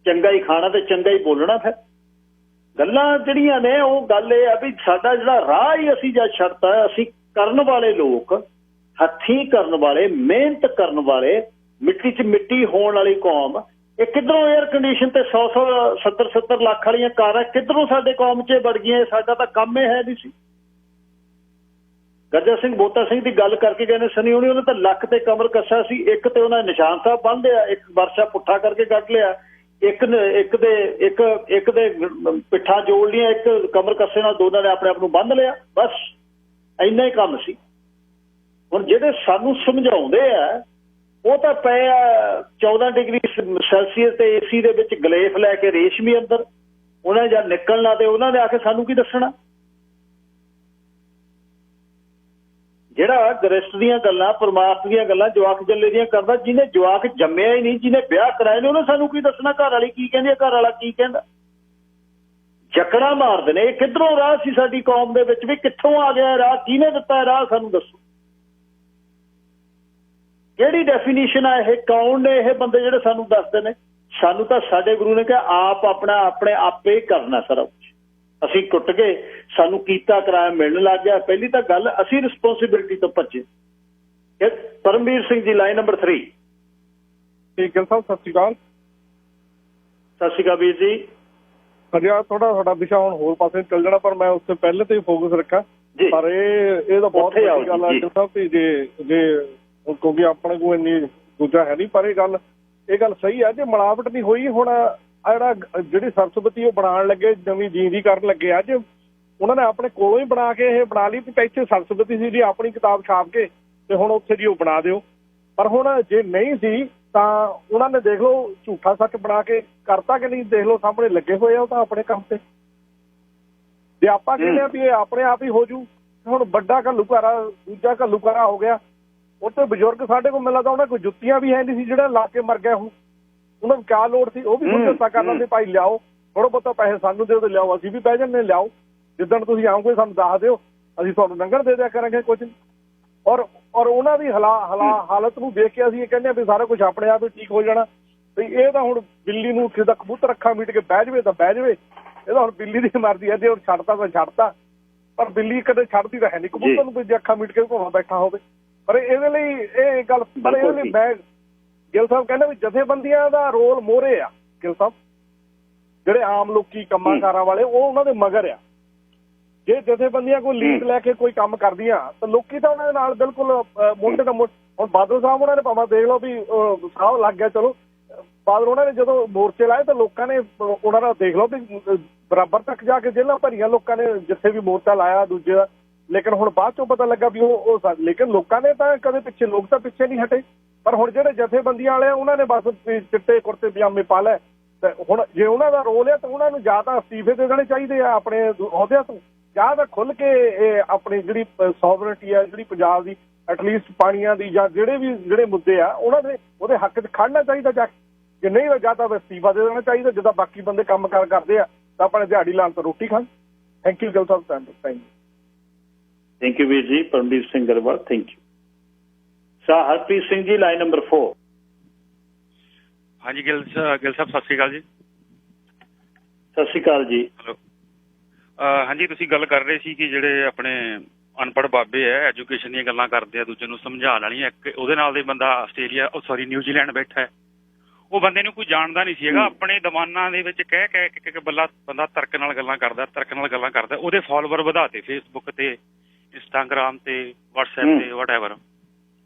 ਚੰਗਾ ਹੀ ਖਾਣਾ ਤੇ ਚੰਗਾ ਹੀ ਬੋਲਣਾ। ਫਿਰ ਗੱਲਾਂ ਜਿਹੜੀਆਂ ਨੇ ਉਹ ਗੱਲ ਇਹ ਆ ਵੀ ਸਾਡਾ ਜਿਹੜਾ ਰਾਹ ਹੀ ਅਸੀਂ ਜਦ ਛੱਡਤਾ। ਅਸੀਂ ਕਰਨ ਵਾਲੇ ਲੋਕ, ਹੱਥੀਂ ਕਰਨ ਵਾਲੇ, ਮਿਹਨਤ ਕਰਨ ਵਾਲੇ, ਮਿੱਟੀ 'ਚ ਮਿੱਟੀ ਹੋਣ ਵਾਲੀ ਕੌਮ, ਇਹ ਕਿੱਧਰੋਂ 에ਅਰ ਕੰਡੀਸ਼ਨ ਤੇ 100 70 ਲੱਖ ਵਾਲੀਆਂ ਕਾਰਾਂ ਕਿੱਧਰੋਂ ਸਾਡੇ ਕੌਮ 'ਚ ਵੜ ਗਈਆਂ। ਸਾਡਾ ਤਾਂ ਕੰਮ ਹੀ ਹੈ ਨਹੀਂ ਸੀ। ਗੱਜਾ ਸਿੰਘ ਬੋਤਾ ਸਿੰਘ ਦੀ ਗੱਲ ਕਰਕੇ ਕਹਿੰਦੇ ਸਨੀ ਹੁਣੀ ਉਹਨੇ ਤਾਂ ਲੱਕ ਤੇ ਕਮਰ ਕੱਸਿਆ ਸੀ। ਇੱਕ ਤੇ ਉਹਨਾਂ ਨੇ ਨਿਸ਼ਾਨ ਸਾਹਿਬ ਬੰਨ੍ਹ ਲਿਆ, ਇੱਕ ਵਰਸ਼ਾ ਪੁੱਠਾ ਕਰਕੇ ਕੱਢ ਲਿਆ, ਇੱਕ ਦੇ ਪਿੱਠਾਂ ਜੋੜ ਲਿਆ, ਇੱਕ ਕਮਰ ਕੱਸੇ ਨਾਲ ਦੋਨਾਂ ਨੇ ਆਪਣੇ ਆਪ ਨੂੰ ਬੰਨ੍ਹ ਲਿਆ। ਬਸ ਇੰਨਾ ਹੀ ਕੰਮ ਸੀ। ਹੁਣ ਜਿਹੜੇ ਸਾਨੂੰ ਸਮਝਾਉਂਦੇ ਆ ਉਹ ਤਾਂ ਪਏ ਆ 14 ਡਿਗਰੀ ਸੈਲਸੀਅਸ ਤੇ ਏਸੀ ਦੇ ਵਿੱਚ ਗਲੇਫ ਲੈ ਕੇ ਰੇਸ਼ਮੀ ਅੰਦਰ। ਉਹਨਾਂ ਜਦ ਨਿਕਲਣਾ ਤੇ ਉਹਨਾਂ ਨੇ ਆ ਕੇ ਸਾਨੂੰ ਕੀ ਦੱਸਣਾ। ਜਿਹੜਾ ਗ੍ਰਸਤ ਦੀਆਂ ਗੱਲਾਂ, ਪਰਮਾਰਥ ਦੀਆਂ ਗੱਲਾਂ, ਜਵਾਕ ਜੱਲੇ ਦੀਆਂ ਕਰਦਾ, ਜਿਹਨੇ ਜਵਾਕ ਜੰਮਿਆ ਹੀ ਨਹੀਂ, ਜਿਹਨੇ ਵਿਆਹ ਕਰਾਏ ਨੇ, ਉਹਨੇ ਸਾਨੂੰ ਕੀ ਦੱਸਣਾ ਘਰ ਵਾਲੀ ਕੀ ਕਹਿੰਦੀ ਹੈ, ਘਰ ਵਾਲਾ ਕੀ ਕਹਿੰਦਾ। ਜਕੜਾ ਮਾਰਦੇ ਨੇ। ਇਹ ਕਿੱਧਰੋਂ ਰਾਹ ਸੀ ਸਾਡੀ ਕੌਮ ਦੇ ਵਿੱਚ ਵੀ ਕਿੱਥੋਂ ਆ ਗਿਆ ਰਾਹ, ਕਿਹਨੇ ਦਿੱਤਾ ਰਾਹ ਸਾਨੂੰ ਦੱਸੋ। ਕਿਹੜੀ ਡੈਫੀਨੇਸ਼ਨ ਆ ਇਹ, ਕੌਣ ਨੇ ਇਹ ਬੰਦੇ ਜਿਹੜੇ ਸਾਨੂੰ ਦੱਸਦੇ ਨੇ। ਸਾਨੂੰ ਤਾਂ ਸਾਡੇ ਗੁਰੂ ਨੇ ਕਿਹਾ ਆਪ ਆਪਣੇ ਆਪੇ ਕਰਨਾ ਸਾਰਾ ਕੁਛ। ਅਸੀਂ ਟੁੱਟ ਗਏ, ਸਾਨੂੰ ਕੀਤਾ ਕਰਾਇਆ ਮਿਲਣ ਲੱਗ ਗਿਆ। ਪਹਿਲੀ ਤਾਂ ਗੱਲ ਅਸੀਂ ਰਿਸਪੌਂਸਿਬਿਲਿਟੀ ਤੋਂ ਭੱਜੇ। Paramvir Singh ji line number 3। ਠੀਕ ਹੈ ਸਾਹਿਬ, ਸਤਿ ਸ਼੍ਰੀ ਅਕਾਲ। ਸਤਿ ਸ਼੍ਰੀ ਅਕਾਲ ਵੀਰ ਜੀ। ਹਾਂਜੀ, ਥੋੜਾ ਸਾਡਾ ਵਿਸ਼ਾ ਹੁਣ ਹੋਰ ਪਾਸੇ ਚੱਲ ਜਾਣਾ, ਪਰ ਮੈਂ ਉਸ ਤੋਂ ਪਹਿਲੇ ਤੇ ਫੋਕਸ ਰੱਖਾਂ। ਪਰ ਇਹ ਤਾਂ ਬਹੁਤ ਵੱਡੀ ਗੱਲ ਹੈ ਸਾਹਿਬ ਵੀ ਜੇ ਕਿਉਂਕਿ ਆਪਣੇ ਕੋਲ ਇੰਨੀ ਦੂਜਾ ਹੈ ਨਹੀਂ, ਪਰ ਇਹ ਗੱਲ ਇਹ ਗੱਲ ਸਹੀ ਹੈ, ਜੇ ਮਿਲਾਵਟ ਨਹੀਂ ਹੋਈ। ਹੁਣ ਜਿਹੜਾ ਜਿਹੜੀ ਸਰਸਵਤੀ ਉਹ ਬਣਾਉਣ ਲੱਗੇ, ਨਵੀਂ ਜੀਂਦੀ ਕਰਨ ਲੱਗੇ, ਅੱਜ ਉਹਨਾਂ ਨੇ ਆਪਣੇ ਕੋਲੋਂ ਹੀ ਬਣਾ ਕੇ ਇਹ ਬਣਾ ਲਈ ਵੀ ਇੱਥੇ ਸਰਸਵਤੀ ਸੀ ਜੀ, ਆਪਣੀ ਕਿਤਾਬ ਛਾਪ ਕੇ ਤੇ ਹੁਣ ਉੱਥੇ ਜੀ ਉਹ ਬਣਾ ਦਿਓ। ਪਰ ਹੁਣ ਜੇ ਨਹੀਂ ਸੀ ਤਾਂ ਉਹਨਾਂ ਨੇ ਦੇਖ ਲਓ ਝੂਠਾ ਸੱਚ ਬਣਾ ਕੇ ਕਰਤਾ ਕਿ ਨਹੀਂ, ਦੇਖ ਲਓ ਸਾਹਮਣੇ ਲੱਗੇ ਹੋਏ ਆ ਉਹ ਤਾਂ ਆਪਣੇ ਕੰਮ ਤੇ। ਜੇ ਆਪਾਂ ਕਹਿੰਦੇ ਆ ਵੀ ਇਹ ਆਪਣੇ ਆਪ ਹੀ ਹੋ ਜੂ, ਹੁਣ ਵੱਡਾ ਘੱਲੂਘਾਰਾ ਦੂਜਾ ਘੱਲੂਘਾਰਾ ਹੋ ਗਿਆ। ਉੱਥੇ ਬਜ਼ੁਰਗ ਸਾਡੇ ਕੋਲ ਮਿਲਦਾ ਉਹਨਾਂ ਕੋਈ ਜੁੱਤੀਆਂ ਵੀ ਹੈ ਨਹੀਂ ਸੀ ਜਿਹੜਾ ਲਾ ਕੇ ਮਰ ਗਿਆ। ਉਹਨਾਂ ਨੂੰ ਕਿਆ ਲੋੜ ਸੀ, ਉਹ ਵੀ ਸਮਝੌਤਾ ਕਰ ਲੈਂਦੇ, ਭਾਈ ਲਿਆਓ ਥੋੜਾ ਬਹੁਤਾ ਪੈਸੇ ਸਾਨੂੰ ਦਿਓ ਤੇ ਲਿਆਓ, ਅਸੀਂ ਵੀ ਬਹਿ ਜਾਂਦੇ, ਲਿਆਓ ਜਿੱਦਣ ਤੁਸੀਂ ਆਓਗੇ ਸਾਨੂੰ ਦੱਸ ਦਿਓ, ਅਸੀਂ ਤੁਹਾਨੂੰ ਲੰਗਰ ਦੇ ਦਿਆ ਕਰਾਂਗੇ ਕੁਝ। ਔਰ ਉਹਨਾਂ ਦੀ ਹਾਲਤ ਨੂੰ ਦੇਖ ਕੇ ਅਸੀਂ ਇਹ ਕਹਿੰਦੇ ਆ ਵੀ ਸਾਰਾ ਕੁਝ ਆਪਣੇ ਆਪ ਹੀ ਠੀਕ ਹੋ ਜਾਣਾ। ਵੀ ਇਹ ਤਾਂ ਹੁਣ ਬਿੱਲੀ ਨੂੰ ਕਿਸੇ ਦਾ ਕਬੂਤਰ ਅੱਖਾਂ ਮੀਟ ਕੇ ਬਹਿ ਜਾਵੇ ਤਾਂ ਬਹਿ ਜਾਵੇ, ਇਹ ਤਾਂ ਹੁਣ ਬਿੱਲੀ ਦੀ ਮਰਜ਼ੀ ਹੈ, ਜੇ ਹੁਣ ਛੱਡਤਾ ਤਾਂ ਛੱਡਤਾ। ਪਰ ਬਿੱਲੀ ਕਦੇ ਛੱਡਦੀ ਤਾਂ ਹੈ ਨਹੀਂ ਕਬੂਤਰ ਨੂੰ, ਜੇ ਅੱਖਾਂ ਮੀਟ ਕੇ ਘੁੰਮਾ ਬੈਠਾ ਹੋਵੇ। ਪਰ ਇਹਦੇ ਲਈ ਇਹ ਗੱਲ, ਪਰ ਇਹਦੇ ਲਈ ਮੈਂ ਗਿੱਲ ਸਾਹਿਬ ਕਹਿੰਦੇ ਵੀ ਜਥੇਬੰਦੀਆਂ ਦਾ ਰੋਲ ਮੋਹਰੇ ਆ। ਗਿੱਲ ਸਾਹਿਬ ਜਿਹੜੇ ਆਮ ਲੋਕੀ ਕੰਮਾਂ ਕਾਰਾਂ ਵਾਲੇ ਉਹ ਉਹਨਾਂ ਦੇ ਮਗਰ ਆ। ਜੇ ਜਥੇਬੰਦੀਆਂ ਕੋਈ ਲੀਡ ਲੈ ਕੇ ਕੋਈ ਕੰਮ ਕਰਦੀਆਂ ਤਾਂ ਲੋਕੀ ਤਾਂ ਉਹਨਾਂ ਦੇ ਨਾਲ ਬਿਲਕੁਲ ਮੋਢੇ ਨਾਲ ਹੁਣ ਬਾਦਲ ਸਾਹਿਬ ਉਹਨਾਂ ਨੇ ਭਾਵੇਂ ਦੇਖ ਲਓ ਵੀ ਸਾਹ ਲੱਗ ਗਿਆ, ਚਲੋ ਬਾਦਲ ਉਹਨਾਂ ਨੇ ਜਦੋਂ ਮੋਰਚੇ ਲਾਏ ਤਾਂ ਲੋਕਾਂ ਨੇ ਉਹਨਾਂ ਦਾ ਦੇਖ ਲਓ ਵੀ ਬਰਾਬਰ ਤੱਕ ਜਾ ਕੇ ਜੇਲ੍ਹਾਂ ਭਰੀਆਂ ਲੋਕਾਂ ਨੇ ਜਿੱਥੇ ਵੀ ਮੋਰਚਾ ਲਾਇਆ ਦੂਜੇ ਦਾ। ਲੇਕਿਨ ਹੁਣ ਬਾਅਦ ਚੋਂ ਪਤਾ ਲੱਗਾ ਵੀ ਉਹ ਲੇਕਿਨ ਲੋਕਾਂ ਨੇ ਤਾਂ ਕਦੇ ਪਿੱਛੇ, ਲੋਕ ਤਾਂ ਪਿੱਛੇ ਨਹੀਂ ਹਟੇ। ਪਰ ਹੁਣ ਜਿਹੜੇ ਜਥੇਬੰਦੀਆਂ ਵਾਲੇ ਆ ਉਹਨਾਂ ਨੇ ਬਸ ਚਿੱਟੇ ਕੁੜਤੇ ਪਜਾਮੇ ਪਾ ਲਏ। ਤੇ ਹੁਣ ਜੇ ਉਹਨਾਂ ਦਾ ਰੋਲ ਹੈ ਤਾਂ ਉਹਨਾਂ ਨੂੰ ਜਾਂ ਤਾਂ ਅਸਤੀਫੇ ਦੇ ਦੇਣੇ ਚਾਹੀਦੇ ਆ ਆਪਣੇ ਅਹੁਦਿਆਂ ਤੋਂ, ਜਾਂ ਤਾਂ ਖੁੱਲ੍ਹ ਕੇ ਆਪਣੀ ਜਿਹੜੀ ਸੋਵਰਨਟੀ ਆ ਜਿਹੜੀ ਪੰਜਾਬ ਦੀ, ਐਟਲੀਸਟ ਪਾਣੀਆਂ ਦੀ ਜਾਂ ਜਿਹੜੇ ਮੁੱਦੇ ਆ ਉਹਨਾਂ ਦੇ ਉਹਦੇ ਹੱਕ 'ਚ ਖੜਨਾ ਚਾਹੀਦਾ। ਜਾ ਜੇ ਨਹੀਂ ਤਾਂ ਜਾਂ ਤਾਂ ਅਸਤੀਫਾ ਦੇ ਦੇਣਾ ਚਾਹੀਦਾ, ਜਿੱਦਾਂ ਬਾਕੀ ਬੰਦੇ ਕੰਮ ਕਰਦੇ ਆ ਤਾਂ ਆਪਣੇ ਦਿਹਾੜੀ ਲਾਉਣ ਤੋਂ ਰੋਟੀ ਖਾਣ। Thank you Gill Sahib. Thank you ਵੀਰ ਜੀ। Paramjit Singh Grewal, thank you. Sir Harpreet Singh ji, line number 4। ਹਾਂਜੀ ਗਿੱਲ ਸਾਹਿਬ ਸਤਿ ਸ਼੍ਰੀ ਅਕਾਲ ਜੀ। ਸਤਿ ਸ਼੍ਰੀ ਅਕਾਲ ਜੀ। ਹੈਲੋ। ਹਾਂਜੀ ਤੁਸੀਂ ਗੱਲ ਕਰ ਰਹੇ ਸੀ ਕਿ ਜਿਹੜੇ ਆਪਣੇ ਅਨਪੜ੍ਹ ਬਾਬੇ ਹੈ ਐਜੂਕੇਸ਼ਨ ਦੀਆਂ ਗੱਲਾਂ ਕਰਦੇ ਆ, ਦੂਜੇ ਨੂੰ ਸਮਝਾਉਣ ਵਾਲੀਆਂ। ਇੱਕ ਉਹਦੇ ਨਾਲ ਦੇ ਬੰਦਾ ਆਸਟ੍ਰੇਲੀਆ ਨਿਊਜ਼ੀਲੈਂਡ ਬੈਠਾ ਹੈ, ਉਹ ਬੰਦੇ ਨੂੰ ਕੋਈ ਜਾਣਦਾ ਨਹੀਂ ਸੀ ਹੈਗਾ। ਆਪਣੇ ਦੀਵਾਨਾਂ ਦੇ ਵਿੱਚ ਕਹਿ ਕੇ ਬੰਦਾ ਤਰਕ ਨਾਲ ਗੱਲਾਂ ਕਰਦਾ, ਉਹਦੇ ਫਾਲੋਵਰ ਵਧਾਤੇ ਫੇਸਬੁੱਕ ਤੇ, ਇੰਸਟਾਗ੍ਰਾਮ ਤੇ, ਵਟਸਐਪ ਤੇ, ਵਟਐਵਰ।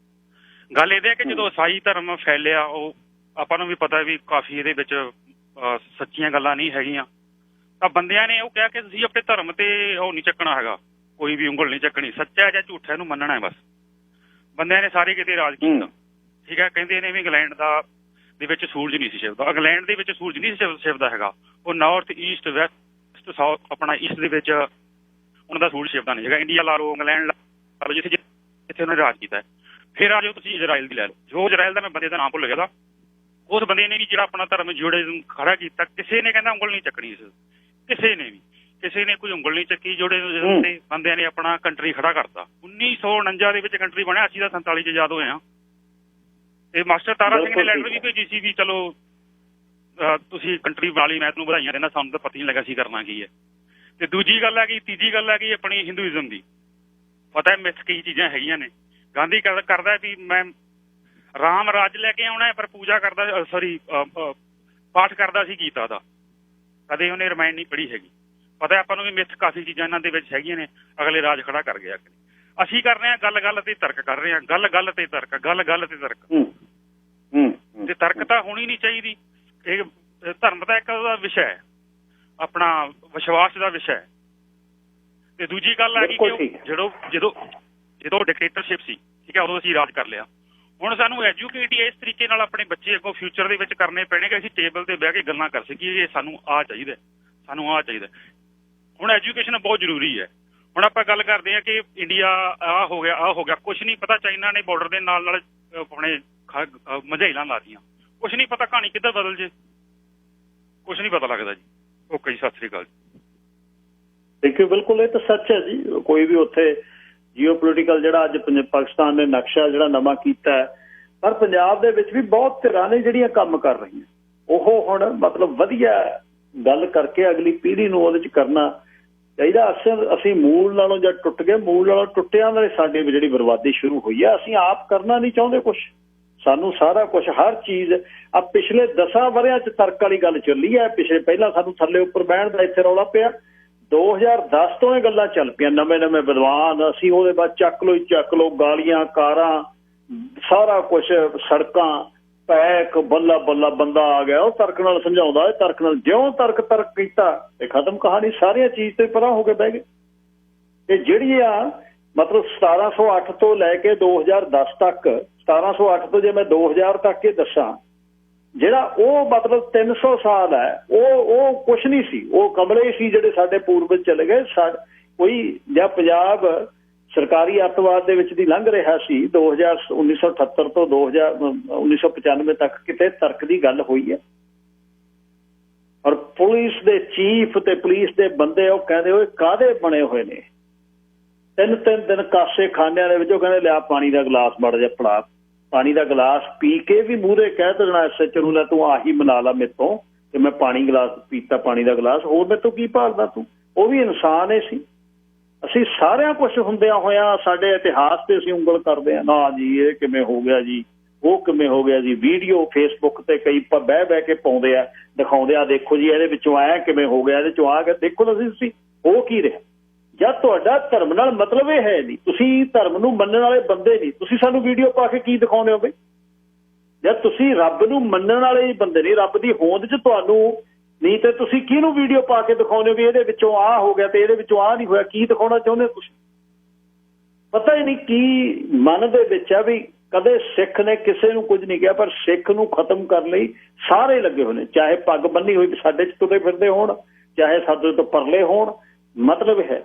ਗੱਲ ਇਹਦੇ ਕਿ ਜਦੋਂ ਈਸਾਈ ਧਰਮ ਫੈਲਿਆ, ਉਹ ਆਪਾਂ ਨੂੰ ਵੀ ਪਤਾ ਵੀ ਕਾਫੀ ਇਹਦੇ ਵਿੱਚ ਸੱਚੀਆਂ ਗੱਲਾਂ ਨਹੀਂ ਹੈਗੀਆਂ। ਤਾਂ ਬੰਦਿਆਂ ਨੇ ਉਹ ਕਿਹਾ ਕਿ ਤੁਸੀਂ ਆਪਣੇ ਧਰਮ ਤੇ ਉਹ ਨਹੀਂ ਚੱਕਣਾ ਹੈਗਾ, ਕੋਈ ਵੀ ਉਂਗਲ ਨਹੀਂ ਚੱਕਣੀ, ਸੱਚਾ ਜਾਂ ਝੂਠਾ ਇਹਨੂੰ ਮੰਨਣਾ ਹੈ ਬਸ। ਬੰਦਿਆਂ ਨੇ ਸਾਰੇ ਕਿਤੇ ਰਾਜ ਕੀਤਾ, ਠੀਕ ਹੈ। ਕਹਿੰਦੇ ਨੇ ਵੀ ਇੰਗਲੈਂਡ ਦੇ ਵਿੱਚ ਸੂਰਜ ਨਹੀਂ ਸੀ ਛਿਪਦਾ, ਇੰਗਲੈਂਡ ਦੇ ਵਿੱਚ ਸੂਰਜ ਨਹੀਂ ਛਿਪਦਾ ਹੈਗਾ, ਉਹ ਨਾਰਥ ਈਸਟ ਵੈਸਟ ਸਾਊਥ ਆਪਣਾ ਈਸਟ ਦੇ ਵਿੱਚ ਉਹਨਾਂ ਦਾ ਸੂਰਜ ਛਿਪਦਾ ਨਹੀਂ ਹੈਗਾ। ਇੰਡੀਆ ਲਾ ਲਓ, ਇੰਗਲੈਂਡ ਲਾ ਲਓ, ਜਿੱਥੇ ਉਹਨੇ ਰਾਜ ਕੀਤਾ। ਫਿਰ ਆ ਜਾਓ ਤੁਸੀਂ ਇਜ਼ਰਾਈਲ ਦੀ ਲੈ ਲਓ, ਜੋ ਇਜ਼ਰਾਈਲ ਦਾ ਮੈਂ ਬੰਦੇ ਦਾ ਨਾਮ ਭੁੱਲ ਗਿਆ, ਉਸ ਬੰਦੇ ਨੇ ਵੀ ਜਿਹੜਾ ਆਪਣਾ ਧਰਮ ਜੋੜੇ ਖੜਾ ਕੀਤਾ, ਕਿਸੇ ਨੇ ਕਹਿੰਦਾ ਉਂਗਲ ਨਹੀਂ ਚੱਕਣੀ, ਕਿਸੇ ਨੇ ਕੋਈ ਉਂਗਲ ਨਹੀਂ ਚੱਕੀ। ਜੋੜੇ ਬੰਦਿਆਂ ਨੇ ਆਪਣਾ ਕੰਟਰੀ ਖੜਾ ਕਰਤਾ। 1949 ਦੇ ਵਿੱਚ ਕੰਟਰੀ ਬਣਿਆ, ਅਸੀਂ ਤਾਂ 47 'ਚ ਆਜ਼ਾਦ ਹੋਏ ਹਾਂ। ਤੇ ਮਾਸਟਰ ਤਾਰਾ ਸਿੰਘ ਨੇ ਲੈਟਰ ਵੀ ਭੇਜੀ ਸੀ ਵੀ ਚਲੋ ਤੁਸੀਂ ਕੰਟਰੀ ਬਣਾ ਲਈ, ਮੈਂ ਤੁਹਾਨੂੰ ਵਧਾਈਆਂ ਦਿੰਦਾ, ਸਾਨੂੰ ਤਾਂ ਪਤਾ ਨਹੀਂ ਲੱਗਾ ਸੀ ਕਰਨਾ ਕੀ ਹੈ। ਤੇ ਦੂਜੀ ਗੱਲ ਹੈਗੀ, ਤੀਜੀ ਗੱਲ ਹੈਗੀ ਆਪਣੀ ਹਿੰਦੂਇਜ਼ਮ ਦੀ। ਪਤਾ ਮਿਥ ਕਈ ਚੀਜ਼ਾਂ ਹੈਗੀਆਂ ਨੇ। ਗਾਂਧੀ ਕਰਦਾ ਵੀ ਮੈਂ ਰਾਮ ਰਾਜ ਲੈ ਕੇ ਆਉਣਾ, ਪਰ ਪੂਜਾ ਕਰਦਾ ਪਾਠ ਕਰਦਾ ਸੀ ਗੀਤਾ ਦਾ, ਕਦੇ ਉਹਨੇ ਰਾਮਾਇਣ ਨਹੀਂ ਪੜ੍ਹੀ ਹੈਗੀ। ਪਤਾ ਆਪਾਂ ਨੂੰ ਵੀ ਮਿਥ ਕਾਫੀ ਚੀਜ਼ਾਂ ਇਹਨਾਂ ਦੇ ਵਿੱਚ ਹੈਗੀਆਂ ਨੇ। ਅਗਲੇ ਰਾਜ ਖੜਾ ਕਰ ਗਿਆ। ਅਸੀਂ ਕਰ ਰਹੇ ਹਾਂ ਗੱਲ ਤੇ ਤਰਕ ਕਰ ਰਹੇ ਹਾਂ, ਗੱਲ ਤੇ ਤਰਕ, ਗੱਲ ਤੇ ਤਰਕ। ਤੇ ਤਰਕ ਤਾਂ ਹੋਣੀ ਨਹੀਂ ਚਾਹੀਦੀ। ਇਹ ਧਰਮ ਦਾ ਇੱਕ ਉਹਦਾ ਵਿਸ਼ਾ ਹੈ, ਆਪਣਾ ਵਿਸ਼ਵਾਸ ਦਾ ਵਿਸ਼ਾ ਹੈ। ਤੇ ਦੂਜੀ ਗੱਲ ਹੈਗੀ ਕਿ ਜਦੋਂ ਡਿਕਟੇਟਰਸ਼ਿਪ ਸੀ, ਠੀਕ ਹੈ, ਉਦੋਂ ਅਸੀਂ ਰਾਜ ਕਰ ਲਿਆ। ਹੁਣ ਸਾਨੂੰ ਐਜੂਕੇਟ ਇਸ ਤਰੀਕੇ ਨਾਲ ਆਪਣੇ ਬੱਚੇ ਅੱਗੋਂ ਫਿਊਚਰ ਦੇ ਵਿੱਚ ਕਰਨੇ ਪੈਣੇ ਕਿ ਅਸੀਂ ਟੇਬਲ ਤੇ ਬਹਿ ਕੇ ਗੱਲਾਂ ਕਰ ਸਕੀਏ, ਸਾਨੂੰ ਆਹ ਚਾਹੀਦਾ, ਸਾਨੂੰ ਆਹ ਚਾਹੀਦਾ। ਹੁਣ ਐਜੂਕੇਸ਼ਨ ਬਹੁਤ ਜ਼ਰੂਰੀ ਹੈ। ਹੁਣ ਆਪਾਂ ਗੱਲ ਕਰਦੇ ਹਾਂ ਕਿ ਇੰਡੀਆ ਆਹ ਹੋ ਗਿਆ, ਕੁਛ ਨਹੀਂ ਪਤਾ ਚਾਈਨਾ ਨੇ ਬਾਰਡਰ ਦੇ ਨਾਲ ਆਪਣੇ ਮਝਾਈਲਾਂ ਲਾਤੀਆਂ, ਕੁਛ ਨਹੀਂ ਪਤਾ ਕਹਾਣੀ ਕਿੱਧਰ ਬਦਲ ਜੇ, ਕੁਛ ਨਹੀਂ ਪਤਾ ਲੱਗਦਾ ਜੀ। ਓਕੇ ਜੀ, ਸਤਿ ਸ੍ਰੀ ਅਕਾਲ ਜੀ। ਦੇਖਿਓ ਬਿਲਕੁਲ ਇਹ ਤਾਂ ਸੱਚ ਹੈ ਜੀ। ਕੋਈ ਵੀ ਉੱਥੇ ਜੀਓ ਪੋਲੀਟੀਕਲ ਜਿਹੜਾ ਅੱਜ ਪਾਕਿਸਤਾਨ ਨੇ ਨਕਸ਼ਾ ਜਿਹੜਾ ਨਵਾਂ ਕੀਤਾ ਹੈ, ਪਰ ਪੰਜਾਬ ਦੇ ਵਿੱਚ ਵੀ ਬਹੁਤ ਧਿਰਾਂ ਨੇ ਜਿਹੜੀਆਂ ਕੰਮ ਕਰ ਰਹੀਆਂ। ਉਹ ਹੁਣ ਮਤਲਬ ਵਧੀਆ ਗੱਲ ਕਰਕੇ ਅਗਲੀ ਪੀੜ੍ਹੀ ਨੂੰ ਉਹਦੇ 'ਚ ਕਰਨਾ ਚਾਹੀਦਾ। ਅਸੀਂ ਮੂਲ ਨਾਲੋਂ ਜਦ ਟੁੱਟ ਗਏ, ਮੂਲ ਨਾਲੋਂ ਟੁੱਟਿਆਂ ਨਾਲ ਸਾਡੀ ਜਿਹੜੀ ਬਰਬਾਦੀ ਸ਼ੁਰੂ ਹੋਈ ਹੈ। ਅਸੀਂ ਆਪ ਕਰਨਾ ਨਹੀਂ ਚਾਹੁੰਦੇ ਕੁਛ, ਸਾਨੂੰ ਸਾਰਾ ਕੁਛ ਹਰ ਚੀਜ਼ ਆ ਪਿਛਲੇ 10 ਵਰ੍ਹਿਆਂ 'ਚ ਤਰਕ ਵਾਲੀ ਗੱਲ ਚੱਲੀ ਹੈ। ਪਹਿਲਾਂ ਸਾਨੂੰ ਥੱਲੇ ਉੱਪਰ ਬਹਿਣ ਦਾ ਇੱਥੇ ਰੌਲਾ ਪਿਆ, 2010 ਤੋਂ ਇਹ ਗੱਲਾਂ ਚੱਲ ਪਈਆਂ, ਨਵੇਂ ਵਿਦਵਾਨ ਅਸੀਂ, ਉਹਦੇ ਬਾਅਦ ਚੱਕ ਲਓ ਗਾਲੀਆਂ, ਕਾਰਾਂ, ਸਾਰਾ ਕੁਛ, ਸੜਕਾਂ, ਪੈਕ ਬੱਲਾ ਬੱਲਾ ਬੰਦਾ ਆ ਗਿਆ, ਉਹ ਤਰਕ ਨਾਲ ਸਮਝਾਉਂਦਾ, ਇਹ ਤਰਕ ਨਾਲ ਜਿਉਂ ਤਰਕ ਕੀਤਾ ਤੇ ਖਤਮ ਕਹਾਣੀ। ਸਾਰੀਆਂ ਚੀਜ਼ ਤੇ ਪਰਾਂ ਹੋ ਕੇ ਬਹਿ ਗਏ। ਤੇ ਜਿਹੜੀ ਆ ਮਤਲਬ 1708 ਤੋਂ ਲੈ ਕੇ 2010 ਤੱਕ, 1708 ਤੋਂ ਜੇ ਮੈਂ 2000 ਤੱਕ ਇਹ ਦੱਸਾਂ, ਜਿਹੜਾ ਉਹ ਮਤਲਬ 300 ਸਾਲ ਹੈ, ਉਹ ਕੁਛ ਨਹੀਂ ਸੀ, ਉਹ ਕਮਲੇ ਸੀ ਜਿਹੜੇ ਸਾਡੇ ਪੂਰਵਜ ਚਲੇ ਗਏ। ਕੋਈ ਜਾਂ ਪੰਜਾਬ ਸਰਕਾਰੀ ਅੱਤਵਾਦ ਦੇ ਵਿੱਚ ਦੀ ਲੰਘ ਰਿਹਾ ਸੀ 1978 ਤੋਂ 1995 ਤੱਕ, ਕਿਤੇ ਤਰਕ ਦੀ ਗੱਲ ਹੋਈ ਹੈ। ਔਰ ਪੁਲਿਸ ਦੇ ਚੀਫ ਤੇ ਪੁਲਿਸ ਦੇ ਬੰਦੇ ਉਹ ਕਹਿੰਦੇ ਉਹ ਕਾਹਦੇ ਬਣੇ ਹੋਏ ਨੇ, 3-3 ਦਿਨ ਕਾਸੇ ਖਾਨਿਆਂ ਦੇ ਵਿੱਚ ਉਹ ਕਹਿੰਦੇ ਲਿਆ ਪਾਣੀ ਦਾ ਗਲਾਸ ਮੜ ਜਾ ਫੜਾ। ਪਾਣੀ ਦਾ ਗਲਾਸ ਪੀ ਕੇ ਵੀ ਮੂਹਰੇ ਕਹਿ ਦੇਣਾ SHO ਨੂੰ, ਲੈ ਤੂੰ ਆਹੀ ਬਣਾ ਲਾ ਮੇਰੇ ਤੋਂ ਕਿ ਮੈਂ ਪਾਣੀ ਗਲਾਸ ਪੀਤਾ, ਪਾਣੀ ਦਾ ਗਲਾਸ, ਹੋਰ ਮੇਰੇ ਤੋਂ ਕੀ ਭਾਲਦਾ ਤੂੰ। ਉਹ ਵੀ ਇਨਸਾਨ ਹੀ ਸੀ। ਅਸੀਂ ਸਾਰਿਆਂ ਕੁਛ ਹੁੰਦਿਆਂ ਹੋਇਆਂ ਸਾਡੇ ਇਤਿਹਾਸ ਤੇ ਅਸੀਂ ਉਂਗਲ ਕਰਦੇ ਹਾਂ, ਨਾ ਜੀ ਇਹ ਕਿਵੇਂ ਹੋ ਗਿਆ ਜੀ, ਉਹ ਕਿਵੇਂ ਹੋ ਗਿਆ ਜੀ। ਵੀਡੀਓ ਫੇਸਬੁੱਕ ਤੇ ਕਈ ਬਹਿ ਕੇ ਪਾਉਂਦੇ ਆ, ਦਿਖਾਉਂਦੇ ਆ, ਦੇਖੋ ਜੀ ਇਹਦੇ ਵਿੱਚੋਂ ਆਇਆ ਕਿਵੇਂ ਹੋ ਗਿਆ, ਇਹਦੇ ਚੋਂ ਆ ਗਿਆ, ਦੇਖੋ ਤੁਸੀਂ ਹੋ ਕੀ ਰਿਹਾ। ਜਦ ਤੁਹਾਡਾ ਧਰਮ ਨਾਲ ਮਤਲਬ ਇਹ ਹੈ ਨਹੀਂ, ਤੁਸੀਂ ਧਰਮ ਨੂੰ ਮੰਨਣ ਵਾਲੇ ਬੰਦੇ ਨਹੀਂ, ਤੁਸੀਂ ਸਾਨੂੰ ਵੀਡੀਓ ਪਾ ਕੇ ਕੀ ਦਿਖਾਉਂਦੇ ਹੋ ਬਈ। ਜਦ ਤੁਸੀਂ ਰੱਬ ਨੂੰ ਮੰਨਣ ਵਾਲੇ ਬੰਦੇ ਨਹੀਂ, ਰੱਬ ਦੀ ਹੋਂਦ 'ਚ ਤੁਹਾਨੂੰ ਨਹੀਂ, ਤੇ ਤੁਸੀਂ ਕਿਹਨੂੰ ਵੀਡੀਓ ਪਾ ਕੇ ਦਿਖਾਉਂਦੇ ਹੋ ਵੀ ਇਹਦੇ ਵਿੱਚੋਂ ਆਹ ਹੋ ਗਿਆ ਤੇ ਇਹਦੇ ਵਿੱਚੋਂ ਆਹ ਨਹੀਂ ਹੋਇਆ। ਕੀ ਦਿਖਾਉਣਾ ਚਾਹੁੰਦੇ ਹੋ ਤੁਸੀਂ? ਪਤਾ ਹੀ ਨਹੀਂ ਕੀ ਮਨ ਦੇ ਵਿੱਚ ਆ। ਵੀ ਕਦੇ ਸਿੱਖ ਨੇ ਕਿਸੇ ਨੂੰ ਕੁਝ ਨਹੀਂ ਕਿਹਾ, ਪਰ ਸਿੱਖ ਨੂੰ ਖਤਮ ਕਰਨ ਲਈ ਸਾਰੇ ਲੱਗੇ ਹੋਏ ਨੇ, ਚਾਹੇ ਪੱਗ ਬੰਨੀ ਹੋਈ ਸਾਡੇ 'ਚ ਤੁਰੇ ਫਿਰਦੇ ਹੋਣ, ਚਾਹੇ ਸਾਡੇ ਤੋਂ ਪਰਲੇ ਹੋਣ। ਮਤਲਬ ਹੈ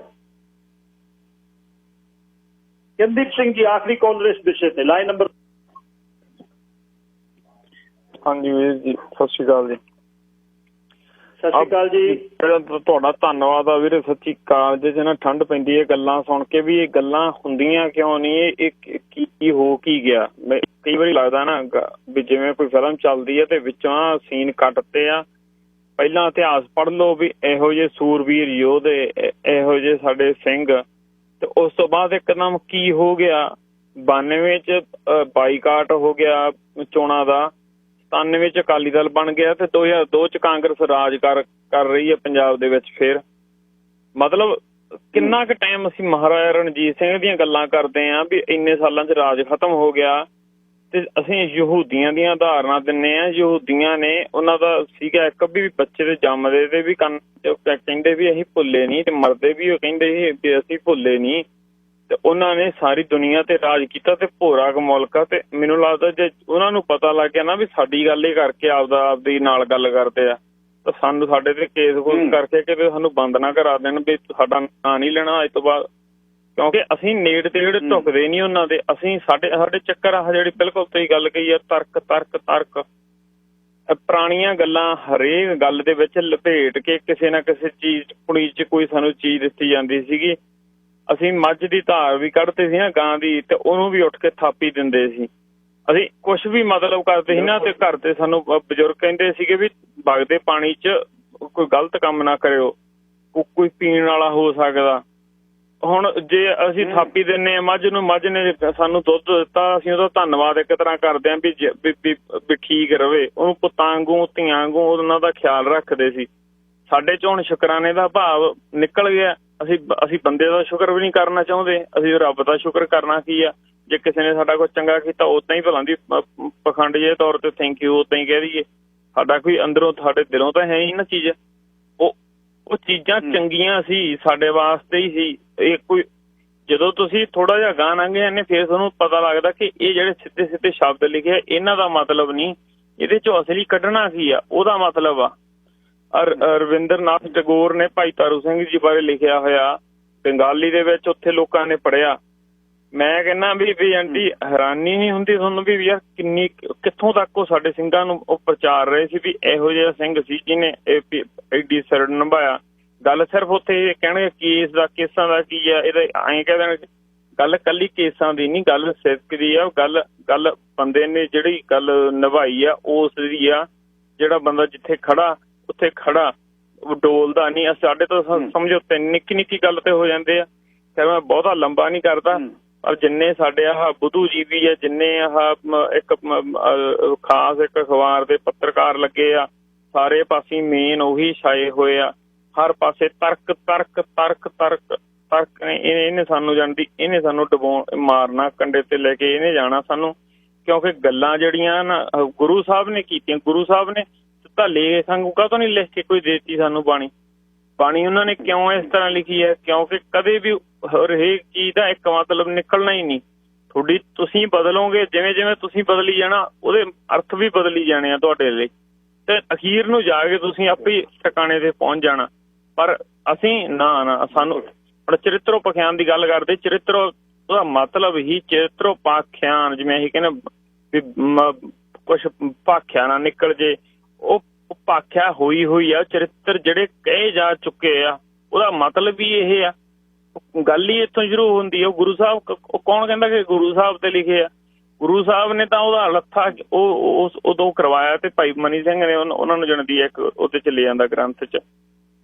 ਚੰਦੀਪ ਸਿੰਘ ਜੀ ਆਖਰੀ ਕਾਲਰ ਇਸ ਵਿਸ਼ੇ ਤੇ, ਲਾਈਨ ਨੰਬਰ। ਹਾਂਜੀ ਵੀਰ ਜੀ, ਸਤਿ ਸ਼੍ਰੀ ਅਕਾਲ ਜੀ। ਸਤਿ ਸ਼੍ਰੀ ਅਕਾਲ ਜੀ। ਤੁਹਾਡਾ ਧੰਨਵਾਦ ਆ ਵੀਰੇ, ਸੱਚੀ। ਕਾਲਜ 'ਚ ਨਾ ਠੰਡ ਪੈਂਦੀ ਹੈ ਗੱਲਾਂ ਸੁਣ ਕੇ ਵੀ, ਇਹ ਗੱਲਾਂ ਹੁੰਦੀਆਂ ਕਿਉਂ ਨਹੀਂ, ਇਹ ਕੀ ਹੋ ਕੀ ਗਿਆ। ਕਈ ਵਾਰੀ ਲੱਗਦਾ ਨਾ ਵੀ ਜਿਵੇਂ ਕੋਈ ਫਿਲਮ ਚੱਲਦੀ ਹੈ ਤੇ ਵਿੱਚੋਂ ਸੀਨ ਕੱਟਦੇ ਆ। ਪਹਿਲਾਂ ਇਤਿਹਾਸ ਪੜ੍ਹ ਲਓ ਵੀ ਇਹੋ ਜਿਹੇ ਸੂਰਬੀਰ ਯੋਧੇ, ਇਹੋ ਜਿਹੇ ਸਾਡੇ ਸਿੰਘ, ਤੇ ਉਸ ਤੋਂ ਬਾਅਦ ਇੱਕਦਮ ਕੀ ਹੋ ਗਿਆ। 92 'ਚ ਬਾਈਕਾਟ ਹੋ ਗਿਆ ਚੋਣਾਂ ਦਾ, 97 'ਚ ਅਕਾਲੀ ਦਲ ਬਣ ਗਿਆ ਤੇ 2002 'ਚ ਕਾਂਗਰਸ ਰਾਜ ਕਰ ਰਹੀ ਹੈ ਪੰਜਾਬ ਦੇ ਵਿੱਚ। ਫਿਰ ਮਤਲਬ ਕਿੰਨਾ ਕੁ ਟਾਈਮ ਅਸੀਂ ਮਹਾਰਾਜਾ ਰਣਜੀਤ ਸਿੰਘ ਦੀਆਂ ਗੱਲਾਂ ਕਰਦੇ ਹਾਂ ਵੀ ਇੰਨੇ ਸਾਲਾਂ 'ਚ ਰਾਜ ਖਤਮ ਹੋ ਗਿਆ, ਤੇ ਅਸੀਂ ਯਹੂਦੀਆਂ ਦੀਆਂ ਉਦਾਹਰਨਾਂ ਦਿੰਦੇ ਹਾਂ। ਯਹੂਦੀਆਂ ਨੇ, ਉਹਨਾਂ ਦਾ ਸੀਗਾ ਇੱਕ ਵੀ ਬੱਚੇ ਦੇ ਜੰਮਦੇ ਤੇ ਵੀ ਕਹਿੰਦੇ ਵੀ ਅਸੀਂ ਭੁੱਲੇ ਨਹੀਂ, ਤੇ ਮਰਦੇ ਵੀ ਉਹ ਕਹਿੰਦੇ ਸੀ ਵੀ ਅਸੀਂ ਭੁੱਲੇ ਨਹੀਂ। ਤੇ ਉਹਨਾਂ ਨੇ ਸਾਰੀ ਦੁਨੀਆ ਤੇ ਰਾਜ ਕੀਤਾ ਤੇ ਭੋਰਾ ਕੁ ਮੁਲਕ ਆ। ਤੇ ਮੈਨੂੰ ਲੱਗਦਾ ਜੇ ਉਹਨਾਂ ਨੂੰ ਪਤਾ ਲੱਗ ਗਿਆ ਨਾ ਵੀ ਸਾਡੀ ਗੱਲ ਹੀ ਕਰਕੇ ਆਪਦੀ ਨਾਲ ਗੱਲ ਕਰਦੇ ਆ, ਤਾਂ ਸਾਨੂੰ ਸਾਡੇ ਤੇ ਕੇਸ ਕਰਕੇ ਕਿਤੇ ਸਾਨੂੰ ਬੰਦ ਨਾ ਕਰਾ ਦੇਣ ਵੀ ਸਾਡਾ ਨਾਂ ਨਹੀਂ ਲੈਣਾ ਅੱਜ ਤੋਂ ਬਾਅਦ। ਕਿਉਂਕਿ ਅਸੀਂ ਨੇੜ ਤੇ ਜਿਹੜੇ ਝੁਕਦੇ ਨਹੀਂ ਉਹਨਾਂ ਦੇ, ਅਸੀਂ ਸਾਡੇ ਚੱਕਰ ਆ ਜਿਹੜੀ ਬਿਲਕੁਲ ਸਹੀ ਗੱਲ ਕਹੀ ਆ, ਤਰਕ ਪੁਰਾਣੀਆਂ ਗੱਲਾਂ ਹਰੇਕ ਗੱਲ ਦੇ ਵਿੱਚ ਲਪੇਟ ਕੇ ਕਿਸੇ ਨਾ ਕਿਸੇ ਚੀਜ਼ ਪੁਣੀ 'ਚ ਕੋਈ ਸਾਨੂੰ ਚੀਜ਼ ਦਿੱਤੀ ਜਾਂਦੀ ਸੀਗੀ। ਅਸੀਂ ਮੱਝ ਦੀ ਧਾਰ ਵੀ ਕੱਢਦੇ ਸੀ ਨਾ, ਗਾਂ ਦੀ, ਤੇ ਉਹਨੂੰ ਵੀ ਉੱਠ ਕੇ ਥਾਪੀ ਦਿੰਦੇ ਸੀ। ਅਸੀਂ ਕੁਛ ਵੀ ਮਤਲਬ ਕਰਦੇ ਸੀ ਨਾ, ਤੇ ਘਰ ਤੇ ਸਾਨੂੰ ਬਜ਼ੁਰਗ ਕਹਿੰਦੇ ਸੀਗੇ ਵੀ ਵਗਦੇ ਪਾਣੀ 'ਚ ਕੋਈ ਗਲਤ ਕੰਮ ਨਾ ਕਰਿਓ, ਕੋਈ ਪੀਣ ਵਾਲਾ ਹੋ ਸਕਦਾ। ਹੁਣ ਜੇ ਅਸੀਂ ਥਾਪੀ ਦਿੰਦੇ ਹਾਂ ਮੱਝ ਨੂੰ, ਮੱਝ ਨੇ ਸਾਨੂੰ ਦੁੱਧ ਦਿੱਤਾ, ਅਸੀਂ ਉਹਦਾ ਧੰਨਵਾਦ ਇੱਕ ਤਰ੍ਹਾਂ ਕਰਦੇ ਹਾਂ ਵੀ ਠੀਕ ਰਵੇ। ਉਹਨੂੰ ਪੁੱਤਾਂ ਵਾਂਗੂ ਧੀਆਂ ਵਾਂਗੂ ਉਹਨਾਂ ਦਾ ਖਿਆਲ ਰੱਖਦੇ ਸੀ। ਸਾਡੇ 'ਚ ਹੁਣ ਸ਼ੁਕਰਾਨੇ ਦਾ ਭਾਵ ਨਿਕਲ ਗਿਆ। ਅਸੀਂ ਬੰਦੇ ਦਾ ਸ਼ੁਕਰ ਵੀ ਨਹੀਂ ਕਰਨਾ ਚਾਹੁੰਦੇ, ਅਸੀਂ ਰੱਬ ਦਾ ਸ਼ੁਕਰ ਕਰਨਾ ਕੀ ਆ। ਜੇ ਕਿਸੇ ਨੇ ਸਾਡਾ ਕੁਛ ਚੰਗਾ ਕੀਤਾ ਉੱਦਾਂ ਹੀ ਭਲਾਂ ਦੀ ਪਖੰਡ ਜਿਹੇ ਤੌਰ ਤੇ ਥੈਂਕ ਯੂ ਉੱਦਾਂ ਹੀ ਕਹਿ ਦਈਏ। ਸਾਡਾ ਕੋਈ ਅੰਦਰੋਂ ਸਾਡੇ ਦਿਲੋਂ ਤਾਂ ਹੈ ਹੀ ਨਾ ਚੀਜ਼। ਉਹ ਚੀਜ਼ਾਂ ਚੰਗੀਆਂ ਸੀ ਸਾਡੇ ਵਾਸਤੇ ਹੀ ਸੀ। ਇਹ ਕੋਈ ਜਦੋਂ ਤੁਸੀਂ ਥੋੜਾ ਜਿਹਾ ਗਾਂ ਲੰਘ ਜਾਂਦੇ ਫਿਰ ਤੁਹਾਨੂੰ ਪਤਾ ਲੱਗਦਾ ਕਿ ਇਹ ਜਿਹੜੇ ਸਿੱਧੇ ਸਿੱਧੇ ਸ਼ਬਦ ਲਿਖੇ ਇਹਨਾਂ ਦਾ ਮਤਲਬ ਨਹੀਂ, ਇਹਦੇ 'ਚੋਂ ਅਸਲੀ ਕੱਢਣਾ ਕੀ ਆ ਉਹਦਾ ਮਤਲਬ ਆ। ਰਵਿੰਦਰ ਨਾਥ ਟੈਗੋਰ ਨੇ ਭਾਈ ਤਾਰੂ ਸਿੰਘ ਜੀ ਬਾਰੇ ਲਿਖਿਆ ਹੋਇਆ ਬੰਗਾਲੀ ਦੇ ਵਿੱਚ, ਉੱਥੇ ਲੋਕਾਂ ਨੇ ਪੜ੍ਹਿਆ। ਮੈਂ ਕਹਿੰਦਾ ਵੀ ਆਂਟੀ ਹੈਰਾਨੀ ਨਹੀਂ ਹੁੰਦੀ ਤੁਹਾਨੂੰ ਵੀ ਯਾਰ ਕਿੱਥੋਂ ਤੱਕ ਉਹ ਸਾਡੇ ਸਿੰਘਾਂ ਨੂੰ ਉਹ ਪ੍ਰਚਾਰ ਰਹੇ ਸੀ ਵੀ ਇਹੋ ਜਿਹਾ ਸਿੰਘ ਸੀ ਜਿਹਨੇ ਐਡੀ ਸਰੜ ਨਿਭਾਇਆ। ਗੱਲ ਸਿਰਫ ਉੱਥੇ ਕਹਿਣਗੇ ਕੇਸਾਂ ਦਾ ਕੀ ਆ, ਇਹਦਾ ਐਂ ਕਹਿ ਦੇਣ ਗੱਲ ਕੱਲੀ ਕੇਸਾਂ ਦੀ ਨਹੀਂ, ਗੱਲ ਸਿੱਖ ਦੀ ਆ। ਗੱਲ ਬੰਦੇ ਨੇ ਜਿਹੜੀ ਗੱਲ ਨਿਭਾਈ ਆ ਉਸ ਦੀ ਆ। ਜਿਹੜਾ ਬੰਦਾ ਜਿੱਥੇ ਖੜਾ ਉੱਥੇ ਖੜਾ, ਡੋਲਦਾ ਨਹੀਂ। ਸਾਡੇ ਤੋਂ ਸਮਝੋ ਨਿੱਕੀ ਨਿੱਕੀ ਗੱਲ ਤੇ ਹੋ ਜਾਂਦੇ ਆ। ਖੈਰ ਮੈਂ ਬਹੁਤਾ ਲੰਬਾ ਨਹੀਂ ਕਰਦਾ, ਪਰ ਜਿੰਨੇ ਸਾਡੇ ਆਹ ਬੁੱਧੂ ਜੀਵੀ ਆ, ਜਿੰਨੇ ਆਹ ਇੱਕ ਖਾਸ ਇੱਕ ਅਖਬਾਰ ਦੇ ਪੱਤਰਕਾਰ ਲੱਗੇ ਆ, ਸਾਰੇ ਪਾਸੇ ਮੇਨ ਉਹੀ ਛਾਏ ਹੋਏ ਆ। ਹਰ ਪਾਸੇ ਤਰਕ ਇਹਨੇ ਸਾਨੂੰ ਜਾਣਦੀ, ਇਹਨੇ ਸਾਨੂੰ ਮਾਰਨਾ ਕੰਡੇ ਤੇ ਲੈ ਕੇ ਇਹਨੇ ਜਾਣਾ ਸਾਨੂੰ। ਕਿਉਂਕਿ ਗੱਲਾਂ ਜਿਹੜੀਆਂ ਨਾ ਗੁਰੂ ਸਾਹਿਬ ਨੇ ਕੀਤੀਆਂ, ਗੁਰੂ ਸਾਹਿਬ ਨੇ ਤਾਂ ਲੈ ਸੰਗੂ ਕਾਹਤੋਂ ਨਹੀਂ ਲਿਖ ਕੇ ਕੋਈ ਦੇਤੀ ਸਾਨੂੰ ਬਾਣੀ? ਬਾਣੀ ਉਹਨਾਂ ਨੇ ਕਿਉਂ ਇਸ ਤਰ੍ਹਾਂ ਲਿਖੀ ਹੈ? ਕਿਉਂਕਿ ਕਦੇ ਵੀ ਹਰੇਕ ਚੀਜ਼ ਦਾ ਇੱਕ ਮਤਲਬ ਨਿਕਲਣਾ ਹੀ ਨਹੀਂ। ਤੁਸੀਂ ਬਦਲੋਗੇ, ਜਿਵੇਂ ਜਿਵੇਂ ਤੁਸੀਂ ਬਦਲੀ ਜਾਣਾ ਉਹਦੇ ਅਰਥ ਵੀ ਬਦਲੀ ਜਾਣੇ ਆ ਤੁਹਾਡੇ ਲਈ, ਤੇ ਅਖੀਰ ਨੂੰ ਜਾ ਕੇ ਤੁਸੀਂ ਆਪੇ ਟਿਕਾਣੇ ਤੇ ਪਹੁੰਚ ਜਾਣਾ। ਪਰ ਅਸੀਂ ਨਾ ਸਾਨੂੰ ਹੁਣ ਚਰਿੱਤਰੋ ਪਖਿਆਨ ਦੀ ਗੱਲ ਕਰਦੇ, ਚਰਿੱਤਰੋ ਉਹਦਾ ਮਤਲਬ ਹੀ ਚਰਿੱਤਰੋ ਪਾਖਿਆਨ, ਜਿਵੇਂ ਅਸੀਂ ਕਹਿੰਦੇ ਵੀ ਕੁਛ ਭਾਖਿਆ ਨਾ ਨਿਕਲ ਜੇ, ਉਹ ਭਾਖਿਆ ਹੋਈ ਆ। ਚਰਿੱਤਰ ਜਿਹੜੇ ਕਹੇ ਜਾ ਚੁੱਕੇ ਆ ਉਹਦਾ ਮਤਲਬ ਵੀ ਇਹ ਆ। ਗੱਲ ਹੀ ਇੱਥੋਂ ਸ਼ੁਰੂ ਹੁੰਦੀ ਹੈ। ਗੁਰੂ ਸਾਹਿਬ ਕੌਣ ਕਹਿੰਦਾ ਕਿ ਗੁਰੂ ਸਾਹਿਬ ਤੇ ਲਿਖੇ ਆ? ਗੁਰੂ ਸਾਹਿਬ ਨੇ ਤਾਂ ਉਹਦਾ ਲੱਥਾ ਉਹ ਉਦੋਂ ਕਰਵਾਇਆ, ਤੇ ਭਾਈ ਮਨੀ ਸਿੰਘ ਨੇ ਉਹਨਾਂ ਨੂੰ ਜਣਦੀ ਇੱਕ ਉਹਦੇ ਚ ਲੈ ਜਾਂਦਾ ਗ੍ਰੰਥ ਚ।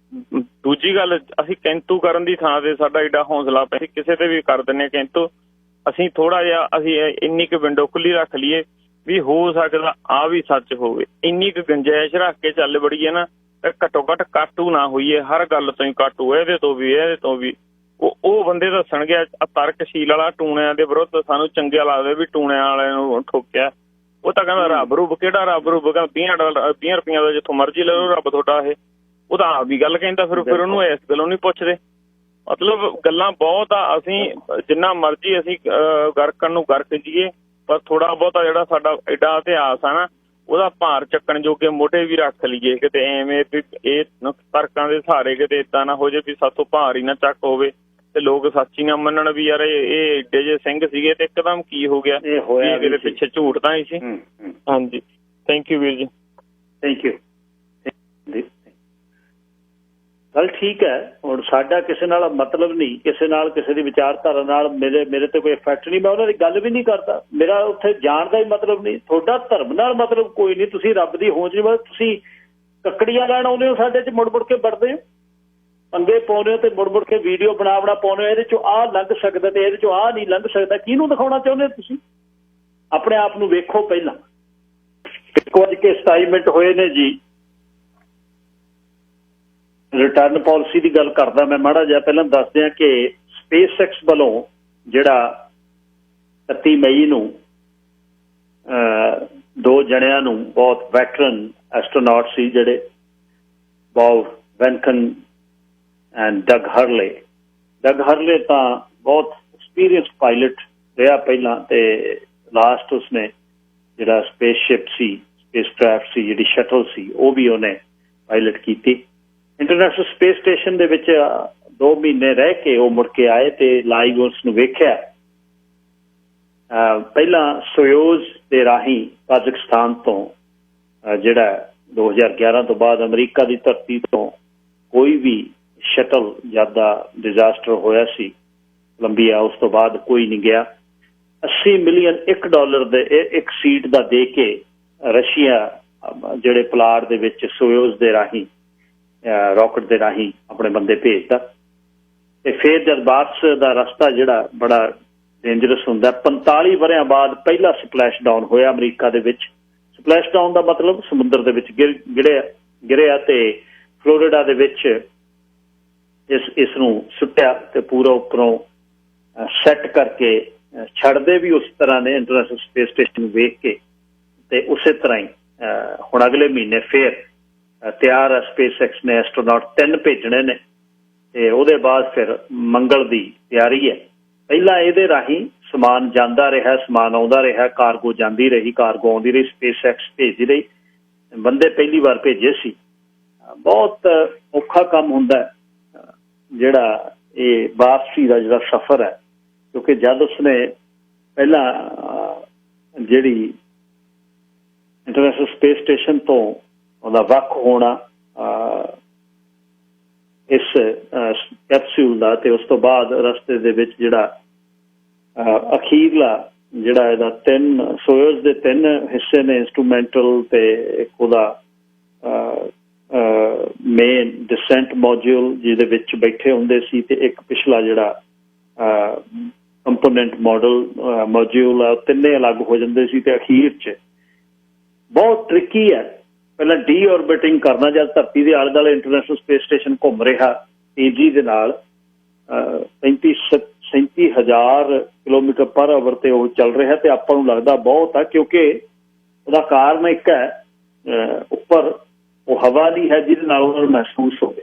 ਦੂਜੀ ਗੱਲ, ਅਸੀਂ ਕੈਂਤੂ ਕਰਨ ਦੀ ਥਾਂ ਤੇ ਸਾਡਾ ਏਡਾ ਹੌਸਲਾ ਪਿਆ, ਕਿਸੇ ਤੇ ਵੀ ਕਰ ਦਿੰਦੇ ਕੈਂਤੂ। ਅਸੀਂ ਥੋੜਾ ਜਿਹਾ ਅਸੀਂ ਇੰਨੀ ਕੁ ਵਿੰਡੋ ਖੁੱਲੀ ਰੱਖ ਲਈਏ ਵੀ ਹੋ ਸਕਦਾ ਆ ਵੀ ਸੱਚ ਹੋਵੇ, ਇੰਨੀ ਕੁ ਗੁੰਜਾਇਸ਼ ਰੱਖ ਕੇ ਚੱਲ ਬੜੀਏ ਨਾ, ਘੱਟੋ ਘੱਟ ਕਾਟੂ ਨਾ ਹੋਈਏ। ਹਰ ਗੱਲ ਤੋਂ ਹੀ ਕਾਟੂ, ਇਹਦੇ ਤੋਂ ਵੀ ਉਹ ਬੰਦੇ ਦੱਸਣਗੇ ਤਰਕਸ਼ੀਲ ਵਾਲਾ ਟੂਣਿਆਂ ਦੇ ਵਿਰੁੱਧ ਸਾਨੂੰ ਚੰਗਾ ਲੱਗਦਾ ਵੀ ਟੂਣਿਆਂ ਵਾਲਿਆਂ ਨੂੰ ਠੋਕਿਆ। ਉਹ ਤਾਂ ਕਹਿੰਦਾ ਰੱਬ ਰੂਬ ਕਿਹੜਾ ਰੱਬ ਰੂਬ, ਕਹਿੰਦਾ 20 ਰੁਪਈਆਂ ਦਾ ਜਿੱਥੋਂ ਮਰਜ਼ੀ ਲੈ ਲਓ ਰੱਬ ਤੁਹਾਡਾ ਇਹ। ਉਹ ਤਾਂ ਆਪ ਵੀ ਗੱਲ ਕਹਿੰਦਾ, ਫਿਰ ਉਹਨੂੰ ਇਸ ਗੱਲੋਂ ਨਹੀਂ ਪੁੱਛਦੇ। ਮਤਲਬ ਗੱਲਾਂ ਬਹੁਤ ਆ। ਅਸੀਂ ਜਿੰਨਾ ਮਰਜ਼ੀ ਅਸੀਂ ਗਰਕਣ ਨੂੰ ਗਰਕ ਜੀਏ, ਪਰ ਥੋੜਾ ਬਹੁਤਾ ਜਿਹੜਾ ਸਾਡਾ ਐਡਾ ਇਤਿਹਾਸ ਆ ਨਾ, ਉਹਦਾ ਭਾਰ ਚੱਕਣ ਜੋਗੇ ਮੋਢੇ ਵੀ ਰੱਖ ਲਈਏ। ਕਿਤੇ ਐਵੇਂ ਵੀ ਇਹ ਤਰਕਾਂ ਦੇ ਸਹਾਰੇ ਕਿਤੇ ਏਦਾਂ ਨਾ ਹੋ ਜੇ ਵੀ ਸਾਥੋਂ ਭਾਰ ਹੀ ਨਾ ਚੱਕ ਹੋਵੇ ਤੇ ਲੋਕ ਸੱਚੀ ਨਾ ਮੰਨਣ ਵੀ ਯਾਰ ਇਹ ਏਡੇ ਜਿਹੇ ਸਿੰਘ ਸੀਗੇ ਤੇ ਇੱਕਦਮ ਕੀ ਹੋ ਗਿਆ, ਇਹਦੇ ਪਿੱਛੇ ਝੂਠ ਤਾਂ ਹੀ ਸੀ। ਹਾਂਜੀ, ਥੈਂਕ ਯੂ ਵੀਰ ਜੀ। Thank you. ਗੱਲ ਠੀਕ ਹੈ। ਹੁਣ ਸਾਡਾ ਕਿਸੇ ਨਾਲ ਮਤਲਬ ਨਹੀਂ, ਕਿਸੇ ਨਾਲ ਕਿਸੇ ਦੀ ਵਿਚਾਰਧਾਰਾ ਨਾਲ ਮੇਰੇ ਤੇ ਕੋਈ ਇਫੈਕਟ ਨਹੀਂ। ਮੈਂ ਉਹਨਾਂ ਦੀ ਗੱਲ ਵੀ ਨਹੀਂ ਕਰਦਾ, ਮੇਰਾ ਉੱਥੇ ਜਾਣ ਦਾ ਹੀ ਮਤਲਬ ਨਹੀਂ। ਤੁਹਾਡਾ ਧਰਮ ਨਾਲ ਮਤਲਬ ਕੋਈ ਨਹੀਂ। ਤੁਸੀਂ ਰੱਬ ਦੀ ਹੋਂਦ ਨਹੀਂ, ਤੁਸੀਂ ਕੱਕੜੀਆਂ ਲੈਣ ਆਉਂਦੇ ਹੋ, ਸਾਡੇ 'ਚ ਮੁੜ ਕੇ ਵੜਦੇ ਹੋ, ਪੰਗੇ ਪਾਉਂਦੇ ਹੋ ਤੇ ਮੁੜ ਕੇ ਵੀਡੀਓ ਬਣਾ ਪਾਉਂਦੇ ਹੋ। ਇਹਦੇ 'ਚੋਂ ਆਹ ਲੰਘ ਸਕਦਾ ਤੇ ਇਹਦੇ 'ਚੋਂ ਆਹ ਨਹੀਂ ਲੰਘ ਸਕਦਾ। ਕਿਹਨੂੰ ਦਿਖਾਉਣਾ ਚਾਹੁੰਦੇ ਹੋ ਤੁਸੀਂ? ਆਪਣੇ ਆਪ ਨੂੰ ਵੇਖੋ ਪਹਿਲਾਂ। 1:27 ਮਿੰਟ ਹੋਏ ਨੇ ਜੀ। ਰਿਟਰਨ ਪਾਲਿਸੀ ਦੀ ਗੱਲ ਕਰਦਾ ਮੈਂ ਮਾੜਾ ਜਿਹਾ। ਪਹਿਲਾਂ ਦੱਸਦੇ ਹਾਂ ਕਿ SpaceX ਵੱਲੋਂ ਜਿਹੜਾ 31 ਮਈ ਨੂੰ 2 ਜਣਿਆਂ ਨੂੰ, ਬਹੁਤ ਵੈਟਰਨ ਐਸਟਰੋਨੌਟ ਸੀ ਜਿਹੜੇ, ਬੌਬ ਵੈਨਕਨ ਐਂਡ ਡਗ ਹਰਲੇ ਤਾਂ ਬਹੁਤ ਐਕਸਪੀਰੀਅੰਸ ਪਾਇਲਟ ਰਿਹਾ ਪਹਿਲਾਂ, ਤੇ ਲਾਸਟ ਉਸਨੇ ਜਿਹੜਾ ਸਪੇਸਸ਼ਿਪ ਸੀ, ਸਪੇਸਕ੍ਰਾਫਟ ਸੀ, ਜਿਹੜੀ ਸ਼ਟਲ ਸੀ, ਉਹ ਵੀ ਉਹਨੇ ਪਾਇਲਟ ਕੀਤੀ। ਇੰਟਰਨੈਸ਼ਨਲ ਸਪੇਸ ਸਟੇਸ਼ਨ ਦੇ ਵਿੱਚ 2 ਮਹੀਨੇ ਰਹਿ ਕੇ ਉਹ ਮੁੜ ਕੇ ਆਏ ਤੇ ਲਾਈਵ ਉਸ ਨੂੰ ਵੇਖਿਆ। ਪਹਿਲਾਂ ਸੋਯੂਜ਼ ਦੇ ਰਾਹੀਂ ਕਾਜ਼ਖਸਤਾਨ ਤੋਂ ਜਿਹੜਾ 2011 ਤੋਂ ਬਾਅਦ ਅਮਰੀਕਾ ਦੀ ਧਰਤੀ ਤੋਂ ਕੋਈ ਵੀ ਸ਼ਟਲ ਜਦ ਦਾ ਡਿਜ਼ਾਸਟਰ ਹੋਇਆ ਸੀ ਕੋਲੰਬੀਆ, ਉਸ ਤੋਂ ਬਾਅਦ ਕੋਈ ਨਹੀਂ ਗਿਆ। $80 ਮਿਲੀਅਨ $1 ਦੇ ਇੱਕ ਸੀਟ ਦਾ ਦੇ ਕੇ ਰਸ਼ੀਆ ਜਿਹੜੇ ਪਲਾਟ ਦੇ ਵਿੱਚ ਸੋਯੂਜ਼ ਦੇ ਰਾਹੀਂ ਰਾਕਟ ਦੇ ਰਾਹੀਂ ਆਪਣੇ ਬੰਦੇ ਭੇਜਦਾ। ਤੇ ਫਿਰ ਜਦ ਵਾਪਸ ਦਾ ਰਸਤਾ ਜਿਹੜਾ ਬੜਾ ਡੇਂਜਰਸ ਹੁੰਦਾ, 45 ਵਰ੍ਹਿਆਂ ਬਾਅਦ ਪਹਿਲਾ ਸਪਲੈਸ਼ ਡਾਊਨ ਹੋਇਆ ਅਮਰੀਕਾ ਦੇ ਵਿੱਚ। ਸਪਲੈਸ਼ ਡਾਊਨ ਦਾ ਮਤਲਬ ਸਮੁੰਦਰ ਦੇ ਵਿੱਚ ਗਿਰਿਆ ਤੇ ਫਲੋਰੀਡਾ ਦੇ ਵਿੱਚ ਇਸ ਨੂੰ ਸੁੱਟਿਆ ਤੇ ਪੂਰਾ ਉੱਪਰੋਂ ਸੈੱਟ ਕਰਕੇ ਛੱਡਦੇ ਵੀ ਉਸ ਤਰ੍ਹਾਂ ਨੇ ਇੰਟਰਨੈਸ਼ਨਲ ਸਪੇਸ ਸਟੇਸ਼ਨ ਵੇਖ ਕੇ। ਤੇ ਉਸੇ ਤਰ੍ਹਾਂ ਹੀ ਹੁਣ ਅਗਲੇ ਮਹੀਨੇ ਫਿਰ ਤਿਆਰ ਆ SpaceX ਨੇ ਐਸਟਰੋਨੌਟ 3 ਭੇਜਣੇ ਨੇ ਤੇ ਉਹਦੇ ਬਾਅਦ ਫਿਰ ਮੰਗਲ ਦੀ ਤਿਆਰੀ ਹੈ। ਪਹਿਲਾਂ ਇਹਦੇ ਰਾਹੀਂ ਸਮਾਨ ਜਾਂਦਾ ਰਿਹਾ, ਸਮਾਨ ਆਉਂਦਾ ਰਿਹਾ, ਕਾਰਗੋ ਜਾਂਦੀ ਰਹੀ, ਕਾਰਗੋ ਆਉਂਦੀ ਰਹੀ, SpaceX ਭੇਜਦੀ ਰਹੀ। ਬੰਦੇ ਪਹਿਲੀ ਵਾਰ ਭੇਜੇ ਸੀ। ਬਹੁਤ ਔਖਾ ਕੰਮ ਹੁੰਦਾ ਜਿਹੜਾ ਇਹ ਵਾਪਸੀ ਦਾ ਜਿਹੜਾ ਸਫ਼ਰ ਹੈ, ਕਿਉਂਕਿ ਜਦ ਉਸਨੇ ਪਹਿਲਾਂ ਜਿਹੜੀ ਇੰਟਰਨੈਸ਼ਨਲ ਸਪੇਸ ਸਟੇਸ਼ਨ ਤੋਂ ਉਹਦਾ ਵੱਖ ਹੋਣਾ ਇਸ ਕੈਪਸੂਲ ਦਾ, ਤੇ ਉਸ ਤੋਂ ਬਾਅਦ ਰਸਤੇ ਦੇ ਵਿੱਚ ਜਿਹੜਾ ਅਖੀਰਲਾ ਜਿਹੜਾ ਇਹਦਾ 3 ਸੋਯੂਜ਼ ਦੇ 3 ਹਿੱਸੇ ਨੇ, ਇੰਸਟਰੂਮੈਂਟਲ ਤੇ ਇੱਕ ਉਹਦਾ ਮੇਨ ਡਿਸੈਂਟ ਮੋਡਿਊਲ ਜਿਹਦੇ ਵਿੱਚ ਬੈਠੇ ਹੁੰਦੇ ਸੀ, ਤੇ ਇੱਕ ਪਿਛਲਾ ਜਿਹੜਾ ਕੰਪੋਨੈਂਟ ਮੋਡਿਊਲ ਆ, ਤਿੰਨੇ ਅਲੱਗ ਹੋ ਜਾਂਦੇ ਸੀ। ਤੇ ਅਖੀਰ 'ਚ ਬਹੁਤ ਟ੍ਰਿਕੀ ਹੈ। ਪਹਿਲਾਂ ਡੀ ਔਰਬਿਟਿੰਗ ਕਰਨਾ, ਜਦ ਧਰਤੀ ਦੇ ਆਲੇ ਦੁਆਲੇ ਇੰਟਰਨੈਸ਼ਨਲ ਸਪੇਸ ਸਟੇਸ਼ਨ ਘੁੰਮ ਰਿਹਾ ਤੇਜ਼ੀ ਦੇ ਨਾਲ 35,000 1000 ਕਿਲੋਮੀਟਰ ਪਰ ਆਵਰ ਤੇ ਉਹ ਚੱਲ ਰਿਹਾ ਤੇ ਆਪਾਂ ਨੂੰ ਲੱਗਦਾ ਬਹੁਤ ਆ, ਕਿਉਂਕਿ ਉਹਦਾ ਕਾਰਨ ਇੱਕ ਹੈ ਉੱਪਰ ਉਹ ਹਵਾ ਨਹੀਂ ਹੈ ਜਿਹਦੇ ਨਾਲ ਉਹਨਾਂ ਨੂੰ ਮਹਿਸੂਸ ਹੋਵੇ।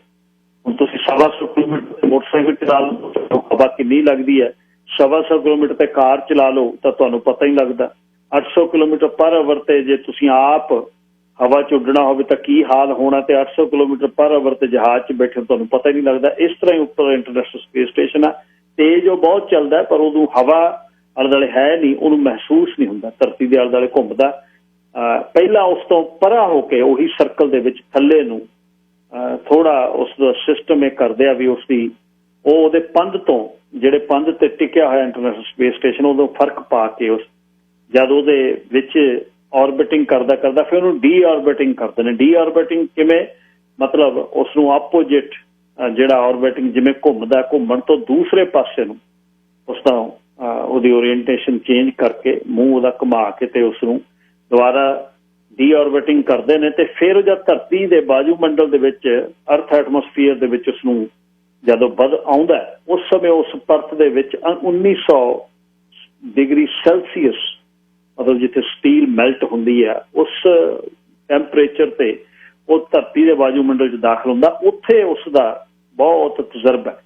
ਹੁਣ ਤੁਸੀਂ 125 ਕਿਲੋਮੀਟਰ ਤੇ ਮੋਟਰਸਾਈਕਲ ਚਲਾ ਲਓ, ਹਵਾ ਕਿੰਨੀ ਲੱਗਦੀ ਹੈ। 125 ਕਿਲੋਮੀਟਰ ਤੇ ਕਾਰ ਚਲਾ ਲਓ ਤਾਂ ਤੁਹਾਨੂੰ ਪਤਾ ਹੀ ਲੱਗਦਾ। 800 ਕਿਲੋਮੀਟਰ ਪਰ ਆਵਰ ਤੇ ਜੇ ਤੁਸੀਂ ਆਪ ਹਵਾ 'ਚ ਉੱਡਣਾ ਹੋਵੇ ਤਾਂ ਕੀ ਹਾਲ ਹੋਣਾ, ਤੇ 800 ਕਿਲੋਮੀਟਰ ਪਰ ਆਵਰ ਤੇ ਜਹਾਜ਼ 'ਚ ਬੈਠੇ ਤੁਹਾਨੂੰ ਪਤਾ ਹੀ ਨਹੀਂ ਲੱਗਦਾ। ਇਸ ਤਰ੍ਹਾਂ ਹੀ ਉੱਪਰ ਇੰਟਰਨੈਸ਼ਨਲ ਸਪੇਸ ਸਟੇਸ਼ਨ ਆ, ਤੇਜ਼ ਉਹ ਬਹੁਤ ਚੱਲਦਾ ਪਰ ਉਦੋਂ ਹਵਾ ਆਲੇ ਦੁਆਲੇ ਹੈ ਨਹੀਂ, ਉਹਨੂੰ ਮਹਿਸੂਸ ਨਹੀਂ ਹੁੰਦਾ, ਧਰਤੀ ਦੇ ਆਲੇ ਦੁਆਲੇ ਘੁੰਮਦਾ। ਪਹਿਲਾਂ ਉਸ ਤੋਂ ਪਰਾਂ ਹੋ ਕੇ ਉਹੀ ਸਰਕਲ ਦੇ ਵਿੱਚ ਥੱਲੇ ਨੂੰ ਥੋੜਾ ਉਸ ਦਾ ਸਿਸਟਮ ਇਹ ਕਰਦੇ ਆ ਵੀ ਉਸਦੀ ਉਹਦੇ ਪੰਧ ਤੋਂ, ਜਿਹੜੇ ਪੰਧ ਤੇ ਟਿਕਿਆ ਹੋਇਆ ਇੰਟਰਨੈਸ਼ਨਲ ਸਪੇਸ ਸਟੇਸ਼ਨ, ਉਦੋਂ ਫਰਕ ਪਾ ਕੇ ਉਸ ਜਦ ਉਹਦੇ ਵਿੱਚ ਆਰਬਿਟਿੰਗ ਕਰਦਾ ਫਿਰ ਉਹਨੂੰ ਡੀ ਆਰਬਿਟਿੰਗ ਕਰਦੇ ਨੇ। ਡੀ ਆਰਬਿਟਿੰਗ ਕਿਵੇਂ, ਮਤਲਬ ਉਸ ਨੂੰ ਆਪੋਜਿਟ ਜਿਹੜਾ ਆਰਬਿਟਿੰਗ ਜਿਵੇਂ ਘੁੰਮਦਾ, ਘੁੰਮਣ ਤੋਂ ਦੂਸਰੇ ਪਾਸੇ ਨੂੰ ਉਸ ਦਾ ਉਹਦੀ ਓਰੀਐਂਟੇਸ਼ਨ ਚੇਂਜ ਕਰਕੇ ਮੂੰਹ ਉਹਦਾ ਘੁਮਾ ਕੇ ਤੇ ਉਸ ਨੂੰ ਦੁਬਾਰਾ ਡੀ ਆਰਬਿਟਿੰਗ ਕਰਦੇ ਨੇ। ਤੇ ਫਿਰ ਜਦ ਧਰਤੀ ਦੇ ਵਾਯੂਮੰਡਲ ਦੇ ਵਿੱਚ, ਅਰਥ ਐਟਮੋਸਫੀਅਰ ਦੇ ਵਿੱਚ ਉਸਨੂੰ ਜਦੋਂ ਵੱਧ ਆਉਂਦਾ, ਉਸ ਸਮੇਂ ਉਸ ਪਰਤ ਦੇ ਵਿੱਚ 1900 ਡਿਗਰੀ ਸੈਲਸੀਅਸ, ਮਤਲਬ ਜਿੱਥੇ ਸਟੀਲ ਮੈਲਟ ਹੁੰਦੀ ਆ, ਉਸ ਟੈਂਪਰੇਚਰ ਤੇ ਉਹ ਧਰਤੀ ਦੇ ਵਾਯੂਮੰਡਲ 'ਚ ਦਾਖਲ ਹੁੰਦਾ। ਉੱਥੇ ਉਸ ਦਾ ਬਹੁਤ ਤਜਰਬਾ,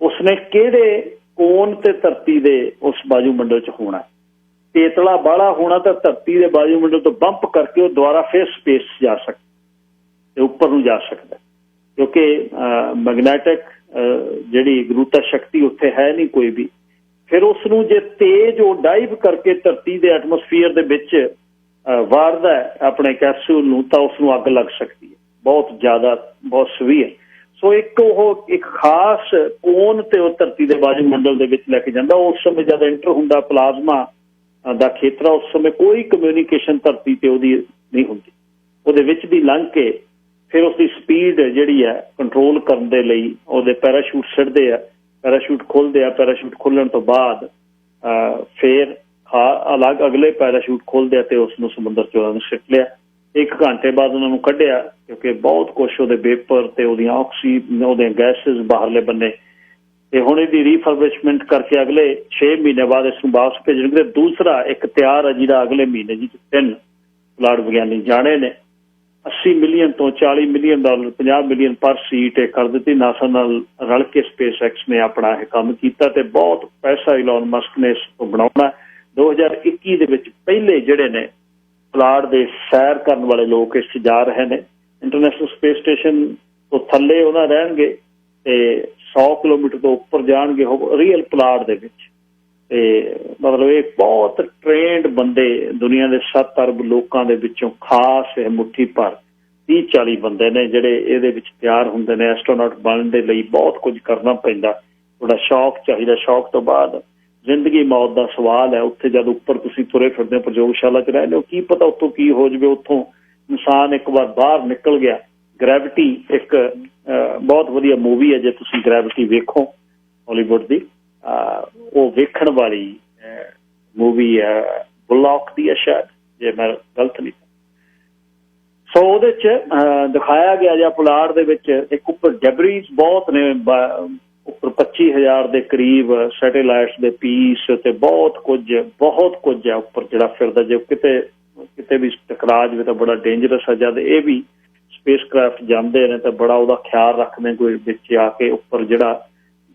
ਉਸਨੇ ਕਿਹੜੇ ਕੋਨ ਤੇ ਧਰਤੀ ਦੇ ਉਸ ਵਾਯੂਮੰਡਲ 'ਚ ਹੋਣਾ। ਤੇਤਲਾ ਬਾਹਲਾ ਹੋਣਾ ਤਾਂ ਧਰਤੀ ਦੇ ਵਾਯੂਮੰਡਲ ਤੋਂ ਬੰਪ ਕਰਕੇ ਉਹ ਦੁਬਾਰਾ ਫਿਰ ਸਪੇਸ 'ਚ ਜਾ ਸਕਦਾ ਤੇ ਉੱਪਰ ਨੂੰ ਜਾ ਸਕਦਾ, ਕਿਉਂਕਿ ਮੈਗਨੈਟਿਕ ਜਿਹੜੀ ਗੁਰੂਤਾ ਸ਼ਕਤੀ ਉੱਥੇ ਹੈ ਨਹੀਂ ਕੋਈ ਵੀ। ਫਿਰ ਉਸ ਨੂੰ ਜੇ ਤੇਜ਼ ਉਹ ਡਾਈਵ ਕਰਕੇ ਧਰਤੀ ਦੇ ਐਟਮੋਸਫੀਅਰ ਦੇ ਵਿੱਚ ਵਾਰਦਾ ਆਪਣੇ ਕੈਪਸੂਲ ਨੂੰ, ਤਾਂ ਉਸ ਨੂੰ ਅੱਗ ਲੱਗ ਸਕਦੀ ਹੈ, ਬਹੁਤ ਜ਼ਿਆਦਾ, ਬਹੁਤ ਸਵੀਅਰ। ਸੋ ਉਹ ਇੱਕ ਖਾਸ ਕੋਨ ਤੇ ਉਹ ਧਰਤੀ ਦੇ ਵਾਯੂਮੰਡਲ ਦੇ ਵਿੱਚ ਲੈ ਕੇ ਜਾਂਦਾ। ਉਸ ਸਮੇਂ ਜਦ ਐਂਟਰ ਹੁੰਦਾ ਪਲਾਜ਼ਮਾ ਦਾ ਖੇਤਰ, ਉਸ ਸਮੇਂ ਕੋਈ ਕਮਿਊਨੀਕੇਸ਼ਨ ਧਰਤੀ ਤੇ ਉਹਦੀ ਨਹੀਂ ਹੁੰਦੀ। ਉਹਦੇ ਵਿੱਚ ਦੀ ਲੰਘ ਕੇ ਫਿਰ ਉਸਦੀ ਸਪੀਡ ਜਿਹੜੀ ਹੈ ਕੰਟਰੋਲ ਕਰਨ ਦੇ ਲਈ ਉਹਦੇ ਪੈਰਾਸ਼ੂਟ ਸਿੱਟਦੇ ਆ, ਪੈਰਾਸ਼ੂਟ ਖੋਲ੍ਹਦੇ ਆ। ਪੈਰਾਸ਼ੂਟ ਖੋਲ੍ਹਣ ਤੋਂ ਬਾਅਦ ਫਿਰ ਅਲੱਗ ਅਗਲੇ ਪੈਰਾਸ਼ੂਟ ਖੋਲ੍ਹਦੇ ਆ ਤੇ ਉਸ ਨੂੰ ਸਮੁੰਦਰ 'ਚ ਉਹਨਾਂ ਨੂੰ ਸਿੱਟ ਲਿਆ। 1 ਘੰਟੇ ਬਾਅਦ ਉਹਨਾਂ ਨੂੰ ਕੱਢਿਆ, ਕਿਉਂਕਿ ਬਹੁਤ ਕੁਛ ਉਹਦੇ ਵੇਪਰ ਤੇ ਉਹਦੀਆਂ ਉਹਦੀਆਂ ਗੈਸਿਸ ਬਾਹਰਲੇ ਬੰਨੇ, ਤੇ ਹੁਣ ਇਹਦੀ ਰੀਫਰਬਿਸ਼ਮੈਂਟ ਕਰਕੇ ਅਗਲੇ 6 ਮਹੀਨੇ ਬਾਅਦ ਇਸ ਨੂੰ ਵਾਪਸ ਭੇਜਣਗੇ। ਦੂਸਰਾ ਇੱਕ ਤਿਆਰ ਆ ਜਿਹਦਾ ਅਗਲੇ ਮਹੀਨੇ ਜੀ 3 ਪੁਲਾੜ ਵਿਗਿਆਨੀ ਜਾਣੇ ਨੇ। 80 ਮਿਲੀਅਨ ਤੋਂ 40 ਮਿਲੀਅਨ ਡਾਲਰ, 50 ਮਿਲੀਅਨ ਪਰ ਸੀਟ ਇਹ ਕਰ ਦਿੱਤੀ। ਨਾਸਾ ਨਾਲ ਰਲ ਕੇ ਸਪੇਸ ਐਕਸ ਨੇ ਆਪਣਾ ਇਹ ਕੰਮ ਕੀਤਾ ਤੇ ਬਹੁਤ ਪੈਸਾ ਇਲਨ ਮਸਕ ਨੇ ਇਸ ਤੋਂ ਬਣਾਉਣਾ। 2021 ਦੇ ਵਿੱਚ ਪਹਿਲੇ ਜਿਹੜੇ ਨੇ ਪੁਲਾੜ ਦੇ ਸੈਰ ਕਰਨ ਵਾਲੇ ਲੋਕ ਇਸ 'ਚ ਜਾ ਰਹੇ ਨੇ। ਇੰਟਰਨੈਸ਼ਨਲ ਸਪੇਸ ਸਟੇਸ਼ਨ ਤੋਂ ਥੱਲੇ ਉਹਨਾਂ ਰਹਿਣਗੇ ਤੇ 100 ਕਿਲੋਮੀਟਰ ਤੋਂ ਉੱਪਰ ਜਾਣਗੇ ਰੀਅਲ ਪੁਲਾੜ ਦੇ ਵਿੱਚ। ਤੇ ਮਤਲਬ ਇਹ ਬਹੁਤ ਟ੍ਰੇਨਡ ਬੰਦੇ, ਦੁਨੀਆ ਦੇ 7 ਅਰਬ ਲੋਕਾਂ ਦੇ ਵਿੱਚੋਂ ਖਾਸ ਇਹ ਮੁੱਠੀ ਭਰ 30-40 ਬੰਦੇ ਨੇ ਜਿਹੜੇ ਇਹਦੇ ਵਿੱਚ ਤਿਆਰ ਹੁੰਦੇ ਨੇ। ਐਸਟਰੋਨੌਟ ਬਣਨ ਦੇ ਲਈ ਬਹੁਤ ਕੁਝ ਕਰਨਾ ਪੈਂਦਾ, ਥੋੜਾ ਸ਼ੌਕ ਚਾਹੀਦਾ। ਸ਼ੌਕ ਤੋਂ ਬਾਅਦ ਜ਼ਿੰਦਗੀ ਮੌਤ ਦਾ ਸਵਾਲ ਹੈ। ਉੱਥੇ ਜਦ ਉੱਪਰ ਤੁਸੀਂ ਤੁਰੇ ਫਿਰਦੇ ਹੋ, ਪ੍ਰਯੋਗਸ਼ਾਲਾ 'ਚ ਰਹਿੰਦੇ ਹੋ, ਕੀ ਪਤਾ ਉੱਥੋਂ ਕੀ ਹੋ ਜਾਵੇ। ਉੱਥੋਂ ਇਨਸਾਨ ਇੱਕ ਵਾਰ ਬਾਹਰ ਨਿਕਲ ਗਿਆ। ਗ੍ਰੈਵਿਟੀ ਇੱਕ ਬਹੁਤ ਵਧੀਆ ਮੂਵੀ ਹੈ, ਜੇ ਤੁਸੀਂ ਗ੍ਰੈਵਿਟੀ ਵੇਖੋ ਹਾਲੀਵੁੱਡ ਦੀ, ਉਹ ਵੇਖਣ ਵਾਲੀ ਮੂਵੀ ਹੈ, ਬਲੌਕ ਦੀ ਹੈ ਸ਼ਾਇਦ, ਜੇ ਮੈਂ ਗਲਤ ਨਹੀਂ। ਸੋ ਉਹਦੇ 'ਚ ਦਿਖਾਇਆ ਗਿਆ ਜਾਂ ਪੁਲਾੜ ਦੇ ਵਿੱਚ ਇੱਕ ਉੱਪਰ ਡੈਬਰੀਜ਼ ਬਹੁਤ ਨੇ, ਉੱਪਰ 25,000 ਦੇ ਕਰੀਬ ਸੈਟੇਲਾਈਟਸ ਦੇ ਪੀਸ ਤੇ ਬਹੁਤ ਕੁਝ ਹੈ ਉੱਪਰ ਜਿਹੜਾ ਫਿਰਦਾ। ਜੇ ਕਿਤੇ ਵੀ ਟਕਰਾ ਜਾਵੇ ਤਾਂ ਬੜਾ ਡੇਂਜਰਸ ਹੈ। ਜਦ ਇਹ ਵੀ ਸਪੇਸ ਕ੍ਰਾਫਟ ਜਾਂਦੇ ਨੇ ਤਾਂ ਬੜਾ ਉਹਦਾ ਖਿਆਲ ਰੱਖਦੇ ਕੋਈ ਵਿੱਚ ਆ ਕੇ ਉੱਪਰ ਜਿਹੜਾ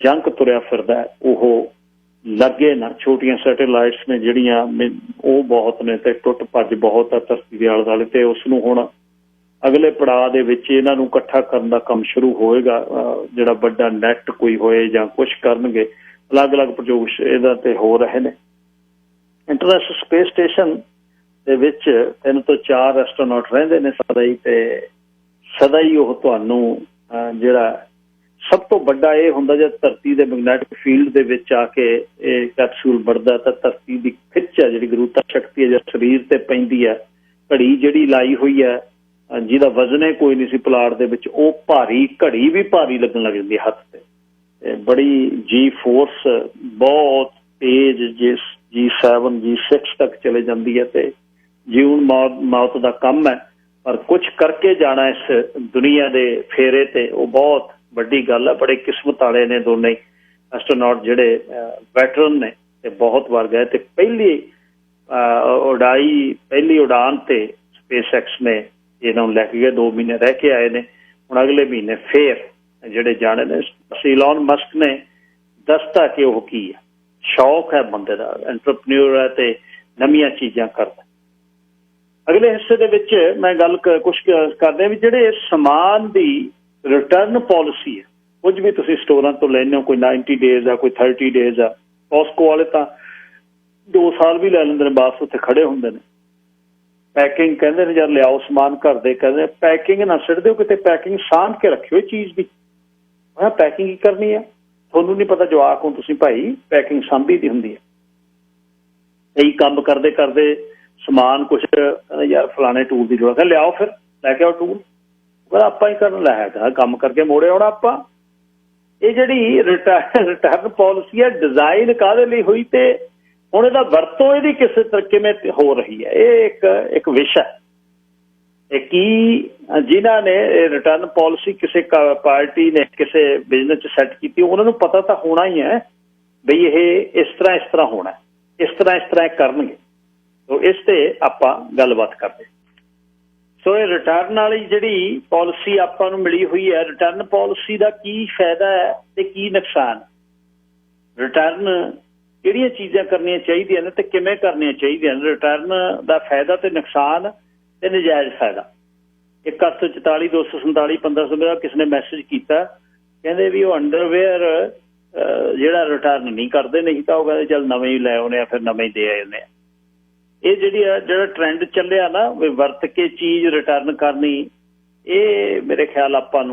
ਜੰਕ ਤੁਰਿਆ ਫਿਰਦਾ ਉਹ ਲੱਗੇ ਨਾ। ਛੋਟੀਆਂ ਸੈਟੇਲਾਈਟਸ ਨੇ ਜਿਹੜੀਆਂ ਉਹ ਬਹੁਤ ਨੇ ਤੇ ਟੁੱਟ ਭੱਜ ਬਹੁਤ ਆ ਧਰਤੀ ਦੇ ਆਲੇ ਦੁਆਲੇ। ਤੇ ਉਸ ਨੂੰ ਹੁਣ ਅਗਲੇ ਪੜਾਅ ਦੇ ਵਿੱਚ ਇਹਨਾਂ ਨੂੰ ਇਕੱਠਾ ਕਰਨ ਦਾ ਕੰਮ ਸ਼ੁਰੂ ਹੋਏਗਾ। ਜਿਹੜਾ ਵੱਡਾ ਨੈਟ ਕੋਈ ਹੋਏ ਜਾਂ ਕੁਛ ਕਰਨਗੇ, ਅਲੱਗ-ਅਲੱਗ ਪ੍ਰਯੋਗ ਇਹਦਾ ਤੇ ਹੋ ਰਹੇ ਨੇ। ਇੰਟਰਨੈਸ਼ਨਲ ਸਪੇਸ ਸਟੇਸ਼ਨ ਦੇ ਵਿੱਚ 3 ਤੋਂ 4 ਐਸਟਰੋਨੌਟ ਰਹਿੰਦੇ ਨੇ ਸਦਾ ਹੀ, ਤੇ ਸਦਾ ਹੀ ਉਹ ਤੁਹਾਨੂੰ ਜਿਹੜਾ ਸਭ ਤੋਂ ਵੱਡਾ ਇਹ ਹੁੰਦਾ ਜਦ ਧਰਤੀ ਦੇ ਮੈਗਨੈਟਿਕ ਫੀਲਡ ਦੇ ਵਿੱਚ ਆ ਕੇ ਇਹ ਕੈਪਸੂਲ ਵੜਦਾ ਤਾਂ ਧਰਤੀ ਦੀ ਖਿੱਚ ਹੈ, ਜਿਹੜੀ ਗੁਰੂਤਾ ਸ਼ਕਤੀ ਹੈ ਜਦ ਸਰੀਰ ਤੇ ਪੈਂਦੀ ਹੈ, ਘੜੀ ਜਿਹੜੀ ਲਾਈ ਹੋਈ ਹੈ ਜਿਹਦਾ ਵਜ਼ਨ ਕੋਈ ਨਹੀਂ ਸੀ ਪੁਲਾੜ ਦੇ ਵਿੱਚ, ਉਹ ਭਾਰੀ ਘੜੀ ਵੀ ਭਾਰੀ ਲੱਗਣ ਲੱਗ ਜਾਂਦੀ ਹੱਥ ਤੇ। ਬੜੀ ਜੀ ਫੋਰਸ ਬਹੁਤ ਤੇਜ਼ G7 G6 ਤੱਕ ਚਲੇ ਜਾਂਦੀ ਹੈ ਤੇ ਜੀਵਨ ਮੌਤ ਦਾ ਕੰਮ ਹੈ। ਪਰ ਕੁਛ ਕਰਕੇ ਜਾਣਾ ਇਸ ਦੁਨੀਆ ਦੇ ਫੇਰੇ ਤੇ, ਉਹ ਬਹੁਤ ਵੱਡੀ ਗੱਲ ਹੈ। ਬੜੇ ਕਿਸਮਤ ਵਾਲੇ ਨੇ ਦੋਨੇ। ਐਸਟਰੋਨੌਟ ਜਿਹੜੇ ਵੈਟਰਨ ਨੇ ਤੇ ਬਹੁਤ ਵਾਰ ਗਏ ਤੇ ਪਹਿਲੀ ਉਡਾਨ ਤੇ SpaceX ਨੇ ਇਹਨਾਂ ਨੂੰ ਲੈ ਕੇ ਗਏ। 2 ਮਹੀਨੇ ਰਹਿ ਕੇ ਆਏ ਨੇ। ਹੁਣ ਅਗਲੇ ਮਹੀਨੇ ਫੇਰ ਜਿਹੜੇ ਜਾਣੇ ਨੇ। ਇਲਨ ਮਸਕ ਨੇ ਦੱਸਤਾ ਕਿ ਉਹ ਕੀ ਹੈ। ਸ਼ੌਕ ਹੈ ਬੰਦੇ ਦਾ, ਐਂਟਰਪ੍ਰੀਨਿਓਰ ਹੈ ਤੇ ਨਵੀਆਂ ਚੀਜ਼ਾਂ ਕਰਦਾ। ਅਗਲੇ ਹਿੱਸੇ ਦੇ ਵਿੱਚ ਮੈਂ ਗੱਲ ਕੁਛ ਕਰਦੇ ਵੀ ਜਿਹੜੇ ਸਮਾਨ ਦੀ ਰਿਟਰਨ ਪਾਲਿਸੀ ਹੈ, ਕੁਝ ਵੀ ਤੁਸੀਂ ਸਟੋਰਾਂ ਤੋਂ ਲੈਂਦੇ ਹੋ, ਕੋਈ 90 ਡੇਜ਼ ਆ, ਕੋਈ 30 ਡੇਜ਼ ਆ। ਕੋਸਕੋ ਵਾਲੇ ਤਾਂ 2 ਸਾਲ ਵੀ ਲੈ ਲੈਂਦੇ ਨੇ, ਵਾਪਸ ਉੱਥੇ ਖੜੇ ਹੁੰਦੇ ਨੇ। ਪੈਕਿੰਗ ਕਹਿੰਦੇ ਨੇ ਜਦ ਲਿਆਓ ਸਮਾਨ ਘਰ ਦੇ, ਕਹਿੰਦੇ ਪੈਕਿੰਗ ਨਾ ਸਿੱਟ ਦਿਓ ਕਿਤੇ, ਪੈਕਿੰਗ ਸਾਂਭ ਕੇ ਰੱਖਿਓ ਇਹ ਚੀਜ਼ ਦੀ। ਮੈਂ ਪੈਕਿੰਗ ਕੀ ਕਰਨੀ ਆ, ਤੁਹਾਨੂੰ ਨਹੀਂ ਪਤਾ ਜਵਾਕ ਹੋ ਤੁਸੀਂ ਭਾਈ, ਪੈਕਿੰਗ ਸਾਂਭੀ ਦੀ ਹੁੰਦੀ ਹੈ। ਕਈ ਕੰਮ ਕਰਦੇ ਕਰਦੇ ਸਮਾਨ ਕੁਛ ਯਾਰ ਫਲਾਣੇ ਟੂਲ ਦੀ ਜ਼ਰੂਰਤ ਹੈ, ਲਿਆਓ ਫਿਰ ਲੈ ਕੇ ਆਓ ਟੂਲ। ਪਰ ਆਪਾਂ ਹੀ ਕਰਨ ਲੈ ਹੈਗਾ, ਕੰਮ ਕਰਕੇ ਮੋੜੇ ਆਉਣਾ ਆਪਾਂ। ਇਹ ਜਿਹੜੀ ਰਿਟਰਨ ਪਾਲਿਸੀ ਹੈ ਡਿਜ਼ਾਈਨ ਕਾਹਦੇ ਲਈ ਹੋਈ ਤੇ ਹੁਣ ਇਹਦਾ ਵਰਤੋਂ ਇਹਦੀ ਕਿਸੇ ਤਰੀਕੇ ਨਾਲ ਹੋ ਰਹੀ ਹੈ। ਇਹ ਇੱਕ ਵਿਸ਼ਾ ਇਹ ਕੀ ਜਿਨ੍ਹਾਂ ਨੇ ਰਿਟਰਨ ਪਾਲਿਸੀ ਕਿਸੇ ਪਾਰਟੀ ਨੇ ਕਿਸੇ ਬਿਜ਼ਨਸ 'ਚ ਸੈੱਟ ਕੀਤੀ, ਉਹਨਾਂ ਨੂੰ ਪਤਾ ਤਾਂ ਹੋਣਾ ਹੀ ਹੈ ਬਈ ਇਹ ਇਸ ਤਰ੍ਹਾਂ ਹੋਣਾ, ਇਸ ਤਰ੍ਹਾਂ ਕਰਨਗੇ। ਸੋ ਇਸ ਤੇ ਆਪਾਂ ਗੱਲਬਾਤ ਕਰਦੇ। ਸੋ ਇਹ ਰਿਟਰਨ ਵਾਲੀ ਜਿਹੜੀ ਪਾਲਿਸੀ ਆਪਾਂ ਨੂੰ ਮਿਲੀ ਹੋਈ ਹੈ, ਰਿਟਰਨ ਪਾਲਿਸੀ ਦਾ ਕੀ ਫਾਇਦਾ ਹੈ ਤੇ ਕੀ ਨੁਕਸਾਨ। ਰਿਟਰਨ ਕਿਹੜੀਆਂ ਚੀਜ਼ਾਂ ਕਰਨੀਆਂ ਚਾਹੀਦੀਆਂ ਨੇ ਤੇ ਕਿਵੇਂ ਕਰਨੀਆਂ ਚਾਹੀਦੀਆਂ ਨੇ। ਰਿਟਰਨ ਦਾ ਫਾਇਦਾ ਤੇ ਨੁਕਸਾਨ ਤੇ ਨਜਾਇਜ਼ ਫਾਇਦਾ। 1844 247 1500 ਕਿਸੇ ਨੇ ਮੈਸੇਜ ਕੀਤਾ, ਕਹਿੰਦੇ ਵੀ ਉਹ ਅੰਡਰਵੇਅਰ ਜਿਹੜਾ ਰਿਟਰਨ ਨਹੀਂ ਕਰਦੇ, ਨਹੀਂ ਤਾਂ ਉਹ ਕਹਿੰਦੇ ਚੱਲ ਨਵੇਂ ਹੀ ਲੈ ਆਉਣੇ ਆ, ਫਿਰ ਨਵੇਂ ਹੀ ਦੇ ਆਉਂਦੇ ਆ। ਇਹ ਜਿਹੜਾ ਟ੍ਰੈਂਡ ਚੱਲਿਆ ਨਾ ਵੀ ਵਰਤ ਕੇ ਚੀਜ਼ ਰਿਟਰਨ ਕਰਨੀ, ਇਹ ਮੇਰੇ ਖਿਆਲ ਆਪਾਂ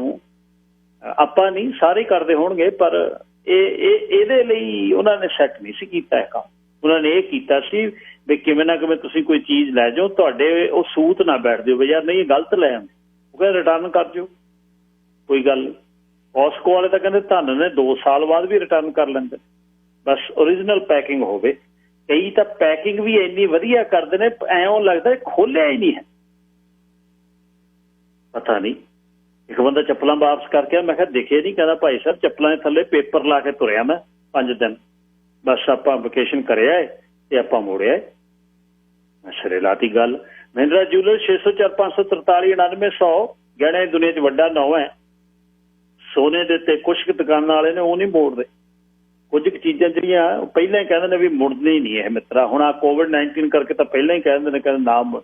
ਨਹੀਂ ਸਾਰੇ ਕਰਦੇ ਹੋਣਗੇ, ਪਰ ਇਹਦੇ ਲਈ ਉਹਨਾਂ ਨੇ ਸੈੱਟ ਨਹੀਂ ਸੀ ਕੀਤਾ ਇਹ ਕੰਮ। ਉਹਨਾਂ ਨੇ ਇਹ ਕੀਤਾ ਸੀ ਵੀ ਕਿਵੇਂ ਨਾ ਕਿਵੇਂ ਤੁਸੀਂ ਕੋਈ ਚੀਜ਼ ਲੈ ਜਾਓ, ਤੁਹਾਡੇ ਉਹ ਸੂਤ ਨਾ ਬੈਠ ਦਿਓ ਵੀ ਯਾਰ ਨਹੀਂ ਗਲਤ ਲੈ ਆਉਂਦੇ, ਉਹ ਕਹਿੰਦੇ ਰਿਟਰਨ ਕਰ ਜਾਓ ਕੋਈ ਗੱਲ ਨਹੀਂ। ਕੋਸਕੋ ਵਾਲੇ ਤਾਂ ਕਹਿੰਦੇ ਧੰਨ ਨੇ 2 ਸਾਲ ਬਾਅਦ ਵੀ ਰਿਟਰਨ ਕਰ ਲੈਂਦੇ, ਬਸ ਓਰੀਜਨਲ ਪੈਕਿੰਗ ਹੋਵੇ। ਕਈ ਤਾਂ ਪੈਕਿੰਗ ਵੀ ਇੰਨੀ ਵਧੀਆ ਕਰਦੇ ਨੇ ਐਂ ਲੱਗਦਾ ਖੋਲਿਆ ਹੀ ਨਹੀਂ ਹੈ। ਪਤਾ ਨਹੀਂ ਇੱਕ ਬੰਦਾ ਚੱਪਲਾਂ ਵਾਪਸ ਕਰਕੇ, ਮੈਂ ਕਿਹਾ ਦੇਖਿਆ ਨਹੀਂ, ਕਹਿੰਦਾ ਭਾਈ ਸਾਹਿਬ ਚੱਪਲਾਂ ਦੇ ਥੱਲੇ ਪੇਪਰ ਲਾ ਕੇ ਤੁਰਿਆ ਮੈਂ 5 ਦਿਨ, ਬਸ ਆਪਾਂ ਵਕੇਸ਼ਨ ਕਰਿਆ ਤੇ ਆਪਾਂ ਮੋੜਿਆ। ਮੈਂ ਸਿਰੇ ਲਾਤੀ ਗੱਲ। ਮਹਿੰਦਰਾ ਜੂਲਰ 604 543 9900 ਗਹਿਣੇ ਦੁਨੀਆ 'ਚ ਵੱਡਾ ਨਾਂ ਹੈ ਸੋਨੇ ਦੇ। ਤੇ ਕੁਛ ਕੁ ਦੁਕਾਨਾਂ ਵਾਲੇ ਨੇ ਉਹ ਨਹੀਂ ਮੋੜਦੇ। ਕੁਝ ਕੁ ਚੀਜ਼ਾਂ ਜਿਹੜੀਆਂ ਪਹਿਲਾਂ ਹੀ ਕਹਿੰਦੇ ਨੇ ਵੀ ਮੁੜਨੀ ਨਹੀਂ ਇਹ ਮਿੱਤਰਾ। ਹੁਣ ਆ COVID-19 ਕਰਕੇ ਤਾਂ ਪਹਿਲਾਂ ਹੀ ਕਹਿੰਦੇ ਨੇ, ਕਹਿੰਦੇ ਨਾ ਮੁੜ।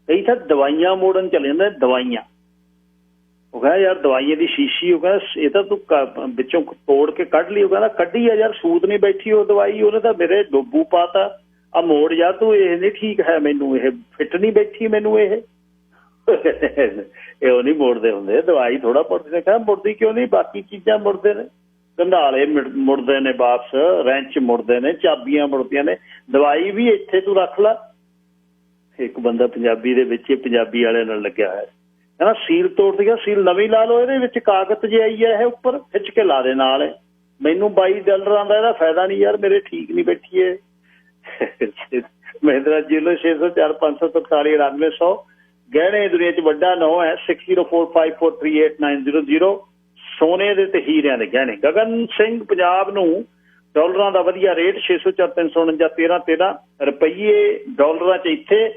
ਕਈ ਤਾਂ ਦਵਾਈਆਂ ਮੋੜਨ ਚਲੇ ਜਾਂਦੇ। ਦਵਾਈਆਂ ਉਹ ਕਹਿੰਦਾ ਯਾਰ ਦਵਾਈਆਂ ਦੀ ਸ਼ੀਸ਼ੀ, ਉਹ ਕਹਿੰਦਾ ਇਹ ਤਾਂ ਤੂੰ ਵਿੱਚੋਂ ਤੋੜ ਕੇ ਕੱਢ ਲਈ। ਉਹ ਕਹਿੰਦਾ ਕੱਢੀ ਆ ਯਾਰ, ਸੂਤ ਨਹੀਂ ਬੈਠੀ ਉਹ ਦਵਾਈ, ਉਹਨੇ ਤਾਂ ਮੇਰੇ ਡੋਬੂ ਪਾਤਾ। ਆ ਮੋੜ ਜਾ ਤੂੰ, ਇਹ ਨਹੀਂ ਠੀਕ ਹੈ, ਮੈਨੂੰ ਇਹ ਫਿੱਟ ਨਹੀਂ ਬੈਠੀ ਮੈਨੂੰ ਇਹ ਉਹ ਨਹੀਂ ਮੋੜਦੇ ਹੁੰਦੇ। ਦਵਾਈ ਥੋੜਾ ਮੁੜਦੇ ਨੇ। ਕਹਿੰਦਾ ਮੁੜਦੀ ਕਿਉਂ ਨਹੀਂ, ਬਾਕੀ ਚੀਜ਼ਾਂ ਮੁੜਦੇ ਨੇ, ਗੰਢਾਲੇ ਮੁੜਦੇ ਨੇ ਵਾਪਸ, ਰੈਂਚ ਮੁੜਦੇ ਨੇ, ਚਾਬੀਆਂ ਮੁੜਦੀਆਂ ਨੇ, ਦਵਾਈ ਵੀ ਇੱਥੇ ਤੂੰ ਰੱਖ ਲਾ। ਇੱਕ ਬੰਦਾ ਪੰਜਾਬੀ ਦੇ ਵਿੱਚ ਪੰਜਾਬੀ ਵਾਲਿਆਂ ਨਾਲ ਲੱਗਿਆ ਹੋਇਆ, ਕਹਿੰਦਾ ਸੀਲ ਤੋੜ ਦਿਆ, ਸੀਲ ਨਵੀਂ ਲਾ ਲਓ, ਇਹਦੇ ਵਿੱਚ ਕਾਗਜ਼ ਜੇ ਆਈ ਹੈ ਇਹ ਉੱਪਰ ਖਿੱਚ ਕੇ ਲਾ ਦੇ ਨਾਲ। ਮੈਨੂੰ $22 ਦਾ ਇਹਦਾ ਫਾਇਦਾ ਨਹੀਂ ਯਾਰ, ਮੇਰੇ ਠੀਕ ਨਹੀਂ ਬੈਠੀ ਹੈ। ਮਹਿੰਦਰਾ ਜੂਲਰ 604 543 9900 ਗਹਿਣੇ ਦੁਨੀਆ 'ਚ ਵੱਡਾ ਨਾਂ ਹੈ। 6045438900 ਸੋਨੇ ਦੇ ਤੇ ਹੀਰਿਆਂ ਦੇ ਗਹਿਣੇ। ਗਗਨ ਸਿੰਘ ਪੰਜਾਬ ਨੂੰ ਡਾਲਰਾਂ ਦਾ ਵਧੀਆ ਰੇਟ 604 349 1313 ਰੁਪਈਏ ਡਾਲਰਾਂ 'ਚ ਇੱਥੇ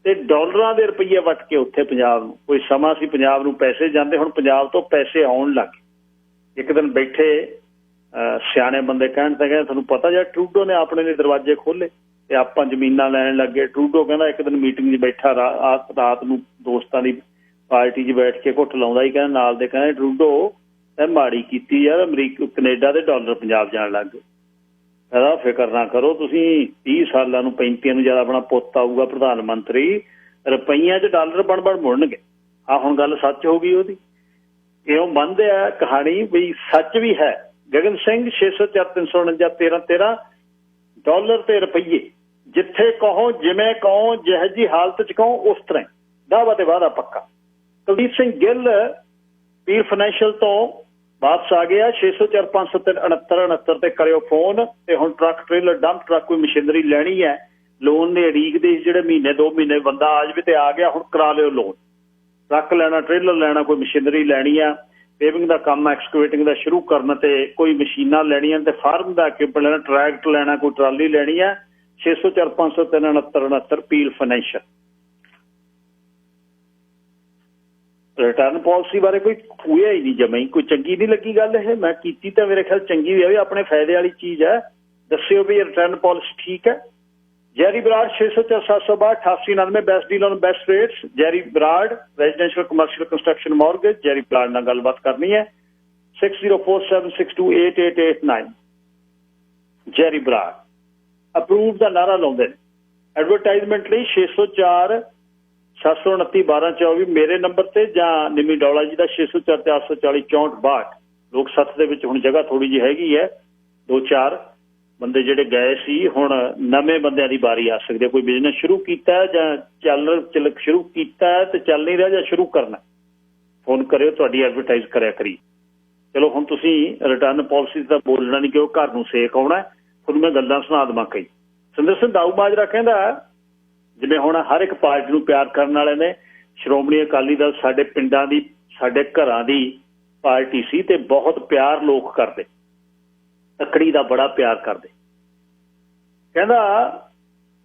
ਤੇ ਡਾਲਰਾਂ ਦੇ ਰੁਪਈਏ ਵੱਟ ਕੇ ਉੱਥੇ ਪੰਜਾਬ ਨੂੰ। ਕੋਈ ਸਮਾਂ ਸੀ ਪੰਜਾਬ ਨੂੰ ਪੈਸੇ ਜਾਂਦੇ, ਹੁਣ ਪੰਜਾਬ ਤੋਂ ਪੈਸੇ ਆਉਣ ਲੱਗ ਗਏ। ਇੱਕ ਦਿਨ ਬੈਠੇ ਸਿਆਣੇ ਬੰਦੇ ਕਹਿਣ ਤਾਂ ਕਹਿੰਦੇ ਤੁਹਾਨੂੰ ਪਤਾ ਜਾਂ ਟਰੂਡੋ ਨੇ ਆਪਣੇ ਨੇ ਦਰਵਾਜ਼ੇ ਖੋਲੇ ਤੇ ਆਪਾਂ ਜ਼ਮੀਨਾਂ ਲੈਣ ਲੱਗੇ। ਟਰੂਡੋ ਕਹਿੰਦਾ ਇੱਕ ਦਿਨ ਮੀਟਿੰਗ 'ਚ ਬੈਠਾ ਰਾਤ ਨੂੰ ਦੋਸਤਾਂ ਦੀ ਪਾਰਟੀ 'ਚ ਬੈਠ ਕੇ ਘੁੱਟ ਲਾਉਂਦਾ ਹੀ, ਕਹਿੰਦਾ ਨਾਲ ਦੇ ਕਹਿੰਦੇ ਟਰੂਡੋ ਇਹ ਮਾੜੀ ਕੀਤੀ ਯਾਰ, ਕੈਨੇਡਾ ਦੇ ਡਾਲਰ ਪੰਜਾਬ ਜਾਣ ਲੱਗ ਗਏ। ਕਹਿੰਦਾ ਫਿਕਰ ਨਾ ਕਰੋ ਤੁਸੀਂ, 30 ਸਾਲਾਂ ਨੂੰ 35 ਨੂੰ ਜਦ ਆਪਣਾ ਪੁੱਤ ਆਊਗਾ ਪ੍ਰਧਾਨ ਮੰਤਰੀ, ਰੁਪਈਆਂ 'ਚ ਡਾਲਰ ਬਣ ਮੁੜਨਗੇ। ਆਹ ਹੁਣ ਗੱਲ ਸੱਚ ਹੋ ਗਈ ਉਹਦੀ। ਇਉਂ ਮੰਨਦੇ ਆ ਕਹਾਣੀ ਵੀ ਸੱਚ ਵੀ ਹੈ। ਗਗਨ ਸਿੰਘ 604 349 1313 ਡਾਲਰ ਤੇ ਰੁਪਈਏ ਜਿੱਥੇ ਕਹੋ, ਜਿਵੇਂ ਕਹੋ, ਜਿਹੋ ਜਿਹੀ ਹਾਲਤ 'ਚ ਕਹੋ ਉਸ ਤਰ੍ਹਾਂ ਦਾਅਵਾ ਤੇ ਵਾਅਦਾ ਪੱਕਾ। ਕੁਲਦੀਪ ਸਿੰਘ ਗਿੱਲ ਪੀਰ ਫਾਈਨੈਂਸ਼ੀਅਲ ਤੋਂ ਵਾਪਸ ਆ ਗਿਆ। 604 569 69 ਤੇ ਕਰਿਓ ਫੋਨ। ਤੇ ਹੁਣ ਟਰੱਕ ਟ੍ਰੇਲਰ ਡੰਪ ਟਰੱਕ ਕੋਈ ਮਸ਼ੀਨਰੀ ਲੈਣੀ ਹੈ, ਲੋਨ ਦੇ ਉਡੀਕ ਦੇ ਜਿਹੜੇ ਮਹੀਨੇ 2 ਮਹੀਨੇ ਬੰਦਾ ਆ ਜਾਵੇ ਤੇ ਆ ਗਿਆ, ਹੁਣ ਕਰਾ ਲਿਓ ਲੋਨ। ਟਰੱਕ ਲੈਣਾ, ਟ੍ਰੇਲਰ ਲੈਣਾ, ਕੋਈ ਮਸ਼ੀਨਰੀ ਲੈਣੀ ਆ, ਪੇਵਿੰਗ ਦਾ ਕੰਮ ਐਕਸਕੇਵੇਟਿੰਗ ਦਾ ਸ਼ੁਰੂ ਕਰਨ ਤੇ ਕੋਈ ਮਸ਼ੀਨਾਂ ਲੈਣੀਆਂ ਤੇ ਫਾਰਮ ਦਾ ਇਕੁਇਪਮੈਂਟ ਲੈਣਾ, ਟਰੈਕਟਰ ਲੈਣਾ, ਕੋਈ ਟਰਾਲੀ ਲੈਣੀ ਹੈ 604 503 69 ਪੀਲ ਫਾਈਨੈਂਸ਼ੀਅਲ। ਰਿਟਰਨ ਪਾਲਿਸੀ ਬਾਰੇ ਕੋਈ ਹੋਇਆ ਹੀ ਨਹੀਂ ਜਮਾਂ ਹੀ, ਕੋਈ ਚੰਗੀ ਨਹੀਂ ਲੱਗੀ ਗੱਲ ਇਹ। ਮੈਂ ਕੀਤੀ ਤਾਂ ਮੇਰੇ ਖਿਆਲ ਚੰਗੀ ਵੀ ਹੈ, ਵੀ ਆਪਣੇ ਫਾਇਦੇ ਵਾਲੀ ਚੀਜ਼ ਹੈ। ਦੱਸਿਓ ਵੀ ਰਿਟਰਨ ਪਾਲਿਸੀ ਠੀਕ ਹੈ। Jerry Brar 604 762 8899 best deal on best rates. Jerry Brar residential commercial construction mortgage. Jerry Brar ਨਾਲ ਗੱਲਬਾਤ ਕਰਨੀ ਹੈ 6047628889। ਜੈਰੀ ਬਰਾੜ ਅਪਰੂਵ ਦਾ ਨਾਰਾ ਲਾਉਂਦੇ ਨੇ। ਐਡਵਰਟਾਈਜ਼ਮੈਂਟ ਲਈ 604 729 1224 ਮੇਰੇ ਨੰਬਰ ਤੇ, ਜਾਂ ਨਿਮੀ ਡੌਲਾ ਜੀ ਦਾ 604 440 6462। ਲੋਕ ਸੱਥ ਦੇ ਵਿੱਚ ਹੁਣ ਜਗ੍ਹਾ ਥੋੜੀ ਜਿਹੀ ਹੈਗੀ ਹੈ, 2-4 ਬੰਦੇ ਜਿਹੜੇ ਗਏ ਸੀ, ਹੁਣ ਨਵੇਂ ਬੰਦਿਆਂ ਦੀ ਵਾਰੀ ਆ ਸਕਦੀ ਹੈ। ਕੋਈ ਬਿਜ਼ਨਸ ਸ਼ੁਰੂ ਕੀਤਾ ਜਾਂ ਚੱਲ ਸ਼ੁਰੂ ਕੀਤਾ ਤੇ ਚੱਲ ਨਹੀਂ ਰਿਹਾ ਜਾਂ ਸ਼ੁਰੂ ਕਰਨਾ, ਫੋਨ ਕਰਿਓ, ਤੁਹਾਡੀ ਐਡਵਰਟਾਈਜ਼ ਕਰਿਆ ਕਰੀ। ਚਲੋ ਹੁਣ ਤੁਸੀਂ ਰਿਟਰਨ ਪਾਲਿਸੀ ਦਾ ਬੋਲਣਾ ਨਹੀਂ ਕਿ ਉਹ ਘਰ ਨੂੰ ਸੇਕ ਆਉਣਾ, ਤੁਹਾਨੂੰ ਮੈਂ ਗੱਲਾਂ ਸੁਣਾ ਦੇਵਾਂ ਕਈ। ਸੁੰਦਰ ਸਿੰਘ ਦਾਊ ਮਾਜਰਾ ਕਹਿੰਦਾ ਜਿਵੇਂ ਹੁਣ ਹਰ ਇੱਕ ਪਾਰਟੀ ਨੂੰ ਪਿਆਰ ਕਰਨ ਵਾਲੇ ਨੇ, ਸ਼੍ਰੋਮਣੀ ਅਕਾਲੀ ਦਲ ਸਾਡੇ ਪਿੰਡਾਂ ਦੀ, ਸਾਡੇ ਘਰਾਂ ਦੀ ਪਾਰਟੀ ਸੀ ਤੇ ਬਹੁਤ ਪਿਆਰ ਲੋਕ ਕਰਦੇ, ਤੱਕੜੀ ਦਾ ਬੜਾ ਪਿਆਰ ਕਰਦੇ। ਕਹਿੰਦਾ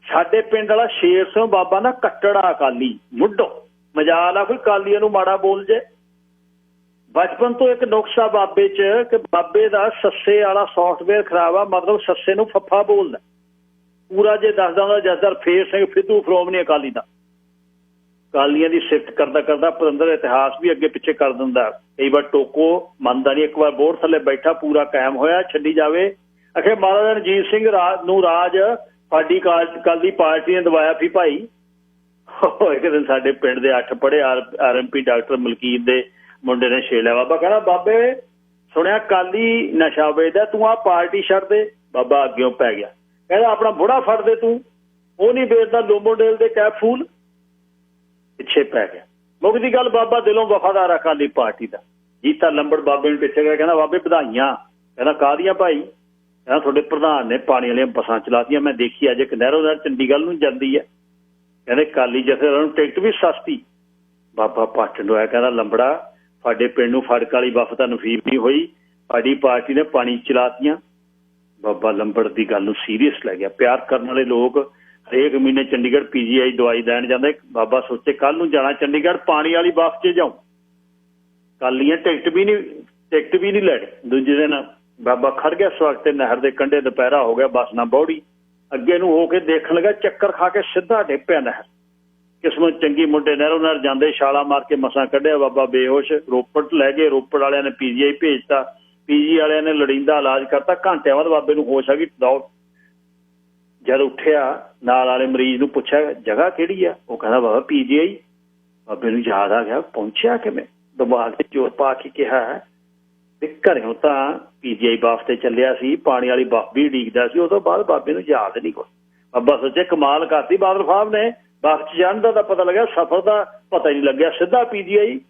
ਸਾਡੇ ਪਿੰਡ ਵਾਲਾ ਸ਼ੇਰ ਸਿੰਘ ਬਾਬਾ ਨਾ ਕੱਟੜਾ ਅਕਾਲੀ ਮੁੱਢੋਂ, ਮਜਾਲ ਆ ਕੋਈ ਕਾਲੀਆਂ ਨੂੰ ਮਾੜਾ ਬੋਲ ਜੇ। ਬਚਪਨ ਤੋਂ ਇੱਕ ਨੁਕਸਾ ਬਾਬੇ 'ਚ ਕਿ ਬਾਬੇ ਦਾ ਸੱਸੇ ਵਾਲਾ ਸੌਫਟਵੇਅਰ ਖਰਾਬ ਆ, ਮਤਲਬ ਸੱਸੇ ਨੂੰ ਫੱਫਾ ਬੋਲਦਾ ਪੂਰਾ। ਜੇ ਦੱਸਦਾ ਹੁੰਦਾ ਜਸਦਰ ਫੇਰ ਸਿੰਘ ਫਿੱਦੂ ਸ਼੍ਰੋਮਣੀ ਅਕਾਲੀ ਦਾ, ਅਕਾਲੀਆਂ ਦੀ ਸਿਫਤ ਕਰਦਾ ਕਰਦਾ ਪਤੰਦਰ ਇਤਿਹਾਸ ਵੀ ਅੱਗੇ ਪਿੱਛੇ ਕਰ ਦਿੰਦਾ। ਕਈ ਵਾਰ ਟੋਕੋ ਮੰਨਦਾ ਨਹੀਂ, ਇੱਕ ਵਾਰ ਬੋਰ ਥੱਲੇ ਬੈਠਾ ਪੂਰਾ ਕਾਇਮ ਹੋਇਆ, ਛੱਡੀ ਜਾਵੇ। ਅਖੇ ਮਹਾਰਾਜਾ ਰਣਜੀਤ ਸਿੰਘ ਨੂੰ ਰਾਜ ਸਾਡੀ ਅਕਾਲੀ ਪਾਰਟੀ ਨੇ ਦਵਾਇਆ ਸੀ ਭਾਈ। ਇੱਕ ਦਿਨ ਸਾਡੇ ਪਿੰਡ ਦੇ 8 ਪੜ੍ਹੇ RMP ਡਾਕਟਰ ਮਲਕੀਤ ਦੇ ਮੁੰਡੇ ਨੇ ਛੇਲਿਆ, ਬਾਬਾ ਕਹਿੰਦਾ ਬਾਬੇ ਸੁਣਿਆ ਅਕਾਲੀ ਨਸ਼ਾ ਵੇਚਦਾ, ਤੂੰ ਆਹ ਪਾਰਟੀ ਛੱਡ ਦੇ। ਬਾਬਾ ਅੱਗਿਓਂ ਪੈ ਗਿਆ, ਕਹਿੰਦਾ ਆਪਣਾ ਬੁੜਾ ਫੜ ਦੇ ਤੂੰ, ਉਹ ਨਹੀਂ ਵੇਚਦਾ ਲੋਮੋਡੇਲ ਦੇ ਕੈਪਸੂਲ। ਪਿੱਛੇ ਪੈ ਗਿਆ। ਮੁੱਕਦੀ ਗੱਲ, ਬਾਬਾ ਦਿਲੋਂ ਵਫਾਦਾਰ ਆ ਅਕਾਲੀ ਪਾਰਟੀ ਦਾ। ਜੀਤਾ ਲੰਬੜ ਬਾਬੇ ਨੂੰ ਪਿੱਛੇ ਗਿਆ, ਕਹਿੰਦਾ ਬਾਬੇ ਵਧਾਈਆਂ। ਕਹਿੰਦਾ ਕਾਹਦੀਆਂ ਭਾਈ? ਕਹਿੰਦਾ ਤੁਹਾਡੇ ਪ੍ਰਧਾਨ ਨੇ ਪਾਣੀ ਵਾਲੀਆਂ ਬੱਸਾਂ ਚਲਾਤੀਆਂ, ਮੈਂ ਦੇਖੀ ਅੱਜ ਇੱਕ ਨਹਿਰੋਂ ਨਾਲ ਚੰਡੀਗੜ੍ਹ ਨੂੰ ਜਾਂਦੀ ਹੈ। ਕਹਿੰਦੇ ਅਕਾਲੀ ਜਥੇਦਾਰਾਂ ਨੂੰ ਟਿਕਟ ਵੀ ਸਸਤੀ। ਬਾਬਾ ਪਾਟਣ ਹੋਇਆ, ਕਹਿੰਦਾ ਲੰਬੜਾ ਸਾਡੇ ਪਿੰਡ ਨੂੰ ਫੜਕ ਵਾਲੀ ਵਫ ਤਾਂ ਨਸੀਬ ਨਹੀਂ ਹੋਈ, ਸਾਡੀ ਪਾਰਟੀ ਨੇ ਪਾਣੀ ਚਲਾਤੀਆਂ। ਬਾਬਾ ਲੰਬੜ ਦੀ ਗੱਲ ਨੂੰ ਸੀਰੀਅਸ ਲੈ ਗਿਆ। ਪਿਆਰ ਕਰਨ ਵਾਲੇ ਲੋਕ ਹਰੇਕ ਮਹੀਨੇ ਚੰਡੀਗੜ੍ਹ PGI ਦਵਾਈ ਲੈਣ ਜਾਂਦੇ। ਬਾਬਾ ਸੋਚੇ ਕੱਲ ਨੂੰ ਜਾਣਾ ਚੰਡੀਗੜ੍ਹ, ਪਾਣੀ ਵਾਲੀ ਬੱਸ 'ਚ ਜਾਊਂ। ਕਾਲੀਆਂ ਟਿਕਟ ਵੀ ਨਹੀਂ ਲੈਣੀ। ਦੂਜੇ ਦਿਨ ਬਾਬਾ ਖੜ ਗਿਆ ਸਵਖਤ ਤੇ ਨਹਿਰ ਦੇ ਕੰਢੇ, ਦੁਪਹਿਰਾ ਹੋ ਗਿਆ, ਬੱਸ ਨਾ ਬੌੜੀ। ਅੱਗੇ ਨੂੰ ਹੋ ਕੇ ਦੇਖਣ ਲੱਗਾ, ਚੱਕਰ ਖਾ ਕੇ ਸਿੱਧਾ ਡਿੱਗ ਪਿਆ ਨਹਿਰ। ਕਿਸਮਤ ਚੰਗੀ, ਮੁੰਡੇ ਨਹਿਰੋਂ ਨਹਿਰ ਜਾਂਦੇ ਛਾਲਾ ਮਾਰ ਕੇ ਮਸਾਂ ਕੱਢਿਆ। ਬਾਬਾ ਬੇਹੋਸ਼, ਰੋਪੜ ਲੈ ਗਏ। ਰੋਪੜ ਵਾਲਿਆਂ ਨੇ PGI ਭੇਜਤਾ, PGI ਵਾਲਿਆਂ ਨੇ ਲੋੜੀਂਦਾ ਇਲਾਜ ਕਰਤਾ। ਘੰਟਿਆਂ ਬਾਅਦ ਬਾਬੇ ਨੂੰ ਹੋਸ਼ ਆ ਗਈ। ਦੌੜ ਜਦ ਉੱਠਿਆ, ਨਾਲ ਵਾਲੇ ਮਰੀਜ਼ ਨੂੰ ਪੁੱਛਿਆ ਜਗ੍ਹਾ ਕਿਹੜੀ ਆ? ਉਹ ਕਹਿੰਦਾ ਬਾਬਾ PGI। ਬਾਬੇ ਨੂੰ ਯਾਦ ਆ ਗਿਆ, ਪਹੁੰਚਿਆ ਕਿਵੇਂ? ਦਿਮਾਗ 'ਚ ਜ਼ੋਰ ਪਾ ਕੇ ਕਿਹਾ ਵੀ ਘਰਿਓਂ ਤਾਂ PGI ਬੱਸ ਤੇ ਚੱਲਿਆ ਸੀ, ਪਾਣੀ ਵਾਲੀ ਬੱਸ ਵੀ ਉਡੀਕਦਾ ਸੀ। ਉਹ ਤੋਂ ਬਾਅਦ ਬਾਬੇ ਨੂੰ ਯਾਦ ਨਹੀਂ ਕੁਛ। ਬਾਬਾ ਸੋਚੇ ਕਮਾਲ ਕਰਤੀ ਬਾਦਲ ਸਾਹਿਬ ਨੇ, ਬੱਸ 'ਚ ਜਾਣ ਦਾ ਤਾਂ ਪਤਾ ਲੱਗਿਆ, ਸਫ਼ਰ ਦਾ ਪਤਾ ਹੀ ਨਹੀਂ ਲੱਗਿਆ। ਸਿੱਧਾ PGI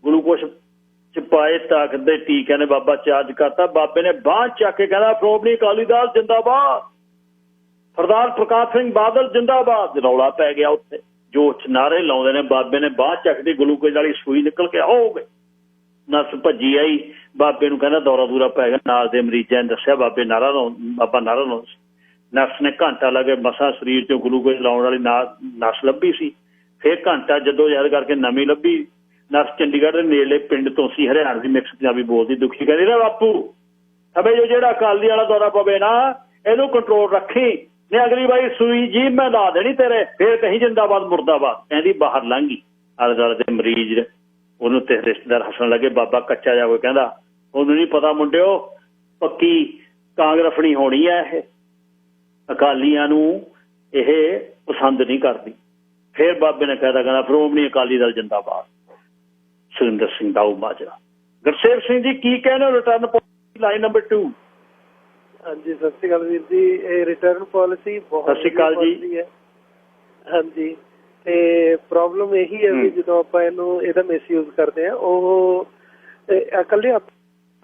ਗਲੂਕੋਸ਼ 'ਚ ਪਾਏ ਤਾਕਤ ਦੇ ਟੀਕਿਆਂ ਨੇ ਬਾਬਾ ਚਾਰਜ ਕਰਤਾ। ਬਾਬੇ ਨੇ ਬਾਂਹ ਚੱਕ ਕੇ ਕਹਿੰਦਾ ਸ਼੍ਰੋਮਣੀ ਅਕਾਲੀ ਦਲ ਜਿੰਦਾਬਾਦ, ਸਰਦਾਰ ਪ੍ਰਕਾਸ਼ ਸਿੰਘ ਬਾਦਲ ਜਿੰਦਾਬਾਦ। ਰੌਲਾ ਪੈ ਗਿਆ ਉੱਥੇ, ਜੋਸ਼ ਨਾਰੇ ਲਾਉਂਦੇ ਨੇ। ਬਾਬੇ ਨੇ ਬਾਂਹ ਚੱਕਦੀ, ਗਲੂਕੋਜ਼ ਵਾਲੀ ਸੂਈ ਨਿਕਲ ਕੇ ਹੋ ਗਈ। ਨਰਸ ਭੱਜੀ ਆਈ, ਬਾਬੇ ਨੂੰ ਕਹਿੰਦਾ ਦੌਰਾ ਦੂਰਾ ਪੈ ਗਿਆ। ਨਾਲ ਦੇ ਮਰੀਜ਼ਾਂ ਨੇ ਦੱਸਿਆ ਬਾਬਾ ਨਾਰਾ ਲਾਉਂਦਾ। ਨਰਸ ਨੇ ਘੰਟਾ ਲੱਗੇ, ਮਸਾਂ ਸਰੀਰ 'ਚੋਂ ਗਲੂਕੋਜ਼ ਲਾਉਣ ਵਾਲੀ ਨਰਸ ਲੱਭੀ ਸੀ। ਫਿਰ ਘੰਟਾ ਜਦੋਂ ਯਾਦ ਕਰਕੇ ਨਵੀਂ ਲੱਭੀ। ਨਰਸ ਚੰਡੀਗੜ੍ਹ ਦੇ ਨੇੜਲੇ ਪਿੰਡ ਤੋਂ ਸੀ, ਹਰਿਆਣਾ ਦੀ ਮਿਕਸ ਪੰਜਾਬੀ ਬੋਲਦੀ। ਦੁਖੀ ਕਹਿੰਦੀ ਨਾ ਬਾਪੂ ਸਭੇ ਜੋ ਜਿਹੜਾ ਅਕਾਲੀ ਵਾਲਾ ਦੌਰਾ ਪਵੇ ਨਾ, ਇਹਨੂੰ ਕੰਟਰੋਲ ਰੱਖੀ, ਨੇ ਅਗਲੀ ਵਾਰੀ ਸੂਈ ਜੀ ਮੈਂ ਲਾ ਦੇਣੀ ਤੇਰੇ, ਫਿਰ ਕਹੀਂ ਜਿੰਦਾਬਾਦ ਮੁਰਦਾਬਾਦ। ਕਹਿੰਦੀ ਬਾਹਰ ਲੰਘੀ। ਆਲੇ ਦੁਆਲੇ ਦੇ ਮਰੀਜ਼ ਉਹਨੂੰ ਤੇ ਰਿਸ਼ਤੇਦਾਰ ਹੱਸਣ ਲੱਗੇ। ਬਾਬਾ ਕੱਚਾ ਜਾ ਕੋਈ ਕਹਿੰਦਾ ਉਹਨੂੰ ਨਹੀਂ ਪਤਾ ਮੁੰਡਿਓ, ਪੱਕੀ ਕਾਂਗਰਸਣੀ ਹੋਣੀ ਹੈ ਇਹ, ਅਕਾਲੀਆਂ ਨੂੰ ਇਹ ਪਸੰਦ ਨਹੀਂ ਕਰਦੀ। ਫਿਰ ਬਾਬੇ ਨੇ ਕਹਿੰਦਾ ਸ਼੍ਰੋਮਣੀ ਅਕਾਲੀ ਦਲ ਜਿੰਦਾਬਾਦ। ਸੁਰਿੰਦਰ ਸਿੰਘ ਦਾਊ ਮਾਜਰਾ। ਗੁਰਸੇਵ ਸਿੰਘ ਜੀ ਕੀ ਕਹਿੰਦੇ ਹੋ ਰਿਟਰਨ ਪਾਲਿਸੀ ਲਾਈਨ ਨੰਬਰ 2? ਹਾਂਜੀ ਸਤਿ ਸ਼੍ਰੀ ਅਕਾਲ ਵੀਰ ਜੀ। ਇਹ ਰਿਟਰਨ ਪਾਲਿਸੀ ਬਹੁਤ ਸਤਿ ਸ਼੍ਰੀ ਅਕਾਲ ਜੀ। ਹਾਂਜੀ, ਤੇ ਪ੍ਰੋਬਲਮ ਇਹੀ ਹੈ ਵੀ ਜਦੋਂ ਆਪਾਂ ਇਹਦਾ ਮਿਸਯੂਜ਼ ਕਰਦੇ ਹਾਂ, ਉਹ ਇਕੱਲੇ ਆਪਾਂ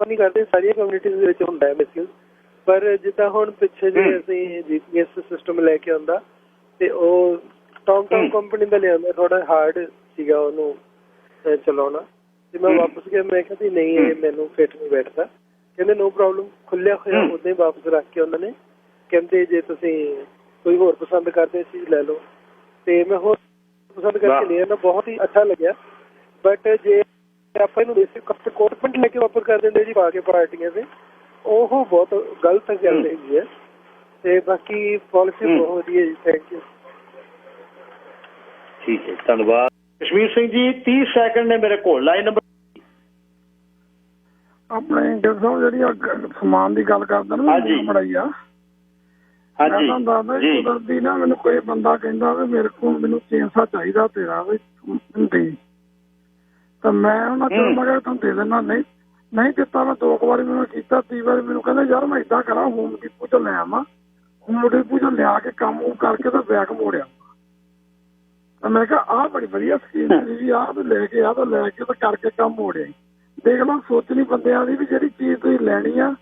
ਨਹੀਂ ਕਰਦੇ, ਸਾਰੀਆਂ ਕਮਿਊਨਿਟੀਜ਼ ਦੇ ਵਿੱਚ ਹੁੰਦਾ ਹੈ ਮਿਸਯੂਜ਼। ਪਰ ਜਿੱਦਾਂ ਹੁਣ ਪਿੱਛੇ ਜੇ ਅਸੀਂ GPS ਸਿਸਟਮ ਲੈ ਕੇ ਆਉਂਦਾ, ਤੇ ਉਹ ਟੌਮ ਕੰਪਨੀ ਦਾ ਲਿਆਉਂਦਾ, ਥੋੜਾ ਹਾਰਡ ਸੀਗਾ ਉਹਨੂੰ ਚਲਾਉਣਾ। ਤੇ ਮੈਂ ਵਾਪਸ ਗਿਆ। ਮੈਂ ਕਿਹਾ ਵੀ ਨਹੀਂ ਇਹ ਮੈਨੂੰ ਫਿੱਟ ਨਹੀਂ ਬੈਠਦਾ। ਕਹਿੰਦੇ ਨੋ ਪ੍ਰੋਬਲਮ, ਖੁੱਲਿਆ ਹੋਇਆ ਉਦਾਂ ਹੀ ਵਾਪਸ ਰੱਖ ਕੇ ਉਹਨਾਂ ਨੇ। ਕਹਿੰਦੇ ਜੇ ਤੁਸੀਂ ਕੋਈ ਹੋਰ ਪਸੰਦ ਕਰਦੇ ਚੀਜ਼ ਲੈ ਲਓ। ਤੇ ਮੈਂ ਹੋਰ ਪਸੰਦ ਕਰਕੇ ਲਿਆ ਨਾ, ਬਹੁਤ ਹੀ ਅੱਛਾ ਲੱਗਿਆ। ਬਟ ਜੇ ਆਪਾਂ ਇਹਨੂੰ ਬੇਸਿਕ ਕੋਟ ਪੈਂਟ ਲੈ ਕੇ ਵਾਪਸ ਕਰ ਦਿੰਦੇ ਜੀ ਪਾ ਕੇ ਪਾਰਟੀਆਂ ਤੇ, ਉਹ ਬਹੁਤ ਗਲਤ ਗੱਲ ਹੈਗੀ ਹੈ। ਤੇ ਬਾਕੀ ਪਾਲਿਸੀ ਬਹੁਤ ਵਧੀਆ ਜੀ। Thank you. ਠੀਕ ਹੈ, ਧੰਨਵਾਦ। ਕਸ਼ਮੀਰ ਸਿੰਘ ਜੀ 30 ਸੈਕਿੰਡ ਨੇ ਮੇਰੇ ਕੋਲ। ਲਾਈਨ ਨੰਬਰ ਆਪਣੇ ਜਿਹੜੀ ਸਮਾਨ ਦੀ ਗੱਲ ਕਰਦੇ ਨਾ ਬਣਾਈ ਆ, ਮੈਂ ਤੁਹਾਨੂੰ ਦੱਸਦਾ ਕੁਦਰਤੀ ਨਾ ਮੈਨੂੰ ਕੋਈ ਬੰਦਾ ਕਹਿੰਦਾ ਵੀ ਮੇਰੇ ਕੋਲ ਮੈਨੂੰ ਚੇਂਸਾ ਚਾਹੀਦਾ ਤੇਰਾ ਵੀ ਦੇ, ਤਾਂ ਮੈਂ ਉਹਨਾਂ ਚੋਂ ਮੈਂ ਕਿਹਾ ਤੁਹਾਨੂੰ ਦੇ ਦਿੰਦਾ। ਨਹੀਂ ਦਿੱਤਾ। ਮੈਂ 2 ਵਾਰੀ ਮੈਨੂੰ ਕੀਤਾ, 3 ਵਾਰੀ ਮੈਨੂੰ ਕਹਿੰਦਾ ਯਾਰ ਮੈਂ ਏਦਾਂ ਕਰਾਂ ਹੋਮ ਡਿਪੂ ਚੋਂ ਲੈ ਆਵਾਂ, ਹੋਮ ਡਿਪੂ ਚੋਂ ਲਿਆ ਕੇ ਕੰਮ ਕਰਕੇ ਤਾਂ ਬੈਗ ਮੋੜਿਆ। ਤਾਂ ਮੈਂ ਕਿਹਾ ਆਹ ਬੜੀ ਵਧੀਆ ਸਕੀਮ ਸੀ, ਆਹ ਤਾਂ ਲੈ ਕੇ ਤਾਂ ਕਰਕੇ ਕੰਮ ਮੋੜਿਆ। ਦੇਖ ਲਓ ਸੋਚਣੀ ਬੰਦਿਆਂ ਦੀ ਵੀ ਜਿਹੜੀ ਚੀਜ਼ ਤੁਸੀਂ ਲੈਣੀ ਆ,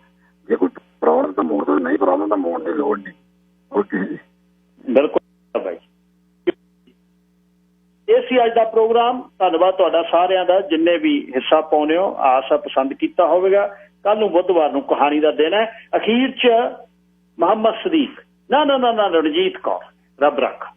ਜੇ ਕੋਈ ਪ੍ਰੋਬਲਮ ਤਾਂ ਮੋੜ ਦੋ, ਨਹੀਂ ਪ੍ਰੋਬਲਮ ਤਾਂ ਮੋੜਨ ਦੀ ਲੋੜ ਨਹੀਂ। ਓਕੇ ਜੀ, ਬਿਲਕੁਲ ਭਾਈ। ਇਹ ਸੀ ਅੱਜ ਦਾ ਪ੍ਰੋਗਰਾਮ। ਧੰਨਵਾਦ ਤੁਹਾਡਾ ਸਾਰਿਆਂ ਦਾ, ਜਿੰਨੇ ਵੀ ਹਿੱਸਾ ਪਾਉਂਦੇ ਹੋ। ਆਸ ਪਸੰਦ ਕੀਤਾ ਹੋਵੇਗਾ। ਕੱਲ ਨੂੰ ਬੁੱਧਵਾਰ ਨੂੰ ਕਹਾਣੀ ਦਾ ਦਿਨ ਹੈ। ਅਖੀਰ 'ਚ ਮੁਹੰਮਦ ਸਦੀਕ ਨਾ ਰਣਜੀਤ ਕੌਰ, ਰੱਬ ਰੱਖਾ।